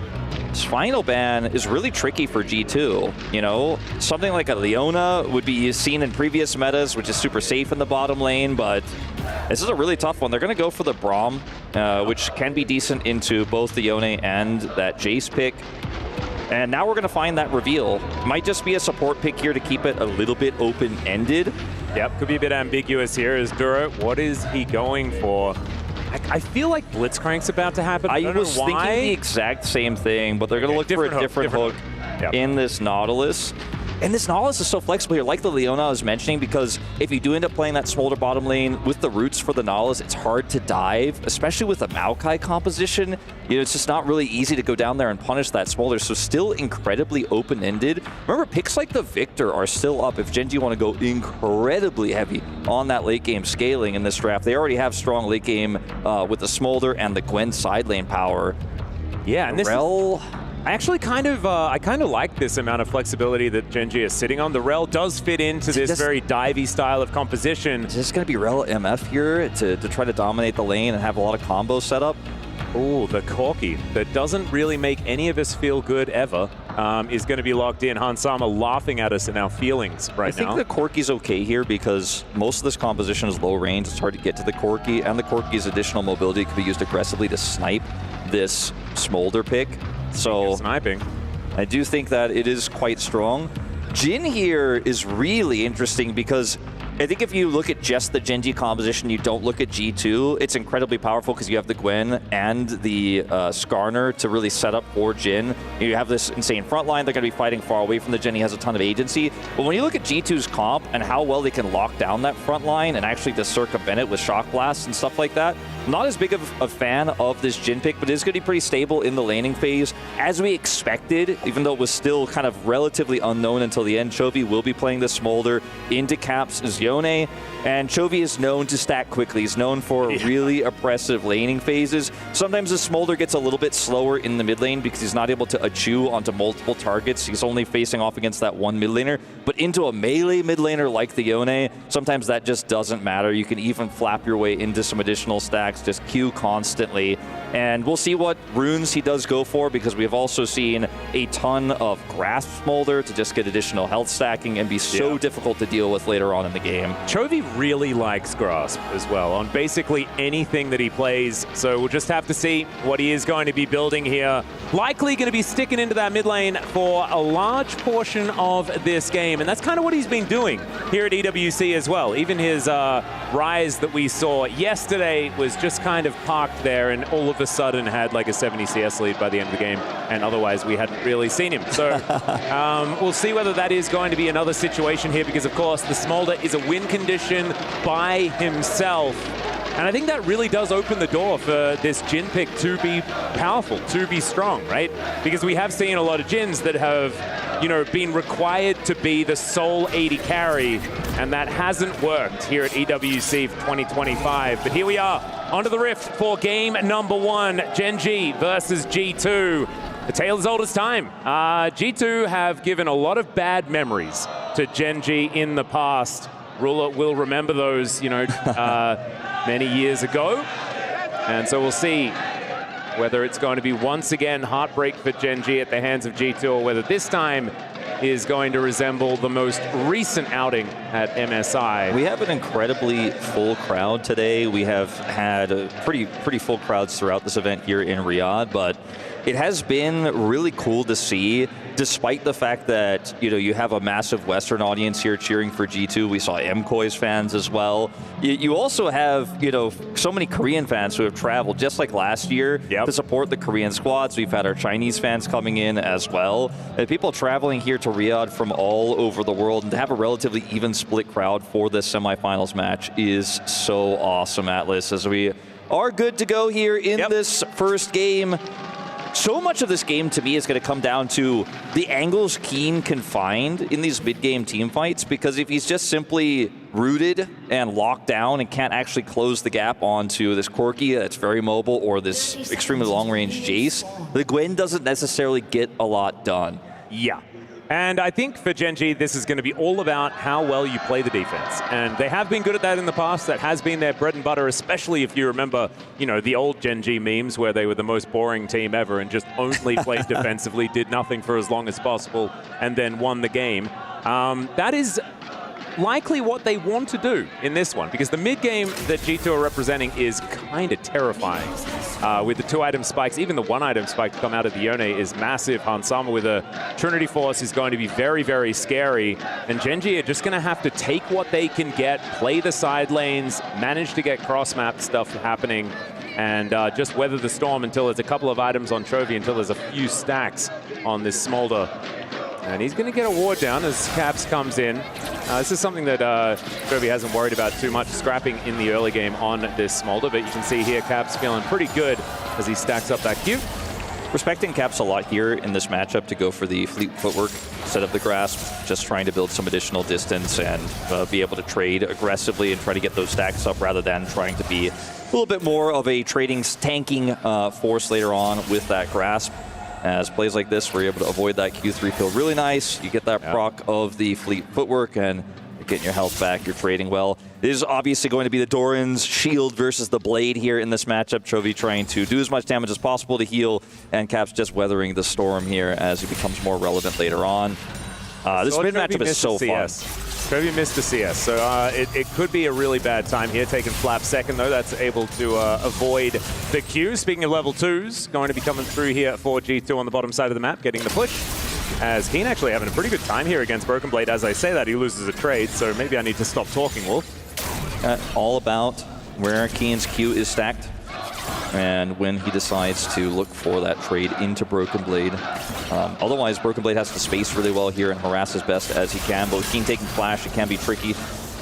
this final ban is really tricky for G2. You know, something like a Leona would be seen in previous metas, which is super safe in the bottom lane, but this is a really tough one. They're going to go for the Braum, which can be decent into both the Yone and that Jace pick. And now we're going to find that reveal. Might just be a support pick here to keep it a little bit open-ended. Yep, could be a bit ambiguous here. Is Duro, what is he going for? I feel like Blitzcrank's about to happen. I was thinking the exact same thing, but they're going to look for a different hook in this Nautilus. And this Nautilus is so flexible here, like the Leona I was mentioning, because if you do end up playing that Smolder bottom lane with the roots for the Nautilus, it's hard to dive, especially with a Maokai composition. You know, it's just not really easy to go down there and punish that Smolder, so still incredibly open-ended. Remember, picks like the Victor are still up if Gen.G want to go incredibly heavy on that late game scaling in this draft. They already have strong late game with the Smolder and the Gwen side lane power. Yeah, and this I actually kind of like this amount of flexibility that Gen.G is sitting on. The Rel does fit into this very divey style of composition. Is this going to be Rel MF here to try to dominate the lane and have a lot of combos set up? Oh, the Corki that doesn't really make any of us feel good ever is going to be locked in. Hansama laughing at us in our feelings right now. I think the Corki's okay here because most of this composition is low range. It's hard to get to the Corki, and the Corki's additional mobility could be used aggressively to snipe this Smolder pick. So sniping. I do think that it is quite strong. Jhin here is really interesting because I think if you look at just the Gen.G composition, you don't look at G2, it's incredibly powerful because you have the Gwen and the Skarner to really set up for Jhin. You have this insane front line. They're going to be fighting far away from the Jhin. He has a ton of agency. But when you look at G2's comp and how well they can lock down that front line and actually just circumvent it with Shock Blasts and stuff like that, not as big of a fan of this Jhin pick, but it is going to be pretty stable in the laning phase, as we expected, even though it was still kind of relatively unknown until the end. Chovy will be playing the Smolder into Caps' Yone, and Chovy is known to stack quickly. He's known for really oppressive laning phases. Sometimes the Smolder gets a little bit slower in the mid lane because he's not able to achoo onto multiple targets. He's only facing off against that one mid laner, but into a melee mid laner like the Yone, sometimes that just doesn't matter. You can even flap your way into some additional stacks, just Q constantly. And we'll see what runes he does go for, because we have also seen a ton of Grasp Smolder to just get additional health stacking and be so difficult to deal with later on in the game. Chovy really likes Grasp as well on basically anything that he plays, so we'll just have to see what he is going to be building here. Likely going to be sticking into that mid lane for a large portion of this game, and that's kind of what he's been doing here at EWC as well. Even his rise that we saw yesterday was just kind of parked there, and all of a sudden had like a 70 CS lead by the end of the game, and otherwise we hadn't really seen him. So we'll see whether that is going to be another situation here, because of course the Smolder is a win condition by himself. And I think that really does open the door for this Jhin pick to be powerful, to be strong, right? Because we have seen a lot of Jhins that have, you know, been required to be the sole AD carry, and that hasn't worked here at EWC for 2025. But here we are, onto the Rift for game number 1, Gen.G versus G2. The tale as old as time. G2 have given a lot of bad memories to Gen.G in the past. Ruler will remember those, you know, many years ago. And so we'll see whether it's going to be once again heartbreak for Gen.G at the hands of G2, or whether this time is going to resemble the most recent outing at MSI. We have an incredibly full crowd today. We have had pretty full crowds throughout this event here in Riyadh, but it has been really cool to see, despite the fact that, you know, you have a massive Western audience here cheering for G2. We saw MKOI's fans as well. You also have, you know, so many Korean fans who have traveled, just like last year, to support the Korean squads. We've had our Chinese fans coming in as well. And people traveling here to Riyadh from all over the world, and to have a relatively even split crowd for this semifinals match is so awesome, Atlas, as we are good to go here in this first game. So much of this game, to me, is going to come down to the angles Keen can find in these mid-game team fights, because if he's just simply rooted and locked down and can't actually close the gap onto this Corki that's very mobile, or this extremely long-range Jace, the Gwen doesn't necessarily get a lot done. Yeah. And I think for Gen.G, this is going to be all about how well you play the defense. And they have been good at that in the past. That has been their bread and butter, especially if you remember, you know, the old Gen.G memes where they were the most boring team ever and just only played defensively, did nothing for as long as possible, and then won the game. That is likely what they want to do in this one, because the mid game that G2 are representing is kind of terrifying. With the 2-item spikes, even the 1-item spike to come out of the Yone is massive. Hansama with a Trinity Force is going to be very, very scary. And Gen.G are just going to have to take what they can get, play the side lanes, manage to get cross-map stuff happening, and just weather the storm until there's a couple of items on Chovy, until there's a few stacks on this Smolder. And he's going to get a ward down as Caps comes in. This is something that Chovy hasn't worried about too much, scrapping in the early game on this Smolder. But you can see here Caps feeling pretty good as he stacks up that Q. Respecting Caps a lot here in this matchup to go for the fleet footwork instead of the grasp, just trying to build some additional distance and be able to trade aggressively and try to get those stacks up, rather than trying to be a little bit more of a trading, tanking force later on with that grasp. As plays like this, where you're able to avoid that Q3 feel really nice. You get that proc of the fleet footwork, and you're getting your health back. You're trading well. It is obviously going to be the Doran's shield versus the blade here in this matchup. Chovy trying to do as much damage as possible to heal, and Caps just weathering the storm here as he becomes more relevant later on. This mid matchup is so fun. Chovy missed the CS, so it could be a really bad time here. Taking Flap second, though, that's able to avoid the Q. Speaking of level 2s, going to be coming through here for G2 on the bottom side of the map, getting the push. As Keen actually having a pretty good time here against Broken Blade. As I say that, he loses a trade, so maybe I need to stop talking, Wolf. All about where Keen's Q is stacked, and when he decides to look for that trade into Broken Blade. Otherwise, Broken Blade has to space really well here and harass as best as he can, but with Keen taking flash, it can be tricky.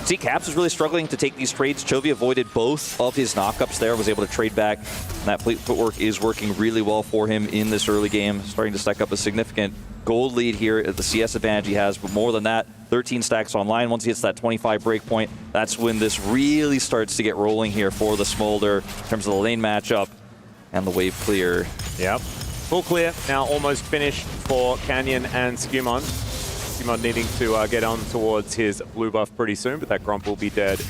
See, Caps is really struggling to take these trades. Chovy avoided both of his knockups there, was able to trade back. And that footwork is working really well for him in this early game, starting to stack up a significant gold lead here at the CS advantage he has. But more than that, 13 stacks online. Once he hits that 25 break point, that's when this really starts to get rolling here for the Smolder in terms of the lane matchup and the wave clear. Yep. Full clear, now almost finished for Canyon and Skewmon. Skewmon needing to get on towards his blue buff pretty soon, but that Gromp will be dead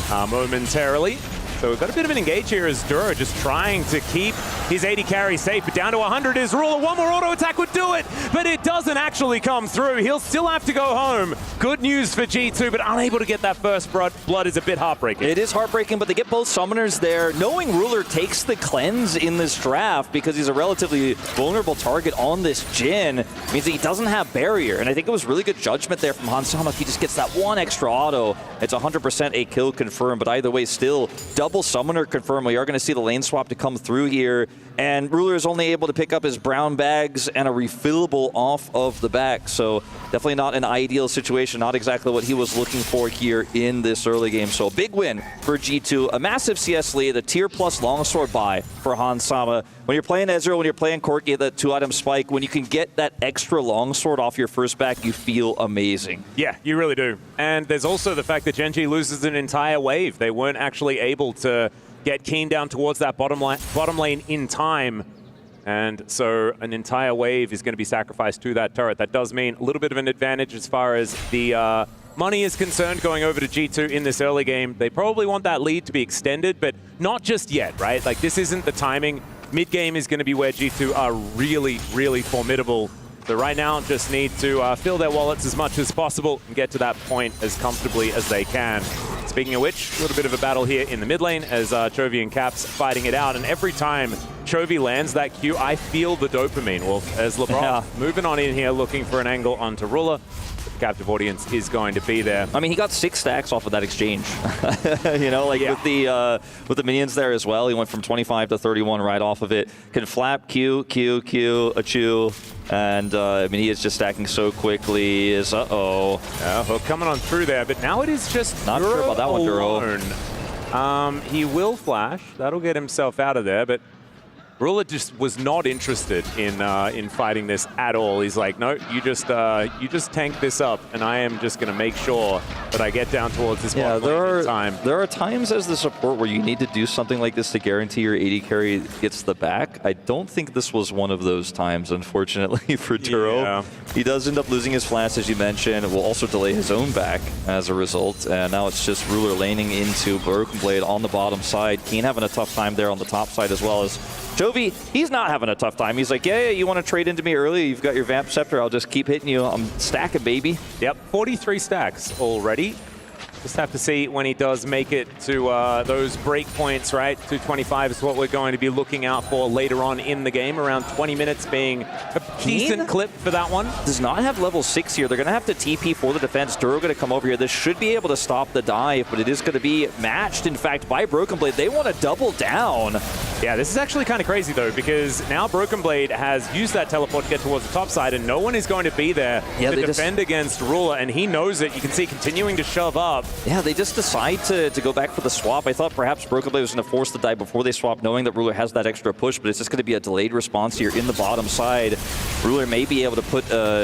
momentarily. So we've got a bit of an engage here as Duro just trying to keep his 80 carry safe, but down to 100 is Ruler. One more auto attack would do it, but it doesn't actually come through. He'll still have to go home. Good news for G2, but unable to get that first blood is a bit heartbreaking. It is heartbreaking, but they get both summoners there. Knowing Ruler takes the cleanse in this draft because he's a relatively vulnerable target on this Jhin means that he doesn't have barrier. And I think it was really good judgment there from Hansama. If he just gets that one extra auto, it's 100% a kill confirmed, but either way, still double summoner confirmed. We are going to see the lane swap to come through here, and Ruler is only able to pick up his brown bags and a refillable off of the back, so definitely not an ideal situation, not exactly what he was looking for here in this early game. So a big win for G2, a massive CS lead, a tier plus longsword buy for Hansama. When you're playing Ezreal, when you're playing Corki, that 2-item spike, when you can get that extra longsword off your first back, you feel amazing. Yeah, you really do. And there's also the fact that Gen.G loses an entire wave. They weren't actually able to get Keen down towards that bottom lane in time. And so an entire wave is going to be sacrificed to that turret. That does mean a little bit of an advantage as far as the money is concerned going over to G2 in this early game. They probably want that lead to be extended, but not just yet, right? Like, this isn't the timing. Mid-game is going to be where G2 are really, really formidable. So right now, just need to fill their wallets as much as possible and get to that point as comfortably as they can. Speaking of which, a little bit of a battle here in the mid lane as Chovy and Caps fighting it out. And every time Chovy lands that Q, I feel the dopamine. Well, as LeBron moving on in here, looking for an angle onto Ruler. The captive audience is going to be there. I mean, he got 6 stacks off of that exchange. You know, like with the minions there as well. He went from 25 to 31 right off of it. Can flap Q, a chew. And I mean, he is just stacking so quickly. Is Hook coming on through there, but now it is just not sure about that one, Duro. He will flash. That'll get himself out of there, but Ruler just was not interested in fighting this at all. He's like, no, you just tank this up, and I am just going to make sure that I get down towards this one in time. There are times as the support where you need to do something like this to guarantee your 80 carry gets the back. I don't think this was one of those times, unfortunately, for Duro. Yeah. He does end up losing his flash, as you mentioned. Will also delay his own back as a result. And now it's just Ruler laning into Broken Blade on the bottom side. Keen having a tough time there on the top side as well as Chovy. He's not having a tough time. He's like, yeah, you want to trade into me early? You've got your Vamp Scepter. I'll just keep hitting you. I'm stacking, baby. Yep, 43 stacks already. Just have to see when he does make it to those break points, right? 225 is what we're going to be looking out for later on in the game. Around 20 minutes being a decent clip for that one. Does not have level 6 here. They're going to have to TP for the defense. Duro going to come over here. This should be able to stop the dive, but it is going to be matched, in fact, by Broken Blade. They want to double down. Yeah, this is actually kind of crazy, though, because now Broken Blade has used that teleport to get towards the top side, and no one is going to be there to defend against Ruler, and he knows it. You can see continuing to shove up. Yeah, they just decide to go back for the swap. I thought perhaps Broken Blade was going to force the dive before they swap, knowing that Ruler has that extra push, but it's just going to be a delayed response here in the bottom side. Ruler may be able to put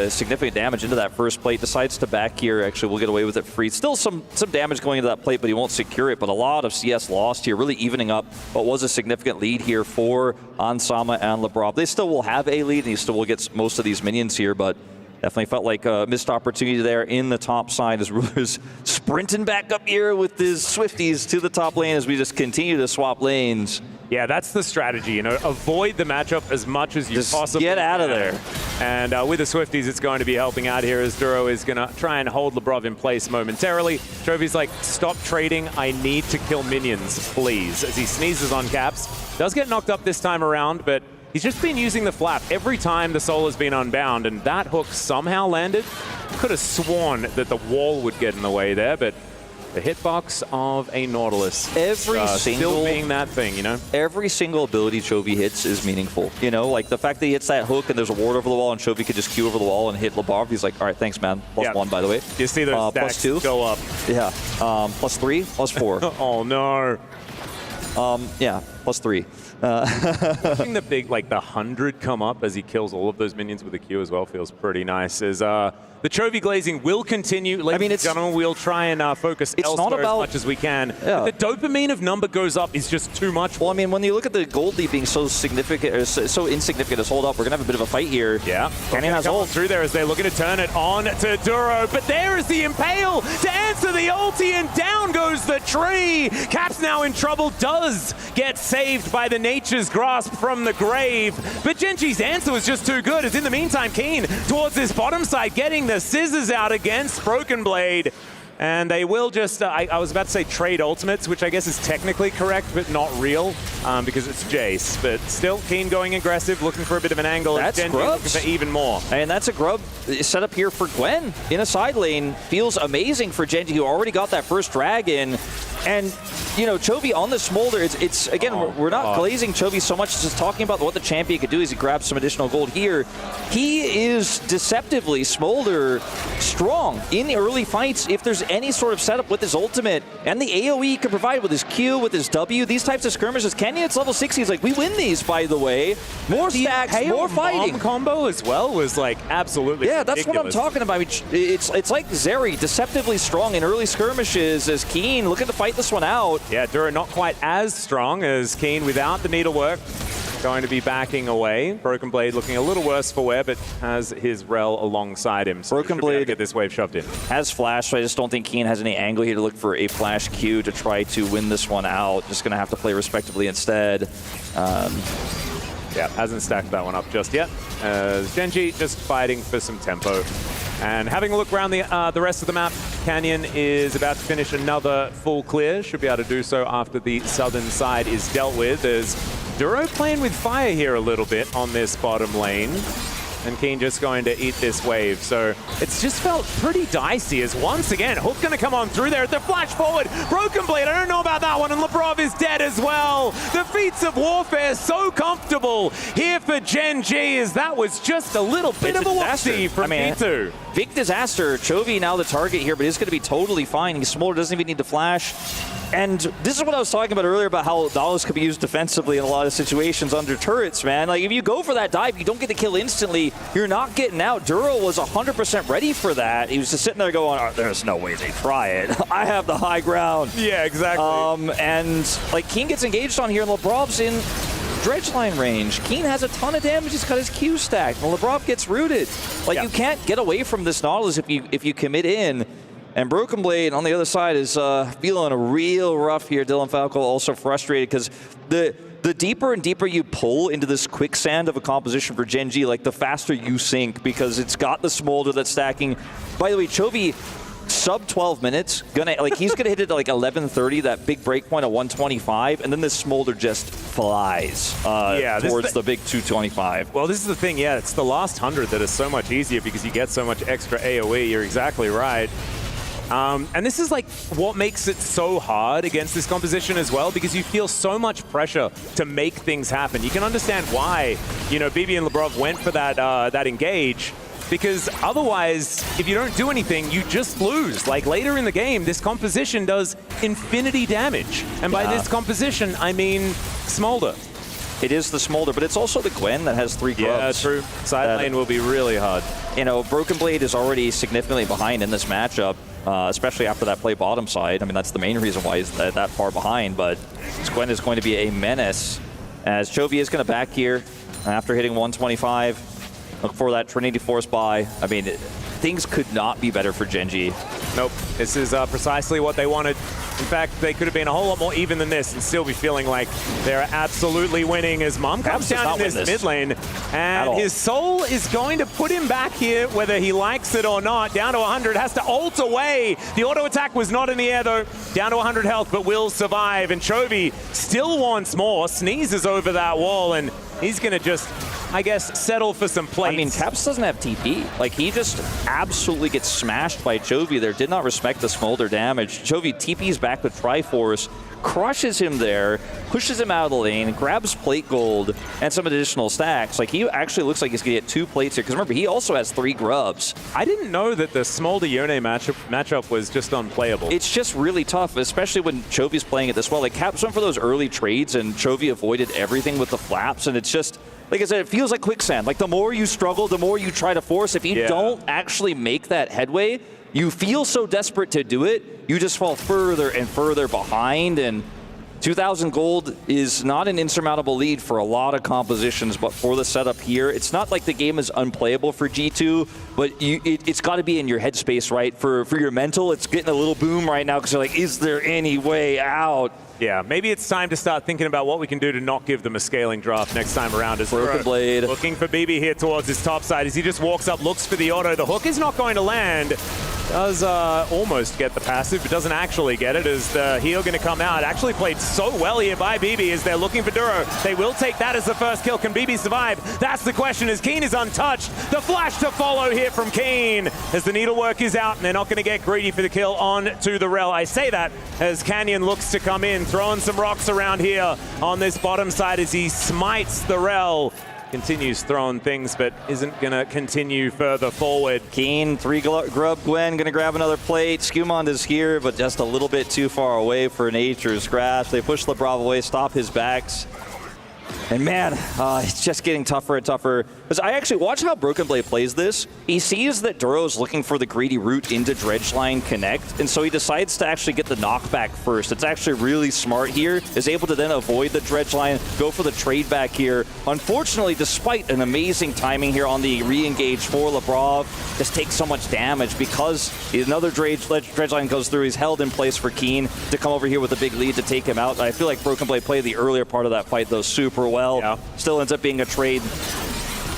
significant damage into that first plate. Decides to back here. Actually, we'll get away with it free. Still some damage going into that plate, but he won't secure it. But a lot of CS lost here, really evening up what was a significant lead here for Hansama and LeBron. They still will have a lead, and he still will get most of these minions here, but definitely felt like a missed opportunity there in the top side as Ruler's sprinting back up here with his Swifties to the top lane as we just continue to swap lanes. Yeah, that's the strategy, you know, avoid the matchup as much as you possibly get out of there. And with the Swifties, it's going to be helping out here as Duro is going to try and hold Lebrov in place momentarily. Chovy's like, stop trading. I need to kill minions, please, as he sneezes on Caps. Does get knocked up this time around, but he's just been using the flap every time the soul has been unbound, and that hook somehow landed. Could have sworn that the wall would get in the way there, but The hitbox of a Nautilus. Every still being that thing, you know? Every single ability Chovy hits is meaningful. You know, like the fact that he hits that hook and there's a ward over the wall and Chovy could just queue over the wall and hit Labrov. He's like, all right, thanks, man. +1, by the way. You see those stacks +2 go up. Yeah. +3, +4. Oh, no. Yeah, +3. Watching the big, like the 100 come up as he kills all of those minions with a Q as well feels pretty nice. As the Chovy glazing will continue. Ladies and gentlemen, we'll try and focus elsewhere as much as we can. Yeah. But the dopamine of number goes up is just too much. Well, I mean, when you look at the gold lead being so significant, or so insignificant as hold up, we're going to have a bit of a fight here. Yeah. Canyon has ult through there as they're looking to turn it on to Duro. But there is the Impale to answer the ulti, and down goes the tree. Cap's now in trouble, does get saved by the Nature's Grasp from the grave. But Gen.G's answer was just too good, as in the meantime, Keen towards this bottom side, getting the scissors out against Broken Blade. And they will just, I was about to say trade ultimates, which I guess is technically correct, but not real, because it's Jace. But still, Keen going aggressive, looking for a bit of an angle. That's Gen.G looking for even more. And that's a grub set up here for Gwen in a side lane. Feels amazing for Gen.G, who already got that first dragon. And, you know, Chovy on the Smolder, it's again, we're not glazing Chovy so much, it's just talking about what the champion could do as he grabs some additional gold here. He is deceptively Smolder strong in the early fights if there's any sort of setup with his ultimate. And the AoE he can provide with his Q, with his W, these types of skirmishes. Kenny, it's level 60, he's like, we win these, by the way. More stacks, more fighting. Combo as well was like absolutely that's what I'm talking about. I mean, it's like Zeri, deceptively strong in early skirmishes as Keen looking to fight this one out. Yeah, Duro not quite as strong as Keen without the needlework. Going to be backing away. Broken Blade looking a little worse for wear, but has his Rel alongside him. So Broken Blade get this wave shoved in. Has flash, so I just don't think Keen has any angle here to look for a flash Q to try to win this one out. Just going to have to play respectively instead. Yeah, hasn't stacked that one up just yet. Gen.G just fighting for some tempo. And having a look around the rest of the map, Canyon is about to finish another full clear. Should be able to do so after the southern side is dealt with. There's Duro playing with fire here a little bit on this bottom lane. And Keen just going to eat this wave. So it's just felt pretty dicey as once again, Hook going to come on through there at the flash forward. Broken Blade, I don't know about that one, and Labrov is dead as well. The feats of warfare so comfortable here for Gen.G, as that was just a little bit of a whoopsie from P2. Big disaster. Chovy now the target here, but he's going to be totally fine. He Smolder doesn't even need to flash. And this is what I was talking about earlier about how Nautilus could be used defensively in a lot of situations under turrets, man. Like, if you go for that dive, you don't get the kill instantly, you're not getting out. Duro was 100% ready for that. He was just sitting there going, oh, there's no way they try it. I have the high ground. Yeah, exactly. And, like, Keen gets engaged on here, and Labrov's in dredge line range. Keen has a ton of damage. He's got his Q stacked, and Labrov gets rooted. Like, you can't get away from this Nautilus if you commit in. And Broken Blade on the other side is feeling real rough here. Dylan Falco also frustrated because the deeper and deeper you pull into this quicksand of a composition for Gen.G, like the faster you sink because it's got the Smolder that's stacking. By the way, Chovy sub 12 minutes, he's gonna hit it at like 11:30, that big break point of 125, and then this Smolder just flies towards the big 225. Well, this is the thing, yeah, it's the last 100 that is so much easier because you get so much extra AoE. You're exactly right. And this is like what makes it so hard against this composition as well, because you feel so much pressure to make things happen. You can understand why, you know, BB and Labrov went for that engage, because otherwise, if you don't do anything, you just lose. Like later in the game, this composition does infinity damage. And by this composition, I mean Smolder. It is the Smolder, but it's also the Gwen that has 3 grubs. Yeah, true. Side lane will be really hard. You know, Broken Blade is already significantly behind in this matchup, especially after that play bottom side. I mean, that's the main reason why he's that far behind, but this Gwen is going to be a menace, as Chovy is going to back here after hitting 125. Look for that Trinity Force buy. I mean, things could not be better for Gen.G. Nope, this is precisely what they wanted. In fact, they could have been a whole lot more even than this and still be feeling like they're absolutely winning, as Mom comes down in this mid lane. And his soul is going to put him back here, whether he likes it or not. Down to 100, has to ult away. The auto attack was not in the air though. Down to 100 health, but will survive. And Chovy still wants more, sneezes over that wall, and he's going to just I guess, settle for some plates. I mean, Caps doesn't have TP. Like, he just absolutely gets smashed by Chovy there. Did not respect the smolder damage. Chovy TP's back with Triforce, crushes him there, pushes him out of the lane, grabs plate gold and some additional stacks. Like, he actually looks like he's going to get 2 plates here. Because remember, he also has 3 grubs. I didn't know that the Smolder Yone matchup was just unplayable. It's just really tough, especially when Chovy's playing it this well. Like, Caps went for those early trades, and Chovy avoided everything with the flaps. And it's just, like I said, it feels like quicksand. Like, the more you struggle, the more you try to force. If you don't actually make that headway, you feel so desperate to do it, you just fall further and further behind. And 2,000 gold is not an insurmountable lead for a lot of compositions, but for the setup here, it's not like the game is unplayable for G2, but it's got to be in your headspace, right? For your mental, it's getting a little boom right now because you're like, is there any way out? Yeah, maybe it's time to start thinking about what we can do to not give them a scaling draft next time around. As Broken Blade. Looking for BB here towards his top side as he just walks up, looks for the auto. The hook is not going to land. Does almost get the passive, but doesn't actually get it as the heal going to come out. Actually played so well here by BB as they're looking for Duro. They will take that as the first kill. Can BB survive? That's the question as Keen is untouched. The flash to follow here from Keen as the needlework is out and they're not going to get greedy for the kill on to the Rel. I say that as Canyon looks to come in, throwing some rocks around here on this bottom side as he smites the Rel. Continues throwing things, but isn't going to continue further forward. Keen, 3 grub Gwen, going to grab another plate. Skumond is here, but just a little bit too far away for Nature's Grasp. They push LeBrov away, stop his backs. And man, it's just getting tougher and tougher. Because I actually watch how Broken Blade plays this. He sees that Duro's looking for the greedy route into Dredgeline Connect, and so he decides to actually get the knockback first. It's actually really smart here, is able to then avoid the Dredgeline, go for the trade back here. Unfortunately, despite an amazing timing here on the re-engage for Lebrov, just takes so much damage because another Dredgeline goes through. He's held in place for Keen to come over here with a big lead to take him out. I feel like Broken Blade played the earlier part of that fight, though, super well. Yeah. Still ends up being a trade.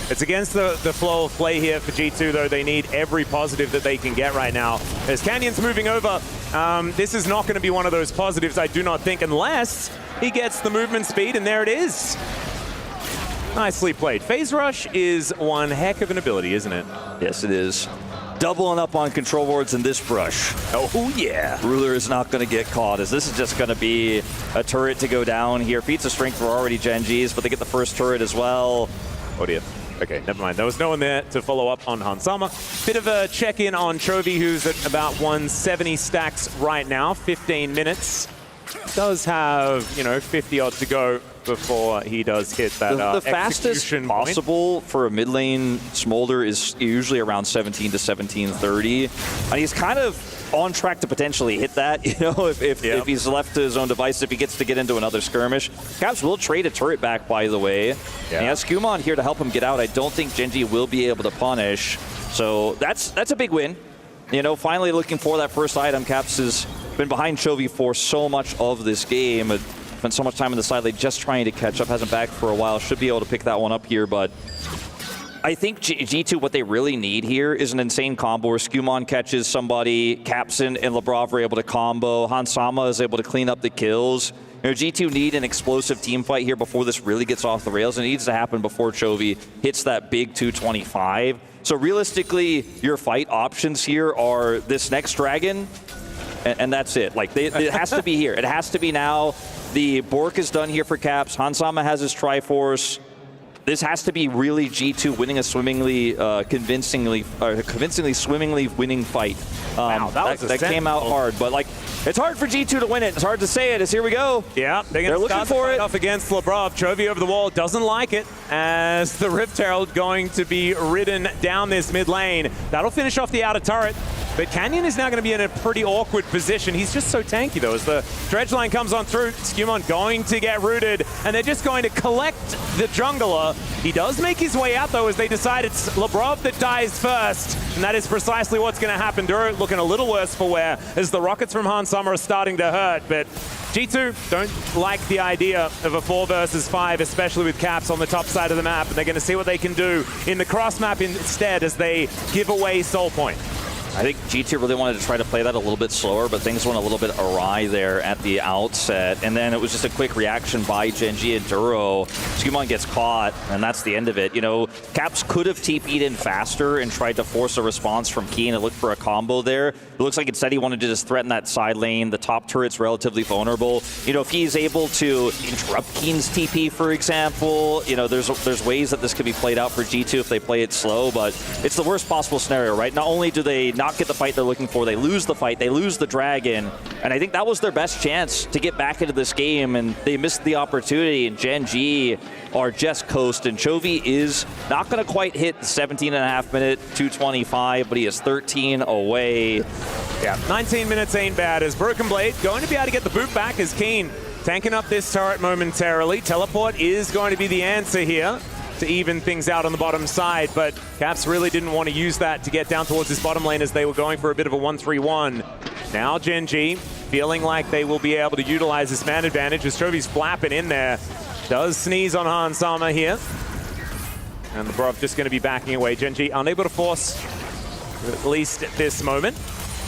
It's against the flow of play here for G2, though. They need every positive that they can get right now. As Canyon's moving over, this is not going to be one of those positives, I do not think, unless he gets the movement speed, and there it is. Nicely played. Phase Rush is one heck of an ability, isn't it? Yes, it is. Doubling up on control wards in this brush. Oh, yeah. Ruler is not going to get caught, as this is just going to be a turret to go down here. Feats of Strength were already Gen.G's, but they get the first turret as well. Oh, dear. Okay, never mind. There was no one there to follow up on Hansama. Bit of a check-in on Chovy, who's at about 170 stacks right now, 15 minutes. Does have, 50 odd to go before he does hit that the fastest possible for a mid lane Smolder is usually around 17 to 17:30, and he's kind of on track to potentially hit that, if he's left to his own device, if he gets to get into another skirmish. Caps will trade a turret back, by the way. Yeah. And he has Skumon here to help him get out. I don't think Gen.G will be able to punish, so that's a big win. Finally looking for that first item. Caps has been behind Chovy for so much of this game. Spent so much time on the side lane just trying to catch up. Hasn't backed for a while. Should be able to pick that one up here, but I think G2, what they really need here is an insane combo where Skumon catches somebody, Capson and Lebrov are able to combo, Hansama is able to clean up the kills. G2 need an explosive team fight here before this really gets off the rails. It needs to happen before Chovy hits that big 225. So realistically, your fight options here are this next dragon, and that's it. Like, it has to be here. It has to be now. The Bork is done here for Caps. Hansama has his Triforce. This has to be really G2 winning a swimmingly, convincingly swimmingly winning fight. Wow, that came out hard, but it's hard for G2 to win it. It's hard to say it. As here we go. Yeah, they're looking for it. Off against Lebrov. Chovy over the wall doesn't like it as the Rift Herald going to be ridden down this mid lane. That'll finish off the outer turret. But Canyon is now going to be in a pretty awkward position. He's just so tanky, though, as the dredge line comes on through. Skumon going to get rooted, and they're just going to collect the jungler. He does make his way out, though, as they decide it's Lebrov that dies first, and that is precisely what's going to happen. Duro looking a little worse for wear as the rockets from Hansama are starting to hurt, but G2 don't like the idea of a 4 versus 5, especially with Caps on the top side of the map, and they're going to see what they can do in the cross map instead as they give away Soul Point. I think G2 really wanted to try to play that a little bit slower, but things went a little bit awry there at the outset. And then it was just a quick reaction by Gen.G and Duro. Skumon gets caught, and that's the end of it. You know, Caps could have TP'd in faster and tried to force a response from Keen and look for a combo there. It looks like instead he wanted to just threaten that side lane. The top turret's relatively vulnerable. You know, if he's able to interrupt Keen's TP, for example, you know, there's ways that this could be played out for G2 if they play it slow, but it's the worst possible scenario, right? Not only do they not get the fight they're looking for, they lose the fight, they lose the dragon, and I think that was their best chance to get back into this game, and they missed the opportunity, and Gen.G are just coasting. Chovy is not going to quite hit the 17.5 minute 225, but he is 13 away. Yeah, 19 minutes ain't bad as Broken Blade going to be able to get the boot back as Keen tanking up this turret momentarily. Teleport is going to be the answer here to even things out on the bottom side, but Caps really didn't want to use that to get down towards this bottom lane as they were going for a bit of a 1-3-1. Now Gen.G feeling like they will be able to utilize this man advantage as Chovy's flapping in there. Does sneeze on Han Sama here. And the Brov just going to be backing away. Gen.G unable to force, at least at this moment.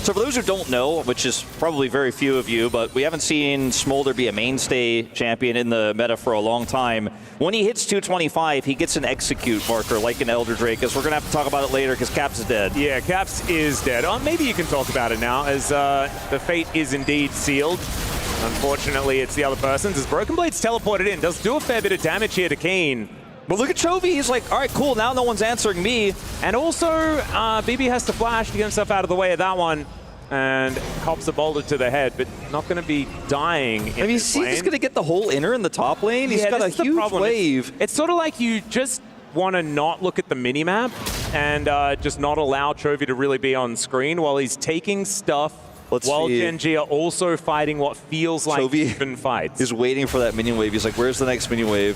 So for those who don't know, which is probably very few of you, but we haven't seen Smolder be a mainstay champion in the meta for a long time. When he hits 225, he gets an execute marker like an Elder Drake, as we're going to have to talk about it later because Caps is dead. Yeah, Caps is dead. Oh, maybe you can talk about it now, as the fate is indeed sealed. Unfortunately, it's the other person's, as Broken Blade's teleported in. Does do a fair bit of damage here to Keen. But look at Chovy, he's like, all right, cool, now no one's answering me. And also, BB has to flash to get himself out of the way of that one. And cops a boulder to the head, but not going to be dying. I mean, he's just going to get the whole inner in the top lane. He's got a huge wave. It's sort of like you just want to not look at the minimap and just not allow Chovy to really be on screen while he's taking stuff. While Gen.G are also fighting what feels like even fights. He's waiting for that minion wave. He's like, where's the next minion wave?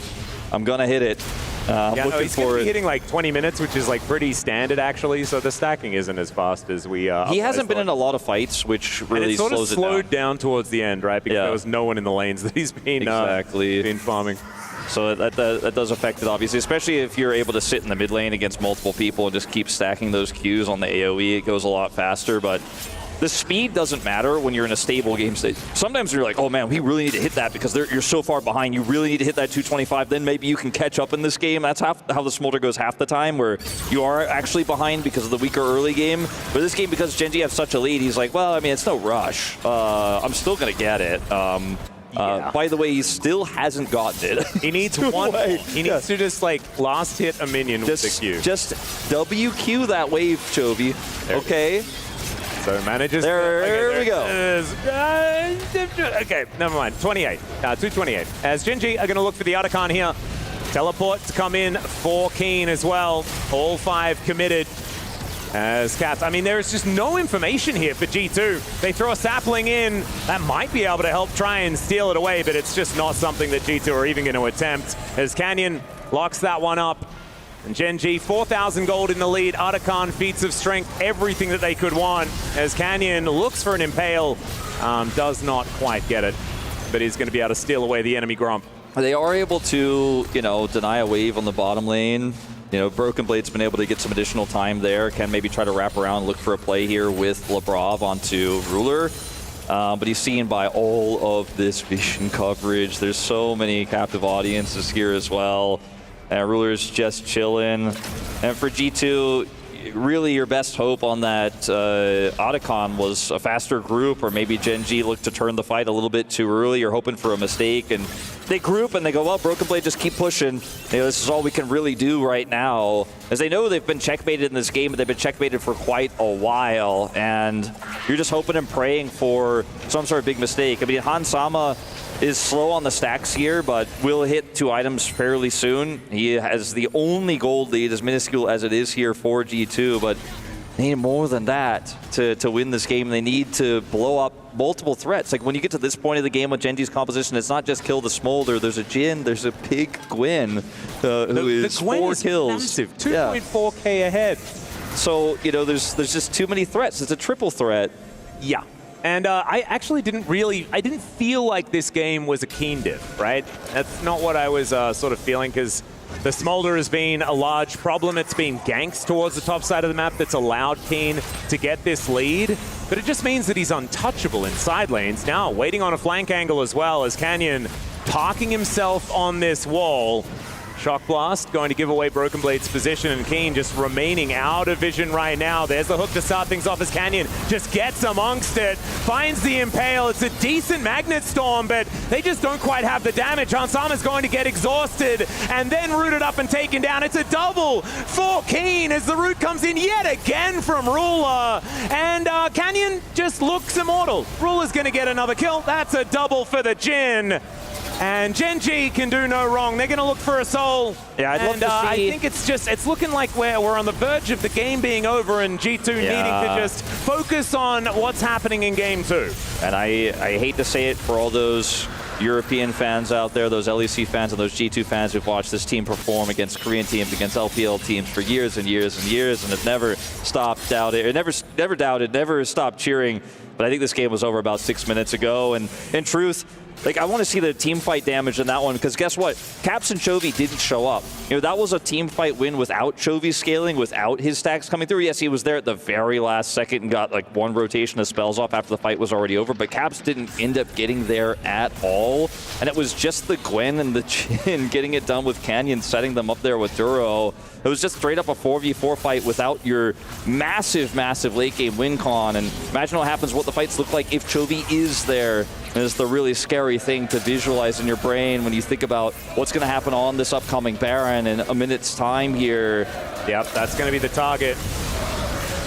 I'm going to hit it. Yeah, no, he's going to be hitting like 20 minutes, which is like pretty standard actually, so the stacking isn't as fast as we He hasn't been in a lot of fights, which really slows it down. slows it slowed down towards the end, right? Because there was no one in the lanes that he's been, been farming. So that does affect it, obviously, especially if you're able to sit in the mid lane against multiple people and just keep stacking those Qs on the AoE. It goes a lot faster, but the speed doesn't matter when you're in a stable game state. Sometimes you're like, oh man, we really need to hit that because you're so far behind. You really need to hit that 225. Then maybe you can catch up in this game. That's how the Smolder goes half the time, where you are actually behind because of the weaker early game. But this game, because Gen.G have such a lead, he's like, well, I mean, it's no rush. I'm still going to get it. By the way, he still hasn't gotten it. He needs one. He needs to just like last hit a minion with the Q. Just WQ that wave, Chovy. Okay. So manages. There we go. Okay, never mind. 28. 228. As Gen.G are going to look for the Otacon here. Teleport to come in for Keen as well. All 5 committed. As Caps, I mean, there is just no information here for G2. They throw a sapling in. That might be able to help try and steal it away, but it's just not something that G2 are even going to attempt. As Canyon locks that one up. And Gen.G, 4,000 gold in the lead. Otacon, feats of strength, everything that they could want. As Canyon looks for an Impale, does not quite get it, but he's going to be able to steal away the enemy Grump. They are able to, you know, deny a wave on the bottom lane. You know, Broken Blade's been able to get some additional time there. Can maybe try to wrap around, look for a play here with Labrov onto Ruler. But he's seen by all of this vision coverage. There's so many captive audiences here as well. Ruler's just chilling. And for G2, really your best hope on that Otacon was a faster group, or maybe Gen.G looked to turn the fight a little bit too early. You're hoping for a mistake, and they group and they go, well, Broken Blade, just keep pushing. You know, this is all we can really do right now. As they know they've been checkmated in this game, but they've been checkmated for quite a while, and you're just hoping and praying for some sort of big mistake. I mean, Han Sama is slow on the stacks here, but will hit 2 items fairly soon. He has the only gold lead, as minuscule as it is here for G2, but they need more than that to win this game. They need to blow up multiple threats. Like when you get to this point of the game with Gen.G's composition, it's not just kill the Smolder. There's a Jhin, there's a big Gwyn who is 4 kills. Massive, 2.4k ahead. So, you know, there's just too many threats. It's a triple threat. Yeah. And I actually didn't feel like this game was a Keen div, right? That's not what I was sort of feeling, because The Smolder has been a large problem. It's been ganks towards the top side of the map that's allowed Keen to get this lead. But it just means that he's untouchable in side lanes. Now, waiting on a flank angle as well as Canyon parking himself on this wall. Shock Blast going to give away Broken Blade's position, and Keen just remaining out of vision right now. There's the hook to start things off as Canyon just gets amongst it, finds the Impale. It's a decent Magnet Storm, but they just don't quite have the damage. Hansama's going to get exhausted and then rooted up and taken down. It's a double for Keen as the root comes in yet again from Ruler, and Canyon just looks immortal. Ruler's going to get another kill. That's a double for the Jin. And Gen.G can do no wrong. They're going to look for a soul. Yeah, I'd love to see. I think it's looking like we're on the verge of the game being over and G2 needing to just focus on what's happening in game 2. And I hate to say it for all those European fans out there, those LEC fans and those G2 fans who've watched this team perform against Korean teams, against LPL teams for years and years and years, and have never stopped doubting, or never doubted, never stopped cheering. But I think this game was over about 6 minutes ago. And in truth, like, I want to see the team fight damage in that one, because guess what? Caps and Chovy didn't show up. You know, that was a team fight win without Chovy scaling, without his stacks coming through. Yes, he was there at the very last second and got like one rotation of spells off after the fight was already over, but Caps didn't end up getting there at all. And it was just the Gwen and the Jin getting it done with Canyon, setting them up there with Duro. It was just straight up a 4v4 fight without your massive, massive late game win con. And imagine what happens, what the fights look like if Chovy is there. And it's the really scary thing to visualize in your brain when you think about what's going to happen on this upcoming Baron in a minute's time here. Yep, that's going to be the target,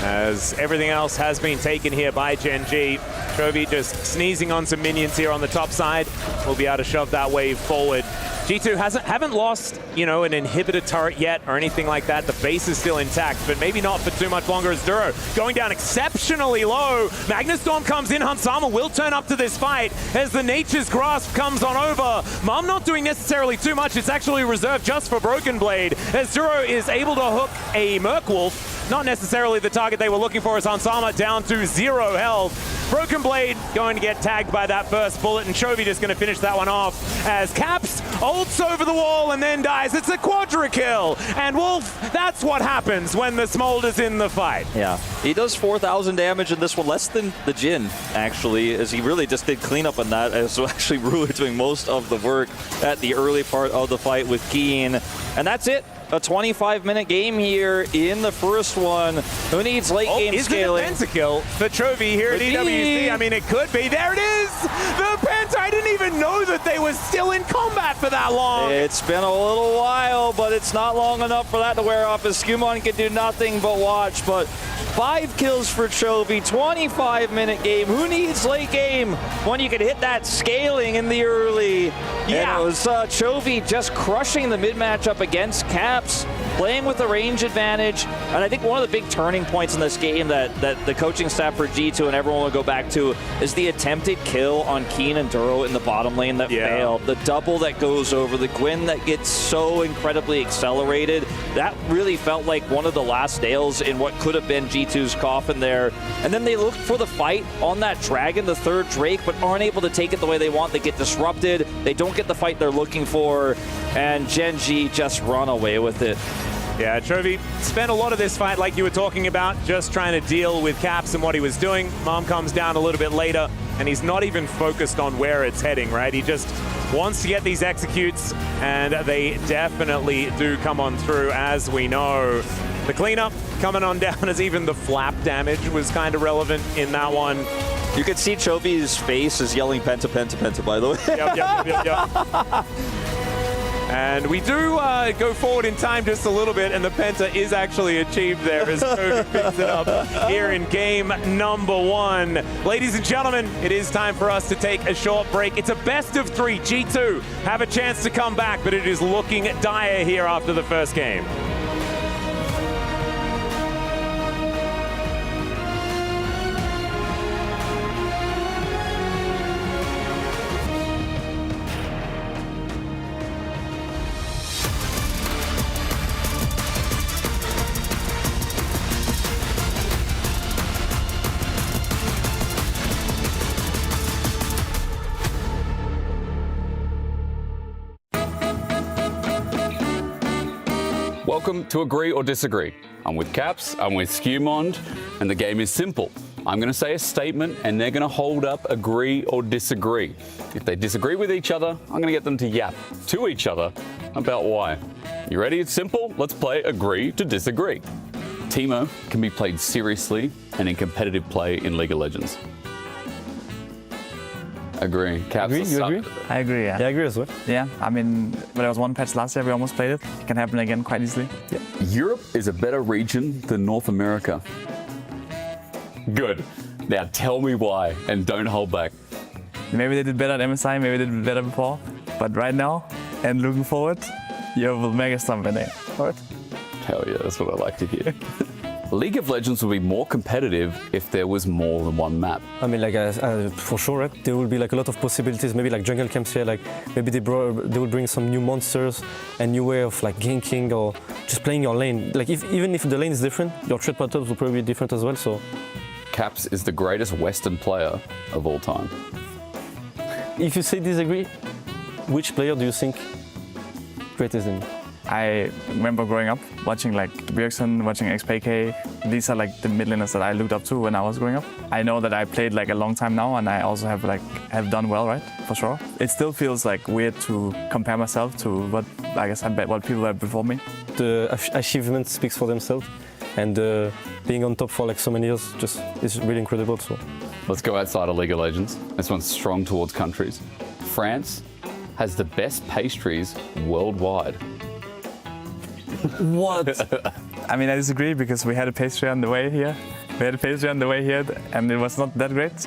as everything else has been taken here by Gen.G. Chovy just sneezing on some minions here on the top side. We'll be able to shove that wave forward. G2 haven't lost, you know, an inhibitor turret yet or anything like that. The base is still intact, but maybe not for too much longer as Duro going down exceptionally low. Magnet Storm comes in. Hansama will turn up to this fight as the Nature's Grasp comes on over. Mum not doing necessarily too much. It's actually reserved just for Broken Blade as Duro is able to hook a Merkwolf. Not necessarily the target they were looking for, as Hansama down to 0 health. Broken Blade going to get tagged by that first bullet, and Chovy just going to finish that one off as Caps ults over the wall and then dies. It's a quadra kill, and Wolf, that's what happens when the Smolder's in the fight. Yeah, he does 4,000 damage in this one, less than the Jin, actually, as he really just did cleanup on that, as actually Ruler doing most of the work at the early part of the fight with Keen. And that's it. A 25-minute game here in the first one. Who needs late game scaling? Is it a pentakill for Chovy here at EWC? I mean, it could be. There it is! The penta! I didn't even know that they were still in combat for that long. It's been a little while, but it's not long enough for that to wear off, as Skumon can do nothing but watch. But 5 kills for Chovy, 25-minute game. Who needs late game when you can hit that scaling in the early? Yeah. And it was Chovy just crushing the mid matchup against Caps, playing with the range advantage. And I think one of the big turning points in this game that the coaching staff for G2 and everyone will go back to is the attempted kill on Keen and Duro in the bottom lane that failed. The double that goes over, the Gwen that gets so incredibly accelerated. That really felt like one of the last nails in what could have been G2's coffin there. And then they look for the fight on that Dragon, the third Drake, but aren't able to take it the way they want. They get disrupted. They don't get the fight they're looking for. And Gen.G just run away with it. Yeah, Chovy spent a lot of this fight, like you were talking about, just trying to deal with Caps and what he was doing. Mom comes down a little bit later, and he's not even focused on where it's heading, right? He just wants to get these executes, and they definitely do come on through, as we know. The cleanup coming on down, as even the flap damage was kind of relevant in that one. You could see Chovy's face is yelling penta, penta, penta, by the way. Yep. And we do go forward in time just a little bit, and the penta is actually achieved there as Chovy picks it up here in game number 1. Ladies and gentlemen, it is time for us to take a short break. It's a best of 3. G2 have a chance to come back, but it is looking dire here after the first game. Welcome to Agree or Disagree. I'm with Caps, I'm with Skewmond, and the game is simple. I'm going to say a statement and they're going to hold up agree or disagree. If they disagree with each other, I'm going to get them to yap to each other about why. You ready? It's simple. Let's play agree to disagree. Teemo can be played seriously and in competitive play in League of Legends. Agree. Caps, Agree? You agree? I agree, yeah. Yeah, I agree as well. Yeah, I mean, when there was one patch last year, we almost played it. It can happen again quite easily. Yeah. Europe is a better region than North America. Good. Now tell me why and don't hold back. Maybe they did better at MSI, maybe they did better before. But right now, and looking forward, you will make a stump in it. Alright? Hell yeah, that's what I like to hear. League of Legends would be more competitive if there was more than one map. I mean, like for sure, right? There will be like a lot of possibilities. Maybe like jungle camps here, like maybe they will bring some new monsters, a new way of like ganking or just playing your lane. Like even if the lane is different, your trade patterns will probably be different as well. So, Caps is the greatest Western player of all time. If you say disagree, which player do you think greatest than? I remember growing up watching like Bjergsen, watching XPK. These are like the mid laners that I looked up to when I was growing up. I know that I played like a long time now, and I also have done well, right? For sure. It still feels like weird to compare myself to what what people had before me. The achievement speaks for themselves, and being on top for like so many years just is really incredible. So let's go outside of League of Legends. This one's strong towards countries. France has the best pastries worldwide. What? I mean, I disagree because we had a pastry on the way here. And it was not that great.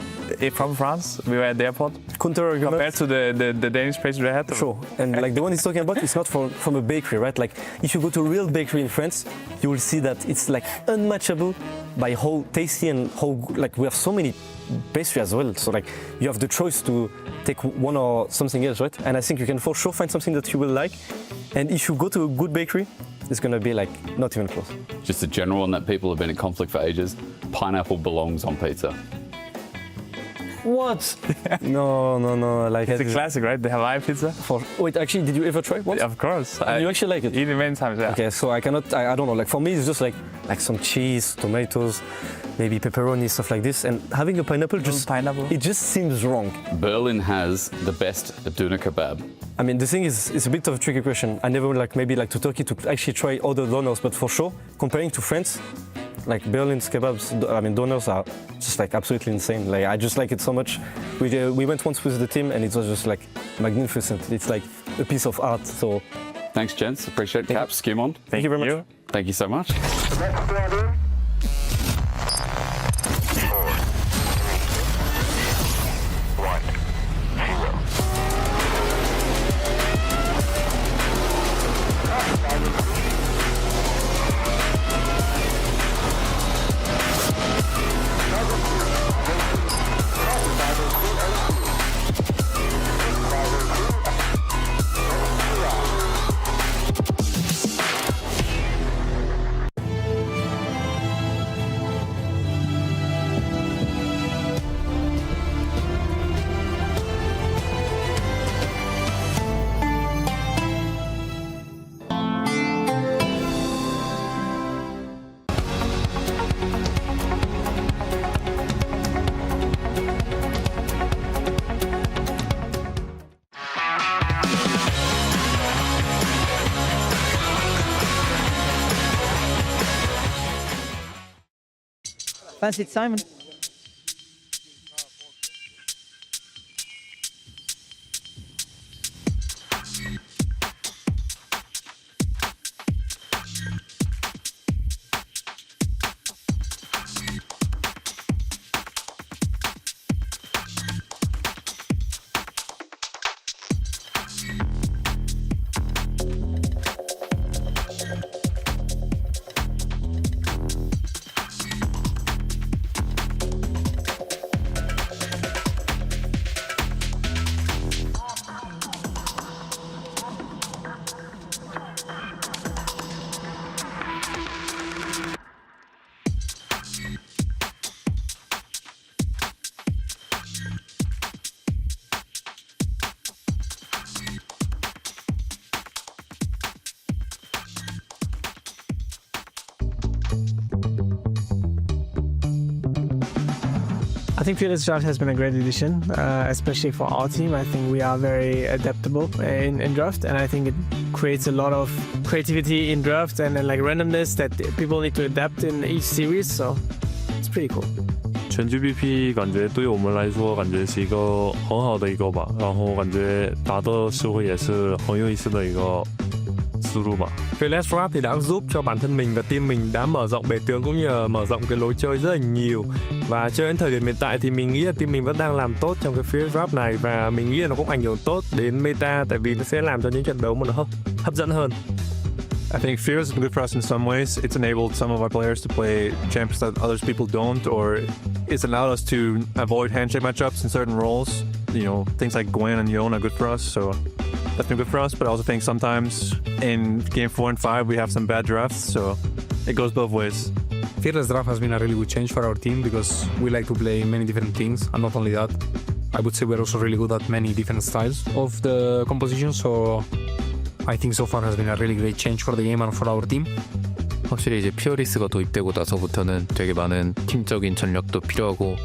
From France, we were at the airport. Counter argument compared to the Danish pastry they had. Sure, and like the one he's talking about, it's not from a bakery, right? Like if you go to a real bakery in France, you will see that it's like unmatchable by how tasty and how like we have so many pastry as well. So like you have the choice to take one or something else, right? And I think you can for sure find something that you will like. And if you go to a good bakery, it's gonna be like not even close. Just a general one that people have been in conflict for ages. Pineapple belongs on pizza. What? No. Like it's a classic, right? The Hawaii pizza. Wait, actually, did you ever try once? Of course. You actually like it? Eaten many times, yeah. Okay, so I cannot. I don't know. Like for me, it's just like some cheese, tomatoes, maybe pepperoni, stuff like this. And having a pineapple it just seems wrong. Berlin has the best doner kebab. I mean, the thing is, it's a bit of a tricky question. I never maybe to Turkey to actually try other donors, but for sure, comparing to France, like Berlin's kebabs, I mean, donors are just like absolutely insane. Like I just like it so much. We went once with the team, and it was just like magnificent. It's like a piece of art. So, thanks, gents. Appreciate it. Caps, Skewmond. Thank you very much. Thank you so much. Fancy Simon. I think Fearless Draft has been a great addition, especially for our team. I think we are very adaptable in draft, and I think it creates a lot of creativity in draft and like randomness that people need to adapt in each series. So it's pretty cool. Gen.G BP 感觉对我们来说感觉是一个很好的一个吧，然後感覺打的時候也是很有意思的一個思路吧. Fearless Draft thì đã giúp cho bản thân mình và team mình đã mở rộng bề tướng cũng như là mở rộng cái lối chơi rất là nhiều. Và cho đến thời điểm hiện tại thì mình nghĩ là team mình vẫn đang làm tốt trong cái Fearless Draft này và mình nghĩ là nó cũng ảnh hưởng tốt đến meta tại vì nó sẽ làm cho những trận đấu mà nó hấp dẫn hơn. I think Fearless has been good for us in some ways. It's enabled some of our players to play champs that others people don't, or it's allowed us to avoid handshake matchups in certain roles. You know, things like Gwen and Yon are good for us, so that's been good for us. But I also think sometimes in game 4 and 5 we have some bad drafts, so it goes both ways. Fearless Draft has been a really good change for our team because we like to play many different things, and not only that, I would say we're also really good at many different styles of the composition, so I think so far has been a really great change for the game and for our team. 확실히 이제 피어리스가 도입되고 나서부터는 되게 많은 팀적인 전략도 필요하고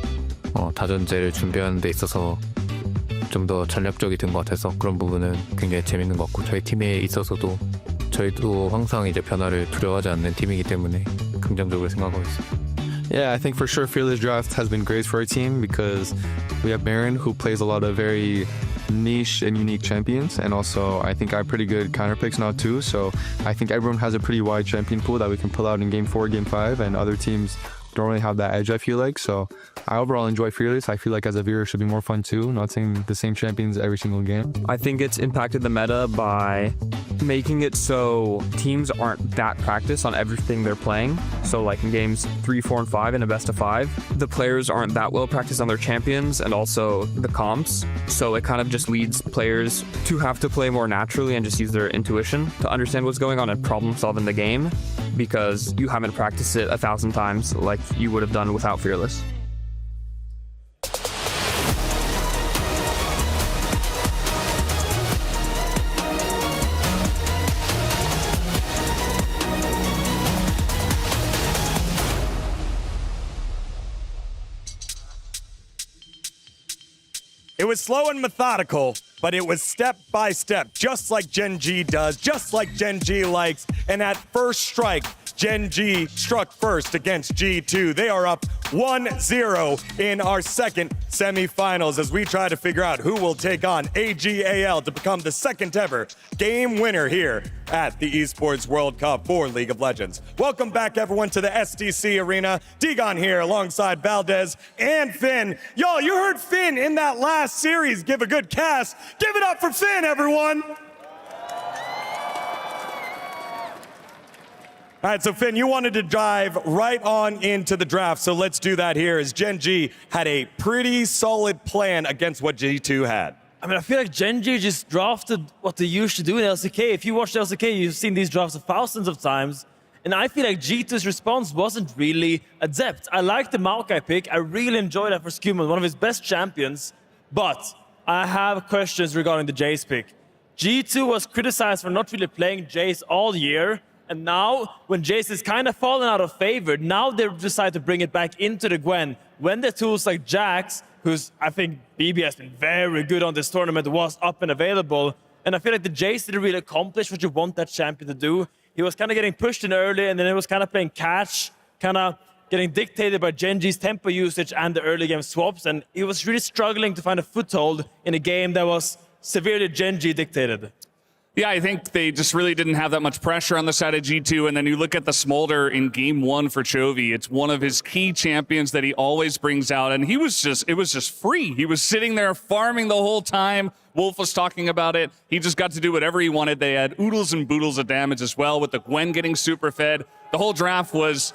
다전제를 준비하는 데 있어서 좀 더 전략적이 된 것 같아서 그런 부분은 굉장히 재밌는 것 같고 저희 팀에 있어서도 저희도 항상 이제 변화를 두려워하지 않는 팀이기 때문에 긍정적으로 생각하고 있습니다. Yeah, I think for sure Fearless Draft has been great for our team because we have Baron who plays a lot of very niche and unique champions, and also I think I have pretty good counter picks now too, so I think everyone has a pretty wide champion pool that we can pull out in game 4, game 5, and other teams don't really have that edge, I feel like. So I overall enjoy Fearless. I feel like as a viewer it should be more fun too, not seeing the same champions every single game. I think it's impacted the meta by making it so teams aren't that practiced on everything they're playing. So like in games 3, 4, and 5 in a best of 5, the players aren't that well practiced on their champions and also the comps. So it kind of just leads players to have to play more naturally and just use their intuition to understand what's going on and problem solve in the game, because you haven't practiced it 1,000 times like you would have done without Fearless. It was slow and methodical, but it was step by step, just like Gen.G does, just like Gen.G likes. And at first strike, Gen.G struck first against G2. They are up 1-0 in our second semifinals as we try to figure out who will take on AG.AL to become the second ever game winner here at the Esports World Cup for League of Legends. Welcome back, everyone, to the SDC Arena. Digon here alongside Valdez and Finn. Y'all, you heard Finn in that last series give a good cast. Give it up for Finn, everyone. All right, so Finn, you wanted to dive right on into the draft, so let's do that here as Gen.G had a pretty solid plan against what G2 had. I mean, I feel like Gen.G just drafted what they used to do in LCK. If you watched LCK, you've seen these drafts thousands of times. And I feel like G2's response wasn't really adept. I like the Maokai pick. I really enjoyed that for Scuman, one of his best champions. But I have questions regarding the Jace pick. G2 was criticized for not really playing Jace all year. And now, when Jace is kind of fallen out of favor, now they decide to bring it back into the Gwen. When the tools like Jax, who's, I think, BB has been very good on this tournament, was up and available. And I feel like the Jace didn't really accomplish what you want that champion to do. He was kind of getting pushed in early, and then he was kind of playing catch, kind of getting dictated by Gen.G's tempo usage and the early game swaps. And he was really struggling to find a foothold in a game that was severely Gen.G dictated. Yeah, I think they just really didn't have that much pressure on the side of G2. And then you look at the Smolder in game 1 for Chovy. It's one of his key champions that he always brings out. And it was just free. He was sitting there farming the whole time. Wolf was talking about it. He just got to do whatever he wanted. They had oodles and boodles of damage as well, with the Gwen getting super fed. The whole draft was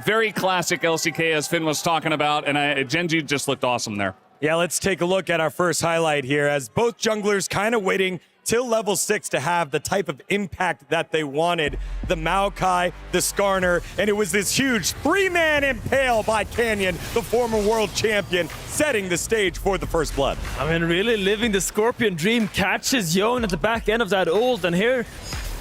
very classic LCK, as Finn was talking about. And Gen.G just looked awesome there. Yeah, let's take a look at our first highlight here as both junglers kind of waiting till level 6 to have the type of impact that they wanted. The Maokai, the Skarner, and it was this huge 3-man impale by Canyon, the former world champion, setting the stage for the first blood. I mean, really living the Scorpion dream, catches Yon at the back end of that ult, and here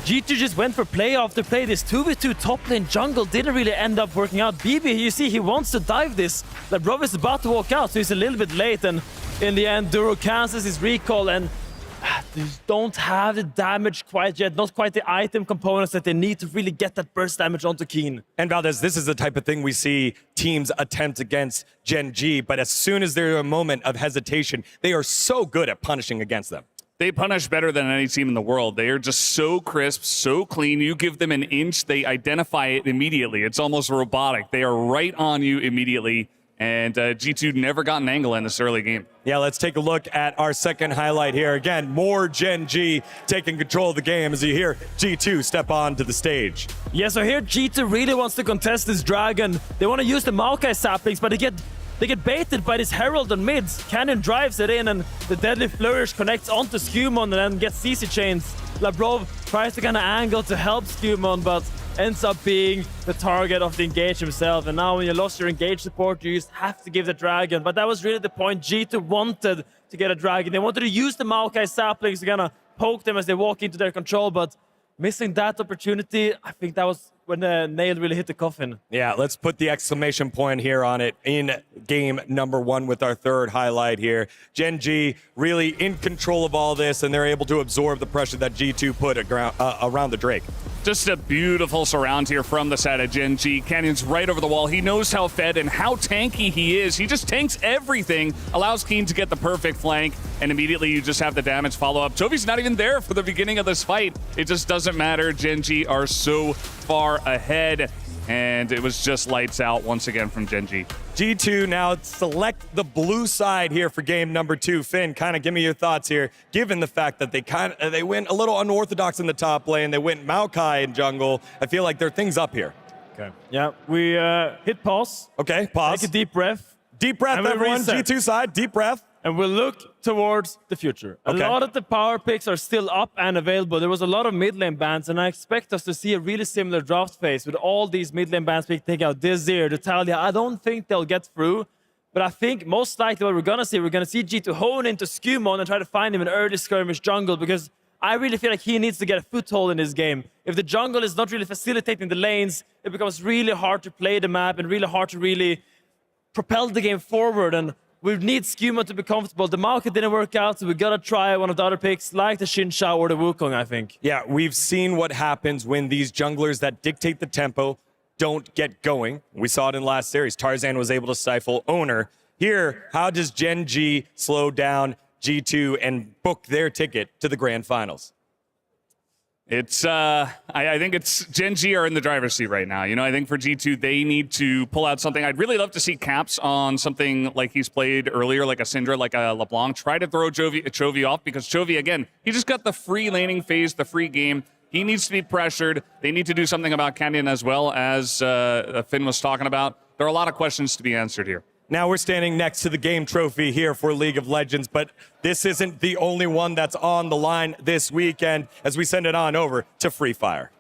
G2 just went for play after play. This 2v2 top lane jungle didn't really end up working out. BB, you see, he wants to dive this. Labrov is about to walk out, so he's a little bit late. And in the end, Duro cancels his recall and they don't have the damage quite yet. Not quite the item components that they need to really get that burst damage onto Keen. And Valdez, this is the type of thing we see teams attempt against Gen.G, but as soon as there's a moment of hesitation, they are so good at punishing against them. They punish better than any team in the world. They are just so crisp, so clean. You give them an inch, they identify it immediately. It's almost robotic. They are right on you immediately. And G2 never got an angle in this early game. Yeah, let's take a look at our second highlight here. Again, more Gen.G taking control of the game as you hear G2 step onto the stage. Yeah, so here G2 really wants to contest this dragon. They want to use the Maokai saplings, but they get baited by this Herald on mids. Canyon drives it in, and the Deadly Flourish connects onto Skumon and then gets CC chains. Labrov tries to kind of angle to help Skumon, but ends up being the target of the engage himself. And now when you lost your engage support, you just have to give the dragon. But that was really the point. G2 wanted to get a dragon. They wanted to use the Maokai saplings to kind of poke them as they walk into their control, but missing that opportunity, I think that was when the nail really hit the coffin. Yeah, let's put the exclamation point here on it in game number 1 with our third highlight here. Gen.G really in control of all this, and they're able to absorb the pressure that G2 put around the Drake. Just a beautiful surround here from the side of Gen.G. Canyon's right over the wall. He knows how fed and how tanky he is. He just tanks everything, allows Keen to get the perfect flank, and immediately you just have the damage follow up. Jovi's not even there for the beginning of this fight. It just doesn't matter. Gen.G are so far ahead, and it was just lights out once again from Gen.G. G2 now select the blue side here for game number 2. Finn, kind of give me your thoughts here, given the fact that they went a little unorthodox in the top lane. They went Maokai in jungle. I feel like there are things up here. Okay. Yeah, we hit pause. Okay, pause. Take a deep breath. Deep breath, everyone. G2 side, deep breath. And we'll look towards the future. Okay. A lot of the power picks are still up and available. There was a lot of mid lane bans, and I expect us to see a really similar draft phase with all these mid lane bans we take out Dizir, Talia. I don't think they'll get through, but I think most likely what we're going to see G2 hone into Skumon and try to find him in early skirmish jungle, because I really feel like he needs to get a foothold in this game. If the jungle is not really facilitating the lanes, it becomes really hard to play the map and really hard to really propel the game forward. And we need Skumon to be comfortable. The Maokai didn't work out, so we gotta try one of the other picks, like the Xin Shao or the Wukong, I think. Yeah, we've seen what happens when these junglers that dictate the tempo don't get going. We saw it in last series. Tarzan was able to stifle Owner. Here, how does Gen.G slow down G2 and book their ticket to the grand finals? It's, I think it's Gen.G are in the driver's seat right now. You know, I think for G2, they need to pull out something. I'd really love to see Caps on something like he's played earlier, like a Syndra, like a LeBlanc. Try to throw Chovy off, because Chovy, again, he just got the free laning phase, the free game. He needs to be pressured. They need to do something about Canyon as well, as Finn was talking about. There are a lot of questions to be answered here. Now we're standing next to the game trophy here for League of Legends, but this isn't the only one that's on the line this weekend as we send it on over to Free Fire.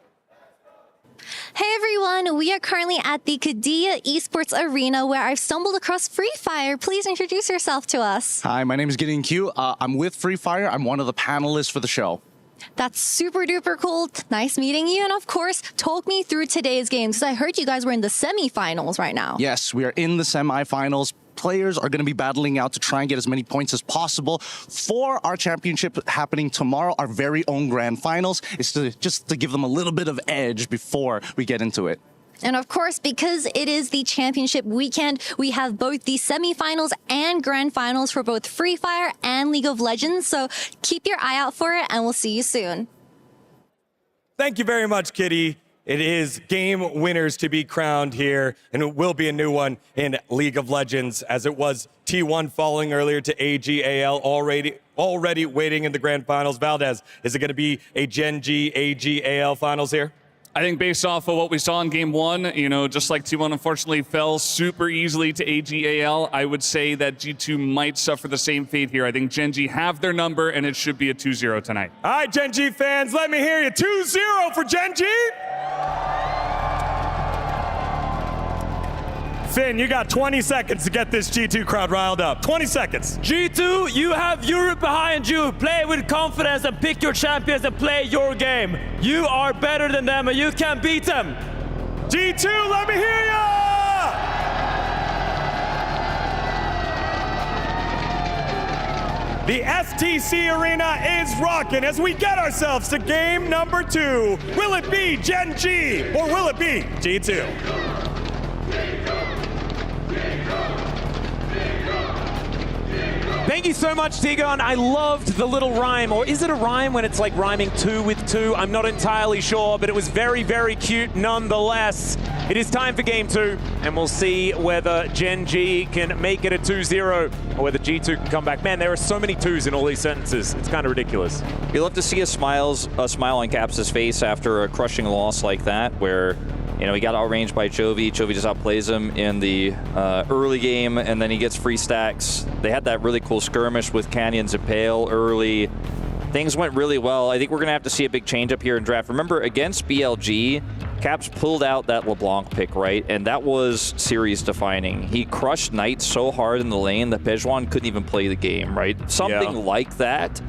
Hey everyone, we are currently at the Qiddiya Esports Arena where I've stumbled across Free Fire. Please introduce yourself to us. Hi, my name is Gen.G. I'm with Free Fire. I'm one of the panelists for the show. That's super duper cool. Nice meeting you. And of course, talk me through today's game, because I heard you guys were in the semifinals right now. Yes, we are in the semifinals. Players are going to be battling out to try and get as many points as possible for our championship happening tomorrow. Our very own grand finals is just to give them a little bit of edge before we get into it. And of course, because it is the championship weekend, we have both the semifinals and grand finals for both Free Fire and League of Legends. So keep your eye out for it, and we'll see you soon. Thank you very much, Kitty. It is game winners to be crowned here, and it will be a new one in League of Legends, as it was T1 falling earlier to AG.AL, already waiting in the grand finals. Valdez, is it going to be a Gen.G AG.AL finals here? I think based off of what we saw in game 1, you know, just like T1 unfortunately fell super easily to AG.AL, I would say that G2 might suffer the same fate here. I think Gen.G have their number, and it should be a 2-0 tonight. All right, Gen.G fans, let me hear you. 2-0 for Gen.G. Finn, you got 20 seconds to get this G2 crowd riled up. 20 seconds. G2, you have Europe behind you. Play with confidence and pick your champions and play your game. You are better than them and you can beat them. G2, let me hear ya! The STC Arena is rocking as we get ourselves to game number 2. Will it be Gen.G or will it be G2? Thank you so much, Tigon. I loved the little rhyme, or is it a rhyme when it's like rhyming 2 with 2? I'm not entirely sure, but it was very, very cute nonetheless. It is time for game 2, and we'll see whether Gen.G can make it a 2-0 or whether G2 can come back. Man, there are so many 2s in all these sentences. It's kind of ridiculous. You love to see a smile on Caps' face after a crushing loss like that, where you know, he got outranged by Chovy. Chovy just outplays him in the early game, and then he gets free stacks. They had that really cool skirmish with Canyons and Pale early. Things went really well. I think we're going to have to see a big change up here in draft. Remember, against BLG, Caps pulled out that LeBlanc pick, right? And that was series defining. He crushed Knight so hard in the lane that Bejuan couldn't even play the game, right? Something like that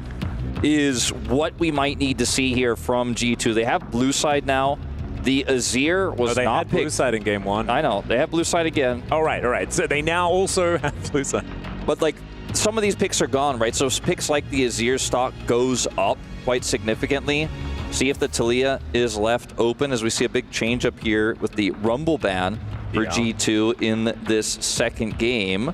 is what we might need to see here from G2. They have blue side now. The Azir was they not had blue side in game 1. I know. They have blue side again. All right. So they now also have blue side. But, like, some of these picks are gone, right? So picks like the Azir stock goes up quite significantly. See if the Talia is left open as we see a big change up here with the Rumble ban for G2 in this second game.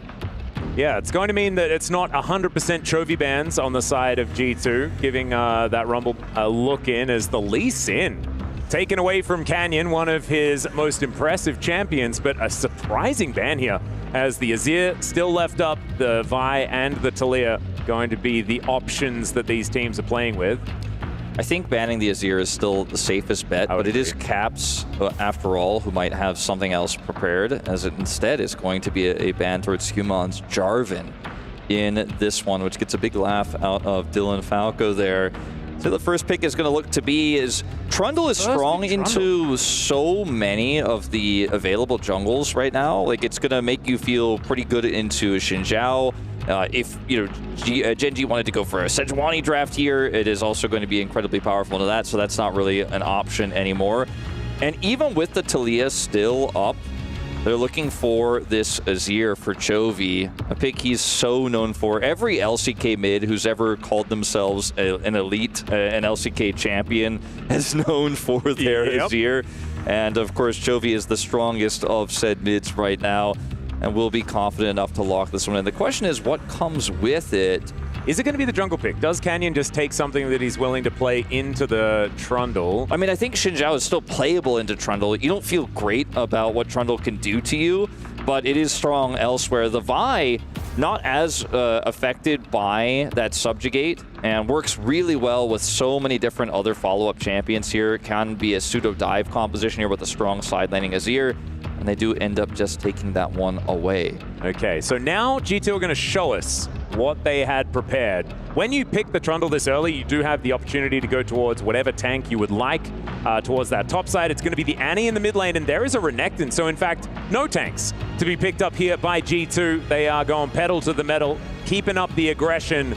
Yeah, it's going to mean that it's not 100% Chovy bans on the side of G2, giving that Rumble a look in as the Lee Sin taken away from Canyon, one of his most impressive champions, but a surprising ban here as the Azir still left up, the Vi and the Talia going to be the options that these teams are playing with. I think banning the Azir is still the safest bet, but it is Caps, after all, who might have something else prepared, as it instead is going to be a ban towards Human's Jarvan in this one, which gets a big laugh out of Dylan Falco there. So the first pick is going to look to be is Trundle is strong into so many of the available jungles right now. Like, it's going to make you feel pretty good into Xinjiao. If you know Gen.G wanted to go for a Sejuani draft here, it is also going to be incredibly powerful into that, so that's not really an option anymore. And even with the Talia still up, they're looking for this Azir for Chovy, a pick he's so known for. Every LCK mid who's ever called themselves an elite, an LCK champion, is known for their Azir. And of course, Chovy is the strongest of said mids right now, and will be confident enough to lock this one in. The question is, what comes with it? Is it going to be the jungle pick? Does Canyon just take something that he's willing to play into the Trundle? I mean, I think Xinjiao is still playable into Trundle. You don't feel great about what Trundle can do to you, but it is strong elsewhere. The Vi, not as affected by that Subjugate, and works really well with so many different other follow-up champions here. It can be a pseudo-dive composition here with a strong side-laning Azir, and they do end up just taking that one away. Okay, so now G2 are going to show us what they had prepared. When you pick the Trundle this early, you do have the opportunity to go towards whatever tank you would like towards that top side. It's going to be the Annie in the mid lane, and there is a Renekton. So in fact, no tanks to be picked up here by G2. They are going pedal to the metal, keeping up the aggression,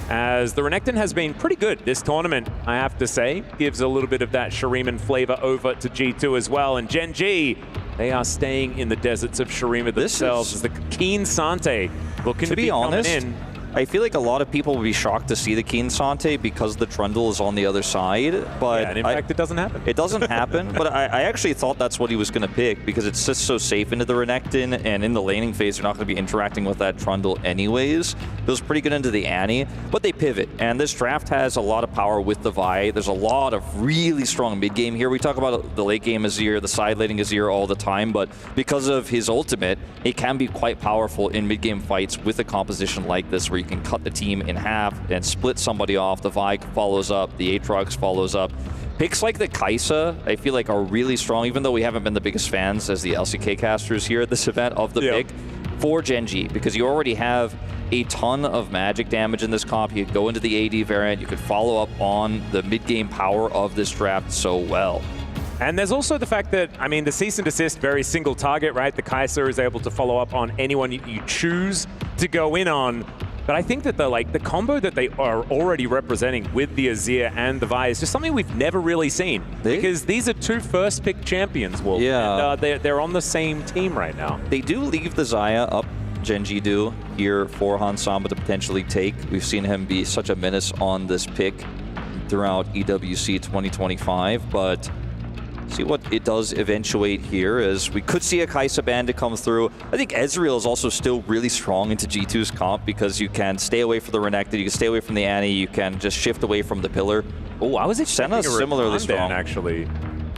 as the Renekton has been pretty good this tournament, I have to say. Gives a little bit of that Shuriman flavor over to G2 as well. And Gen.G, they are staying in the deserts of Shurima themselves as the Keen Sante looking to be honest, coming in. I feel like a lot of people would be shocked to see the Keen Sante because the Trundle is on the other side, but and in fact, it doesn't happen. It doesn't happen, but I actually thought that's what he was going to pick because it's just so safe into the Renekton, and in the laning phase, you're not going to be interacting with that Trundle anyways. Feels pretty good into the Annie, but they pivot, and this draft has a lot of power with the Vi. There's a lot of really strong mid-game here. We talk about the late-game Azir, the side-laning Azir all the time, but because of his ultimate, it can be quite powerful in mid-game fights with a composition like this where you can cut the team in half and split somebody off. The Vi follows up, the Aatrox follows up. Picks like the Kai'Sa, I feel like are really strong, even though we haven't been the biggest fans as the LCK casters here at this event of the pick for Gen.G, because you already have a ton of magic damage in this comp. You could go into the AD variant, you could follow up on the mid-game power of this draft so well. And there's also the fact that, I mean, the cease and desist, very single target, right? The Kai'Sa is able to follow up on anyone you choose to go in on. But I think that the combo that they are already representing with the Azir and the Vi is just something we've never really seen. Because these are two first-pick champions, Wolf. Yeah. And they're on the same team right now. They do leave the Xayah up, Gen.G do, here for Hans Samba to potentially take. We've seen him be such a menace on this pick throughout EWC 2025, but see what it does eventuate here, as we could see a Kai'Sa bandit come through. I think Ezreal is also still really strong into G2's comp because you can stay away from the Renekton, you can stay away from the Annie, you can just shift away from the pillar. Oh, I was expecting similarly strong, actually,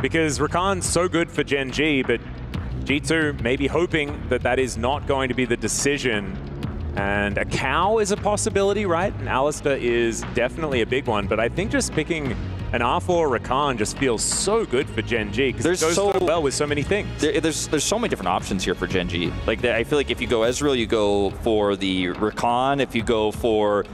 because Rakan's so good for Gen.G, but G2 maybe hoping that that is not going to be the decision. And a cow is a possibility, right? And Alistar is definitely a big one, but I think just picking an R4 Rakan just feels so good for Gen.G because it goes so well with so many things. There's so many different options here for Gen.G. Like, I feel like if you go Ezreal, you go for the Rakan. If you go for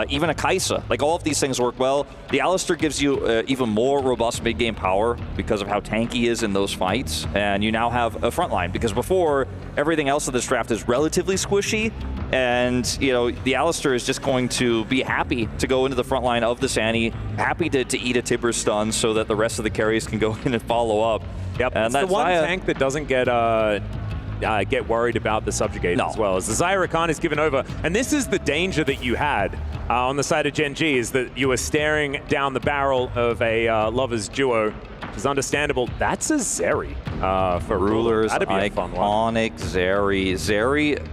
even a Kai'Sa, like all of these things work well. The Alistar gives you even more robust mid-game power because of how tanky he is in those fights. And you now have a frontline because before, everything else of this draft is relatively squishy. And, you know, the Alistar is just going to be happy to go into the front line of this Annie, happy to eat a Tibber stun so that the rest of the carries can go in and follow up. Yep, and it's the one tank that doesn't get worried about the subjugate as well. As the Xayah Rakan is given over, and this is the danger that you had on the side of Gen.G, is that you were staring down the barrel of a lovers duo, which is understandable. That's a Zeri for Rulers. That'd be a fun one. Iconic Zeri.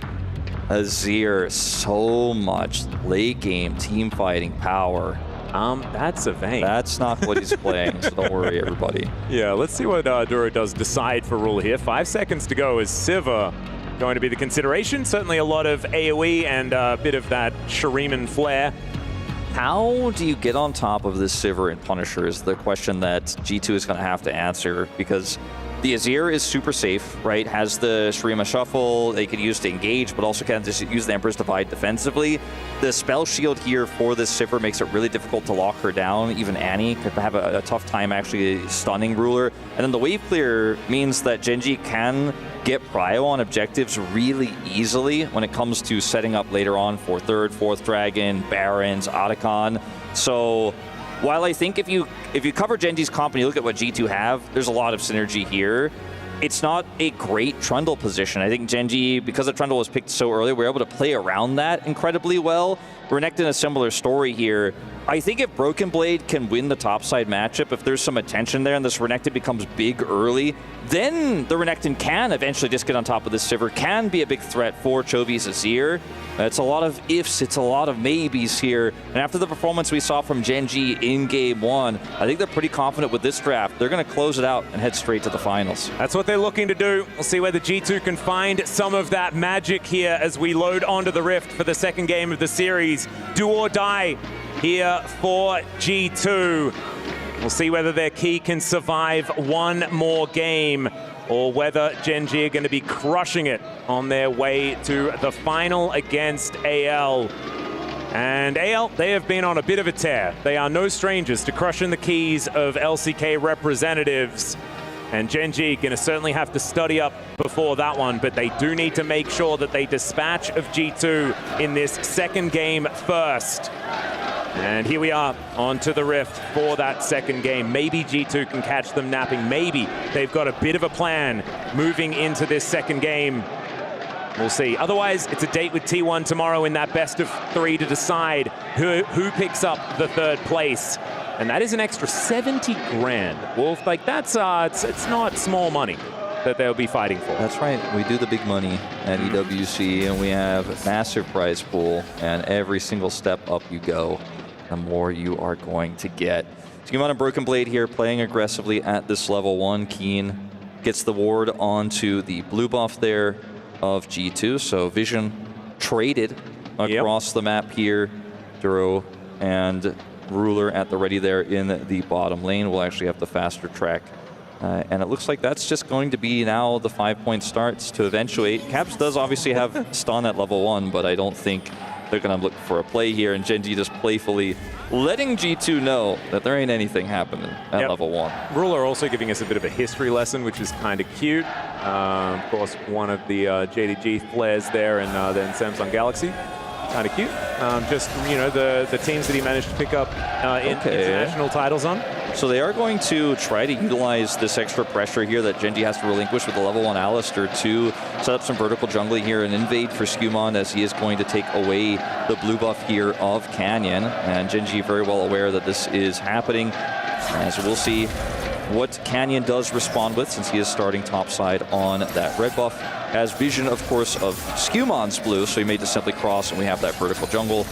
Azir, so much late game team fighting power. That's a Vayne. That's not what he's playing, so don't worry, everybody. Yeah, let's see what Duro does decide for Rule here. 5 seconds to go. Is Sivir going to be the consideration? Certainly a lot of AoE and a bit of that Shuriman flair. How do you get on top of this Sivir and Punisher is the question that G2 is going to have to answer, because the Azir is super safe, right? Has the Shurima Shuffle they could use to engage, but also can just use the Emperor's Divide defensively. The spell shield here for this Sivir makes it really difficult to lock her down. Even Annie could have a tough time actually stunning Ruler. And then the wave clear means that Gen.G can get prio on objectives really easily when it comes to setting up later on for 3rd, 4th Dragon, Barons, Otacon. So while I think if you cover Gen.G's comp and you look at what G2 have, there's a lot of synergy here. It's not a great Trundle position. I think Gen.G, because the Trundle was picked so early, we're able to play around that incredibly well. Renekton, a similar story here. I think if Broken Blade can win the topside matchup, if there's some attention there and this Renekton becomes big early, then the Renekton can eventually just get on top of this Sivir, can be a big threat for Chovy's Azir. It's a lot of ifs, it's a lot of maybes here. And after the performance we saw from Gen.G in Game 1, I think they're pretty confident with this draft. They're going to close it out and head straight to the finals. That's what they're looking to do. We'll see whether G2 can find some of that magic here as we load onto the Rift for the second game of the series. Do or die here for G2. We'll see whether their key can survive one more game, or whether Gen.G are going to be crushing it on their way to the final against AL. And AL, they have been on a bit of a tear. They are no strangers to crushing the keys of LCK representatives. And Gen.G going to certainly have to study up before that one, but they do need to make sure that they dispatch of G2 in this second game first. And here we are onto the Rift for that second game. Maybe G2 can catch them napping. Maybe they've got a bit of a plan moving into this second game. We'll see. Otherwise, it's a date with T1 tomorrow in that best of 3 to decide who picks up the 3rd place. And that is an extra 70 grand. Wolf, like that's it's not small money that they'll be fighting for. That's right. We do the big money at EWC, and we have a massive prize pool, and every single step up you go, the more you are going to get. So you on a Broken Blade here, playing aggressively at this level 1. Keen gets the ward onto the blue buff there of G2. So Vision traded across the map here. Duro and Ruler at the ready there in the bottom lane. We'll actually have the faster track. And it looks like that's just going to be now the 5-point starts to eventuate. Caps does obviously have stun at level 1, but I don't think they're going to look for a play here, and Gen.G just playfully letting G2 know that there ain't anything happening at level 1. Ruler also giving us a bit of a history lesson, which is kind of cute. Of course, one of the J.D.G flares there, and then Samsung Galaxy. Kind of cute. Just, you know, the teams that he managed to pick up international titles on. So they are going to try to utilize this extra pressure here that Gen.G has to relinquish with the level 1 Alistair to set up some vertical jungling here and invade for Skumon, as he is going to take away the blue buff here of Canyon. And Gen.G very well aware that this is happening, as we'll see what Canyon does respond with, since he is starting topside on that red buff. Has vision, of course, of Skumon's blue, so he may just simply cross, and we have that vertical jungle.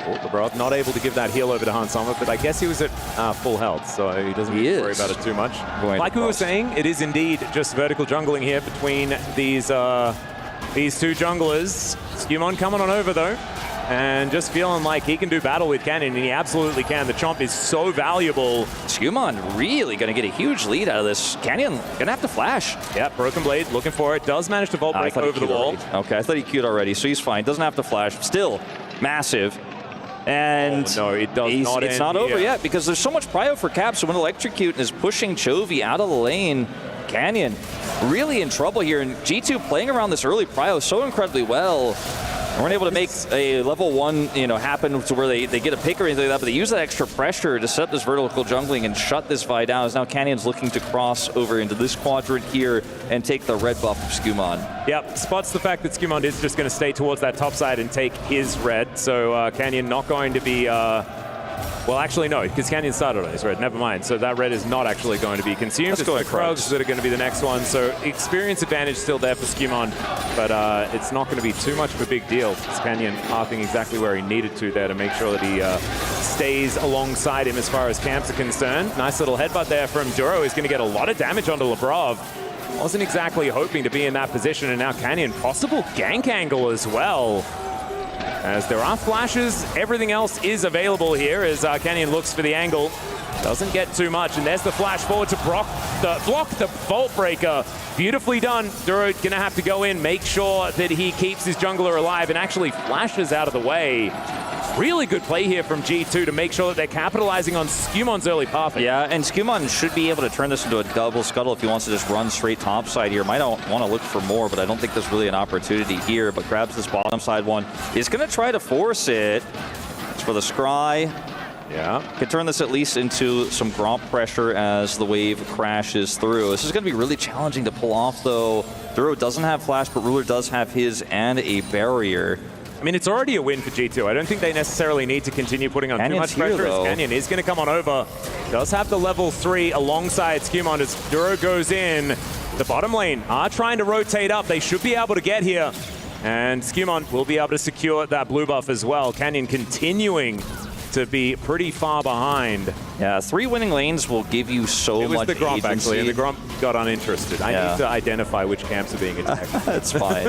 Boulevard not able to give that heal over to Hans Sommer, but I guess he was at full health, so he doesn't worry about it too much. Like we were saying, it is indeed just vertical jungling here between these two junglers. Skumon coming on over, though, and just feeling like he can do battle with Canyon, and he absolutely can. The chomp is so valuable. Skumon really going to get a huge lead out of this. Canyon going to have to flash. Yeah, Broken Blade looking for it. Does manage to vault break over the wall. Okay, I thought he queued already, so he's fine. Doesn't have to flash. Still massive. And no, it does not. It's not over yet, because there's so much prio for Cap. So when Electrocute is pushing Chovy out of the lane, Canyon really in trouble here. And G2 playing around this early prio so incredibly well. They weren't able to make a level 1, happen to where they get a pick or anything like that, but they use that extra pressure to set up this vertical jungling and shut this Vi down, as now Canyon's looking to cross over into this quadrant here and take the red buff of Skumon. Yep, spots the fact that Skumon is just going to stay towards that top side and take his red, so Canyon not going to be... well, actually, no, because Canyon started on his red. Never mind. So that red is not actually going to be consumed. It's the Krugs that are going to be the next one. So experience advantage still there for Skumon, but it's not going to be too much of a big deal. It's Canyon pathing exactly where he needed to there to make sure that he stays alongside him as far as camps are concerned. Nice little headbutt there from Duro. He's going to get a lot of damage onto Lebrov. Wasn't exactly hoping to be in that position, and now Canyon possible gank angle as well. As there are flashes, everything else is available here as Canyon looks for the angle. Doesn't get too much, and there's the flash forward to block the Vault Breaker. Beautifully done. Duro gonna have to go in, make sure that he keeps his jungler alive and actually flashes out of the way. Really good play here from G2 to make sure that they're capitalizing on Skumon's early pathing. Yeah, and Skumon should be able to turn this into a double scuttle if he wants to just run straight topside here. Might want to look for more, but I don't think there's really an opportunity here, but grabs this bottom side one. Is going to try to force it. It's for the Scry. Yeah. Could turn this at least into some Gromp pressure as the wave crashes through. This is going to be really challenging to pull off, though. Duro doesn't have flash, but Ruler does have his and a barrier. I mean, it's already a win for G2. I don't think they necessarily need to continue putting on Canyon's too much pressure. here, As Canyon is going to come on over. Does have the level 3 alongside Skumon as Duro goes in. The bottom lane are trying to rotate up. They should be able to get here. And Skumon will be able to secure that blue buff as well. Canyon continuing to be pretty far behind. Yeah, 3 winning lanes will give you so much agency. It was the Gromp, actually, and the Gromp got uninterested. I need to identify which camps are being attacked. That's fine.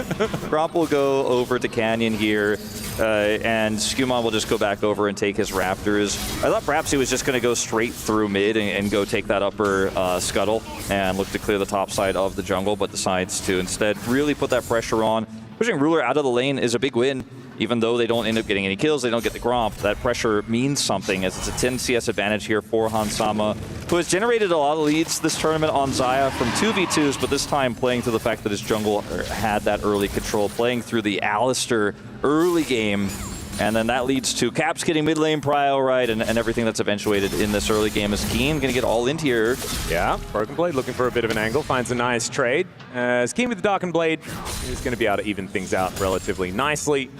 Gromp will go over to Canyon here, and Skumon will just go back over and take his Raptors. I thought perhaps he was just going to go straight through mid and go take that upper scuttle and look to clear the top side of the jungle, but decides to instead really put that pressure on. Pushing Ruler out of the lane is a big win. Even though they don't end up getting any kills, they don't get the Gromp. That pressure means something, as it's a 10 CS advantage here for Hansama, who has generated a lot of leads this tournament on Xayah from 2v2s, but this time playing through the fact that his jungle had that early control, playing through the Alistair early game. And then that leads to Caps getting mid lane prio right, and everything that's eventuated in this early game is Keen going to get all into here. Yeah, Broken Blade looking for a bit of an angle, finds a nice trade. As Keen with the Darkened Blade is going to be able to even things out relatively nicely.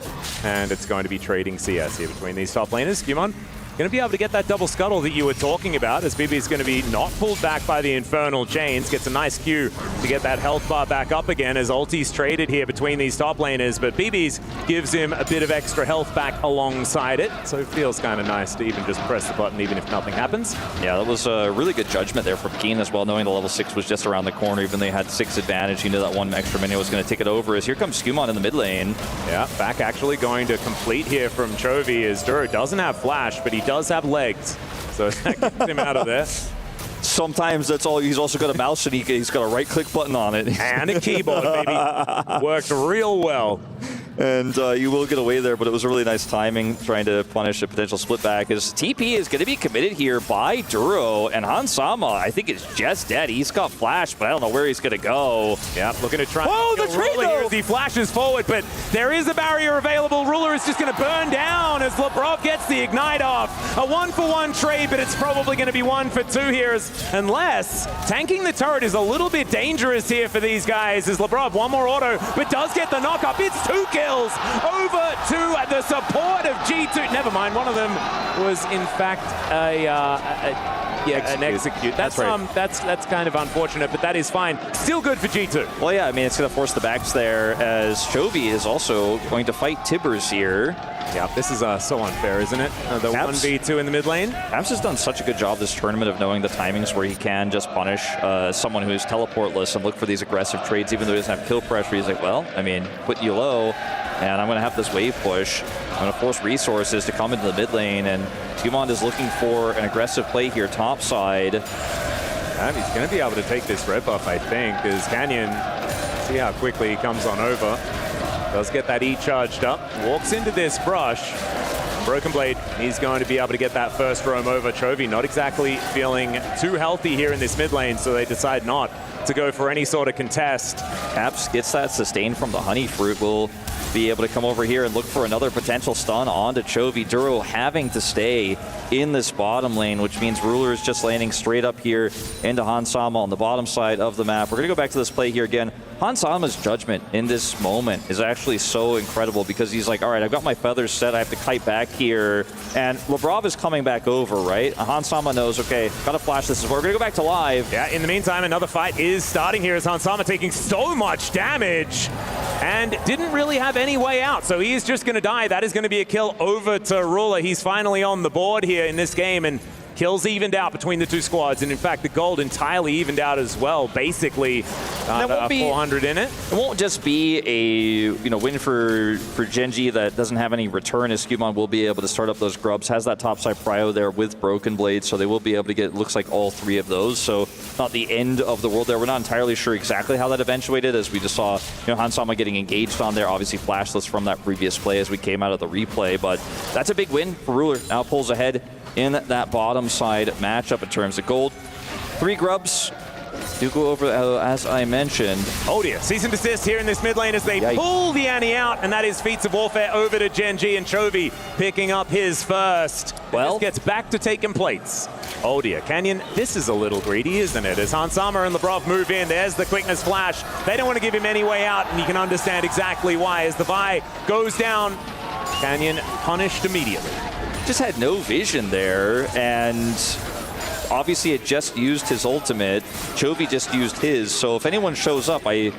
And it's going to be trading CS here between these top laners. Skumon going to be able to get that double scuttle that you were talking about, as BB is going to be not pulled back by the Infernal Chains. Gets a nice Q to get that health bar back up again as ulti's traded here between these top laners, but BB's gives him a bit of extra health back alongside it, so it feels kind of nice to even just press the button even if nothing happens. Yeah, that was a really good judgment there from Keen as well, knowing the level 6 was just around the corner, even though they had 6 advantage. He knew that one extra minute was going to take it over, as here comes Skumon in the mid lane. Yeah, back actually going to complete here from Chovy, as Duro doesn't have flash, but he does have legs, so that gets him out of there. Sometimes that's all. He's also got a mouse, and he's got a right-click button on it. And a keyboard, baby. Worked real well. And you will get away there, but it was a really nice timing trying to punish a potential split back. His TP is going to be committed here by Duro, and Hansama, I think, is just dead. He's got flash, but I don't know where he's going to go. Yeah, looking to try. Whoa, the trade here as he flashes forward, but there is a barrier available. Ruler is just going to burn down as Labrov gets the ignite off. A 1-for-1 trade, but it's probably going to be 1-for-2 here, unless tanking the turret is a little bit dangerous here for these guys. As Labrov, one more auto, but does get the knock up. It's 2 kills over to the support of G2. Never mind, one of them was in fact an execute. That's right. That's kind of unfortunate, but that is fine. Still good for G2. Well, yeah, I mean, it's going to force the backs there, as Chovy is also going to fight Tibbers here. Yeah, this is so unfair, isn't it? The 1v2 in the mid lane. Caps has done such a good job this tournament of knowing the timings where he can just punish someone who's teleportless and look for these aggressive trades, even though he doesn't have kill pressure. He's like, well, I mean, put you low, and I'm going to have this wave push. I'm going to force resources to come into the mid lane, and Tumond is looking for an aggressive play here, top side. And he's going to be able to take this red buff, I think, because Canyon, see how quickly he comes on over. Does get that E charged up, walks into this brush. Broken Blade, he's going to be able to get that first roam over. Chovy not exactly feeling too healthy here in this mid lane, so they decide not to go for any sort of contest. Caps gets that sustain from the Honey Fruit. Will be able to come over here and look for another potential stun onto Chovy. Duro having to stay in this bottom lane, which means Ruler is just landing straight up here into Hansama on the bottom side of the map. We're going to go back to this play here again. Hansama's judgment in this moment is actually so incredible, because he's like, all right, I've got my feathers set, I have to kite back here, and Labrov is coming back over, right? Hansama knows, okay, gotta flash this. We're gonna go back to live. Yeah, in the meantime, another fight is starting here as Hansama taking so much damage and didn't really have any way out, so he is just gonna die. That is gonna be a kill over to Ruler. He's finally on the board here in this game, and kills evened out between the two squads, and in fact the gold entirely evened out as well. Basically, 400 in it. It won't just be a win for Gen.G that doesn't have any return, as Skewmon will be able to start up those grubs. Has that topside prio there with Broken Blade, so they will be able to get, looks like, all 3 of those. So not the end of the world there. We're not entirely sure exactly how that eventuated, as we just saw Hansama getting engaged on there, obviously flashless from that previous play as we came out of the replay. But that's a big win for Ruler. Now pulls ahead in that bottom side matchup in terms of gold. 3 grubs do go over, as I mentioned. Oh dear, cease and desist here in this mid lane as they pull the Annie out, and that is Feats of Warfare over to Gen.G, and Chovy picking up his first. Well, gets back to taking plates. Oh dear, Canyon, this is a little greedy, isn't it? As Hansama and Labrov move in, there's the quickness flash. They don't want to give him any way out, and you can understand exactly why. As the Vi goes down, Canyon punished immediately. Just had no vision there, and obviously it just used his ultimate. Chovy just used his, so if anyone shows up, I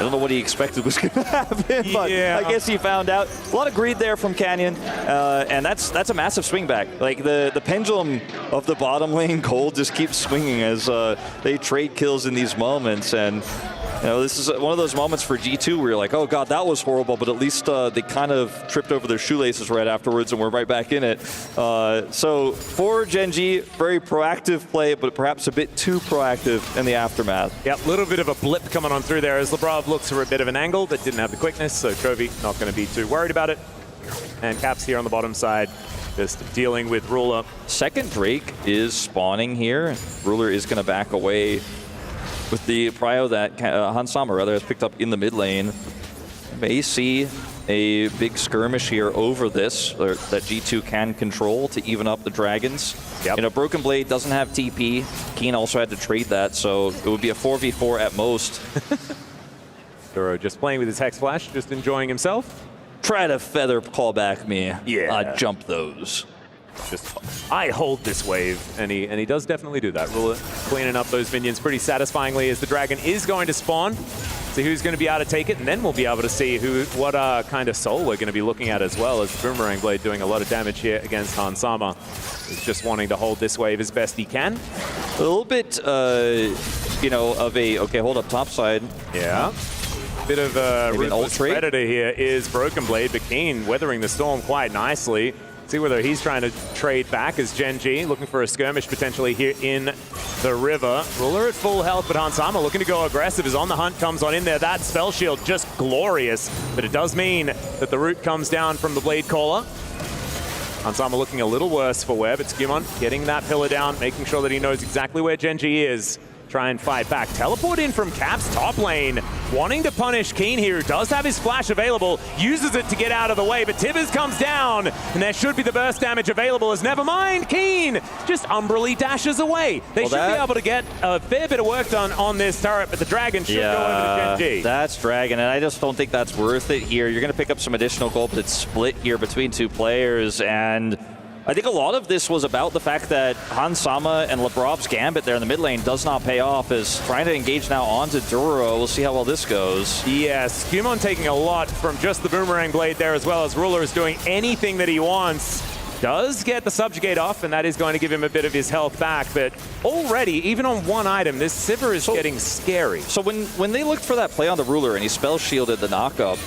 don't know what he expected was going to happen, but I guess he found out. A lot of greed there from Canyon, and that's a massive swing back. Like the pendulum of the bottom lane gold just keeps swinging as they trade kills in these moments, and this is one of those moments for G2 where you're like, oh god, that was horrible, but at least they kind of tripped over their shoelaces right afterwards and we're right back in it. So for Gen.G, very proactive play, but perhaps a bit too proactive in the aftermath. Yep, a little bit of a blip coming on through there as Labrov looks for a bit of an angle but didn't have the quickness, so Chovy not going to be too worried about it. And Caps here on the bottom side, just dealing with Ruler. Second Drake is spawning here. Ruler is going to back away with the prio that Hansama rather has picked up in the mid lane. May see a big skirmish here over this that G2 can control to even up the dragons. Yep. Broken Blade doesn't have TP. Keen also had to trade that, so it would be a 4v4 at most. Duro just playing with his Hex Flash, just enjoying himself. Try to feather call back me. Yeah. Jump those. I hold this wave, and he does definitely do that. Ruler cleaning up those minions pretty satisfyingly as the dragon is going to spawn. See who's going to be able to take it, and then we'll be able to see what kind of soul we're going to be looking at as well, as the Boomerang Blade doing a lot of damage here against Hansama. He's just wanting to hold this wave as best he can. A little bit, of a, okay, hold up top side. Yeah. Bit of a ruthless predator here is Broken Blade, but Keen weathering the storm quite nicely. See whether he's trying to trade back as Gen.G looking for a skirmish potentially here in the river. Ruler at full health, but Hansama looking to go aggressive is on the hunt, comes on in there. That spell shield just glorious, but it does mean that the root comes down from the Blade Caller. Hansama looking a little worse for wear, but Skimon getting that pillar down, making sure that he knows exactly where Gen.G is. Try and fight back. Teleport in from Caps top lane. Wanting to punish Keen here, who does have his flash available, uses it to get out of the way, but Tibbers comes down, and there should be the burst damage available as never mind, Keen just umbrally dashes away. They should be able to get a fair bit of work done on this turret, but the Dragon should go over to Gen.G. That's Dragon, and I just don't think that's worth it here. You're going to pick up some additional gold, but it's split here between two players, and I think a lot of this was about the fact that Hansama and Lebrov's Gambit there in the mid lane does not pay off, as trying to engage now onto Duro. We'll see how well this goes. Yeah, Skimon taking a lot from just the Boomerang Blade there, as well as Ruler is doing anything that he wants. Does get the Subjugate off, and that is going to give him a bit of his health back, but already, even on one item, this Sivir is getting scary. So when they looked for that play on the Ruler and he spell shielded the knockup,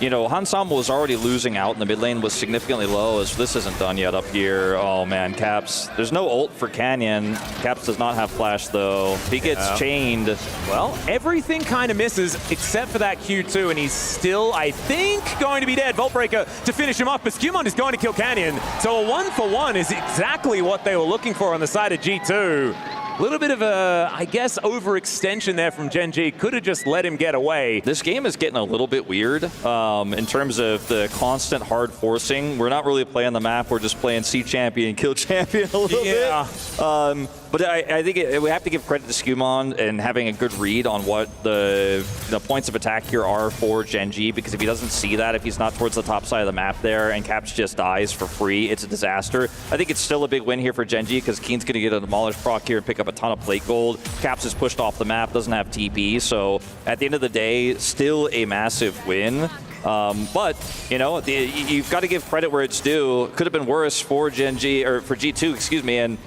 you know, Hansama was already losing out in the mid lane, was significantly low, as this isn't done yet up here. Oh man, Caps. There's no ult for Canyon. Caps does not have flash though. He gets chained. Well, everything kind of misses except for that Q2, and he's still, I think, going to be dead. Voltbreaker to finish him off, but Skimon is going to kill Canyon. So a 1-for-1 is exactly what they were looking for on the side of G2. A little bit of a, I guess, overextension there from Gen.G. Could have just let him get away. This game is getting a little bit weird in terms of the constant hard forcing. We're not really playing the map. We're just playing C champion, kill champion a little bit. But I think we have to give credit to Skimon and having a good read on what the points of attack here are for Gen.G, because if he doesn't see that, if he's not towards the top side of the map there and Caps just dies for free, it's a disaster. I think it's still a big win here for Gen.G because Keen's going to get a Demolish proc here and pick up a ton of plate gold. Caps is pushed off the map, doesn't have TP, so at the end of the day, still a massive win. But, you know, you've got to give credit where it's due. Could have been worse for Gen.G, or for G2, excuse me, and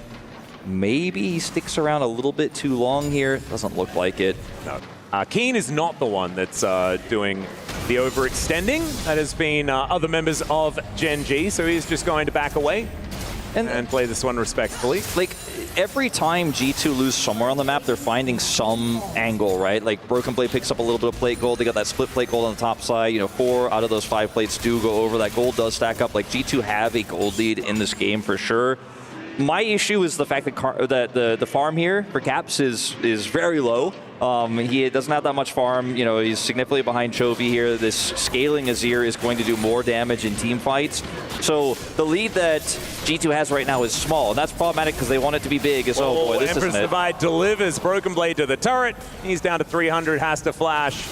maybe he sticks around a little bit too long here. Doesn't look like it. No. Keen is not the one that's doing the overextending. That has been other members of Gen.G, so he's just going to back away and play this one respectfully. Like, every time G2 lose somewhere on the map, they're finding some angle, right? Like, Broken Blade picks up a little bit of plate gold. They got that split plate gold on the top side. You know, 4 out of those 5 plates do go over. That gold does stack up. Like, G2 have a gold lead in this game for sure. My issue is the fact that the farm here for Caps is very low. He doesn't have that much farm. You know, he's significantly behind Chovy here. This scaling Azir is going to do more damage in team fights. So the lead that G2 has right now is small, and that's problematic because they want it to be big. As, oh boy, this Empress isn't it. Divide delivers Broken Blade to the turret. He's down to 300, has to flash.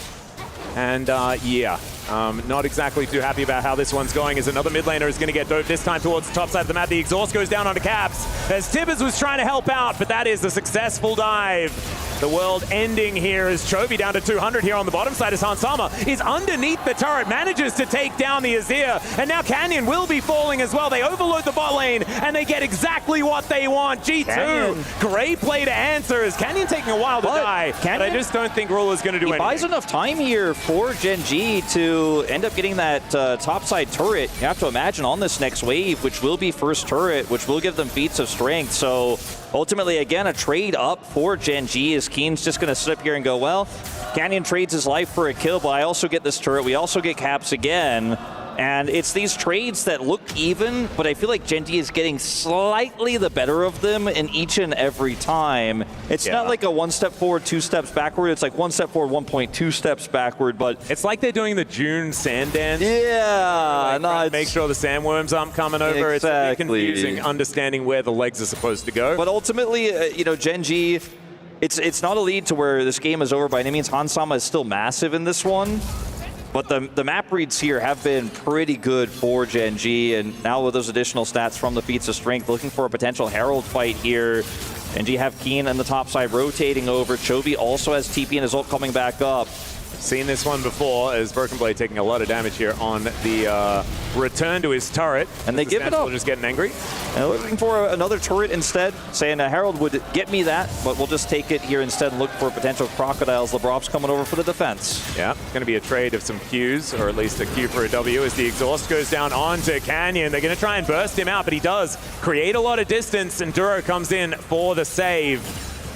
And not exactly too happy about how this one's going, as another mid laner is going to get dove this time towards the top side of the map. The exhaust goes down onto Caps as Tibbers was trying to help out, but that is a successful dive. The world ending here as Chovy down to 200 here on the bottom side as Hansama is underneath the turret, manages to take down the Azir, and now Canyon will be falling as well. They overload the bot lane, and they get exactly what they want. G2, Canyon. Great play to answer as Canyon taking a while to die, Canyon, but I just don't think Ruler's going to do anything. He buys enough time here for Gen.G to end up getting that topside turret. You have to imagine on this next wave, which will be first turret, which will give them feats of strength. So ultimately, again, a trade up for Gen.G as Keen's just going to sit up here and go, well, Canyon trades his life for a kill, but I also get this turret. We also get Caps again. And it's these trades that look even, but I feel like Gen.G is getting slightly the better of them in each and every time. It's not like a 1 step forward, 2 steps backward. It's like 1 step forward, 1.2 steps backward, but it's like they're doing the June sand dance. Yeah, like make sure the sandworms aren't coming over. Exactly. It's a bit confusing understanding where the legs are supposed to go. But ultimately, you know, Gen.G, it's not a lead to where this game is over by any means. Hansama is still massive in this one. But the map reads here have been pretty good for Gen.G, and now with those additional stats from the feats of strength, looking for a potential Herald fight here. Gen.G have Keen on the top side rotating over. Chovy also has TP and his ult coming back up. Seen this one before, as Broken Blade taking a lot of damage here on the return to his turret. And they give it up. Just getting angry. And looking for another turret instead, saying Harold would get me that, but we'll just take it here instead and look for potential crocodiles. Lebrov's coming over for the defense. Yeah, going to be a trade of some Qs, or at least a Q for a W, as the exhaust goes down onto Canyon. They're going to try and burst him out, but he does create a lot of distance, and Duro comes in for the save.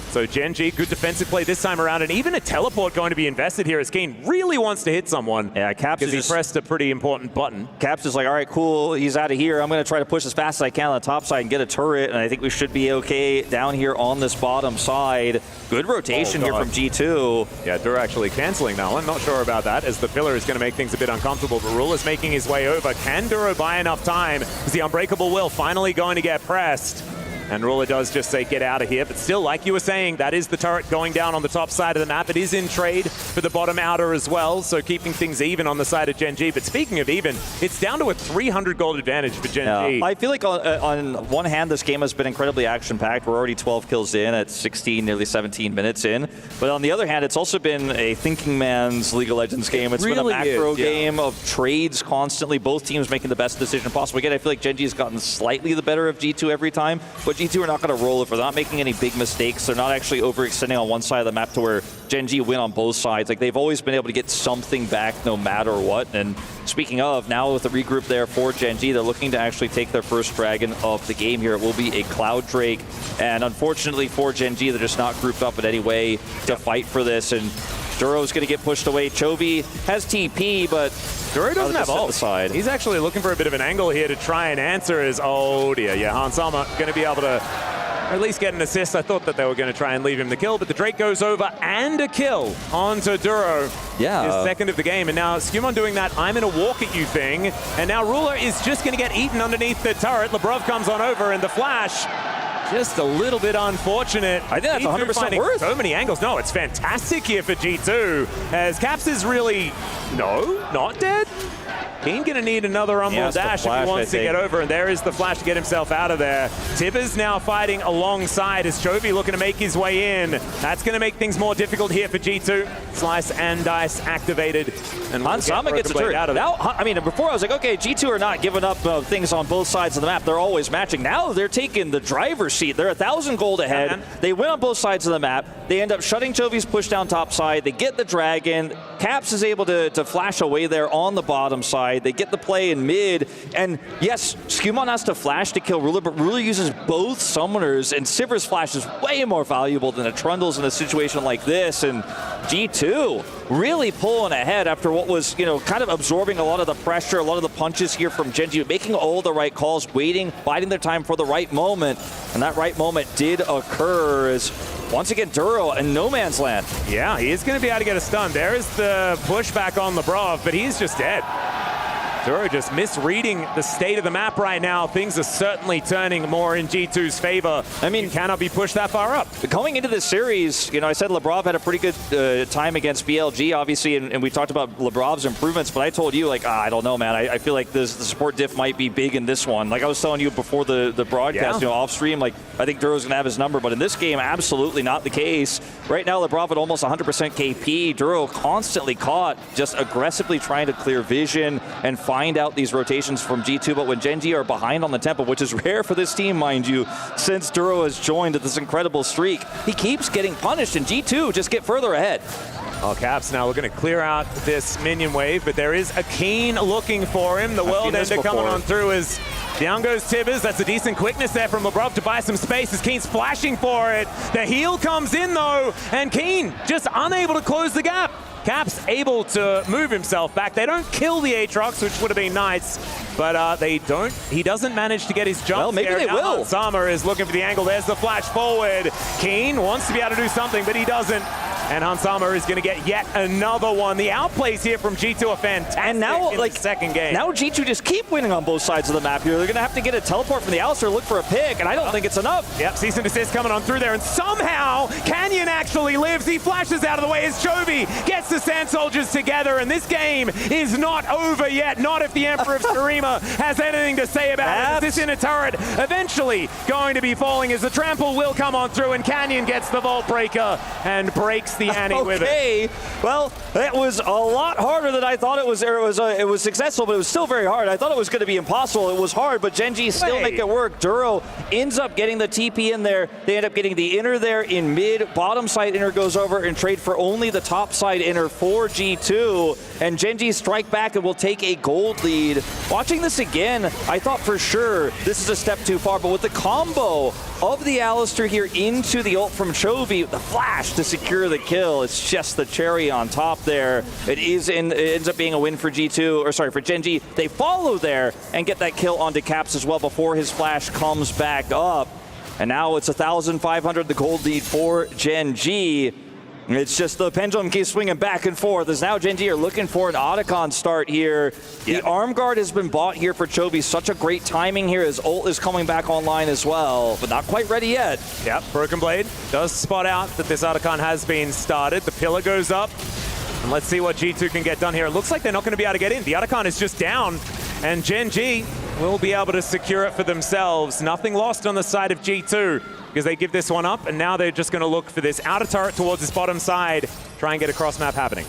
So Gen.G, good defensive play this time around, and even a teleport going to be invested here as Keen really wants to hit someone. Yeah, Caps because he pressed a pretty important button. Caps is like, all right, cool, he's out of here. I'm going to try to push as fast as I can on the top side and get a turret, and I think we should be okay down here on this bottom side. Good rotation here from G2. Yeah, Duro actually canceling that one. Not sure about that, as the pillar is going to make things a bit uncomfortable, but Ruler's making his way over. Can Duro buy enough time? Is the Unbreakable Will finally going to get pressed? And Ruler does just say, get out of here. But still, like you were saying, that is the turret going down on the top side of the map. It is in trade for the bottom outer as well, so keeping things even on the side of Gen.G. But speaking of even, it's down to a 300 gold advantage for Gen.G. Yeah. I feel like on one hand, this game has been incredibly action-packed. We're already 12 kills in at 16, nearly 17 minutes in. But on the other hand, it's also been a thinking man's League of Legends game. It's really been a macro game of trades constantly, both teams making the best decision possible. Again, I feel like Gen.G has gotten slightly the better of G2 every time, but G2 are not going to roll if they're not making any big mistakes. They're not actually overextending on one side of the map to where Gen.G win on both sides. Like, they've always been able to get something back no matter what. And speaking of, now with the regroup there for Gen.G, they're looking to actually take their first dragon of the game here. It will be a Cloud Drake. And unfortunately for Gen.G, they're just not grouped up in any way to fight for this. And Duro's going to get pushed away. Chovy has TP, but Duro doesn't have ult. Side. He's actually looking for a bit of an angle here to try and answer his, oh dear, yeah, Hansama going to be able to at least get an assist. I thought that they were going to try and leave him the kill, but the Drake goes over and a kill onto Duro. Yeah. His second of the game, and now Skewmon doing that I'm in a walk at you thing, and now Ruler is just going to get eaten underneath the turret. Lebrov comes on over, and the flash, just a little bit unfortunate. I think that's 100% worth. So many angles. No, it's fantastic here for G2, as Caps is really, no, not dead. Keen gonna need another Rumble dash if he wants to get over, and there is the flash to get himself out of there. Tibbers now fighting alongside as Chovy looking to make his way in. That's gonna make things more difficult here for G2. Slice and dice activated. And Hansama gets a turret. Now, I mean, before I was like, okay, G2 are not giving up things on both sides of the map. They're always matching. Now they're taking the driver's seat. They're 1,000 gold ahead. They win on both sides of the map. They end up shutting Chovy's push down top side. They get the dragon. Caps is able to flash away there on the bottom side. They get the play in mid, and yes, Skewmon has to flash to kill Ruler, but Ruler uses both summoners, and Sivir's flash is way more valuable than a Trundle's in a situation like this, and G2 really pulling ahead after what was, you know, kind of absorbing a lot of the pressure, a lot of the punches here from Gen.G, making all the right calls, waiting, biding their time for the right moment, and that right moment did occur as once again, Duro in no man's land. Yeah, he is going to be able to get a stun. There is the pushback on Lebrov, but he's just dead. Duro just misreading the state of the map right now. Things are certainly turning more in G2's favor. I mean, you cannot be pushed that far up. Going into this series, you know, I said Lebrov had a pretty good time against BLG, obviously, and we talked about Lebrov's improvements, but I told you, like, I don't know, man. I feel like the support diff might be big in this one. Like I was telling you before the broadcast, you know, off stream, like, I think Duro's going to have his number, but in this game, absolutely not the case. Right now, Lebrov at almost 100% KP. Duro constantly caught, just aggressively trying to clear vision and find out these rotations from G2, but when Gen.G are behind on the tempo, which is rare for this team, mind you, since Duro has joined this incredible streak, he keeps getting punished, and G2 just get further ahead. Oh, Caps now looking to clear out this minion wave, but there is a Keen looking for him. The World Ender coming on through as down goes Tibbers. That's a decent quickness there from Lebrov to buy some space as Keen's flashing for it. The heal comes in though, and Keen just unable to close the gap. Caps able to move himself back. They don't kill the Aatrox, which would have been nice, but they don't. He doesn't manage to get his jump. Well, maybe they will. Hansama is looking for the angle. There's the flash forward. Keen wants to be able to do something, but he doesn't. And Hansama is going to get yet another one. The outplays here from G2 are fantastic. And now, like, second game. Now G2 just keep winning on both sides of the map here. They're going to have to get a teleport from the Alistair, look for a pick, and I don't think it's enough. Yep, cease and desist coming on through there, and somehow Canyon actually lives. He flashes out of the way as Chovy gets the Sand Soldiers together, and this game is not over yet. Not if the Emperor of Shurima has anything to say about it. This inner turret eventually going to be falling as the trample will come on through, and Canyon gets the Vault Breaker and breaks the Annie with it. Okay, well, that was a lot harder than I thought it was. It was successful, but it was still very hard. I thought it was going to be impossible. It was hard, but Gen.G still make it work. Duro ends up getting the TP in there. They end up getting the inner there in mid. Bottom side inner goes over and trade for only the top side inner for G2. And Gen.G strike back and will take a gold lead. Watching this again, I thought for sure this is a step too far, but with the combo of the Alistair here into the ult from Chovy, the flash to secure the kill, it's just the cherry on top there. It ends up being a win for G2, or sorry, for Gen.G. They follow there and get that kill onto Caps as well before his flash comes back up. And now it's 1,500, the gold lead for Gen.G. It's just the pendulum keeps swinging back and forth as now Gen.G are looking for an Otacon start here. The arm guard has been bought here for Chovy. Such a great timing here. His ult is coming back online as well, but not quite ready yet. Yep, Broken Blade does spot out that this Otacon has been started. The pillar goes up, and let's see what G2 can get done here. It looks like they're not going to be able to get in. The Otacon is just down, and Gen.G will be able to secure it for themselves. Nothing lost on the side of G2. Because they give this one up, and now they're just going to look for this outer turret towards this bottom side, try and get a cross map happening.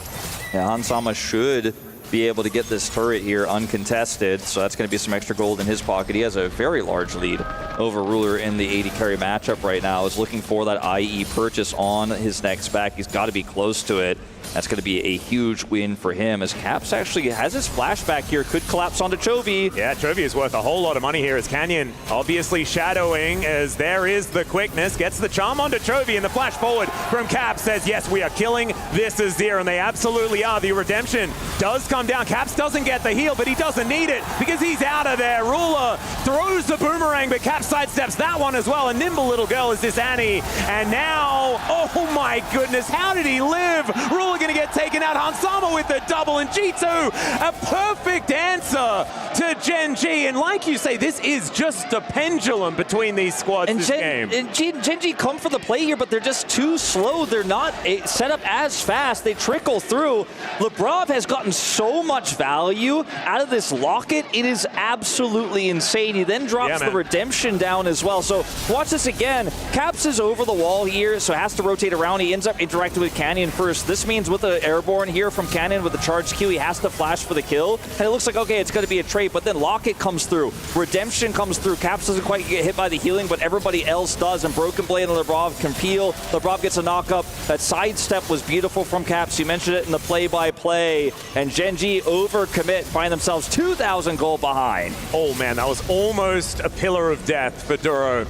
Yeah, Hansama should be able to get this turret here uncontested, so that's going to be some extra gold in his pocket. He has a very large lead over Ruler in the AD carry matchup right now. Is looking for that IE purchase on his next back. He's got to be close to it. That's going to be a huge win for him as Caps actually has his flashback here. Could collapse onto Chovy. Yeah, Chovy is worth a whole lot of money here as Canyon obviously shadowing as there is the quickness. Gets the charm onto Chovy and the flash forward from Caps says, yes, we are killing this Azir, and they absolutely are. The redemption does come down. Caps doesn't get the heal, but he doesn't need it because he's out of there. Ruler throws the boomerang, but Caps sidesteps that one as well. A nimble little girl is this Annie. And now, oh my goodness, how did he live? Ruler going to get taken out. Hansama with the double, and G2 a perfect answer to Gen.G. And like you say, this is just a pendulum between these squads this game. And Gen.G come for the play here, but they're just too slow. They're not set up as fast. They trickle through. Lebrov has gotten so much value out of this locket. It is absolutely insane. He then drops the redemption down as well. So watch this again. Caps is over the wall here, so has to rotate around. He ends up interacting with Canyon first. This means with the airborne here from Canyon with the charge Q, he has to flash for the kill. And it looks like, okay, it's going to be a trade, but then Locket comes through. Redemption comes through. Caps doesn't quite get hit by the healing, but everybody else does. And Broken Blade and Lebrov can peel. Lebrov gets a knock-up. That sidestep was beautiful from Caps. You mentioned it in the play-by-play. And Gen.G overcommit, find themselves 2,000 gold behind. Oh man, that was almost a pillar of death for Duro.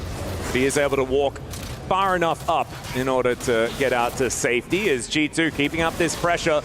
But he is able to walk far enough up in order to get out to safety as G2 keeping up this pressure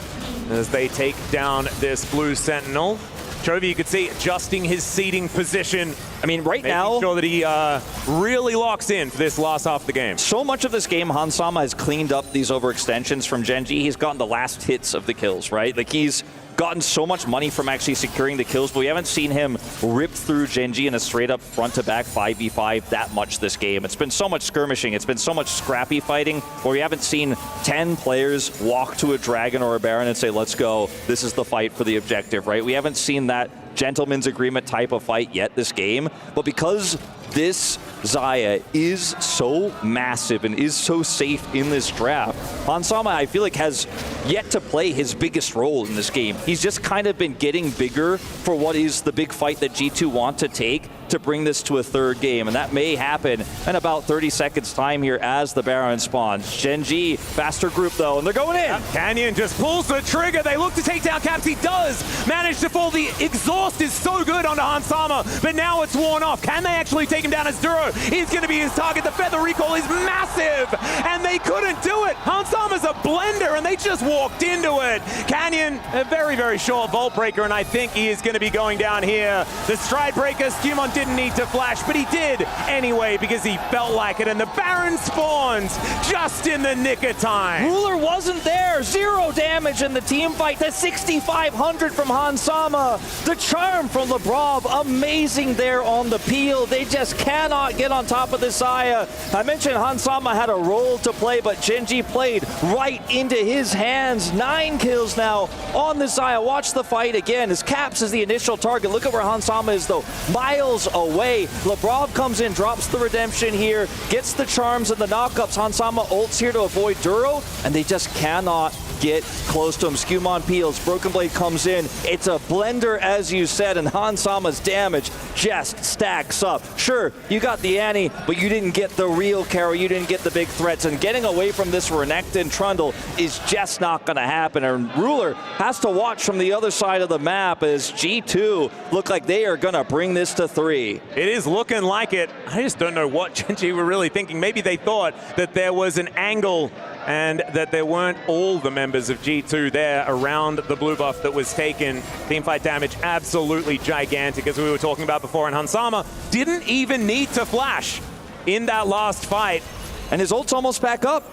as they take down this blue sentinel. Chovy, you could see adjusting his seating position. I mean, right now, making sure that he really locks in for this last half of the game. So much of this game, Hansama has cleaned up these overextensions from Gen.G. He's gotten the last hits of the kills, right? Like he's gotten so much money from actually securing the kills, but we haven't seen him rip through Gen.G in a straight up front to back 5v5 that much this game. It's been so much skirmishing. It's been so much scrappy fighting where we haven't seen 10 players walk to a Dragon or a Baron and say, let's go. This is the fight for the objective, right? We haven't seen that gentleman's agreement type of fight yet this game, but because this Xayah is so massive and is so safe in this draft, Hansama, I feel like, has yet to play his biggest role in this game. He's just kind of been getting bigger for what is the big fight that G2 want to take to bring this to a third game, and that may happen in about 30 seconds time here as the Baron spawns. Gen.G, faster group though, and they're going in. Canyon just pulls the trigger. They look to take down Caps. He does manage to fall. The exhaust is so good onto Hansama, but now it's worn off. Can they actually take him down as Duro? He's going to be his target. The feather recoil is massive, and they couldn't do it. Hansama's a blender, and they just walked into it. Canyon, a very, very short vault breaker, and I think he is going to be going down here. The stride breaker, Skumon didn't need to flash, but he did anyway because he felt like it, and the Baron spawns just in the nick of time. Ruler wasn't there. 0 damage in the team fight. The 6,500 from Hansama. The charm from Lebrov. Amazing there on the peel. They just cannot get on top of this Xayah. I mentioned Hansama had a role to play, but Gen.G played right into his hands. 9 kills now on this Xayah. Watch the fight again as Caps is the initial target. Look at where Hansama is though. Miles pulls away. Lebrov comes in, drops the redemption here, gets the charms and the knockups. Hansama ults here to avoid Duro, and they just cannot get close to him. Skewmon peels, Broken Blade comes in. It's a blender, as you said, and Hansama's damage just stacks up. Sure, you got the Annie, but you didn't get the real carry. You didn't get the big threats, and getting away from this Renekton Trundle is just not going to happen. And Ruler has to watch from the other side of the map as G2 look like they are going to bring this to 3. It is looking like it. I just don't know what Gen.G were really thinking. Maybe they thought that there was an angle and that there weren't all the members of G2 there around the blue buff that was taken. Teamfight damage absolutely gigantic, as we were talking about before, and Hansama didn't even need to flash in that last fight. And his ult's almost back up.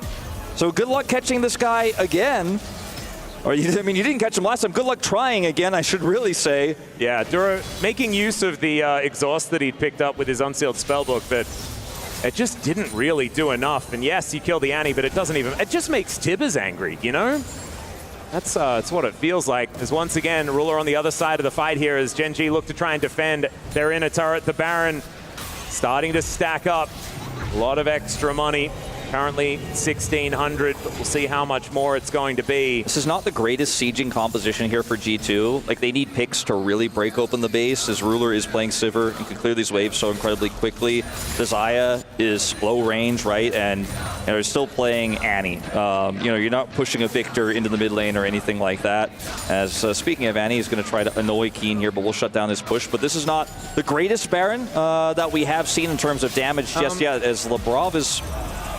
So good luck catching this guy again. Or, you didn't catch him last time. Good luck trying again, I should really say. Yeah, Duro making use of the exhaust that he'd picked up with his unsealed spellbook, but it just didn't really do enough. And yes, he killed the Annie, but it doesn't even, it just makes Tibbers angry, you know? That's what it feels like. As once again, Ruler on the other side of the fight here as Gen.G look to try and defend their inner turret. The Baron starting to stack up. A lot of extra money. Currently 1,600, but we'll see how much more it's going to be. This is not the greatest sieging composition here for G2. Like, they need picks to really break open the base, as Ruler is playing Sivir and can clear these waves so incredibly quickly. Desire is low range, right? And they're still playing Annie. You're not pushing a Victor into the mid lane or anything like that. As speaking of Annie, he's going to try to annoy Keen here, but we'll shut down his push. But this is not the greatest Baron that we have seen in terms of damage just yet, as Lebrov is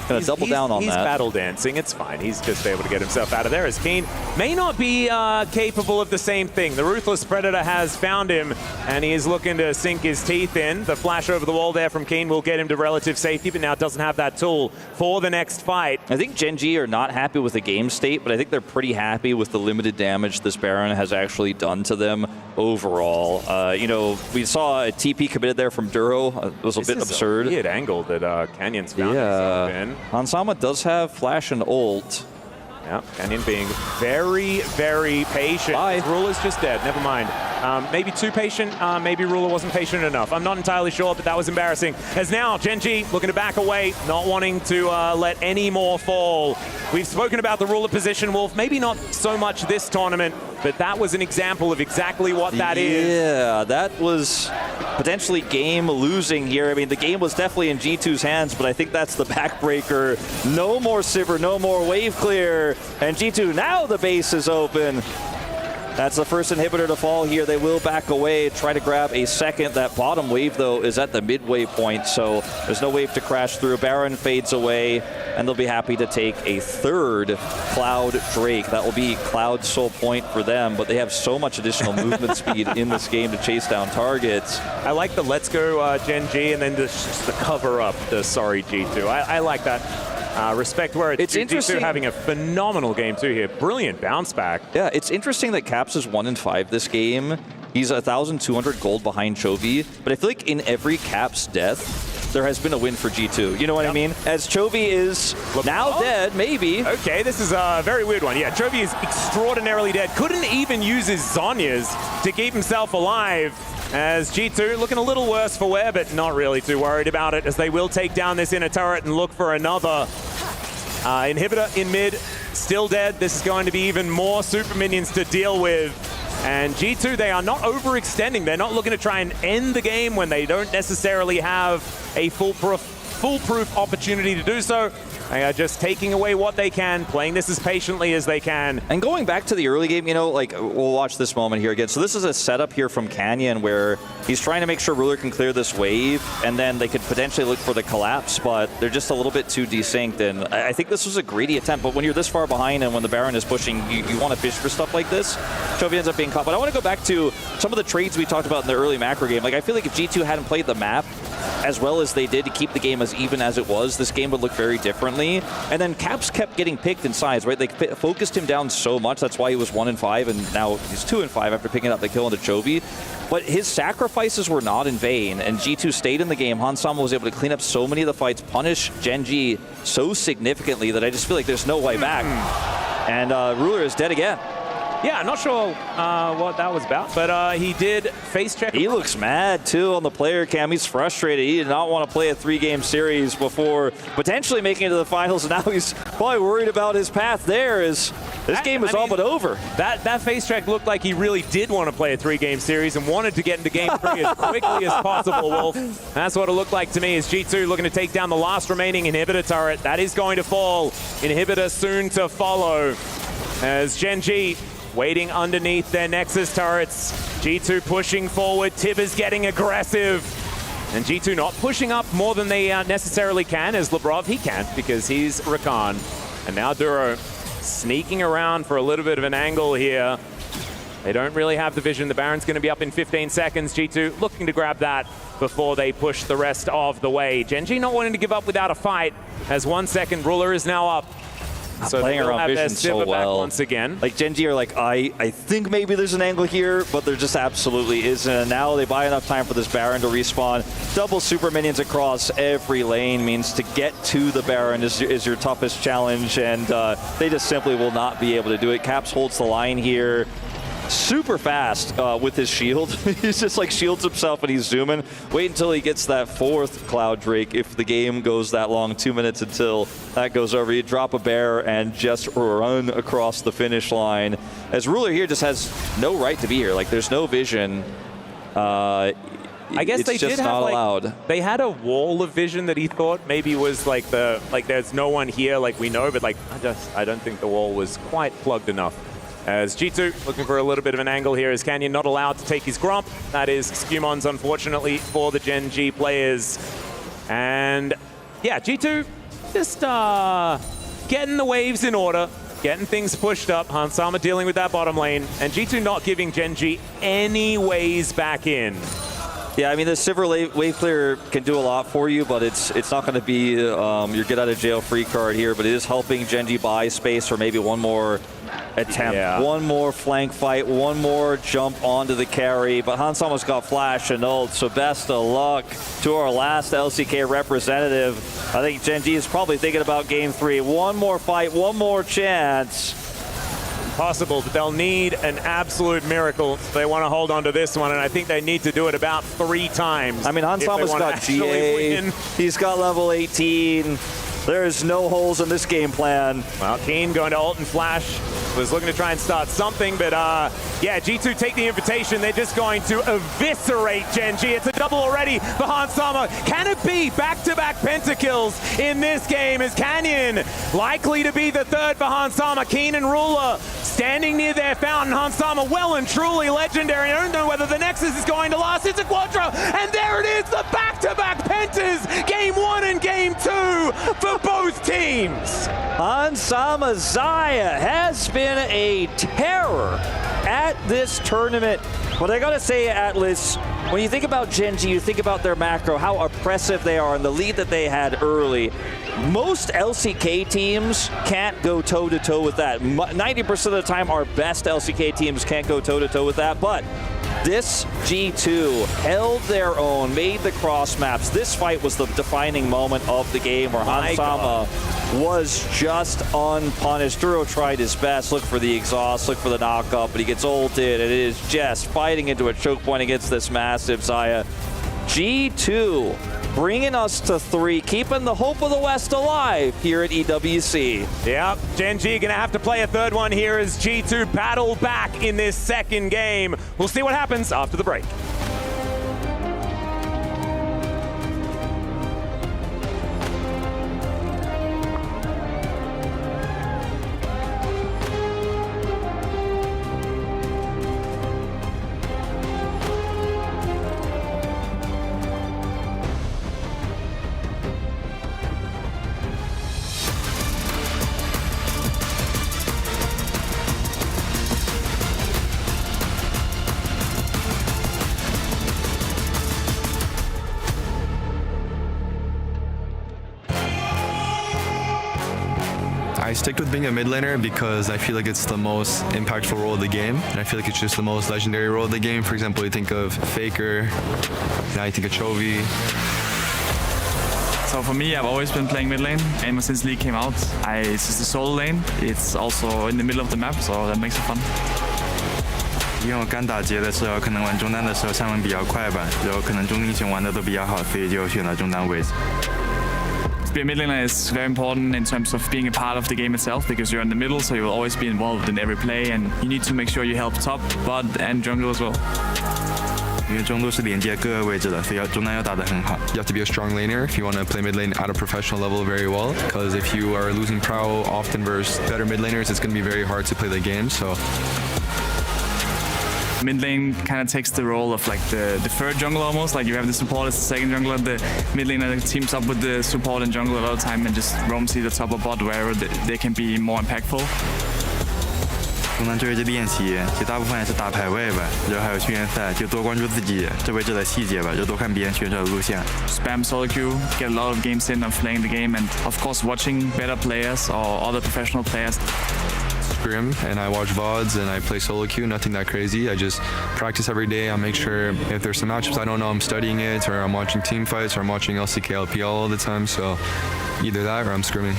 going to double down on that. He's battle dancing. It's fine. He's just able to get himself out of there, as Keen may not be capable of the same thing. The Ruthless Predator has found him, and he is looking to sink his teeth in. The flash over the wall there from Keen will get him to relative safety, but now doesn't have that tool for the next fight. I think Gen.G are not happy with the game state, but I think they're pretty happy with the limited damage this Baron has actually done to them overall. We saw a TP committed there from Duro. It was a bit absurd. A weird angle that Canyon's found himself in. Hansama does have flash and ult. Yeah, Canyon being very, very patient. Ruler's just dead. Never mind. Maybe too patient. Maybe Ruler wasn't patient enough. I'm not entirely sure, but that was embarrassing. As now, Gen.G looking to back away, not wanting to let any more fall. We've spoken about the Ruler position, Wolf. Maybe not so much this tournament, but that was an example of exactly what that is. Yeah, that was potentially game losing here. I mean, the game was definitely in G2's hands, but I think that's the backbreaker. No more Sivir, no more wave clear. And G2, now the base is open. That's the first inhibitor to fall here. They will back away, try to grab a second. That bottom wave, though, is at the midway point, so there's no wave to crash through. Baron fades away, and they'll be happy to take a third Cloud Drake. That will be Cloud's sole point for them, but they have so much additional movement speed in this game to chase down targets. I like the let's go Gen.G and then just the cover up the sorry G2. I like that. Respect where it's interesting. G2 having a phenomenal game too here. Brilliant bounce back. Yeah, it's interesting that Caps is 1-5 this game. He's 1,200 gold behind Chovy, but I feel like in every Caps death, there has been a win for G2. You know what I mean? As Chovy is now dead, maybe. Okay, this is a very weird one. Yeah, Chovy is extraordinarily dead. Couldn't even use his Zhonya's to keep himself alive. As G2 looking a little worse for wear, but not really too worried about it, as they will take down this inner turret and look for another inhibitor in mid. Still dead. This is going to be even more super minions to deal with. And G2, they are not overextending. They're not looking to try and end the game when they don't necessarily have a foolproof opportunity to do so. They are just taking away what they can, playing this as patiently as they can. And going back to the early game, we'll watch this moment here again. So this is a setup here from Canyon where he's trying to make sure Ruler can clear this wave, and then they could potentially look for the collapse, but they're just a little bit too desynced. And I think this was a greedy attempt, but when you're this far behind and when the Baron is pushing, you want to fish for stuff like this. Chovy ends up being caught. But I want to go back to some of the trades we talked about in the early macro game. Like, I feel like if G2 hadn't played the map as well as they did to keep the game as even as it was, this game would look very differently. And then Caps kept getting picked in sides, right? They focused him down so much. That's why he was 1-5, and now he's 2-5 after picking up the kill into Chovy. But his sacrifices were not in vain, and G2 stayed in the game. Hansama was able to clean up so many of the fights, punish Gen.G so significantly that I just feel like there's no way back. And Ruler is dead again. Yeah, not sure what that was about, but he did face check. He looks mad too on the player cam. He's frustrated. He did not want to play a 3-game series before potentially making it to the finals, and now he's probably worried about his path there. This game is all but over. That face check looked like he really did want to play a 3-game series and wanted to get into game 3 as quickly as possible, Wolf. That's what it looked like to me, as G2 looking to take down the last remaining inhibitor turret. That is going to fall. Inhibitor soon to follow, as Gen.G waiting underneath their Nexus turrets. G2 pushing forward. Tibber's getting aggressive. And G2 not pushing up more than they necessarily can, as Labrov, he can't because he's Rakan. And now Duro sneaking around for a little bit of an angle here. They don't really have the vision. The Baron's going to be up in 15 seconds. G2 looking to grab that before they push the rest of the way. Gen.G not wanting to give up without a fight, as 1 second. Ruler is now up. So playing around vision so well. Once again. Like Gen.G are like, I think maybe there's an angle here, but there just absolutely isn't. And now they buy enough time for this Baron to respawn. Double super minions across every lane means to get to the Baron is your toughest challenge, and they just simply will not be able to do it. Caps holds the line here. Super fast with his shield. He's just like shields himself and he's zooming. Wait until he gets that 4th Cloud Drake if the game goes that long. 2 minutes until that goes over. You drop a bear and just run across the finish line. As Ruler here just has no right to be here. Like there's no vision. I guess it's they just did not have allowed. They had a wall of vision that he thought maybe was like there's no one here like we know, but like I don't think the wall was quite plugged enough. As G2 looking for a little bit of an angle here, as Canyon not allowed to take his Gromp. That is Skumons, unfortunately, for the Gen.G players. And yeah, G2 just getting the waves in order, getting things pushed up. Hansama dealing with that bottom lane, and G2 not giving Gen.G any ways back in. Yeah, I mean, the Sivir wave clear can do a lot for you, but it's not going to be your get out of jail free card here, but it is helping Gen.G buy space for maybe one more attempt, one more flank fight, one more jump onto the carry, but Hansama's got flash and ult, so best of luck to our last LCK representative. I think Gen.G is probably thinking about game 3. One more fight, one more chance. Possible, but they'll need an absolute miracle if they want to hold on to this one, and I think they need to do it about 3 times. I mean, Hansama's got GA, he's got level 18. There's no holes in this game plan. Well, Keen going to ult and flash. Was looking to try and start something, but yeah, G2 take the invitation. They're just going to eviscerate Gen.G. It's a double already for Hansama. Can it be back-to-back pentakills in this game? Is Canyon likely to be the 3rd for Hansama? Keen and Ruler standing near their fountain. Hansama well and truly legendary. I don't know whether the Nexus is going to last. It's a Quadra, and there it is, the back-to-back pentas. Game 1 and game 2 for both teams. Hansama Xayah has been a terror at this tournament. But I gotta say, Atlas, when you think about Gen.G, you think about their macro, how oppressive they are, and the lead that they had early. Most LCK teams can't go toe-to-toe with that. 90% of the time, our best LCK teams can't go toe-to-toe with that, but this G2 held their own, made the cross maps. This fight was the defining moment of the game where Hansama was just unpunished. Duro tried his best, look for the exhaust, look for the knockup, but he gets ulted, and it is just fighting into a choke point against this massive Xayah. G2 bringing us to 3, keeping the hope of the West alive here at EWC. Yep, Gen.G gonna have to play a 3rd one here as G2 battle back in this 2nd game. We'll see what happens after the break. I stick with being a mid laner because I feel like it's the most impactful role of the game, and I feel like it's just the most legendary role of the game. For example, you think of Faker, now you think of Chovy. So for me, I've always been playing mid lane. Ever since League came out, it's just a solo lane. It's also in the middle of the map, so that makes it fun. 因为我刚打劫的时候，可能玩中单的时候上门比较快吧，然后可能中英雄玩的都比较好，所以就选了中单位置。To be a mid laner is very important in terms of being a part of the game itself because you're in the middle, so you will always be involved in every play, and you need to make sure you help top, bot, and jungle as well. 因为中路是连接各个位置的，所以中单要打得很好。You have to be a strong laner if you want to play mid lane at a professional level very well. Because if you are losing prow often versus better mid laners, it's going to be very hard to play the game. So. Mid lane kind of takes the role of like the third jungler almost, like you have the support as the second jungler, the mid laner teams up with the support and jungle a lot of time and just roams either top or bot wherever they can be more impactful. 中单这位置练习，其实大部分还是打排位吧，然后还有训练赛，就多关注自己这位置的细节吧，就多看别人选手的路线。Spam solo queue, get a lot of games in of playing the game, and of course watching better players or other professional players. Scrim and I watch VODs and I play solo queue, nothing that crazy. I just practice every day. I make sure if there's some matchups I don't know, I'm studying it, or I'm watching team fights, or I'm watching LCK, LPL all the time. So either that or I'm scrimming.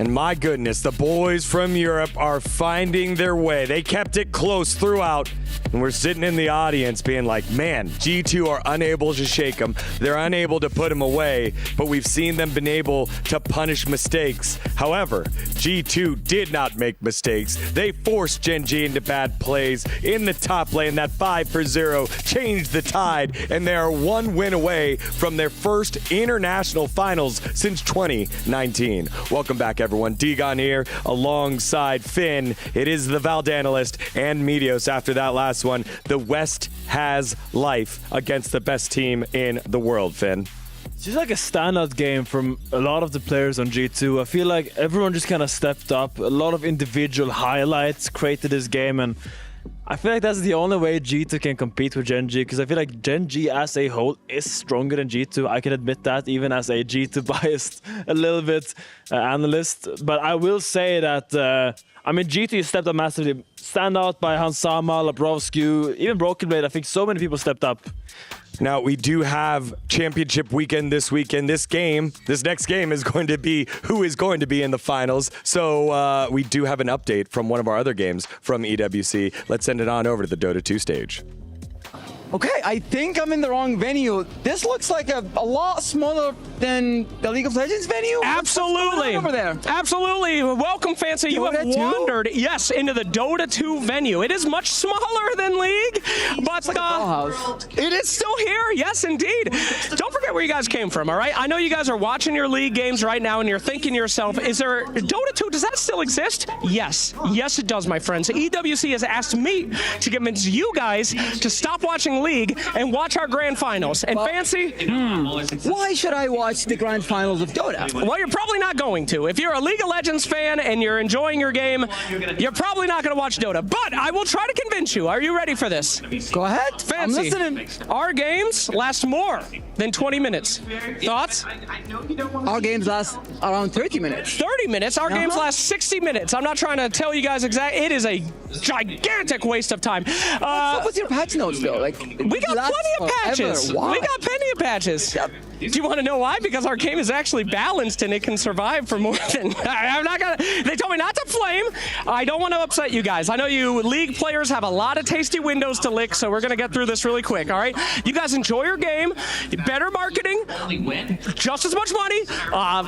And my goodness, the boys from Europe are finding their way. They kept it close throughout. And we're sitting in the audience being like, man, G2 are unable to shake them. They're unable to put them away, but we've seen them been able to punish mistakes. However, G2 did not make mistakes. They forced Gen.G into bad plays in the top lane. That 5-0 changed the tide, and they are one win away from their first international finals since 2019. Welcome back, everyone. Degon here alongside Finn. It is the Valdanalyst and Meteos after that last one. The West has life against the best team in the world, Finn. It's just like a standout game from a lot of the players on G2. I feel like everyone just kind of stepped up. A lot of individual highlights created this game, and I feel like that's the only way G2 can compete with Gen.G, because I feel like Gen.G as a whole is stronger than G2. I can admit that, even as a G2 biased a little bit analyst. But I will say that, G2 stepped up massively. Standout by Hansama, Labrovsky, even Broken Blade. I think so many people stepped up. Now, we do have championship weekend this weekend. This next game is going to be who is going to be in the finals. So we do have an update from one of our other games from EWC. Let's send it on over to the Dota 2 stage. Okay, I think I'm in the wrong venue. This looks like a lot smaller than the League of Legends venue. Absolutely. Over there. Absolutely. Welcome, Fancy. You have wandered, yes, into the Dota 2 venue. It is much smaller than League, but it is still here. Yes, indeed. Don't forget where you guys came from, all right? I know you guys are watching your League games right now, and you're thinking to yourself, is there Dota 2? Does that still exist? Yes. Yes, it does, my friends. EWC has asked me to convince you guys to stop watching League and watch our grand finals. And Fancy, why should I watch the grand finals of Dota? Well, you're probably not going to. If you're a League of Legends fan and you're enjoying your game, you're probably not going to watch Dota. But I will try to convince you. Are you ready for this? Go ahead. Fancy. I'm listening. Our games last more than 20 minutes. Thoughts? Our games last around 30 minutes. 30 minutes? Our games last 60 minutes. I'm not trying to tell you guys exactly. It is a gigantic waste of time. What's up with your patch notes, though? We got plenty of patches. We got plenty of patches. Do you want to know why? Because our game is actually balanced and it can survive for more than... I'm not gonna... They told me not to flame. I don't want to upset you guys. I know you League players have a lot of tasty windows to lick, so we're going to get through this really quick, all right? You guys enjoy your game. Better marketing. Just as much money.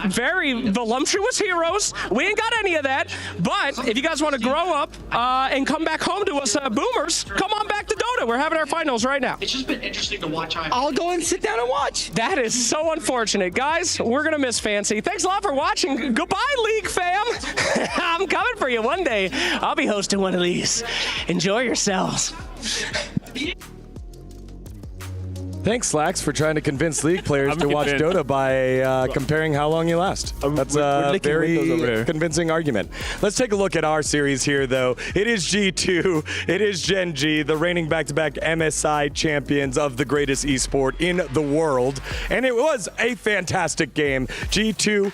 Very voluptuous heroes. We ain't got any of that. But if you guys want to grow up and come back home to us boomers, come on back to Dota. We're having our finals right now. It's just been interesting to watch. I'll go and sit down and watch. That is so unfortunate. Guys, we're going to miss Fancy. Thanks a lot for watching. Goodbye, League fam. I'm coming for you one day. I'll be hosting one of these. Enjoy yourselves. Thanks, Slacks, for trying to convince League players to watch Dota by comparing how long you last. That's a very convincing argument. Let's take a look at our series here, though. It is G2. It is Gen.G, the reigning back-to-back MSI champions of the greatest esport in the world. And it was a fantastic game. G2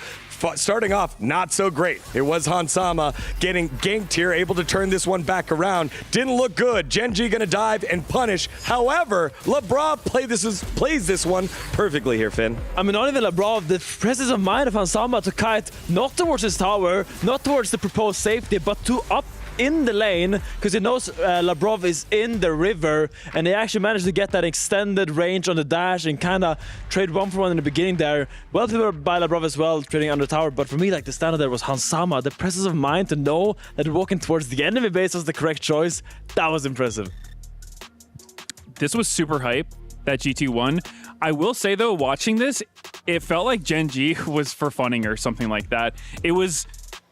starting off not so great. It was Hansama getting ganked here, able to turn this one back around. Didn't look good. Gen.G gonna dive and punish. However, Labrov plays this one perfectly here, Finn. Not even Labrov, the presence of mind of Hansama to kite not towards his tower, not towards the proposed safety, but to up in the lane, because he knows Labrov is in the river, and they actually managed to get that extended range on the dash and kind of trade one for one in the beginning there. Well played by Labrov as well, trading under tower, but for me, the standard there was Hansama. The presence of mind to know that walking towards the enemy base was the correct choice, that was impressive. This was super hype, that G2 won. I will say, though, watching this, it felt like Gen.G was for funning or something like that. It was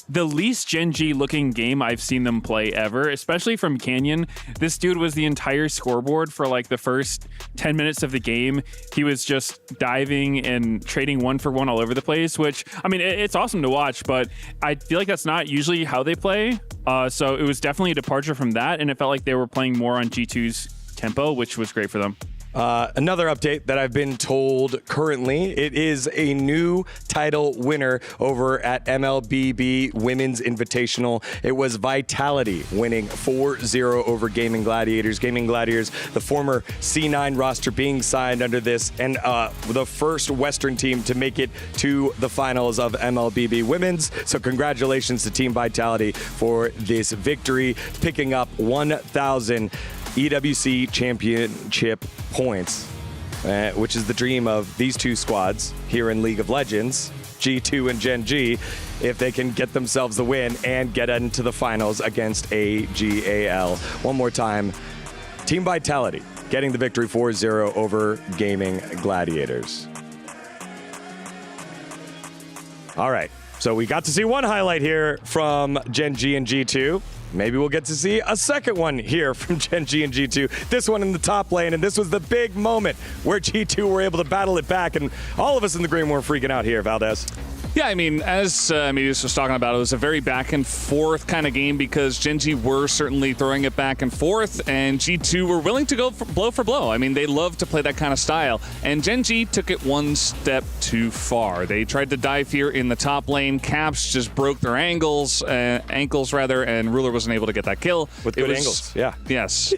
the least Gen.G looking game I've seen them play ever, especially from Canyon. This dude was the entire scoreboard for the first 10 minutes of the game. He was just diving and trading one for one all over the place, which, it's awesome to watch, but I feel like that's not usually how they play. So it was definitely a departure from that, and it felt like they were playing more on G2's tempo, which was great for them. Another update that I've been told currently, it is a new title winner over at MLBB Women's Invitational. It was Vitality winning 4-0 over Gaming Gladiators. Gaming Gladiators, the former C9 roster being signed under this, and the first Western team to make it to the finals of MLBB Women's. So congratulations to Team Vitality for this victory, picking up 1,000 EWC Championship points, which is the dream of these two squads here in League of Legends, G2 and Gen.G, if they can get themselves the win and get into the finals against AG.AL. One more time, Team Vitality getting the victory 4-0 over Gaming Gladiators. All right, so we got to see one highlight here from Gen.G and G2. Maybe we'll get to see a second one here from Gen.G and G2. This one in the top lane, and this was the big moment where G2 were able to battle it back, and all of us in the green were freaking out here, Valdez. Yeah, I mean, as Medius was talking about, it was a very back and forth kind of game because Gen.G were certainly throwing it back and forth, and G2 were willing to go blow for blow. I mean, they love to play that kind of style, and Gen.G took it one step too far. They tried to dive here in the top lane. Caps just broke their ankles, and Ruler wasn't able to get that kill. With good angles, yeah. Yes,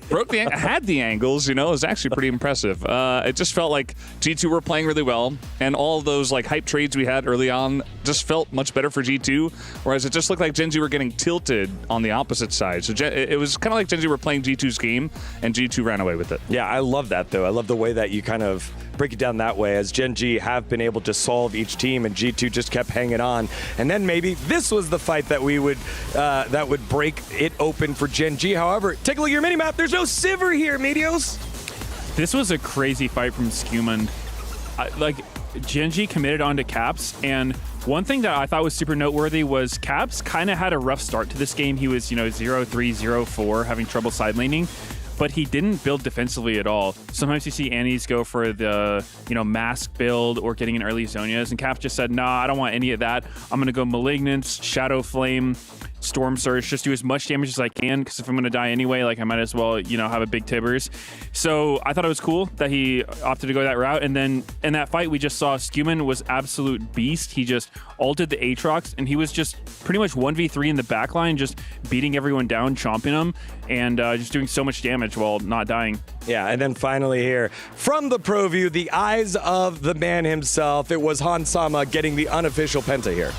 had the angles, it was actually pretty impressive. It just felt like G2 were playing really well, and all those like hype trades we had early on just felt much better for G2, whereas it just looked like Gen.G were getting tilted on the opposite side. So it was kind of like Gen.G were playing G2's game, and G2 ran away with it. Yeah, I love that, though. I love the way that you kind of break it down that way, as Gen.G have been able to solve each team, and G2 just kept hanging on. And then maybe this was the fight that would break it open for Gen.G. However, take a look at your minimap. There's no Sivir here, Medios. This was a crazy fight from Scuman. Gen.G committed onto Caps, and one thing that I thought was super noteworthy was Caps kind of had a rough start to this game. He was, 0-3, 0-4, having trouble side laning, but he didn't build defensively at all. Sometimes you see Annies go for the, mask build or getting in early Zonias, and Caps just said, nah, I don't want any of that. I'm going to go Malignance, Shadow Flame, Storm Surge, just do as much damage as I can, because if I'm going to die anyway, I might as well, have a big Tibbers. So I thought it was cool that he opted to go that route. And then in that fight, we just saw Scuman was absolute beast. He just ulted the Aatrox, and he was just pretty much 1v3 in the backline, just beating everyone down, chomping them, and just doing so much damage while not dying. Yeah, and then finally here, from the pro view, the eyes of the man himself, it was Hansama getting the unofficial penta here.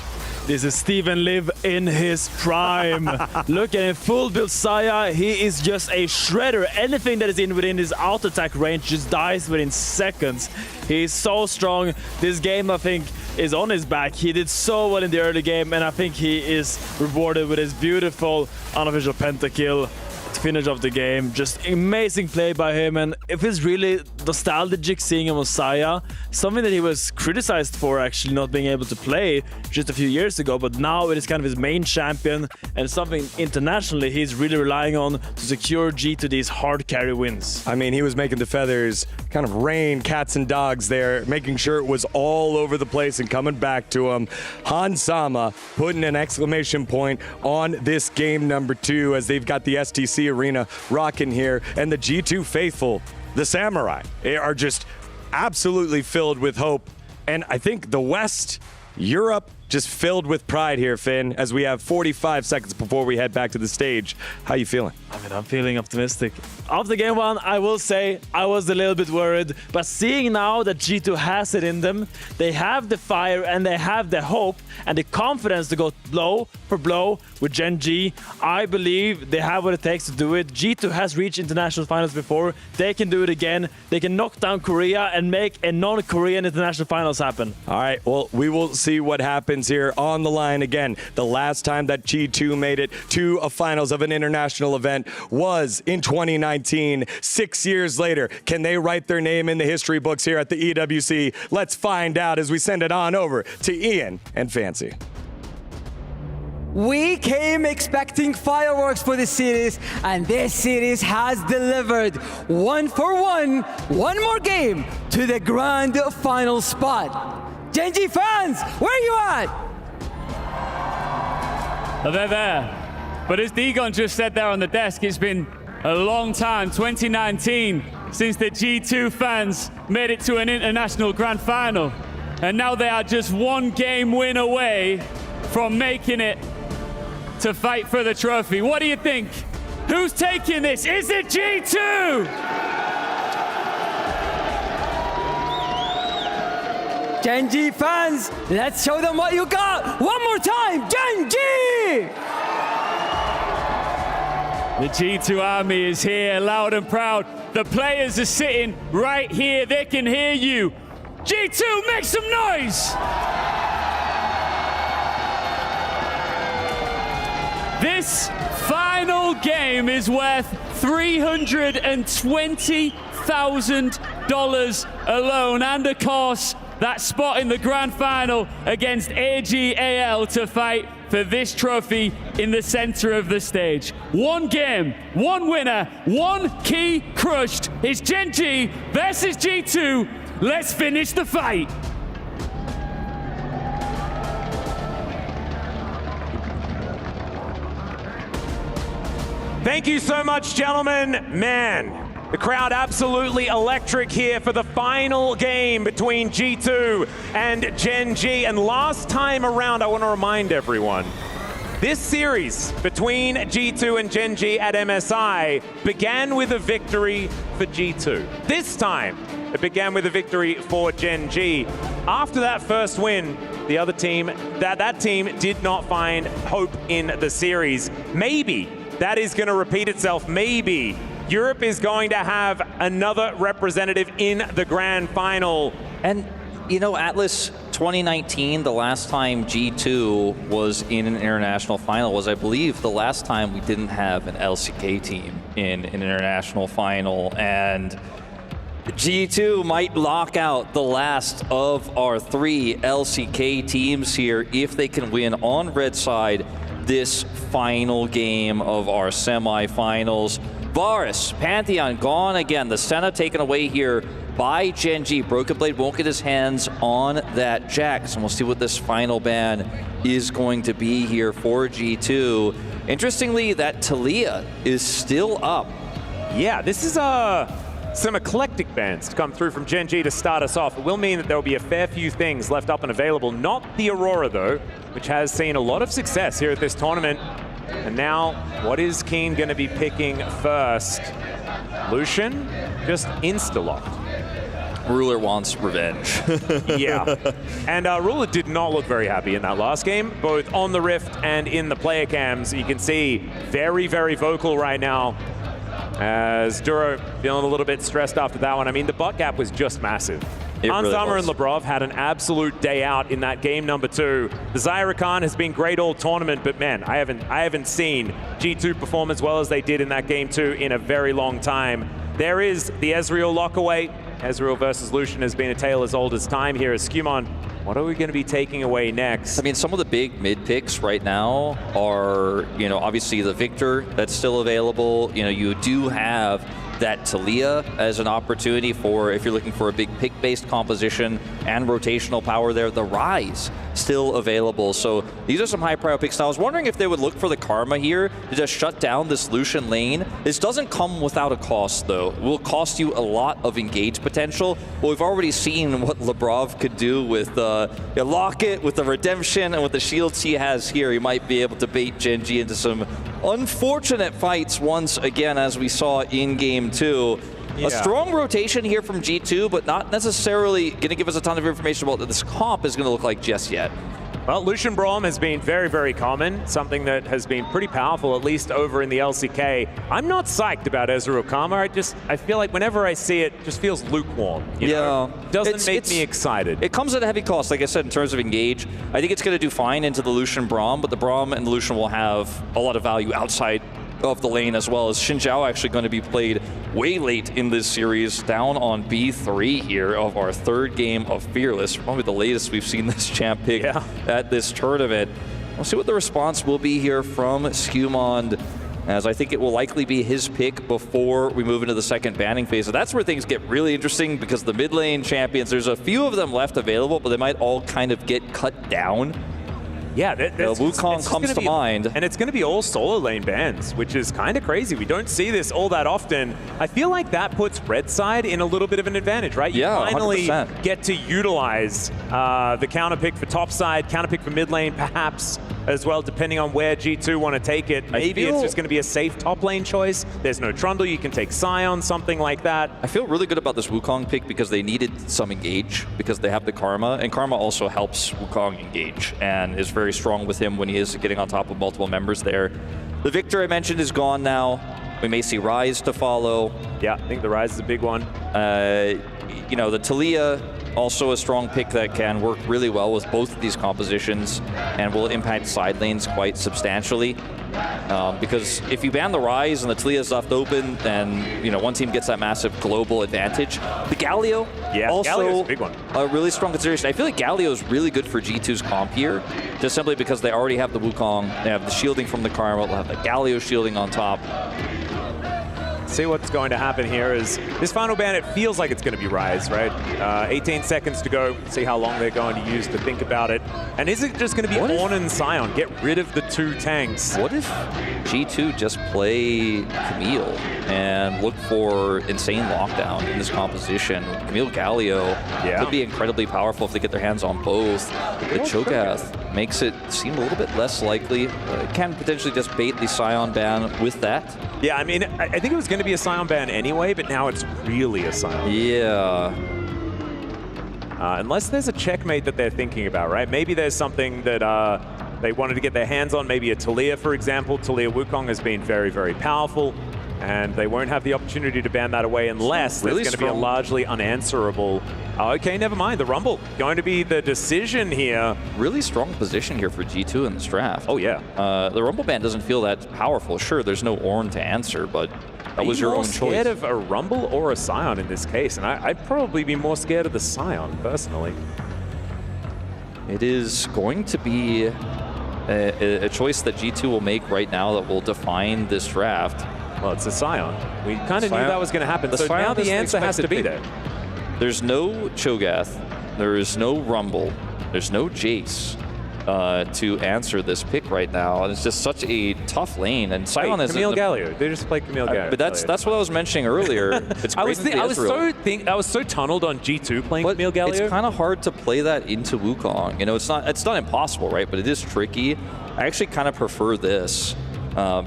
This is Steven Liv in his prime. Look at him, full build Saya. He is just a shredder. Anything that is within his auto attack range just dies within seconds. He is so strong. This game, I think, is on his back. He did so well in the early game, and I think he is rewarded with his beautiful unofficial pentakill to finish off the game. Just amazing play by him, and it feels really nostalgic seeing him on Saya, something that he was criticized for actually not being able to play just a few years ago, but now it is kind of his main champion and something internationally he's really relying on to secure G to these hard carry wins. I mean, he was making the feathers kind of rain cats and dogs there, making sure it was all over the place and coming back to him. Hansama putting an exclamation point on this game number 2 as they've got the STC arena rocking here, and the G2 faithful, the Samurai, are just absolutely filled with hope. And I think the West, Europe, just filled with pride here, Finn, as we have 45 seconds before we head back to the stage. How you feeling? I mean, I'm feeling optimistic. After game 1, I will say I was a little bit worried, but seeing now that G2 has it in them, they have the fire and they have the hope and the confidence to go blow for blow with Gen.G. I believe they have what it takes to do it. G2 has reached international finals before. They can do it again. They can knock down Korea and make a non-Korean international finals happen. All right, well, we will see what happens here on the line again. The last time that G2 made it to a finals of an international event was in 2019. 6 years later, can they write their name in the history books here at the EWC? Let's find out as we send it on over to Ian and Fancy. We came expecting fireworks for this series, and this series has delivered 1-for-1, one more game to the grand final spot. Gen.G fans, where are you at? Oh, they're there. But as Degon just said there on the desk, it's been a long time, 2019, since the G2 fans made it to an international grand final. And now they are just one game win away from making it to fight for the trophy. What do you think? Who's taking this? Is it G2? Gen.G fans, let's show them what you got. One more time, Gen.G! The G2 army is here, loud and proud. The players are sitting right here. They can hear you. G2, make some noise! This final game is worth $320,000 alone. And of course, that spot in the grand final against AG.AL to fight for this trophy in the center of the stage. One game, one winner, one key crushed. It's Gen.G versus G2. Let's finish the fight. Thank you so much, gentlemen. Man, the crowd absolutely electric here for the final game between G2 and Gen.G. And last time around, I want to remind everyone, this series between G2 and Gen.G at MSI began with a victory for G2. This time, it began with a victory for Gen.G. After that first win, the other team, that team did not find hope in the series. Maybe that is going to repeat itself. Maybe Europe is going to have another representative in the grand final. And, you know, Atlas, 2019, the last time G2 was in an international final was, I believe, the last time we didn't have an LCK team in an international final. And G2 might lock out the last of our 3 LCK teams here if they can win on red side this final game of our semifinals. Varus, Pantheon gone again. The Senna taken away here by Gen.G. Broken Blade won't get his hands on that Jax, and we'll see what this final ban is going to be here for G2. Interestingly, that Talia is still up. Yeah, this is some eclectic bans to come through from Gen.G to start us off. It will mean that there will be a fair few things left up and available. Not the Aurora, though, which has seen a lot of success here at this tournament. And now, what is Keen going to be picking first? Lucian, just insta-locked. Ruler wants revenge. Yeah. And Ruler did not look very happy in that last game, both on the Rift and in the player cams. You can see very, very vocal right now, as Duro feeling a little bit stressed after that one. I mean, the butt gap was just massive. Ansama and Labrov had an absolute day out in that game number 2. The Zyra Khan has been great all tournament, but man, I haven't seen G2 perform as well as they did in that game 2 in a very long time. There is the Ezreal lockaway. Ezreal versus Lucian has been a tale as old as time here as Skewmon. What are we going to be taking away next? I mean, some of the big mid picks right now are, you know, obviously the Victor that's still available. You know, you do have that Talia as an opportunity for if you're looking for a big pick-based composition and rotational power there. The Rise still available. So these are some high-priority picks. Now, I was wondering if they would look for the Karma here to just shut down this Lucian lane. This doesn't come without a cost, though. It will cost you a lot of engage potential. But we've already seen what Labrov could do with Locket, with the Redemption, and with the shields he has here. He might be able to bait Gen.G into some unfortunate fights once again, as we saw in Game 2. Yeah. A strong rotation here from G2, but not necessarily going to give us a ton of information about what this comp is going to look like just yet. Well, Lucian Braum has been very, very common, something that has been pretty powerful, at least over in the LCK. I'm not psyched about Ezreal Karma. I feel like whenever I see it, it just feels lukewarm. You know? Doesn't make me excited. It comes at a heavy cost, like I said, in terms of engage. I think it's going to do fine into the Lucian Braum, but the Braum and the Lucian will have a lot of value outside of the lane, as well as Xin Zhao actually going to be played way late in this series, down on B3 here of our 3rd game of Fearless. Probably the latest we've seen this champ pick at this tournament. We'll see what the response will be here from Skewmon, as I think it will likely be his pick before we move into the second banning phase. So that's where things get really interesting, because the mid lane champions, there's a few of them left available, but they might all kind of get cut down. Yeah, Wukong comes to mind. And it's going to be all solo lane bans, which is kind of crazy. We don't see this all that often. I feel like that puts red side in a little bit of an advantage, right? You finally 100%. get to utilize the counter pick for top side, counter pick for mid lane, perhaps. as well, depending on where G2 want to take it. Maybe it's just going to be a safe top lane choice. There's no Trundle, you can take Sion, something like that. I feel really good about this Wukong pick because they needed some engage because they have the Karma, and Karma also helps Wukong engage and is very strong with him when he is getting on top of multiple members there. The Victor I mentioned is gone now. We may see Rise to follow. Yeah, I think the Rise is a big one. You know, the Taliyah, also a strong pick that can work really well with both of these compositions and will impact side lanes quite substantially. Because if you ban the Rise and the Taliyah is left open, then you know one team gets that massive global advantage. The Galio, also a big one. A really strong consideration. I feel like Galio is really good for G2's comp here, just simply because they already have the Wukong, they have the shielding from the Karma, they'll have the Galio shielding on top. See what's going to happen here is this final ban, it feels like it's going to be Rise, right? 18 seconds to go. See how long they're going to use to think about it. And is it just going to be Ornn and Sion? Get rid of the two tanks. What if G2 just play Camille and look for insane lockdown in this composition? Camille Galio could be incredibly powerful if they get their hands on both. The Cho'Gath makes it seem a little bit less likely. Can potentially just bait the Sion ban with that. Yeah, I mean, I think it was going to be a Sion ban anyway, but now it's really a Sion. Yeah. Unless there's a checkmate that they're thinking about, right? Maybe there's something that they wanted to get their hands on, maybe a Taliyah, for example. Taliyah Wukong has been very, very powerful, and they won't have the opportunity to ban that away unless there's going to be a largely unanswerable... okay, never mind. The Rumble going to be the decision here. Really strong position here for G2 in this draft. Oh, yeah. The Rumble ban doesn't feel that powerful. Sure, there's no Ornn to answer, but that was your own choice. Are you more scared of a Rumble or a Sion in this case? And I'd probably be more scared of the Sion, personally. It is going to be a choice that G2 will make right now that will define this draft. Well, it's a Sion. We kind of knew that was going to happen, so now the answer has to be there. There's no Cho'Gath, there is no Rumble, there's no Jace to answer this pick right now, and it's just such a tough lane. And Sion is Camille Galio. They just play Camille Galio. But that's what I was mentioning earlier. It's I was so tunneled on G2 playing Camille Galio. It's kind of hard to play that into Wukong. You know, it's not impossible, right? But it is tricky. I actually kind of prefer this.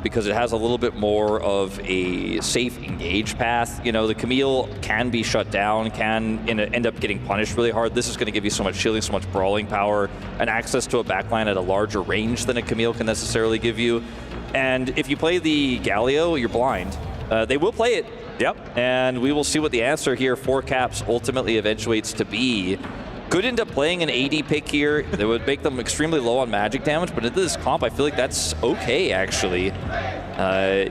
Because it has a little bit more of a safe engage path. You know, the Camille can be shut down, can end up getting punished really hard. This is going to give you so much shielding, so much brawling power, and access to a backline at a larger range than a Camille can necessarily give you. And if you play the Galio, you're blind. They will play it. Yep. And we will see what the answer here for Caps ultimately eventuates to be. Could end up playing an AD pick here. That would make them extremely low on magic damage, but into this comp, I feel like that's okay, actually.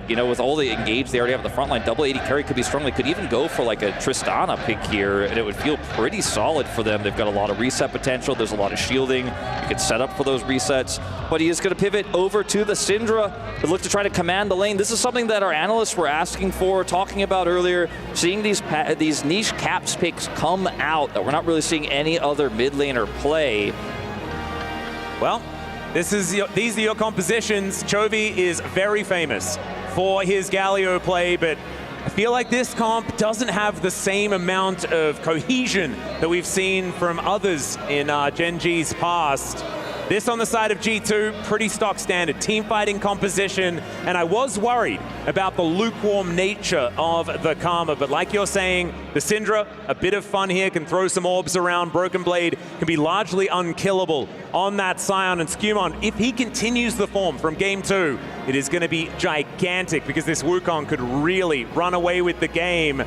You know, with all the engage they already have at the front line, double AD carry could be strong. They could even go for like a Tristana pick here, and it would feel pretty solid for them. They've got a lot of reset potential. There's a lot of shielding. You could set up for those resets. But he is going to pivot over to the Syndra to look to try to command the lane. This is something that our analysts were asking for, talking about earlier, seeing these niche Caps picks come out that we're not really seeing any other mid laner play. Well, these are your compositions. Chovy is very famous for his Galio play, but I feel like this comp doesn't have the same amount of cohesion that we've seen from others in Gen.G's past. This on the side of G2, pretty stock standard team fighting composition, and I was worried about the lukewarm nature of the Karma, but like you're saying, the Syndra, a bit of fun here, can throw some orbs around. Broken Blade can be largely unkillable on that Sion, and Skumon, if he continues the form from game 2, it is going to be gigantic because this Wukong could really run away with the game.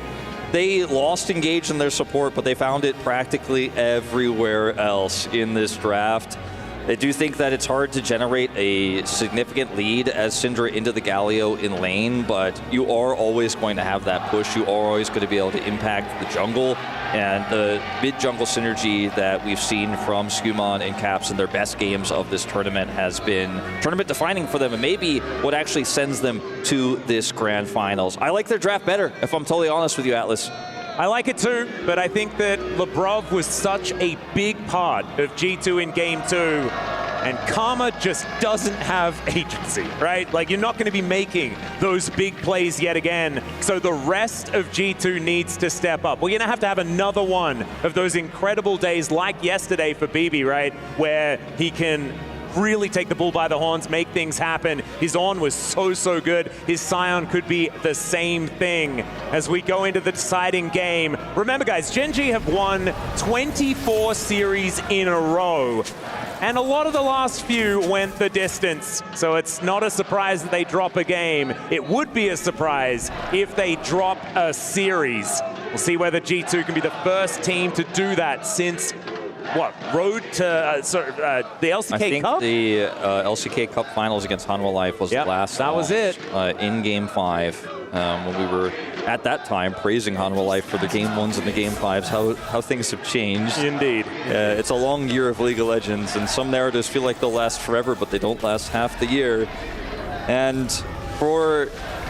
They lost engage in their support, but they found it practically everywhere else in this draft. I do think that it's hard to generate a significant lead as Syndra into the Galio in lane, but you are always going to have that push. You are always going to be able to impact the jungle, and the mid-jungle synergy that we've seen from Skumon and Caps in their best games of this tournament has been tournament-defining for them, and maybe what actually sends them to this grand finals. I like their draft better, if I'm totally honest with you, Atlas. I like it too, but I think that Lebrov was such a big part of G2 in game 2, and Karma just doesn't have agency, right? Like, you're not going to be making those big plays yet again, so the rest of G2 needs to step up. We're going to have another one of those incredible days like yesterday for BB, right? Where he can really take the bull by the horns, make things happen. His on was so good. His Scion could be the same thing as we go into the deciding game. Remember, guys, Gen.G have won 24 series in a row. And a lot of the last few went the distance. So it's not a surprise that they drop a game. It would be a surprise if they drop a series. We'll see whether G2 can be the first team to do that since, what, road to the LCK Cup? I think the LCK Cup finals against Hanwha Life was the last. That was it. In Game 5, when we were at that time praising Hanwha Life for the Game 1s and the Game 5s, how things have changed. Indeed. It's a long year of League of Legends, and some narratives feel like they'll last forever, but they don't last half the year. And for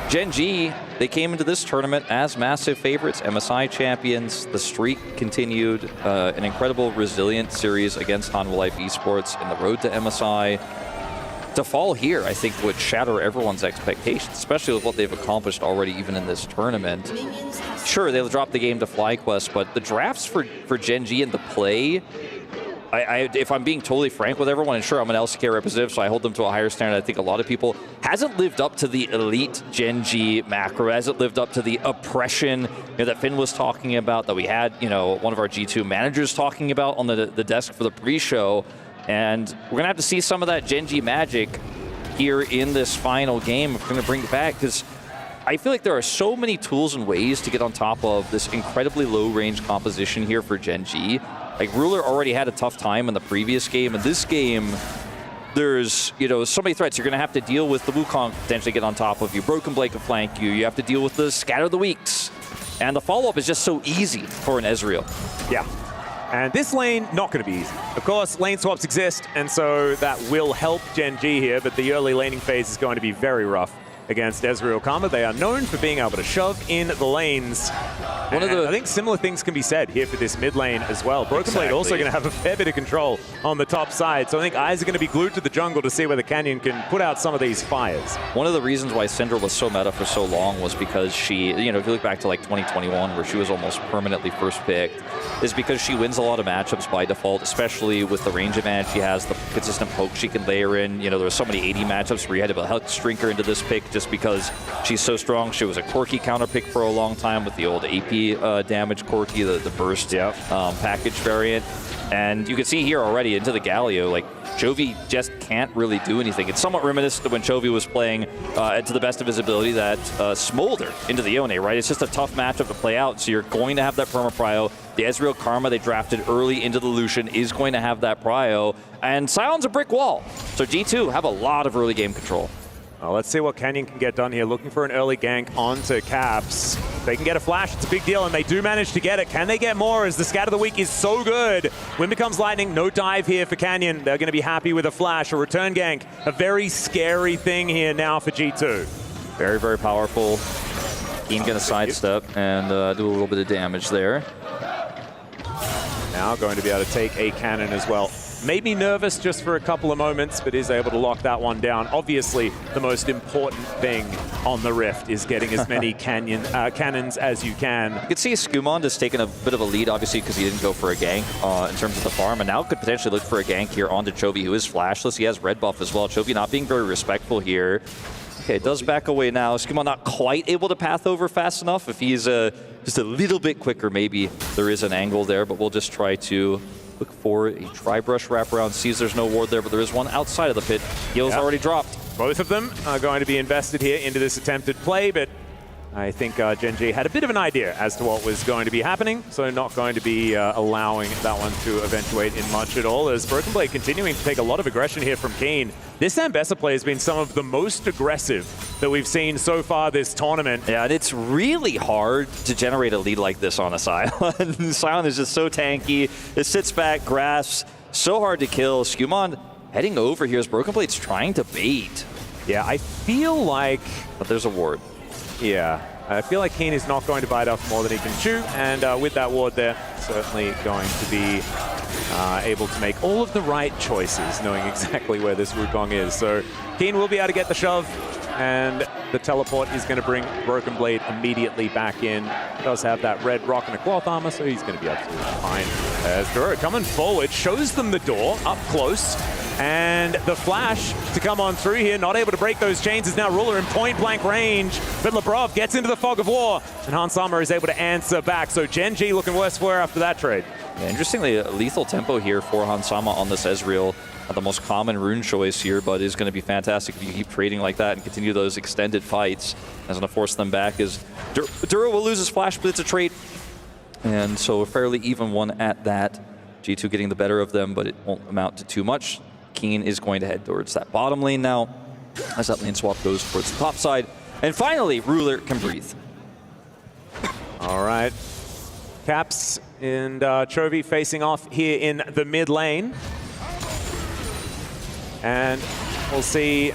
Gen.G, they came into this tournament as massive favorites, MSI champions. The streak continued, an incredible resilient series against Hanwha Life Esports in the road to MSI. To fall here, I think, would shatter everyone's expectations, especially with what they've accomplished already even in this tournament. Sure, they'll drop the game to FlyQuest, but the drafts for Gen.G and the play, if I'm being totally frank with everyone, and sure, I'm an LCK representative, so I hold them to a higher standard. I think a lot of people hasn't lived up to the elite Gen.G macro, hasn't lived up to the oppression that Finn was talking about, that we had one of our G2 managers talking about on the desk for the pre-show. And we're going to have to see some of that Gen.G magic here in this final game if we're going to bring it back, because I feel like there are so many tools and ways to get on top of this incredibly low-range composition here for Gen.G. Like, Ruler already had a tough time in the previous game, and this game, there's, so many threats. You're going to have to deal with the Wukong potentially get on top of you. Broken Blade can flank you. You have to deal with the Scatter the Weaks. And the follow-up is just so easy for an Ezreal. Yeah. And this lane, not going to be easy. Of course, lane swaps exist, and so that will help Gen.G here, but the early laning phase is going to be very rough against Ezreal Karma. They are known for being able to shove in the lanes. I think similar things can be said here for this mid lane as well. Broken Blade also going to have a fair bit of control on the top side, so I think eyes are going to be glued to the jungle to see whether Canyon can put out some of these fires. One of the reasons why Syndra was so meta for so long was because she, if you look back to like 2021 where she was almost permanently first picked, is because she wins a lot of matchups by default, especially with the range advantage she has, the consistent poke she can layer in. There were so many 80 matchups where you had to help string her into this pick just because she's so strong. She was a Corki counter pick for a long time with the old AP damage Corki, the burst package variant. And you can see here already into the Galio, like, Chovy just can't really do anything. It's somewhat reminiscent of when Chovy was playing to the best of his ability that Smolder into the Yone, right? It's just a tough matchup to play out, so you're going to have that perma-prio. The Ezreal Karma they drafted early into the Lucian is going to have that prio, and Sion's a brick wall. So G2 have a lot of early game control. Well, let's see what Canyon can get done here. Looking for an early gank onto Caps. They can get a flash, it's a big deal, and they do manage to get it. Can they get more as the Scatter of the Week is so good? Wind becomes lightning, no dive here for Canyon. They're going to be happy with a flash, a return gank. A very scary thing here now for G2. Very, very powerful. Keen going to sidestep and do a little bit of damage there. Now going to be able to take a cannon as well. Made me nervous just for a couple of moments, but is able to lock that one down. Obviously, the most important thing on the Rift is getting as many cannons as you can. You can see Skumon has taken a bit of a lead, obviously, because he didn't go for a gank in terms of the farm, and now could potentially look for a gank here onto Chovy, who is flashless. He has red buff as well. Chovy not being very respectful here. Okay, it does back away now. Skumon not quite able to path over fast enough. If he's just a little bit quicker, maybe there is an angle there, but we'll just try to look for a tri-brush wraparound. Sees there's no ward there, but there is one outside of the pit. Heal's already dropped. Both of them are going to be invested here into this attempted play, but I think Gen.G had a bit of an idea as to what was going to be happening, so not going to be allowing that one to eventuate in much at all, as Broken Blade continuing to take a lot of aggression here from Keen. This Ambessa play has been some of the most aggressive that we've seen so far this tournament. Yeah, and it's really hard to generate a lead like this on a Sion. Sion is just so tanky. It sits back, grasps, so hard to kill. Skumon heading over here as Broken Blade's trying to bait. Yeah, I feel like... But there's a ward. Yeah, I feel like Keen is not going to bite off more than he can chew, and with that ward there, certainly going to be able to make all of the right choices, knowing exactly where this Wukong is. So Keen will be able to get the shove, and the teleport is going to bring Broken Blade immediately back in. Does have that red rock and a cloth armor, so he's going to be absolutely fine. As Dora coming forward, shows them the door up close. And the flash to come on through here, not able to break those chains, is now Ruler in point-blank range. But Labrov gets into the fog of war, and Hans Sama is able to answer back. So Gen.G looking worse for her after that trade. Yeah, interestingly, lethal tempo here for Hans Sama on this Ezreal. The most common rune choice here, but is going to be fantastic if you keep trading like that and continue those extended fights. That's going to force them back as Duro will lose his flash, but it's a trade. And so a fairly even one at that. G2 getting the better of them, but it won't amount to too much. Keen is going to head towards that bottom lane now as that lane swap goes towards the top side. And finally, Ruler can breathe. All right. Caps and Chovy facing off here in the mid lane. And we'll see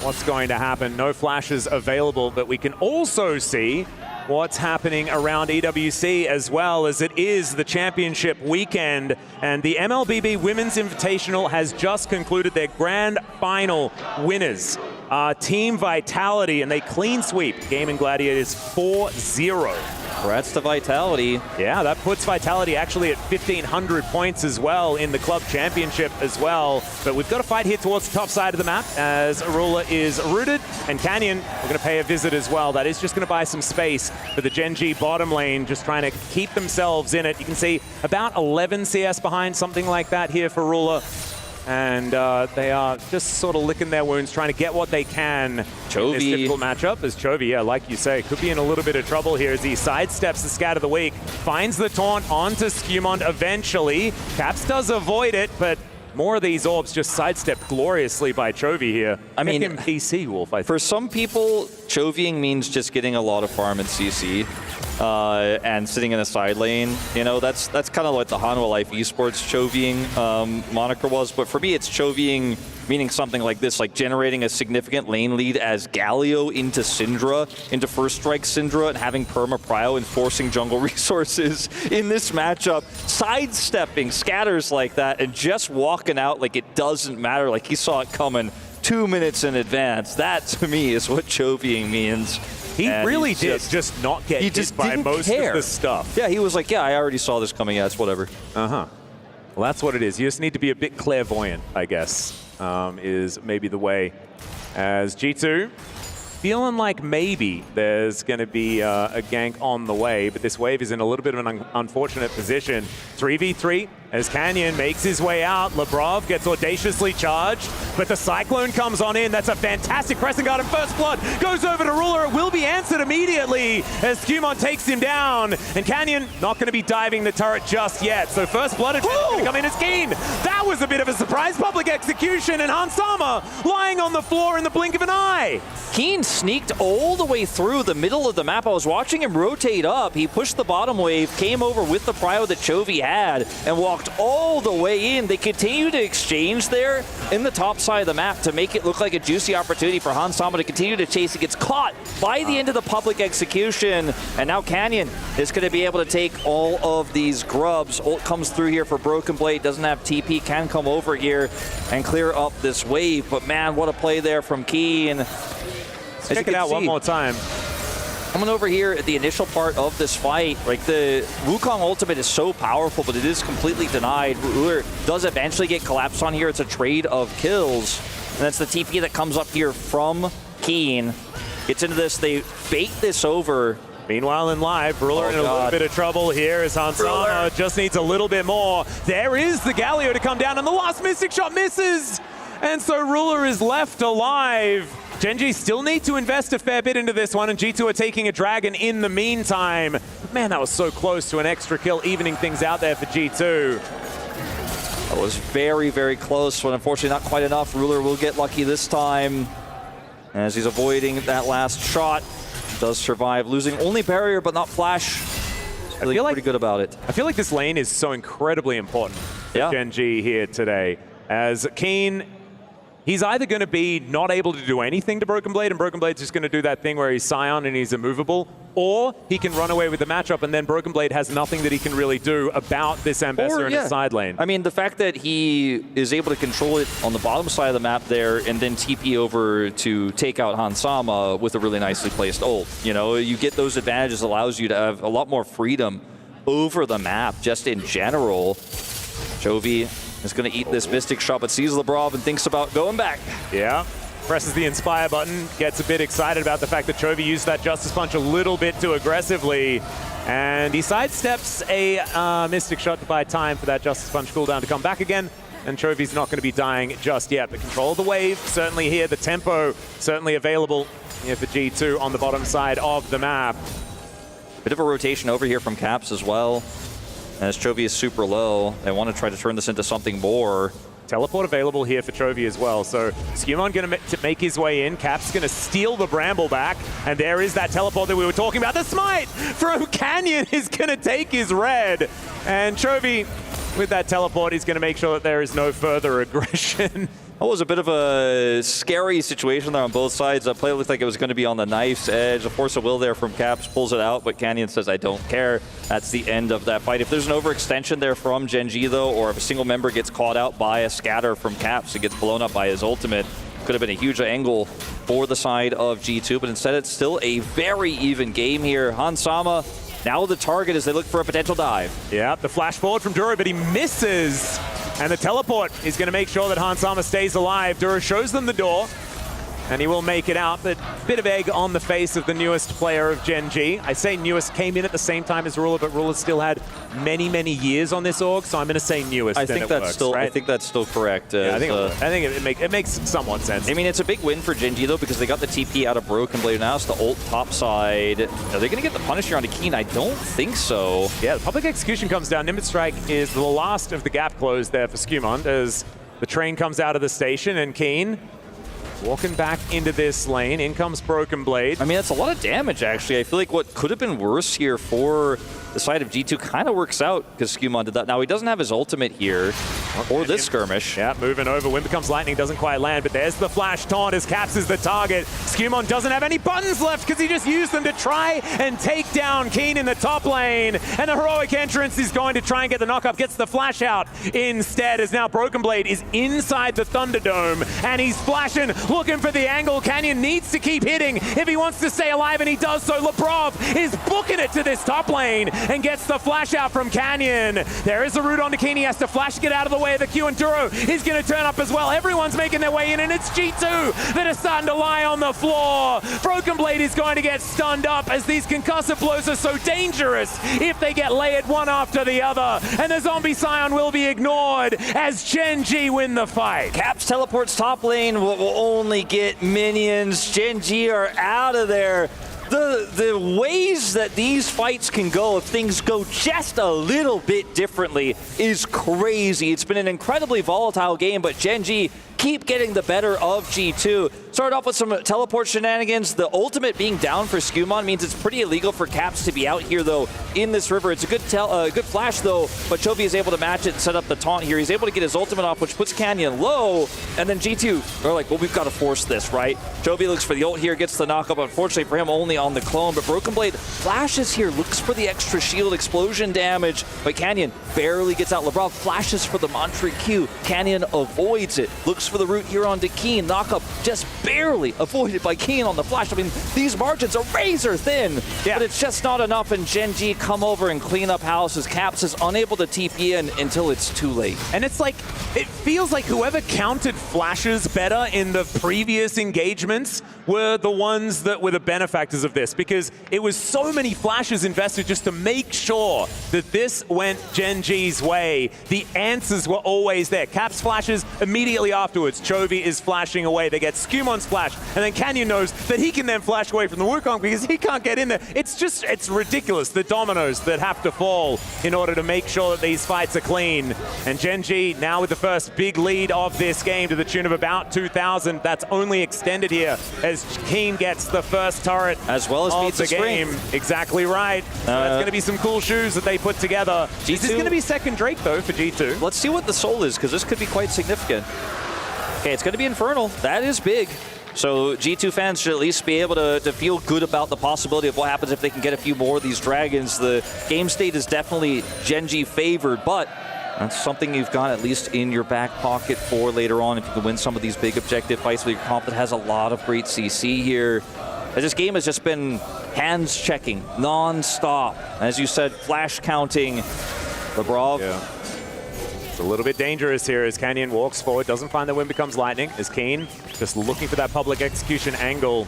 what's going to happen. No flashes available, but we can also see what's happening around EWC as well, as it is the championship weekend. And the MLBB Women's Invitational has just concluded their grand final winners. Team Vitality, and they clean sweep Gaming Gladiators 4-0. Congrats to Vitality. Yeah, that puts Vitality actually at 1,500 points as well in the club championship as well. But we've got a fight here towards the top side of the map as Arula is rooted, and Canyon, we're going to pay a visit as well. That is just going to buy some space for the Gen.G bottom lane, just trying to keep themselves in it. You can see about 11 CS behind, something like that here for Arula. And they are just sort of licking their wounds, trying to get what they can in this difficult matchup. As Chovy, yeah, like you say, could be in a little bit of trouble here as he sidesteps the scat of the week, finds the taunt onto Skewmont eventually. Caps does avoid it, but more of these orbs just sidestepped gloriously by Chovy here. I mean, PC Wolf, I think. For some people, Chovying means just getting a lot of farm and CC. And sitting in the side lane, you know, that's kind of like the Hanwha Life Esports Chovying moniker was. But for me, it's Chovying meaning something like this, like generating a significant lane lead as Galio into Syndra, into First Strike Syndra, and having perma prio and forcing jungle resources in this matchup, sidestepping scatters like that, and just walking out like it doesn't matter, like he saw it coming 2 minutes in advance. That, to me, is what Chovying means. He really did just not get hit by most of the stuff. Yeah, he was like, yeah, I already saw this coming. Yeah, it's whatever. Uh-huh. Well, that's what it is. You just need to be a bit clairvoyant, I guess, is maybe the way. As G2 feeling like maybe there's going to be a gank on the way, but this wave is in a little bit of an unfortunate position. 3v3 as Canyon makes his way out. Labrov gets audaciously charged, but the Cyclone comes on in. That's a fantastic Crescent Guard, and First Blood goes over to Ruler. It will be answered immediately as Skewmont takes him down, and Canyon not going to be diving the turret just yet. So First Blood is going to come in as Keen. That was a bit of a surprise. Public execution, and Hans Sama lying on the floor in the blink of an eye. Keen sneaked all the way through the middle of the map. I was watching him rotate up. He pushed the bottom wave, came over with the prio that Chovy had, and walked all the way in. They continue to exchange there in the top side of the map to make it look like a juicy opportunity for Hans Sama to continue to chase. It gets caught by the end of the public execution, and now Canyon is going to be able to take all of these grubs. Ult comes through here for Broken Blade, doesn't have TP, can come over here and clear up this wave, but man, what a play there from Keen. Check it out one more time. Coming over here at the initial part of this fight, like the Wukong ultimate is so powerful, but it is completely denied. Ruler does eventually get collapsed on here. It's a trade of kills, and that's the TP that comes up here from Keen. Gets into this, they bait this over. Meanwhile, in live, Ruler in a little bit of trouble here as Hans Sama just needs a little bit more. There is the Galio to come down, and the last Mystic Shot misses! And so Ruler is left alive. Gen.G still need to invest a fair bit into this one, and G2 are taking a dragon in the meantime. Man, that was so close to an extra kill, evening things out there for G2. That was very, very close, but unfortunately not quite enough. Ruler will get lucky this time as he's avoiding that last shot. Does survive, losing only barrier, but not flash. Really pretty good about it. I feel like this lane is so incredibly important for Gen.G here today. As Keen, he's either going to be not able to do anything to Broken Blade, and Broken Blade's just going to do that thing where he's Scion and he's immovable, or he can run away with the matchup, and then Broken Blade has nothing that he can really do about this Ambassador in his side lane. I mean, the fact that he is able to control it on the bottom side of the map there and then TP over to take out Hans Sama with a really nicely placed ult. You know, you get those advantages, allows you to have a lot more freedom over the map just in general. Chovy is going to eat this Mystic shot, but sees Lebrov and thinks about going back. Yeah. Presses the Inspire button, gets a bit excited about the fact that Chovy used that Justice Punch a little bit too aggressively. And he sidesteps a Mystic shot to buy time for that Justice Punch cooldown to come back again. And Chovy's not going to be dying just yet. The control of the wave, certainly here. The tempo, certainly available here for G2 on the bottom side of the map. Bit of a rotation over here from Caps as well. As Chovy is super low, they want to try to turn this into something more. Teleport available here for Chovy as well. So Skewmon going to make his way in. Cap's going to steal the Bramble back. And there is that teleport that we were talking about. The smite from Canyon is going to take his red. And Chovy, with that teleport, he's going to make sure that there is no further aggression. That was a bit of a scary situation there on both sides. That play looked like it was going to be on the knife's edge. A force of will there from Caps, pulls it out, but Canyon says, I don't care. That's the end of that fight. If there's an overextension there from Gen.G, though, or if a single member gets caught out by a scatter from Caps and gets blown up by his ultimate, could have been a huge angle for the side of G2, but instead it's still a very even game here. Hansama now the target as they look for a potential dive. Yeah, the flash forward from Duro, but he misses. And the teleport is going to make sure that Hansama stays alive. Duro shows them the door, and he will make it out. But bit of egg on the face of the newest player of Gen.G. I say newest, came in at the same time as Ruler, but Ruler still had many, many years on this org, so I'm going to say newest. I think that's still correct. Yeah, I think it makes somewhat sense. I mean, it's a big win for Gen.G, though, because they got the TP out of Broken Blade. Now it's the ult top side. Are they going to get the punish here onto Keen? I don't think so. Yeah, the public execution comes down. Nimbus Strike is the last of the gap closed there for Skewmon as the train comes out of the station, and Keen walking back into this lane. In comes Broken Blade. I mean, that's a lot of damage, actually. I feel like what could have been worse here for the side of G2 kind of works out because Skewmon did that. Now, he doesn't have his ultimate here or this skirmish. Yeah, moving over. Wind Becomes Lightning doesn't quite land, but there's the flash taunt as Caps is the target. Skewmon doesn't have any buttons left because he just used them to try and take down Keen in the top lane. And the heroic entrance is going to try and get the knock-up, gets the flash out instead, as now Broken Blade is inside the Thunderdome and he's flashing, looking for the angle. Canyon needs to keep hitting if he wants to stay alive, and he does so. Lebrov is booking it to this top lane and gets the flash out from Canyon. There is a root on to Keen. He has to flash to get out of the way of the Q, and Duro is going to turn up as well. Everyone's making their way in, and it's G2 that are starting to lie on the floor. Broken Blade is going to get stunned up as these concussive blows are so dangerous if they get layered one after the other. And the Zombie Scion will be ignored as Gen.G win the fight. Caps teleports top lane will only get minions. Gen.G are out of there. The ways that these fights can go if things go just a little bit differently is crazy. It's been an incredibly volatile game, but Gen.G keep getting the better of G2. Started off with some teleport shenanigans. The ultimate being down for Skewmon means it's pretty illegal for Caps to be out here, though, in this river. It's a good flash, though, but Chovy is able to match it and set up the taunt here. He's able to get his ultimate off, which puts Canyon low, and then G2 are like, well, we've got to force this, right? Chovy looks for the ult here, gets the knock-up. Unfortunately for him, only on the clone, but Broken Blade flashes here, looks for the extra shield explosion damage, but Canyon barely gets out. Lebrov flashes for the Mantra Q. Canyon avoids it, looks for the root here onto Keen. Knock-up just barely avoided by Keen on the flash. I mean, these margins are razor thin, but it's just not enough, and Gen.G come over and clean up houses. Caps is unable to TP in until it's too late. And it's like, it feels like whoever counted flashes better in the previous engagements were the ones that were the benefactors of this, because it was so many flashes invested just to make sure that this went Gen.G's way. The answers were always there. Caps flashes immediately afterwards. Chovy is flashing away. They get Skewmon's flash, and then Canyon knows that he can then flash away from the Wukong because he can't get in there. It's ridiculous, the dominoes that have to fall in order to make sure that these fights are clean. And Gen.G now with the first big lead of this game to the tune of about 2,000. That's only extended here as Keen gets the first turret as well as beats the game. Exactly right. So that's going to be some cool shoes that they put together. G2, this is going to be second Drake though for G2. Let's see what the soul is, because this could be quite significant. Okay, it's going to be Infernal. That is big. So G2 fans should at least be able to feel good about the possibility of what happens if they can get a few more of these dragons. The game state is definitely Gen.G favored, but that's something you've got at least in your back pocket for later on if you can win some of these big objective fights with your comp that has a lot of great CC here. As this game has just been hands checking non-stop. As you said, flash counting. Lebrov. Yeah. a little bit dangerous here as Canyon walks forward, doesn't find the wind becomes lightning, as Keen just looking for that public execution angle.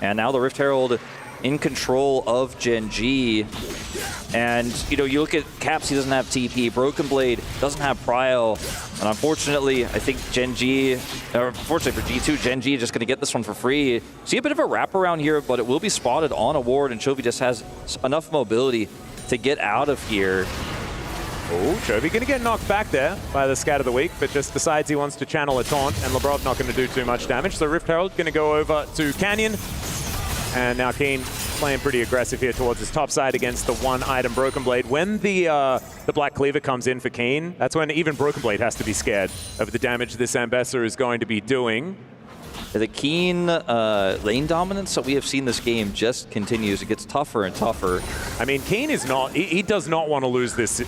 And now the Rift Herald in control of Gen.G. And, you know, you look at Caps, he doesn't have TP. Broken Blade doesn't have Prio. And unfortunately, I think Gen.G, or unfortunately for G2, Gen.G is just going to get this one for free. See a bit of a wraparound here, but it will be spotted on a ward, and Chovy just has enough mobility to get out of here. Oh, Chovy going to get knocked back there by the Scat of the Week, but just decides he wants to channel a taunt, and Lebrov not going to do too much damage. So Rift Herald going to go over to Canyon. And now Keen playing pretty aggressive here towards his top side against the one-item Broken Blade. When the Black Cleaver comes in for Keen, that's when even Broken Blade has to be scared of the damage this Ambessa is going to be doing. The Keen lane dominance that we have seen this game just continues. It gets tougher and tougher. I mean, Keen is not, he does not want to lose this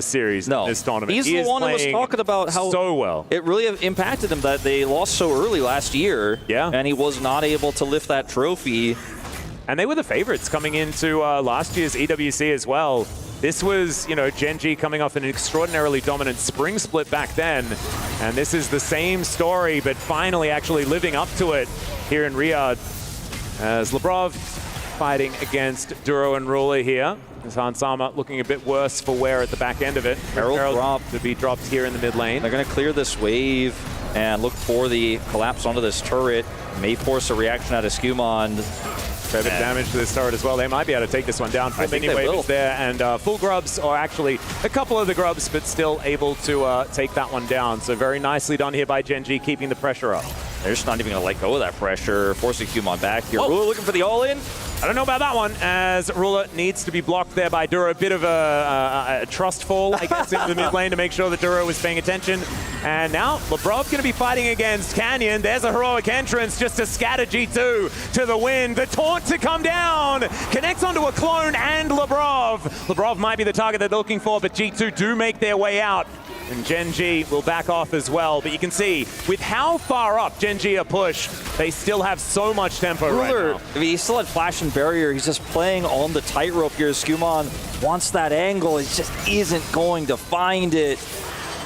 series, no. this tournament. He's the one who was talking about how so well. It really impacted him that they lost so early last year. Yeah. And he was not able to lift that trophy. And they were the favorites coming into last year's EWC as well. This was, you know, Gen.G coming off an extraordinarily dominant spring split back then. And this is the same story, but finally actually living up to it here in Riyadh. As Lebrov fighting against Duro and Ruler here. As Hansama looking a bit worse for wear at the back end of it. Herald drop to be dropped here in the mid lane. They're going to clear this wave and look for the collapse onto this turret. May force a reaction out of Skumond. Fair bit of damage to this turret as well. They might be able to take this one down. Full mini wave is there, and full grubs, or actually a couple of the grubs, but still able to take that one down. So very nicely done here by Gen.G, keeping the pressure up. They're just not even going to let go of that pressure, forcing Skumond back here. Oh. Ruler looking for the all-in. I don't know about that one, as Ruler needs to be blocked there by Duro. A bit of a trust fall, I guess, into the mid lane to make sure that Duro was paying attention. And now Lebrov going to be fighting against Canyon. There's a heroic entrance just to scatter G2 to the wind. The taunt to come down. Connects onto a clone and Lebrov. Lebrov might be the target they're looking for, but G2 do make their way out. And Gen.G will back off as well. But you can see, with how far up Gen.G are pushed, they still have so much tempo right now. I mean, he still had Flash and Barrier. He's just playing on the tightrope here. Skumond wants that angle. He just isn't going to find it.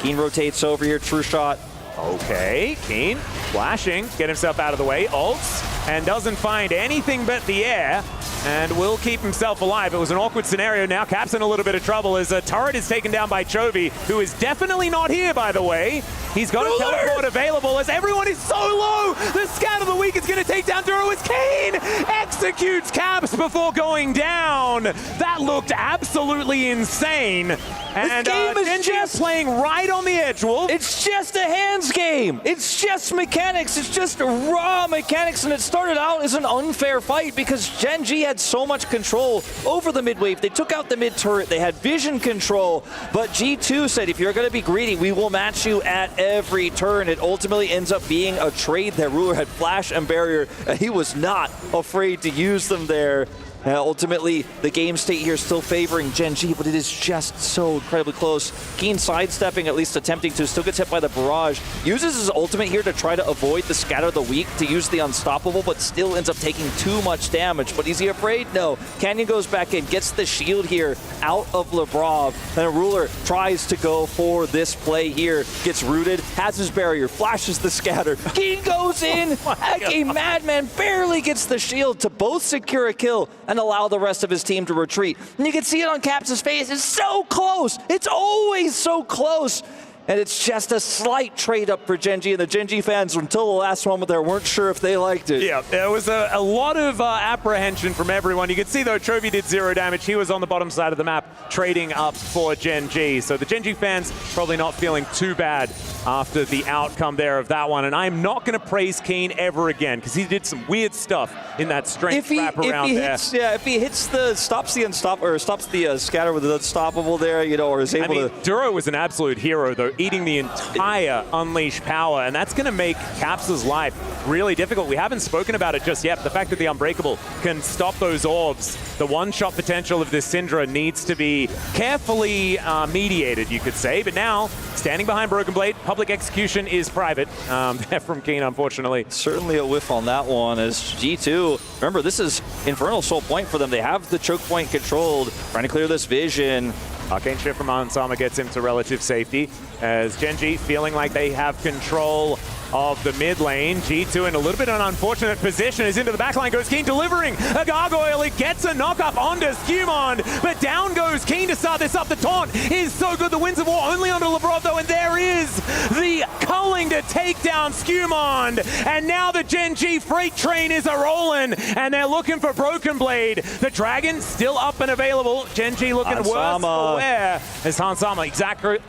Keen rotates over here. True shot. Okay, Keen flashing, get himself out of the way, ults, and doesn't find anything but the air, and will keep himself alive. It was an awkward scenario. Now Cap's in a little bit of trouble as a turret is taken down by Chovy, who is definitely not here, by the way. He's got a teleport available as everyone is so low. The Scat of the Week is going to take down Duro as Kane executes Caps before going down. That looked absolutely insane. And this game is just playing right on the edge, Wolf. It's just a hands game. It's just mechanics. It's just raw mechanics. And it started out as an unfair fight because Gen.G had so much control over the mid wave. They took out the mid turret. They had vision control. But G2 said, if you're going to be greedy, we will match you at every turn. It ultimately ends up being a trade that Ruler had Flash and Barrier, and he was not afraid to use them there. Ultimately, the game state here is still favoring Gen.G, but it is just so incredibly close. Keen sidestepping, at least attempting to, still gets hit by the barrage. Uses his ultimate here to try to avoid the Scatter of the Weak, to use the Unstoppable, but still ends up taking too much damage. But is he afraid? No. Canyon goes back in, gets the shield here out of Lebrov, and Ruler tries to go for this play here. Gets rooted, has his barrier, flashes the Scatter. Keen goes in, like a madman, barely gets the shield to both secure a kill and allow the rest of his team to retreat. And you can see it on Caps' face. It's so close. It's always so close. And it's just a slight trade up for Gen.G, and the Gen.G fans, until the last moment there, weren't sure if they liked it. Yeah, there was a lot of apprehension from everyone. You can see, though, Chovy did 0 damage. He was on the bottom side of the map, trading up for Gen.G. So the Gen.G fans probably not feeling too bad after the outcome there of that one. And I'm not going to praise Keen ever again, because he did some weird stuff in that strength wraparound there. If he hits the, stops the scatter with the unstoppable there, you know, or is able to. Duro was an absolute hero, though, eating the entire unleashed power, and that's going to make Caps' life really difficult. We haven't spoken about it just yet, but the fact that the Unbreakable can stop those orbs, the one-shot potential of this Syndra needs to be carefully mediated, you could say. But now, standing behind Broken Blade, public execution is private. From Keen, unfortunately. Certainly a whiff on that one as G2. Remember, this is Infernal Soul Point for them. They have the choke point controlled, trying to clear this vision. Arcane Shift from Ansama gets him to relative safety as Gen.G feeling like they have control of the mid lane. G2 in a little bit of an unfortunate position is into the backline, goes Keen delivering a gargoyle. It gets a knock-up onto Skewmond, but down goes Keen to start this up. The taunt is so good. The Winds of War only onto Labrov though, and there is the culling to take down Skewmond. And now the Gen.G freight train is a-rolling, and they're looking for Broken Blade. The Dragon still up and available. Gen.G looking worse for wear as Hansama,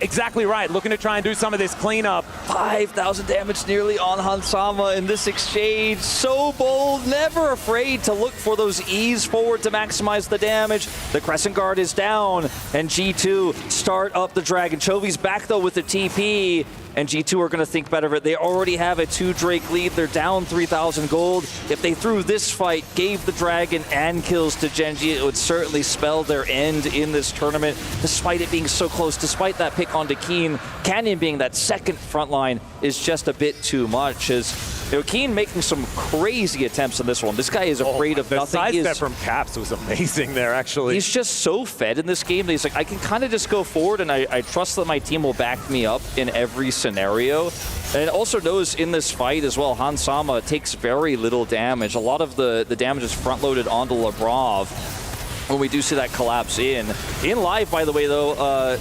exactly right, looking to try and do some of this cleanup. 5,000 damage nearly on Hansama in this exchange. So bold, never afraid to look for those E's forward to maximize the damage. The Crescent Guard is down, and G2 start up the Dragon. Chovy's back though with the TP, and G2 are going to think better of it. They already have a 2 Drake lead. They're down 3,000 gold. If they threw this fight, gave the Dragon and kills to Gen.G, it would certainly spell their end in this tournament, despite it being so close, despite that pick onto Keen. Canyon being that second front line is just a bit too much, as Keen making some crazy attempts in this one. This guy is afraid of nothing. The sidestep from Caps was amazing there, actually. He's just so fed in this game that he's like, I can kind of just go forward, and I trust that my team will back me up in every scenario. And also knows in this fight as well, Hansama takes very little damage. A lot of the damage is front-loaded onto Labrov when we do see that collapse in. In live, by the way, though,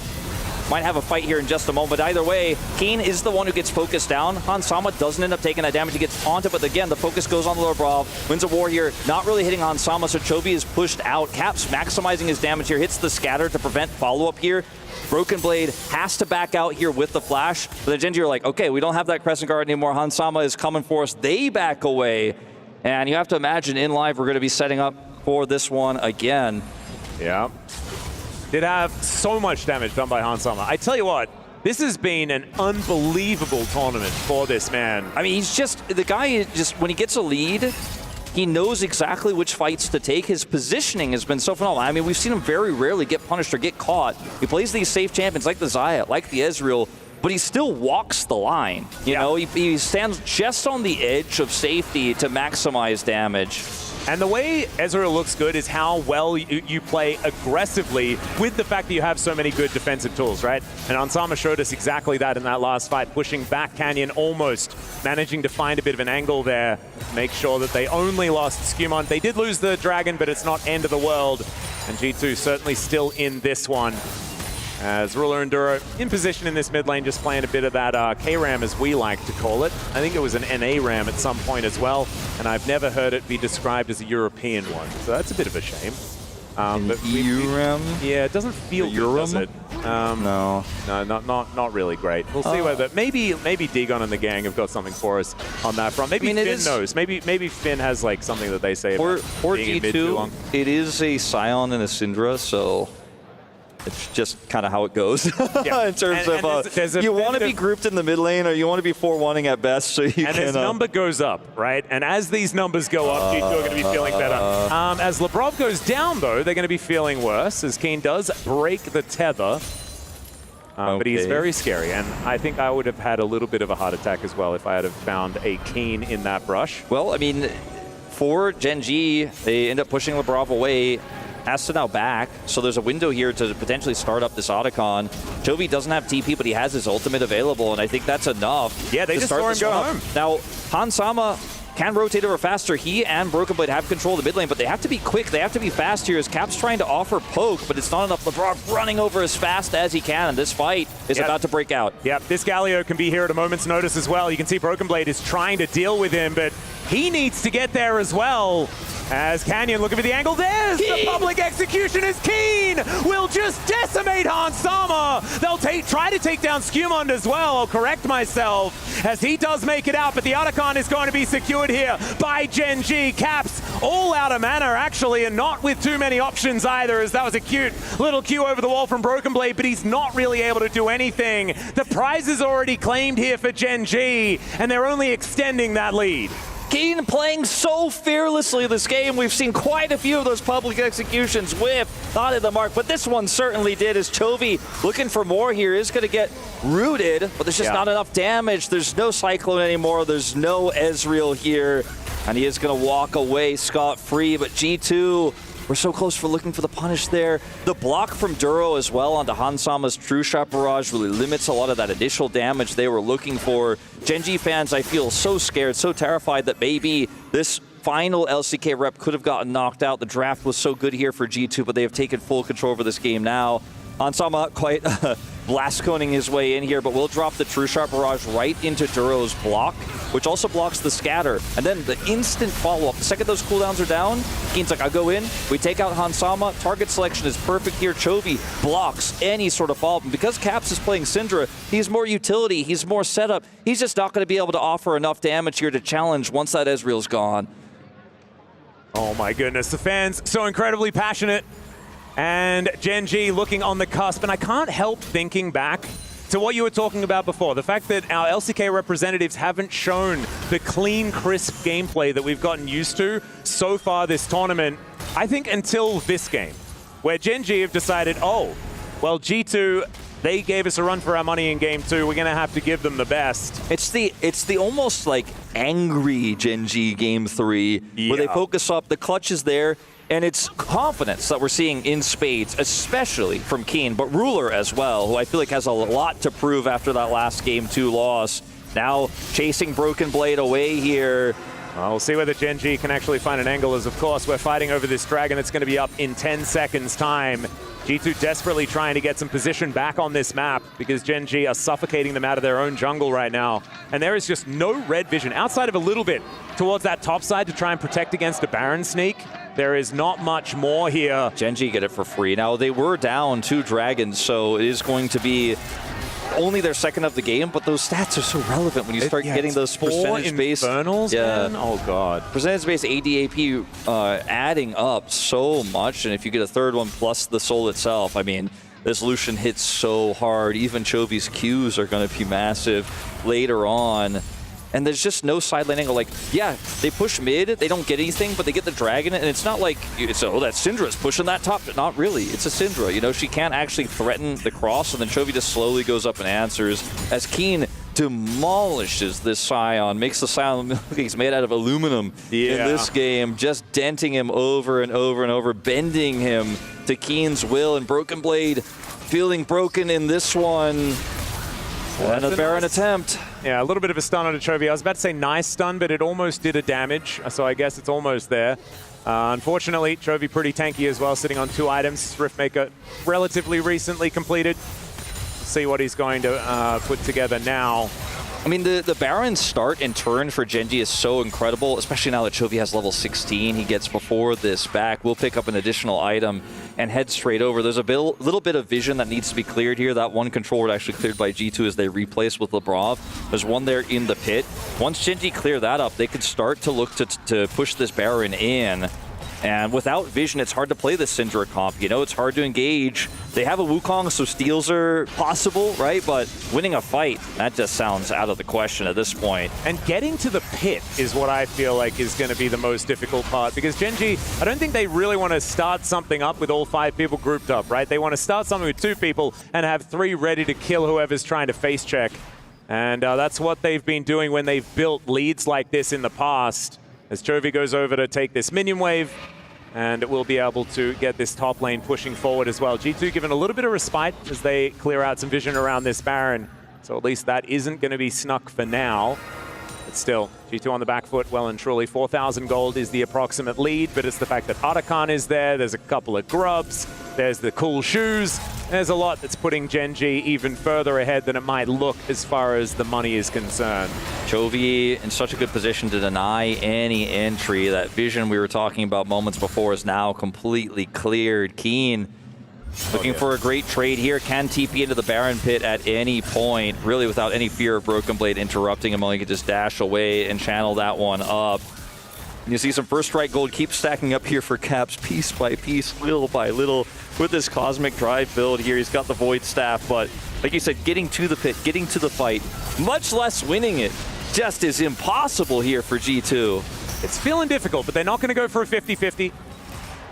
might have a fight here in just a moment. Either way, Keen is the one who gets focused down. Hansama doesn't end up taking that damage. He gets taunted, but again, the focus goes on Labrov. Winds of War here, not really hitting Hansama, so Chovy is pushed out. Caps maximizing his damage here, hits the scatter to prevent follow-up here. Broken Blade has to back out here with the flash, but the Gen.G are like, okay, we don't have that Crescent Guard anymore. Hansama is coming for us. They back away, and you have to imagine in live we're going to be setting up for this one again. Yeah. Did have so much damage done by Hansama. I tell you what, this has been an unbelievable tournament for this man. I mean, he's just, the guy is just, when he gets a lead, he knows exactly which fights to take. His positioning has been so phenomenal. I mean, we've seen him very rarely get punished or get caught. He plays these safe champions like the Xayah, like the Ezreal, but he still walks the line. You know, he stands just on the edge of safety to maximize damage. And the way Ezreal looks good is how well you play aggressively with the fact that you have so many good defensive tools, right? And Hansama showed us exactly that in that last fight, pushing back Canyon, almost managing to find a bit of an angle there, make sure that they only lost Skewmond. They did lose the Dragon, but it's not end of the world. And G2 certainly still in this one. As Ruler Enduro in position in this mid lane, just playing a bit of that K-Ram, as we like to call it. I think it was an NA Ram at some point as well, and I've never heard it be described as a European one, so that's a bit of a shame. But EU-Ram? Yeah, it doesn't feel good, does it? No. No, not really great. We'll see whether maybe Digon and the gang have got something for us on that front. Maybe Finn knows. Maybe Finn has like something that they say about being in mid too long. It is a Scion and a Syndra, so it's just kind of how it goes in terms of you want to be grouped in the mid lane, or you want to be 4-1ing at best, so you and can. As number goes up, right? And as these numbers go up, G2 are going to be feeling better. As Labrov goes down, though, they're going to be feeling worse, as Keen does break the tether. But he's very scary, and I think I would have had a little bit of a heart attack as well if I had have found a Keen in that brush. Well, I mean, for Gen.G, they end up pushing Labrov away. Has to now back, so there's a window here to potentially start up this Otacon. Chovy doesn't have TP, but he has his ultimate available, and I think that's enough. Yeah, they just saw him go home. Now, Hansama can rotate over faster. He and Broken Blade have control of the mid lane, but they have to be quick. They have to be fast here, as Cap's trying to offer poke, but it's not enough. Labrov running over as fast as he can, and this fight is about to break out. Yep, this Galio can be here at a moment's notice as well. You can see Broken Blade is trying to deal with him, but he needs to get there as well. As Canyon looking for the angle, there's the public execution as Keen will just decimate Hansama. They'll try to take down Skewmond as well. I'll correct myself, as he does make it out, but the Otacon is going to be secured here by Gen.G. Caps all out of mana, actually, and not with too many options either, as that was a cute little Q over the wall from Broken Blade, but he's not really able to do anything. The prize is already claimed here for Gen.G, and they're only extending that lead. Keen playing so fearlessly this game. We've seen quite a few of those public executions whip, not at the mark, but this one certainly did, as Chovy looking for more here is going to get rooted, but there's just not enough damage. There's no Cyclone anymore. There's no Ezreal here, and he is going to walk away scot-free, but G2 We're so close for looking for the punish there. The block from Duro as well onto Hansama's True Shot Barrage really limits a lot of that initial damage they were looking for. Gen.G fans, I feel so scared, so terrified that maybe this final LCK rep could have gotten knocked out. The draft was so good here for G2, but they have taken full control over this game now. Hansama quite blast coning his way in here, but will drop the True Shot Barrage right into Duro's block, which also blocks the scatter. And then the instant follow-up, the second those cooldowns are down, Keen's like, I'll go in, we take out Hansama, target selection is perfect here. Chovy blocks any sort of follow-up. And because Caps is playing Syndra, he's more utility, he's more setup. He's just not going to be able to offer enough damage here to challenge once that Ezreal's gone. Oh my goodness, the fans so incredibly passionate. And Gen.G looking on the cusp, and I can't help thinking back to what you were talking about before. The fact that our LCK representatives haven't shown the clean, crisp gameplay that we've gotten used to so far this tournament, I think until this game, where Gen.G have decided, oh, well, G2, they gave us a run for our money in game 2. We're going to have to give them the best. It's the almost like angry Gen.G game 3, where they focus up, the clutch is there, and it's confidence that we're seeing in spades, especially from Keen, but Ruler as well, who I feel like has a lot to prove after that last game 2 loss. Now chasing Broken Blade away here. We'll see whether Gen.G can actually find an angle, as of course we're fighting over this dragon that's going to be up in 10 seconds time. G2 desperately trying to get some position back on this map because Gen.G are suffocating them out of their own jungle right now. And there is just no red vision outside of a little bit towards that top side to try and protect against a Baron sneak. There is not much more here. Gen.G get it for free. Now, they were down 2 dragons, so it is going to be only their second of the game, but those stats are so relevant when you start getting those percentage-based... Infernals, man? Oh, God. Percentage-based ADAP adding up so much, and if you get a third one plus the soul itself, I mean, this Lucian hits so hard. Even Chovy's Qs are going to be massive later on. And there's just no side lane angle. Like, yeah, they push mid, they don't get anything, but they get the dragon, and it's not like, oh, that Syndra's pushing that top. Not really. It's a Syndra. You know, she can't actually threaten the cross, and then Chovy just slowly goes up and answers as Keen demolishes this Scion, makes the Scion look like he's made out of aluminum in this game, just denting him over and over and over, bending him to Keen's will, and Broken Blade feeling broken in this one. And a Baron attempt. Yeah, a little bit of a stun on a Chovy. I was about to say nice stun, but it almost did a damage, so I guess it's almost there. Unfortunately, Chovy pretty tanky as well, sitting on 2 items. Riftmaker relatively recently completed. See what he's going to put together now. I mean, the Baron start and turn for Gen.G is so incredible, especially now that Chovy has level 16. He gets before this back. We'll pick up an additional item and head straight over. There's a little bit of vision that needs to be cleared here. That one controller actually cleared by G2 as they replace with Lebrov. There's one there in the pit. Once Gen.G clear that up, they could start to look to push this Baron in. And without vision, it's hard to play this Syndra comp. You know, it's hard to engage. They have a Wukong, so steals are possible, right? But winning a fight, that just sounds out of the question at this point. And getting to the pit is what I feel like is going to be the most difficult part. Because Gen.G, I don't think they really want to start something up with all 5 people grouped up, right? They want to start something with 2 people and have 3 ready to kill whoever's trying to face check. And that's what they've been doing when they've built leads like this in the past. As Chovy goes over to take this minion wave, and we'll be able to get this top lane pushing forward as well. G2 given a little bit of respite as they clear out some vision around this Baron. So at least that isn't going to be snuck for now. But still, G2 on the back foot, well and truly. 4,000 gold is the approximate lead, but it's the fact that Arakan is there. There's a couple of grubs. There's the cool shoes. There's a lot that's putting Gen.G even further ahead than it might look as far as the money is concerned. Chovy in such a good position to deny any entry. That vision we were talking about moments before is now completely cleared. Keen looking for a great trade here. Can TP into the Baron pit at any point, really without any fear of Broken Blade interrupting him. Only can just dash away and channel that one up. You see some first strike gold keep stacking up here for Caps piece by piece, little by little. With this Cosmic Drive build here, he's got the Void Staff, but like you said, getting to the pit, getting to the fight, much less winning it, just is impossible here for G2. It's feeling difficult, but they're not going to go for a 50-50.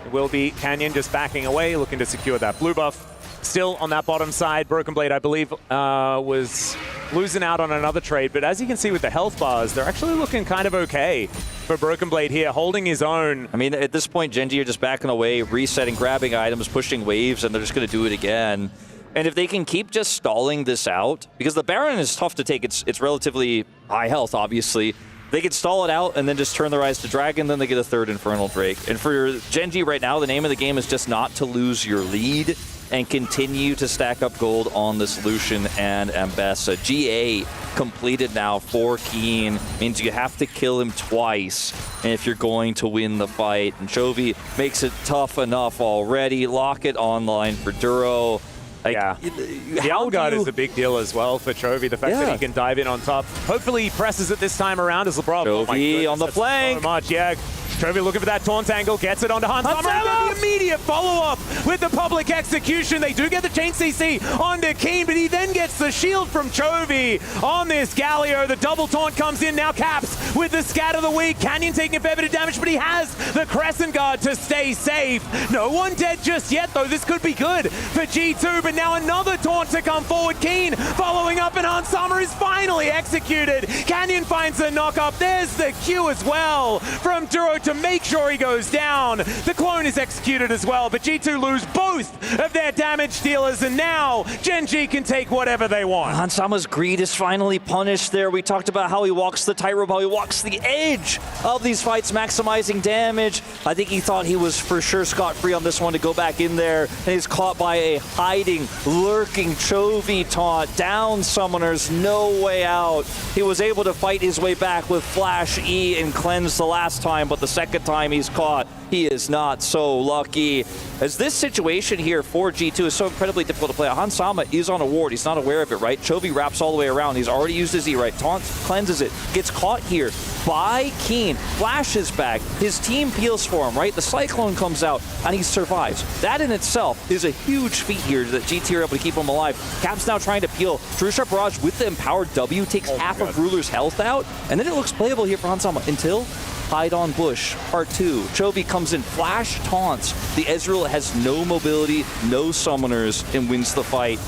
It will be Canyon just backing away, looking to secure that blue buff. Still on that bottom side, Broken Blade, I believe, was losing out on another trade, but as you can see with the health bars, they're actually looking kind of okay. for Broken Blade here, holding his own. I mean, at this point, Gen.G are just backing away, resetting, grabbing items, pushing waves, and they're just going to do it again. And if they can keep just stalling this out, because the Baron is tough to take, it's relatively high health, obviously. They can stall it out and then just turn their eyes to Dragon, then they get a third Infernal Drake. And for Gen.G right now, the name of the game is just not to lose your lead and continue to stack up gold on this Lucian and Ambessa. GA completed now for Keen, means you have to kill him twice if you're going to win the fight. And Chovy makes it tough enough already. Locket online for Duro. Yeah, the Owl Guard is a big deal as well for Chovy. The fact that he can dive in on top. Hopefully he presses it this time around as LeBron. Chovy on the flank. So much, yeah. Chovy looking for that taunt angle, gets it onto Hansama. The immediate follow-up with the public execution. They do get the chain CC onto Keen, but he then gets the shield from Chovy on this Galio. The double taunt comes in now. Caps with the scat of the week. Canyon taking a fair bit of damage, but he has the Crescent Guard to stay safe. No one dead just yet, though. This could be good for G2, but now another taunt to come forward. Keen following up, and Hansama is finally executed. Canyon finds the knock up. There's the Q as well from Duro to make sure he goes down. The clone is executed as well, but G2 lose both of their damage dealers, and now Gen.G can take whatever they want. Hansama's greed is finally punished there. We talked about how he walks the tightrope, how he walks the edge of these fights, maximizing damage. I think he thought he was for sure scot-free on this one to go back in there, and he's caught by a hiding, lurking Chovy taunt. Down summoners, no way out. He was able to fight his way back with Flash E and Cleanse the last time, but the second time he's caught, he is not so lucky. As this situation here for G2 is so incredibly difficult to play. Hansama is on a ward. He's not aware of it, right? Chovy wraps all the way around. He's already used his E, right? Taunts, cleanses it, gets caught here by Keen. Flashes back. His team peels for him, right? The Cyclone comes out, and he survives. That in itself is a huge feat here that GT are able to keep him alive. Cap's now trying to peel. True Sharp Barrage with the empowered W takes half of Ruler's health out, and then it looks playable here for Hansama until Hide on Bush, part 2. Chovy comes in, flash taunts. The Ezreal has no mobility, no summoners, and wins the fight.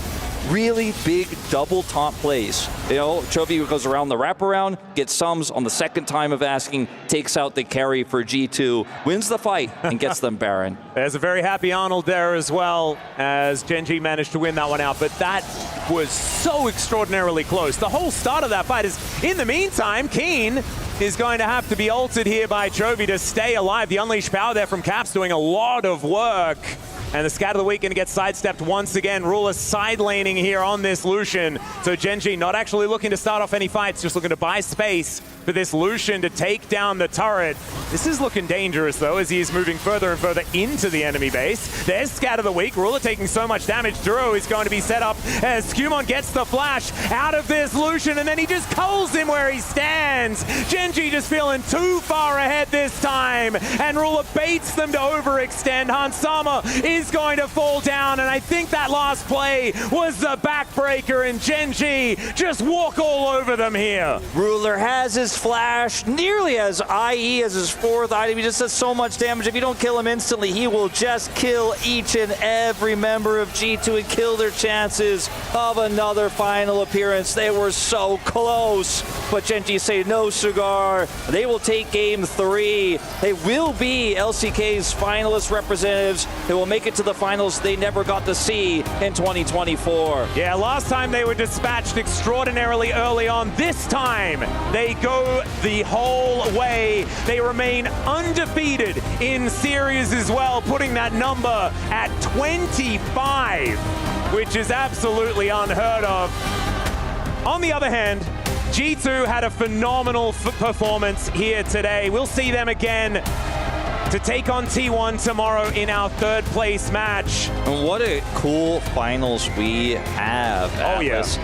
Really big double taunt plays. You know, Chovy goes around the wraparound, gets sums on the second time of asking, takes out the carry for G2, wins the fight, and gets them Baron. There's a very happy Arnold there as well, as Gen.G managed to win that one out, but that was so extraordinarily close. The whole start of that fight is, in the meantime, Keen is going to have to be ulted here by Chovy to stay alive. The unleashed power there from Caps doing a lot of work. And the scat of the week going to get sidestepped once again. Ruler side laning here on this Lucian. So Gen.G not actually looking to start off any fights, just looking to buy space for this Lucian to take down the turret. This is looking dangerous though, as he is moving further and further into the enemy base. There's scat of the week. Ruler taking so much damage. Duro is going to be set up as Skumon gets the flash out of this Lucian, and then he just culls him where he stands. Gen.G just feeling too far ahead this time, and Ruler baits them to overextend. Hansama is going to fall down, and I think that last play was the backbreaker, and Gen.G just walk all over them here. Ruler has his flash, nearly as IE as his fourth item. He just does so much damage. If you don't kill him instantly, he will just kill each and every member of G2 and kill their chances of another final appearance. They were so close, but Gen.G say no cigar. They will take game 3. They will be LCK's finalist representatives. They will make it to the finals they never got to see in 2024. Yeah, last time they were dispatched extraordinarily early on. This time they go the whole way. They remain undefeated in series as well, putting that number at 25, which is absolutely unheard of. On the other hand, G2 had a phenomenal performance here today. We'll see them again to take on T1 tomorrow in our third place match. And what a cool finals we have, Atlas.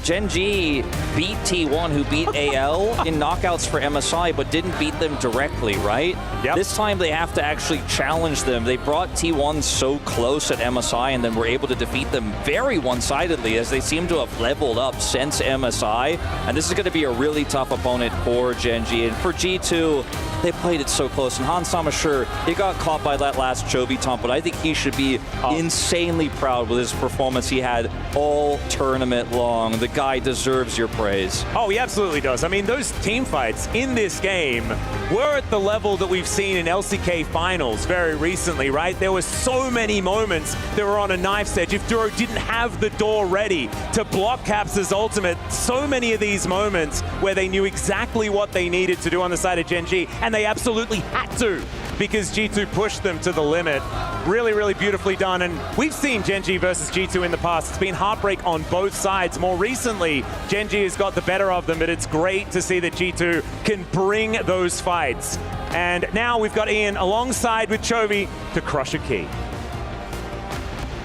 Gen.G beat T1, who beat AL in knockouts for MSI, but didn't beat them directly, right? Yep. This time they have to actually challenge them. They brought T1 so close at MSI and then were able to defeat them very one-sidedly, as they seem to have leveled up since MSI. And this is going to be a really tough opponent for Gen.G. And for G2, they played it so close. And Hansama, sure, he got caught by that last Chovy taunt, but I think he should be insanely proud with his performance he had all tournament long. The guy deserves your praise. Oh, he absolutely does. I mean, those team fights in this game were at the level that we've seen in LCK finals very recently, right? There were so many moments that were on a knife's edge. If Duro didn't have the door ready to block Caps' ultimate, so many of these moments where they knew exactly what they needed to do on the side of Gen.G, and they absolutely had to because G2 pushed them to the limit. Really, really beautifully done. And we've seen Gen.G versus G2 in the past. It's been heartbreak on both sides. More recently, Gen.G has got the better of them, but it's great to see that G2 can bring those fights. And now we've got Ian alongside with Chovy to crush a key.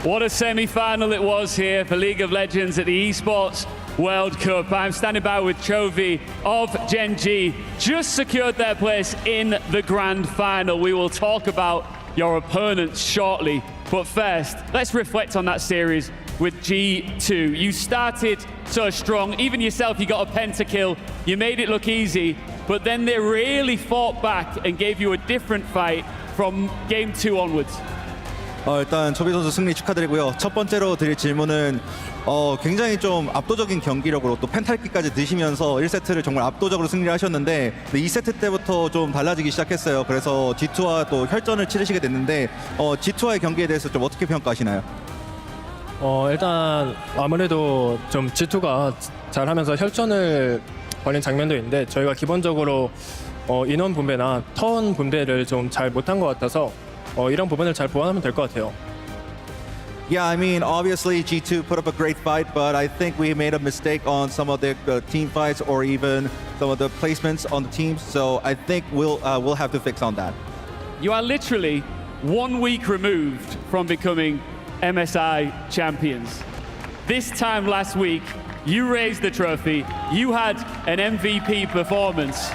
What a semi-final it was here for League of Legends at the Esports World Cup. I'm standing by with Chovy of Gen.G. Just secured their place in the grand final. We will talk about your opponents shortly. But first, let's reflect on that series with G2. You started so strong. Even yourself, you got a pentakill. You made it look easy. But then they really fought back and gave you a different fight from game 2 onwards. 일단 초비 선수 승리 축하드리고요. 첫 번째로 드릴 질문은 굉장히 좀 압도적인 경기력으로 또 펜탈키까지 드시면서 1세트를 정말 압도적으로 승리를 하셨는데 2세트 때부터 좀 달라지기 시작했어요. 그래서 G2와 또 혈전을 치르시게 됐는데 G2와의 경기에 대해서 좀 어떻게 평가하시나요? 일단 아무래도 좀 G2가 잘하면서 혈전을 벌인 장면도 있는데 저희가 기본적으로 인원 분배나 턴 분배를 좀 잘 못한 것 같아서 이런 부분을 잘 보완하면 될 것 같아요. Yeah, I mean, obviously G2 put up a great fight, but I think we made a mistake on some of the team fights or even some of the placements on the teams. So I think we'll have to fix on that. You are literally 1 week removed from becoming MSI champions. This time last week, you raised the trophy. You had an MVP performance.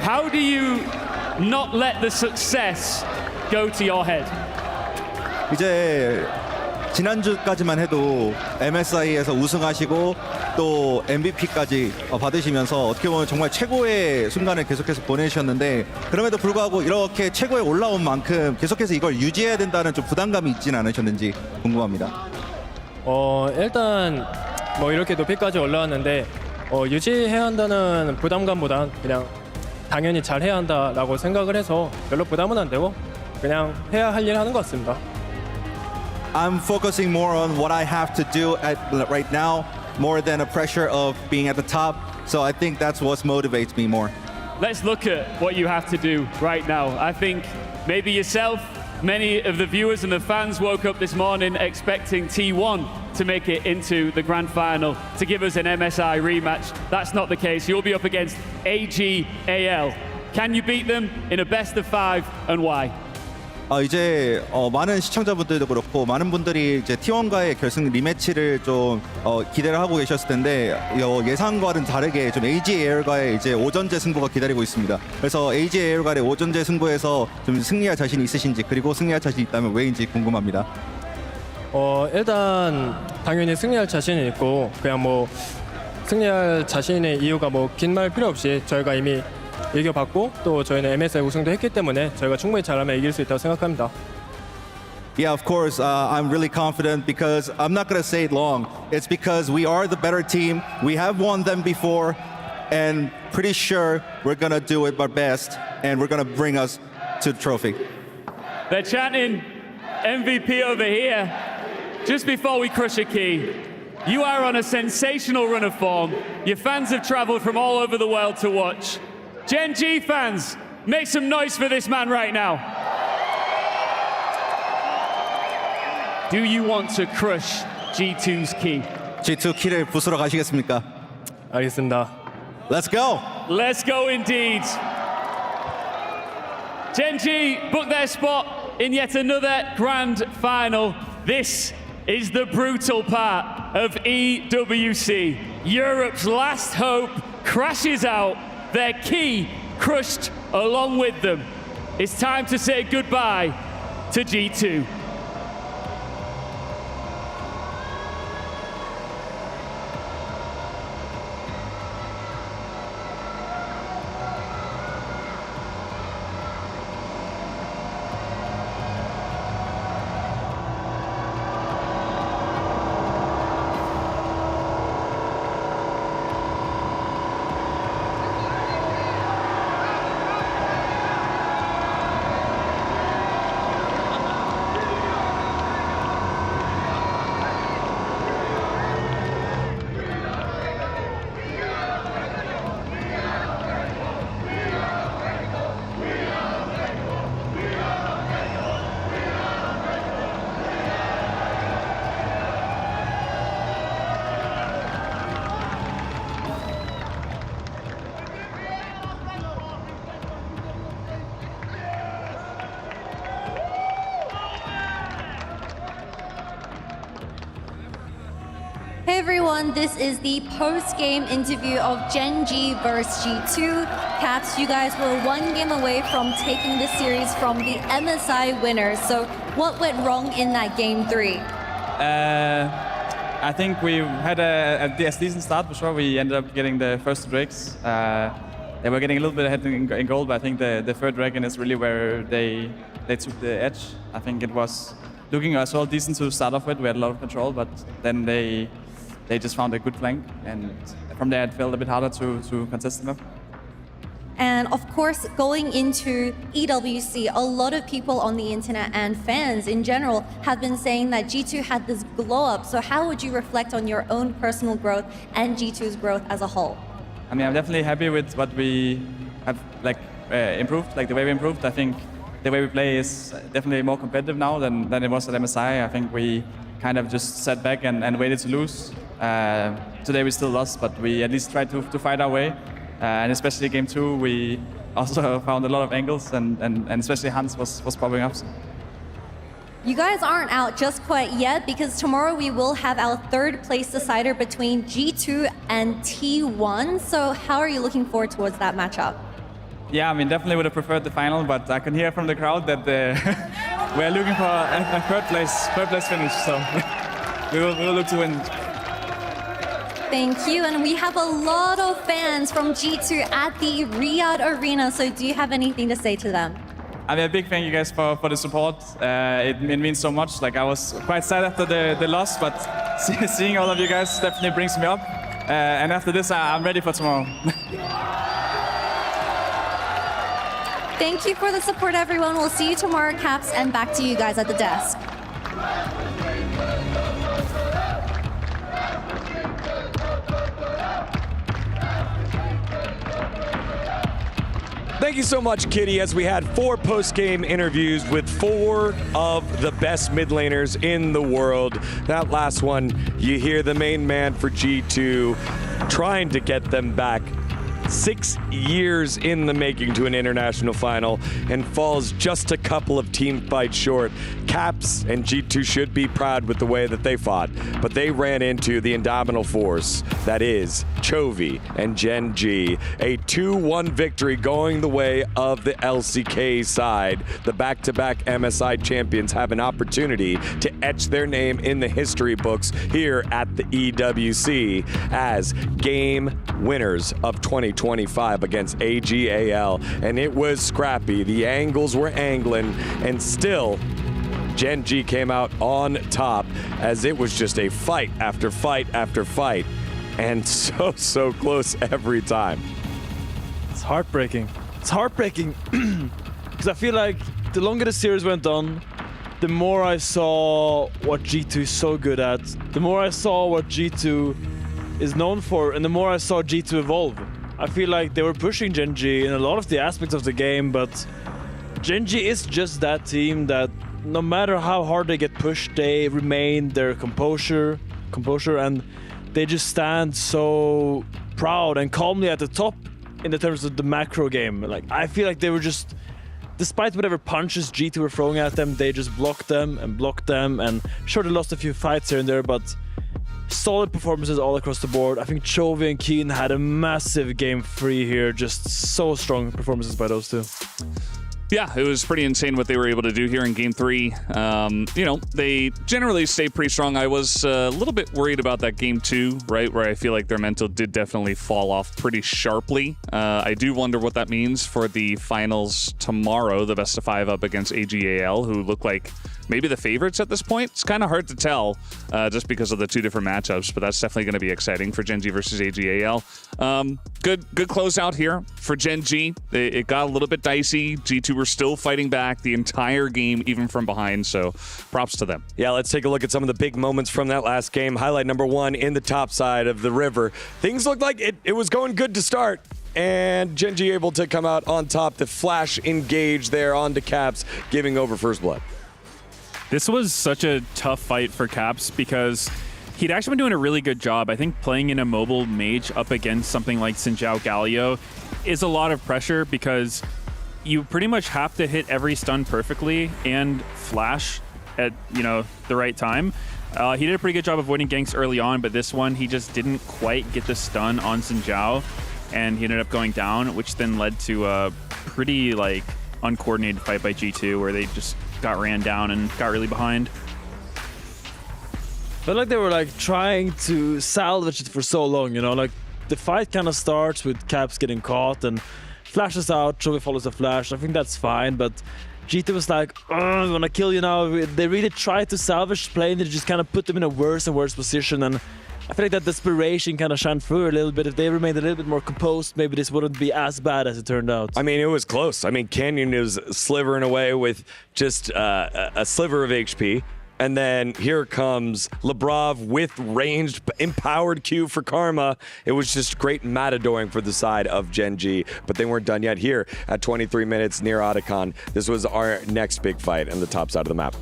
How do you not let the success go to your head? 이제 지난주까지만 해도 MSI에서 우승하시고 또 MVP까지 받으시면서 어떻게 보면 정말 최고의 순간을 계속해서 보내셨는데 그럼에도 불구하고 이렇게 최고에 올라온 만큼 계속해서 이걸 유지해야 된다는 좀 부담감이 있지는 않으셨는지 궁금합니다. 일단 뭐 이렇게 높이까지 올라왔는데 유지해야 한다는 부담감보단 그냥 당연히 잘해야 한다라고 생각을 해서 별로 부담은 안 되고 그냥 해야 할 일 하는 것 같습니다. I'm focusing more on what I have to do right now more than a pressure of being at the top. So I think that's what motivates me more. Let's look at what you have to do right now. I think maybe yourself, many of the viewers and the fans woke up this morning expecting T1 to make it into the grand final to give us an MSI rematch. That's not the case. You'll be up against AG.AL. Can you beat them in a best of 5 and why? 이제 많은 시청자분들도 그렇고 많은 분들이 이제 T1과의 결승 리매치를 좀 기대를 하고 계셨을 텐데 예상과는 다르게 좀 AG.AL과의 이제 오전제 승부가 기다리고 있습니다. 그래서 AG.AL과의 오전제 승부에서 좀 승리할 자신이 있으신지 그리고 승리할 자신이 있다면 왜인지 궁금합니다. 일단 당연히 승리할 자신이 있고 그냥 뭐 승리할 자신의 이유가 뭐 긴 말 필요 없이 저희가 이미 이겨봤고 또 저희는 MSI 우승도 했기 때문에 저희가 충분히 잘하면 이길 수 있다고 생각합니다. Yeah, of course. I'm really confident because I'm not going to say it long. It's because we are the better team. We have won them before and pretty sure we're going to do it our best and we're going to bring us to the trophy. They're chanting MVP over here. Just before we crush a key, you are on a sensational run of form. Your fans have traveled from all over the world to watch. Gen.G fans, make some noise for this man right now. Do you want to crush G2's key? G2 키를 부수러 가시겠습니까? 알겠습니다. Let's go. Let's go indeed. Gen.G book their spot in yet another grand final. This is the brutal part of EWC. Europe's last hope crashes out. Their key crushed along with them. It's time to say goodbye to G2. everyone. This is the post-game interview of Gen.G versus G2. Caps, you guys were one game away from taking the series from the MSI winners. So what went wrong in that game 3? I think we had a decent start for sure. We ended up getting the first Drakes. They were getting a little bit ahead in gold, but I think the third Dragon is really where they took the edge. I think it was looking as well decent to start off with. We had a lot of control, but then they just found a good flank, and from there it felt a bit harder to contest them. And of course, going into EWC, a lot of people on the internet and fans in general have been saying that G2 had this glow up. So how would you reflect on your own personal growth and G2's growth as a whole? I mean, I'm definitely happy with what we have improved, like the way we improved. I think the way we play is definitely more competitive now than it was at MSI. I think we kind of just sat back and waited to lose. Today we still lost, but we at least tried to fight our way. And especially game 2, we also found a lot of angles, and especially Hans was popping up. You guys aren't out just quite yet, because tomorrow we will have our third place decider between G2 and T1. So how are you looking forward towards that matchup? Yeah, I mean, definitely would have preferred the final, but I can hear from the crowd that we're looking for a third place finish. So we will look to win. Thank you. And we have a lot of fans from G2 at the Riyadh Arena. So do you have anything to say to them? I mean, a big thank you guys for the support. It means so much. Like, I was quite sad after the loss, but seeing all of you guys definitely brings me up. And after this, I'm ready for tomorrow. Thank you for the support, everyone. We'll see you tomorrow, Caps, and back to you guys at the desk. Thank you so much, Kitty, as we had 4 post-game interviews with 4 of the best mid laners in the world. That last one, you hear the main man for G2 trying to get them back 6 years in the making to an international final and falls just a couple of team fights short. Caps and G2 should be proud with the way that they fought, but they ran into the indomitable force that is Chovy and Gen.G. A 2-1 victory going the way of the LCK side. The back-to-back MSI champions have an opportunity to etch their name in the history books here at the EWC as game winners of 2025 against AG.AL. And it was scrappy. The angles were angling, and still Gen.G came out on top as it was just a fight after fight after fight, and so close every time. It's heartbreaking. It's heartbreaking because I feel like the longer the series went on, the more I saw what G2 is so good at, the more I saw what G2 is known for, and the more I saw G2 evolve. I feel like they were pushing Gen.G in a lot of the aspects of the game, but Gen.G is just that team that no matter how hard they get pushed, they remain their composure, and they just stand so proud and calmly at the top in the terms of the macro game. Like, I feel like they were just, despite whatever punches G2 were throwing at them, they just blocked them, and sure, they lost a few fights here and there, but solid performances all across the board. I think Chovy and Keen had a massive game 3 here, just so strong performances by those two. Yeah, it was pretty insane what they were able to do here in Game 3. You know, they generally stay pretty strong. I was a little bit worried about that Game 2, right, where I feel like their mental did definitely fall off pretty sharply. I do wonder what that means for the finals tomorrow, the best of 5 up against AG.AL, who look like maybe the favorites at this point. It's kind of hard to tell just because of the 2 different matchups, but that's definitely going to be exciting for Gen.G versus AG.AL. Good closeout here for Gen.G. It got a little bit dicey. G2 were still fighting back the entire game, even from behind, so props to them. Yeah, let's take a look at some of the big moments from that last game. Highlight number 1 in the top side of the river. Things looked like it was going good to start, and Gen.G able to come out on top. The flash engage there onto Caps, giving over first blood. This was such a tough fight for Caps because he'd actually been doing a really good job. I think playing in a mobile mage up against something like Sinjao Galio is a lot of pressure because you pretty much have to hit every stun perfectly and flash at, you know, the right time. He did a pretty good job avoiding ganks early on, but this one he just didn't quite get the stun on Xin Zhao, and he ended up going down, which then led to a pretty like uncoordinated fight by G2 where they just got ran down and got really behind. I felt like they were like trying to salvage it for so long, you know, like the fight kind of starts with Caps getting caught and flashes out, Chovy follows the flash. I think that's fine, but G2 was like, I want to kill you now. They really tried to salvage play and they just kind of put them in a worse and worse position, and I feel like that desperation kind of shined through a little bit. If they remained a little bit more composed, maybe this wouldn't be as bad as it turned out. I mean, it was close. I mean, Canyon was slivering away with just a sliver of HP. And then here comes Lebrov with ranged, empowered Q for Karma. It was just great matadoring for the side of Gen.G, but they weren't done yet here at 23 minutes near Otacon. This was our next big fight on the top side of the map.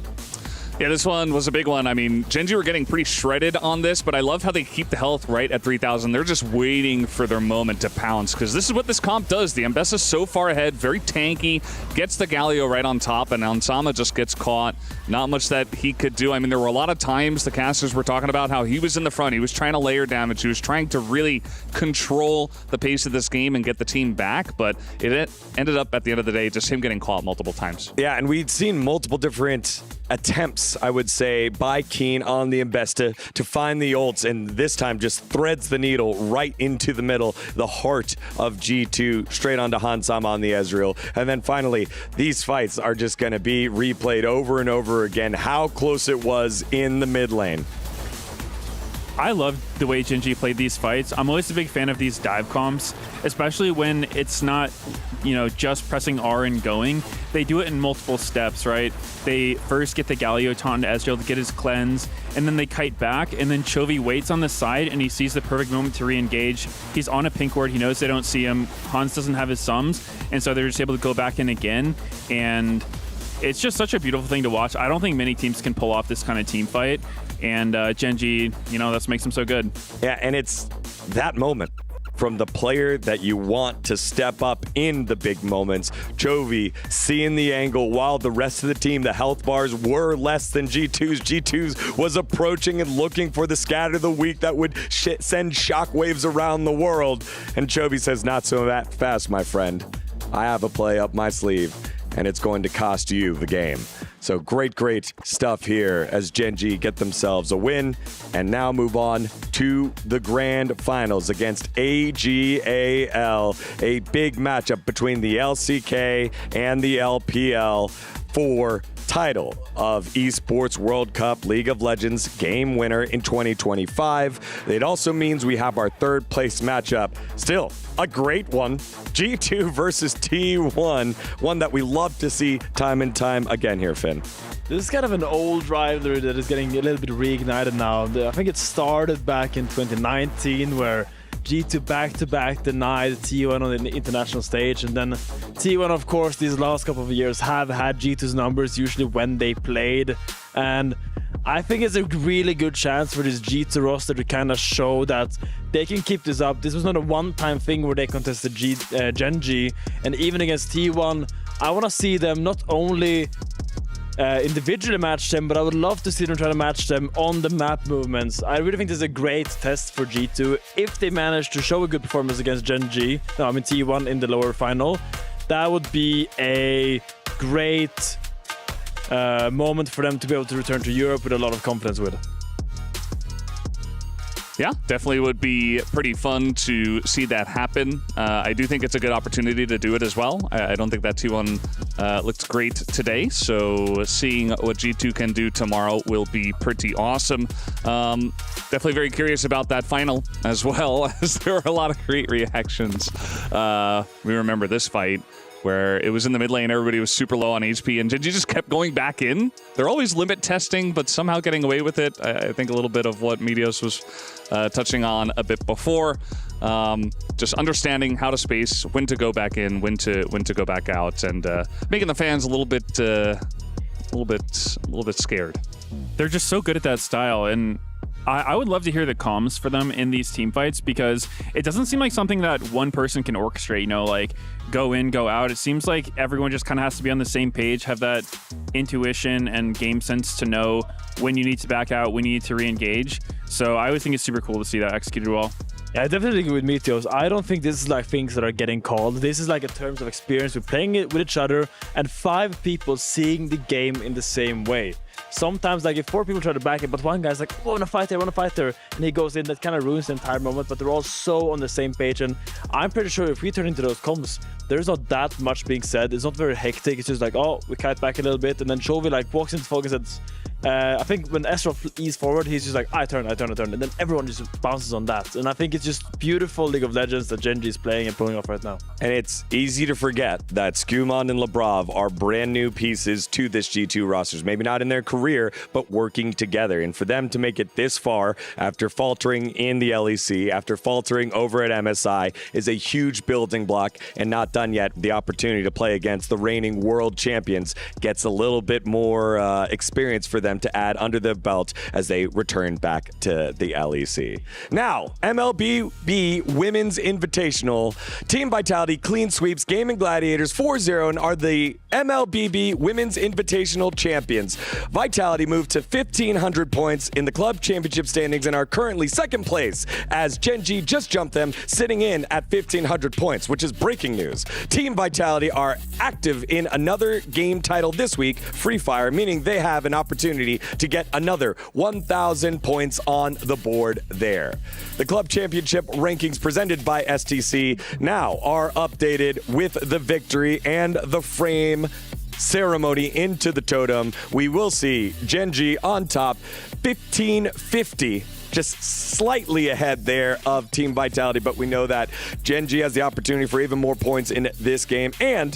Yeah, this one was a big one. I mean, Gen.G were getting pretty shredded on this, but I love how they keep the health right at 3,000. They're just waiting for their moment to pounce, because this is what this comp does. The Ambessa's so far ahead, very tanky, gets the Galio right on top, and Ansama just gets caught. Not much that he could do. I mean, there were a lot of times the casters were talking about how he was in the front. He was trying to layer damage. He was trying to really control the pace of this game and get the team back, but it ended up at the end of the day just him getting caught multiple times. Yeah, and we'd seen multiple different attempts, I would say, by Keen on the Ambessa to find the ults, and this time just threads the needle right into the middle, the heart of G2, straight onto Hansama on the Ezreal. And then finally, these fights are just going to be replayed over and over again, how close it was in the mid lane. I love the way Gen.G played these fights. I'm always a big fan of these dive comps, especially when it's not, you know, just pressing R and going. They do it in multiple steps, right? They first get the Galio taunt to Ezreal to get his cleanse, and then they kite back, and then Chovy waits on the side, and he sees the perfect moment to re-engage. He's on a pink ward. He knows they don't see him. Hans doesn't have his sums, and so they're just able to go back in again, and it's just such a beautiful thing to watch. I don't think many teams can pull off this kind of team fight, and Gen.G, you know, that's what makes them so good. Yeah, and it's that moment from the player that you want to step up in the big moments. Chovy seeing the angle while the rest of the team, the health bars were less than G2's. G2's was approaching and looking for the scatter of the week that would send shockwaves around the world. And Chovy says, not so that fast, my friend. I have a play up my sleeve, and it's going to cost you the game. So great stuff here as Gen.G get themselves a win and now move on to the grand finals against AG.AL, a big matchup between the LCK and the LPL for title of Esports World Cup League of Legends game winner in 2025. It also means we have our third place matchup. Still a great one. G2 versus T1, one that we love to see time and time again here, Finn. This is kind of an old rivalry that is getting a little bit reignited now. I think it started back in 2019 where G2 back-to-back denied T1 on the international stage, and then T1, of course, these last couple of years have had G2's numbers usually when they played, and I think it's a really good chance for this G2 roster to kind of show that they can keep this up. This was not a one-time thing where they contested Gen.G, and even against T1, I want to see them not only individually match them, but I would love to see them try to match them on the map movements. I really think this is a great test for G2. If they manage to show a good performance against Gen.G, T1 in the lower final, that would be a great moment for them to be able to return to Europe with a lot of confidence with. Yeah, definitely would be pretty fun to see that happen. I do think it's a good opportunity to do it as well. I don't think that T1 looked great today, so seeing what G2 can do tomorrow will be pretty awesome. Definitely very curious about that final as well, as there were a lot of great reactions. We remember this fight where it was in the mid lane, everybody was super low on HP, and Gen.G just kept going back in. They're always limit testing, but somehow getting away with it. I think a little bit of what Medios was touching on a bit before. Just understanding how to space, when to go back in, when to go back out, and making the fans a little bit scared. They're just so good at that style, and I would love to hear the comms for them in these team fights, because it doesn't seem like something that one person can orchestrate, like go in, go out. It seems like everyone just kind of has to be on the same page, have that intuition and game sense to know when you need to back out, when you need to re-engage. So I would think it's super cool to see that executed well. Yeah, I definitely agree with Meteos. I don't think this is like things that are getting called. This is like in terms of experience, we're playing it with each other and 5 people seeing the game in the same way. Sometimes like if 4 people try to back it, but one guy's like, oh, I want to fight there, and he goes in, that kind of ruins the entire moment, but they're all so on the same page. And I'm pretty sure if we turn into those comms, there's not that much being said. It's not very hectic. It's just like, oh, we kite back a little bit, and then Chovy like walks into focus and I think when Ezreal ease forward, he's just like, I turn, and then everyone just bounces on that. And I think it's just beautiful League of Legends that Gen.G is playing and pulling off right now. And it's easy to forget that Skumon and Labrov are brand new pieces to this G2 rosters. Maybe not in their career, but working together. And for them to make it this far after faltering in the LEC, after faltering over at MSI, is a huge building block. And not done yet. The opportunity to play against the reigning world champions gets a little bit more experience for them to add under their belt as they return back to the LEC. Now, MLBB Women's Invitational, Team Vitality, Clean Sweeps, Gaming Gladiators 4-0 and are the MLBB Women's Invitational champions. Vitality moved to 1,500 points in the club championship standings and are currently second place as Gen.G just jumped them, sitting in at 1,500 points, which is breaking news. Team Vitality are active in another game title this week, Free Fire, meaning they have an opportunity to get another 1,000 points on the board there. The club championship rankings presented by STC now are updated with the victory and the frame ceremony into the totem. We will see Gen.G on top, 1,550. Just slightly ahead there of Team Vitality, but we know that Gen.G has the opportunity for even more points in this game, and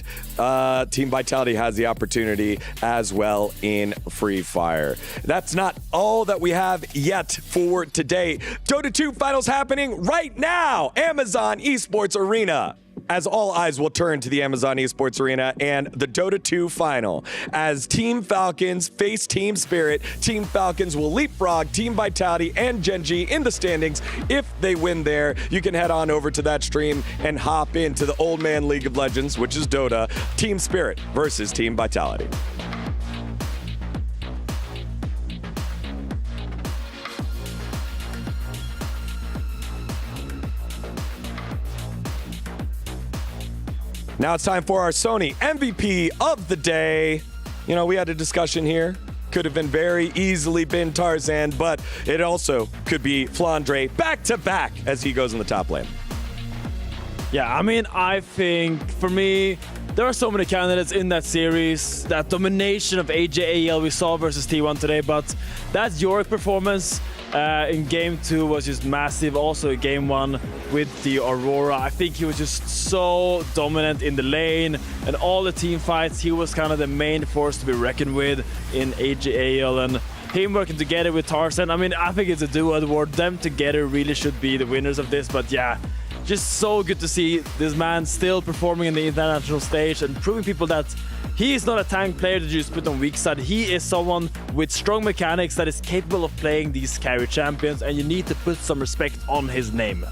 Team Vitality has the opportunity as well in Free Fire. That's not all that we have yet for today. Dota 2 finals happening right now, Amazon Esports Arena. As all eyes will turn to the Amazon Esports Arena and the Dota 2 final. As Team Falcons face Team Spirit, Team Falcons will leapfrog Team Vitality and Gen.G in the standings. If they win there, you can head on over to that stream and hop into the Old Man League of Legends, which is Dota, Team Spirit versus Team Vitality. Now it's time for our Sony MVP of the day. You know, we had a discussion here. Could have been very easily been Tarzan, but it also could be Flandre back-to-back as he goes in the top lane. Yeah, I mean, I think for me, there are so many candidates in that series. That domination of AG.AL we saw versus T1 today, but that Yorick performance in Game 2 was just massive. Also in Game 1 with the Aurora, I think he was just so dominant in the lane and all the team fights. He was kind of the main force to be reckoned with in AG.AL, and him working together with Tarzan. I mean, I think it's a duo award. Them together really should be the winners of this, but yeah, just so good to see this man still performing in the international stage and proving people that he is not a tank player that you just put on weak side. He is someone with strong mechanics that is capable of playing these carry champions, and you need to put some respect on his name.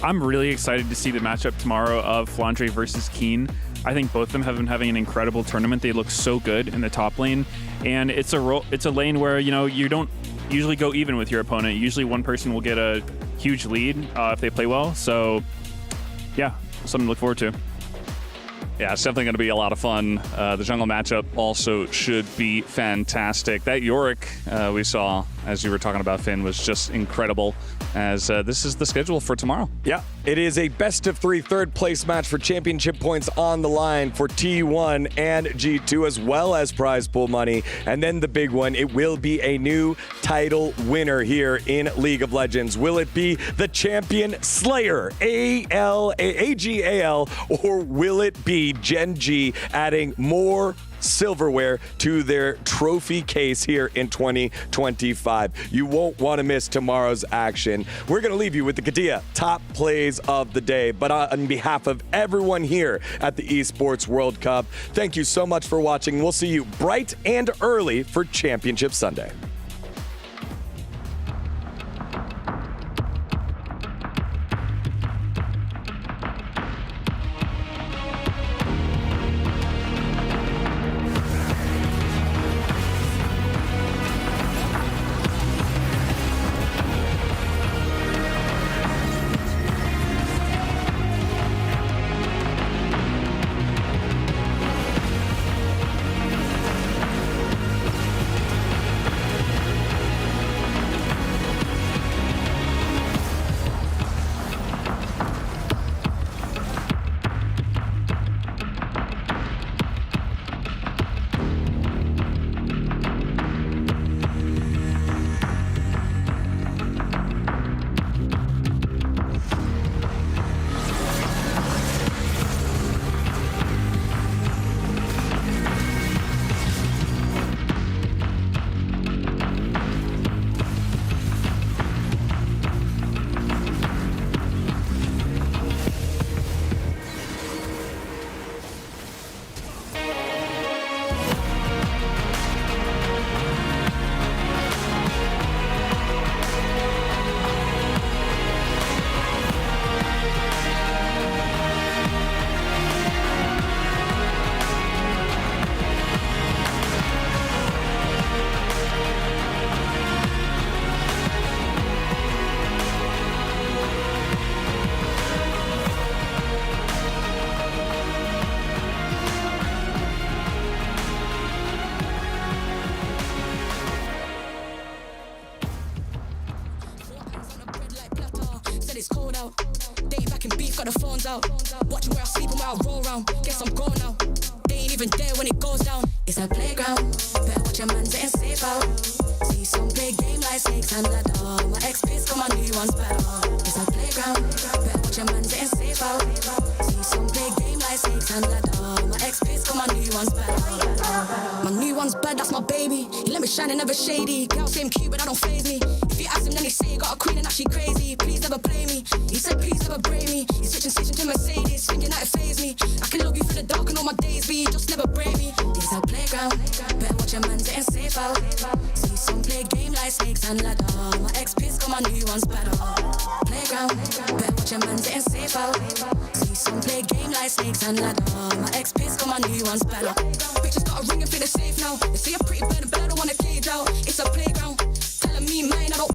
I'm really excited to see the matchup tomorrow of Flandre versus Keen. I think both of them have been having an incredible tournament. They look so good in the top lane, and it's a lane where, you know, you don't usually go even with your opponent. Usually one person will get a huge lead if they play well. So yeah, something to look forward to. Yeah, it's definitely going to be a lot of fun. The jungle matchup also should be fantastic. That Yorick we saw, as you were talking about, Finn, was just incredible, as this is the schedule for tomorrow. Yeah, it is a best-of-3 third-place match for championship points on the line for T1 and G2, as well as prize pool money. And then the big one, it will be a new title winner here in League of Legends. Will it be the champion Slayer, AG.AL, or will it be Gen.G adding more silverware to their trophy case here in 2025? You won't want to miss tomorrow's action. We're going to leave you with the Katia top plays of the day. But on behalf of everyone here at the Esports World Cup, thank you so much for watching. We'll see you bright and early for Championship Sunday. the phones out. Watching where I sleep and where I roll round. Guess I'm gone now. They ain't even there when it goes down. It's a playground. Better watch your man's getting safe out. See some play game like snakes and ladder. My ex-piss got my new ones better. It's a playground. Better watch your man's getting safe out. See some play game like snakes and ladder. My ex-piss got my new ones better. My new one's bad, that's my baby. He let me shine and never shady. Girl same cute, but that don't faze me. If you ask him, then he say he got a queen and that she crazy. Please never play me. He said please never break me. He's switching to Mercedes, thinking that it faze me. I can love you through the dark and all my days, but you just never break me. It's a playground. Better watch your man's getting safe out. See some play game like snakes and ladder. My ex-piss got my new ones better. Playground. Better watch your man's getting safe out. See some play game like snakes and ladder. My ex-piss got my new ones better. Bitches got a ring and feel safe now. They say you're pretty bird, but I don't wanna cage out. It's a playground. Telling me mine, I don't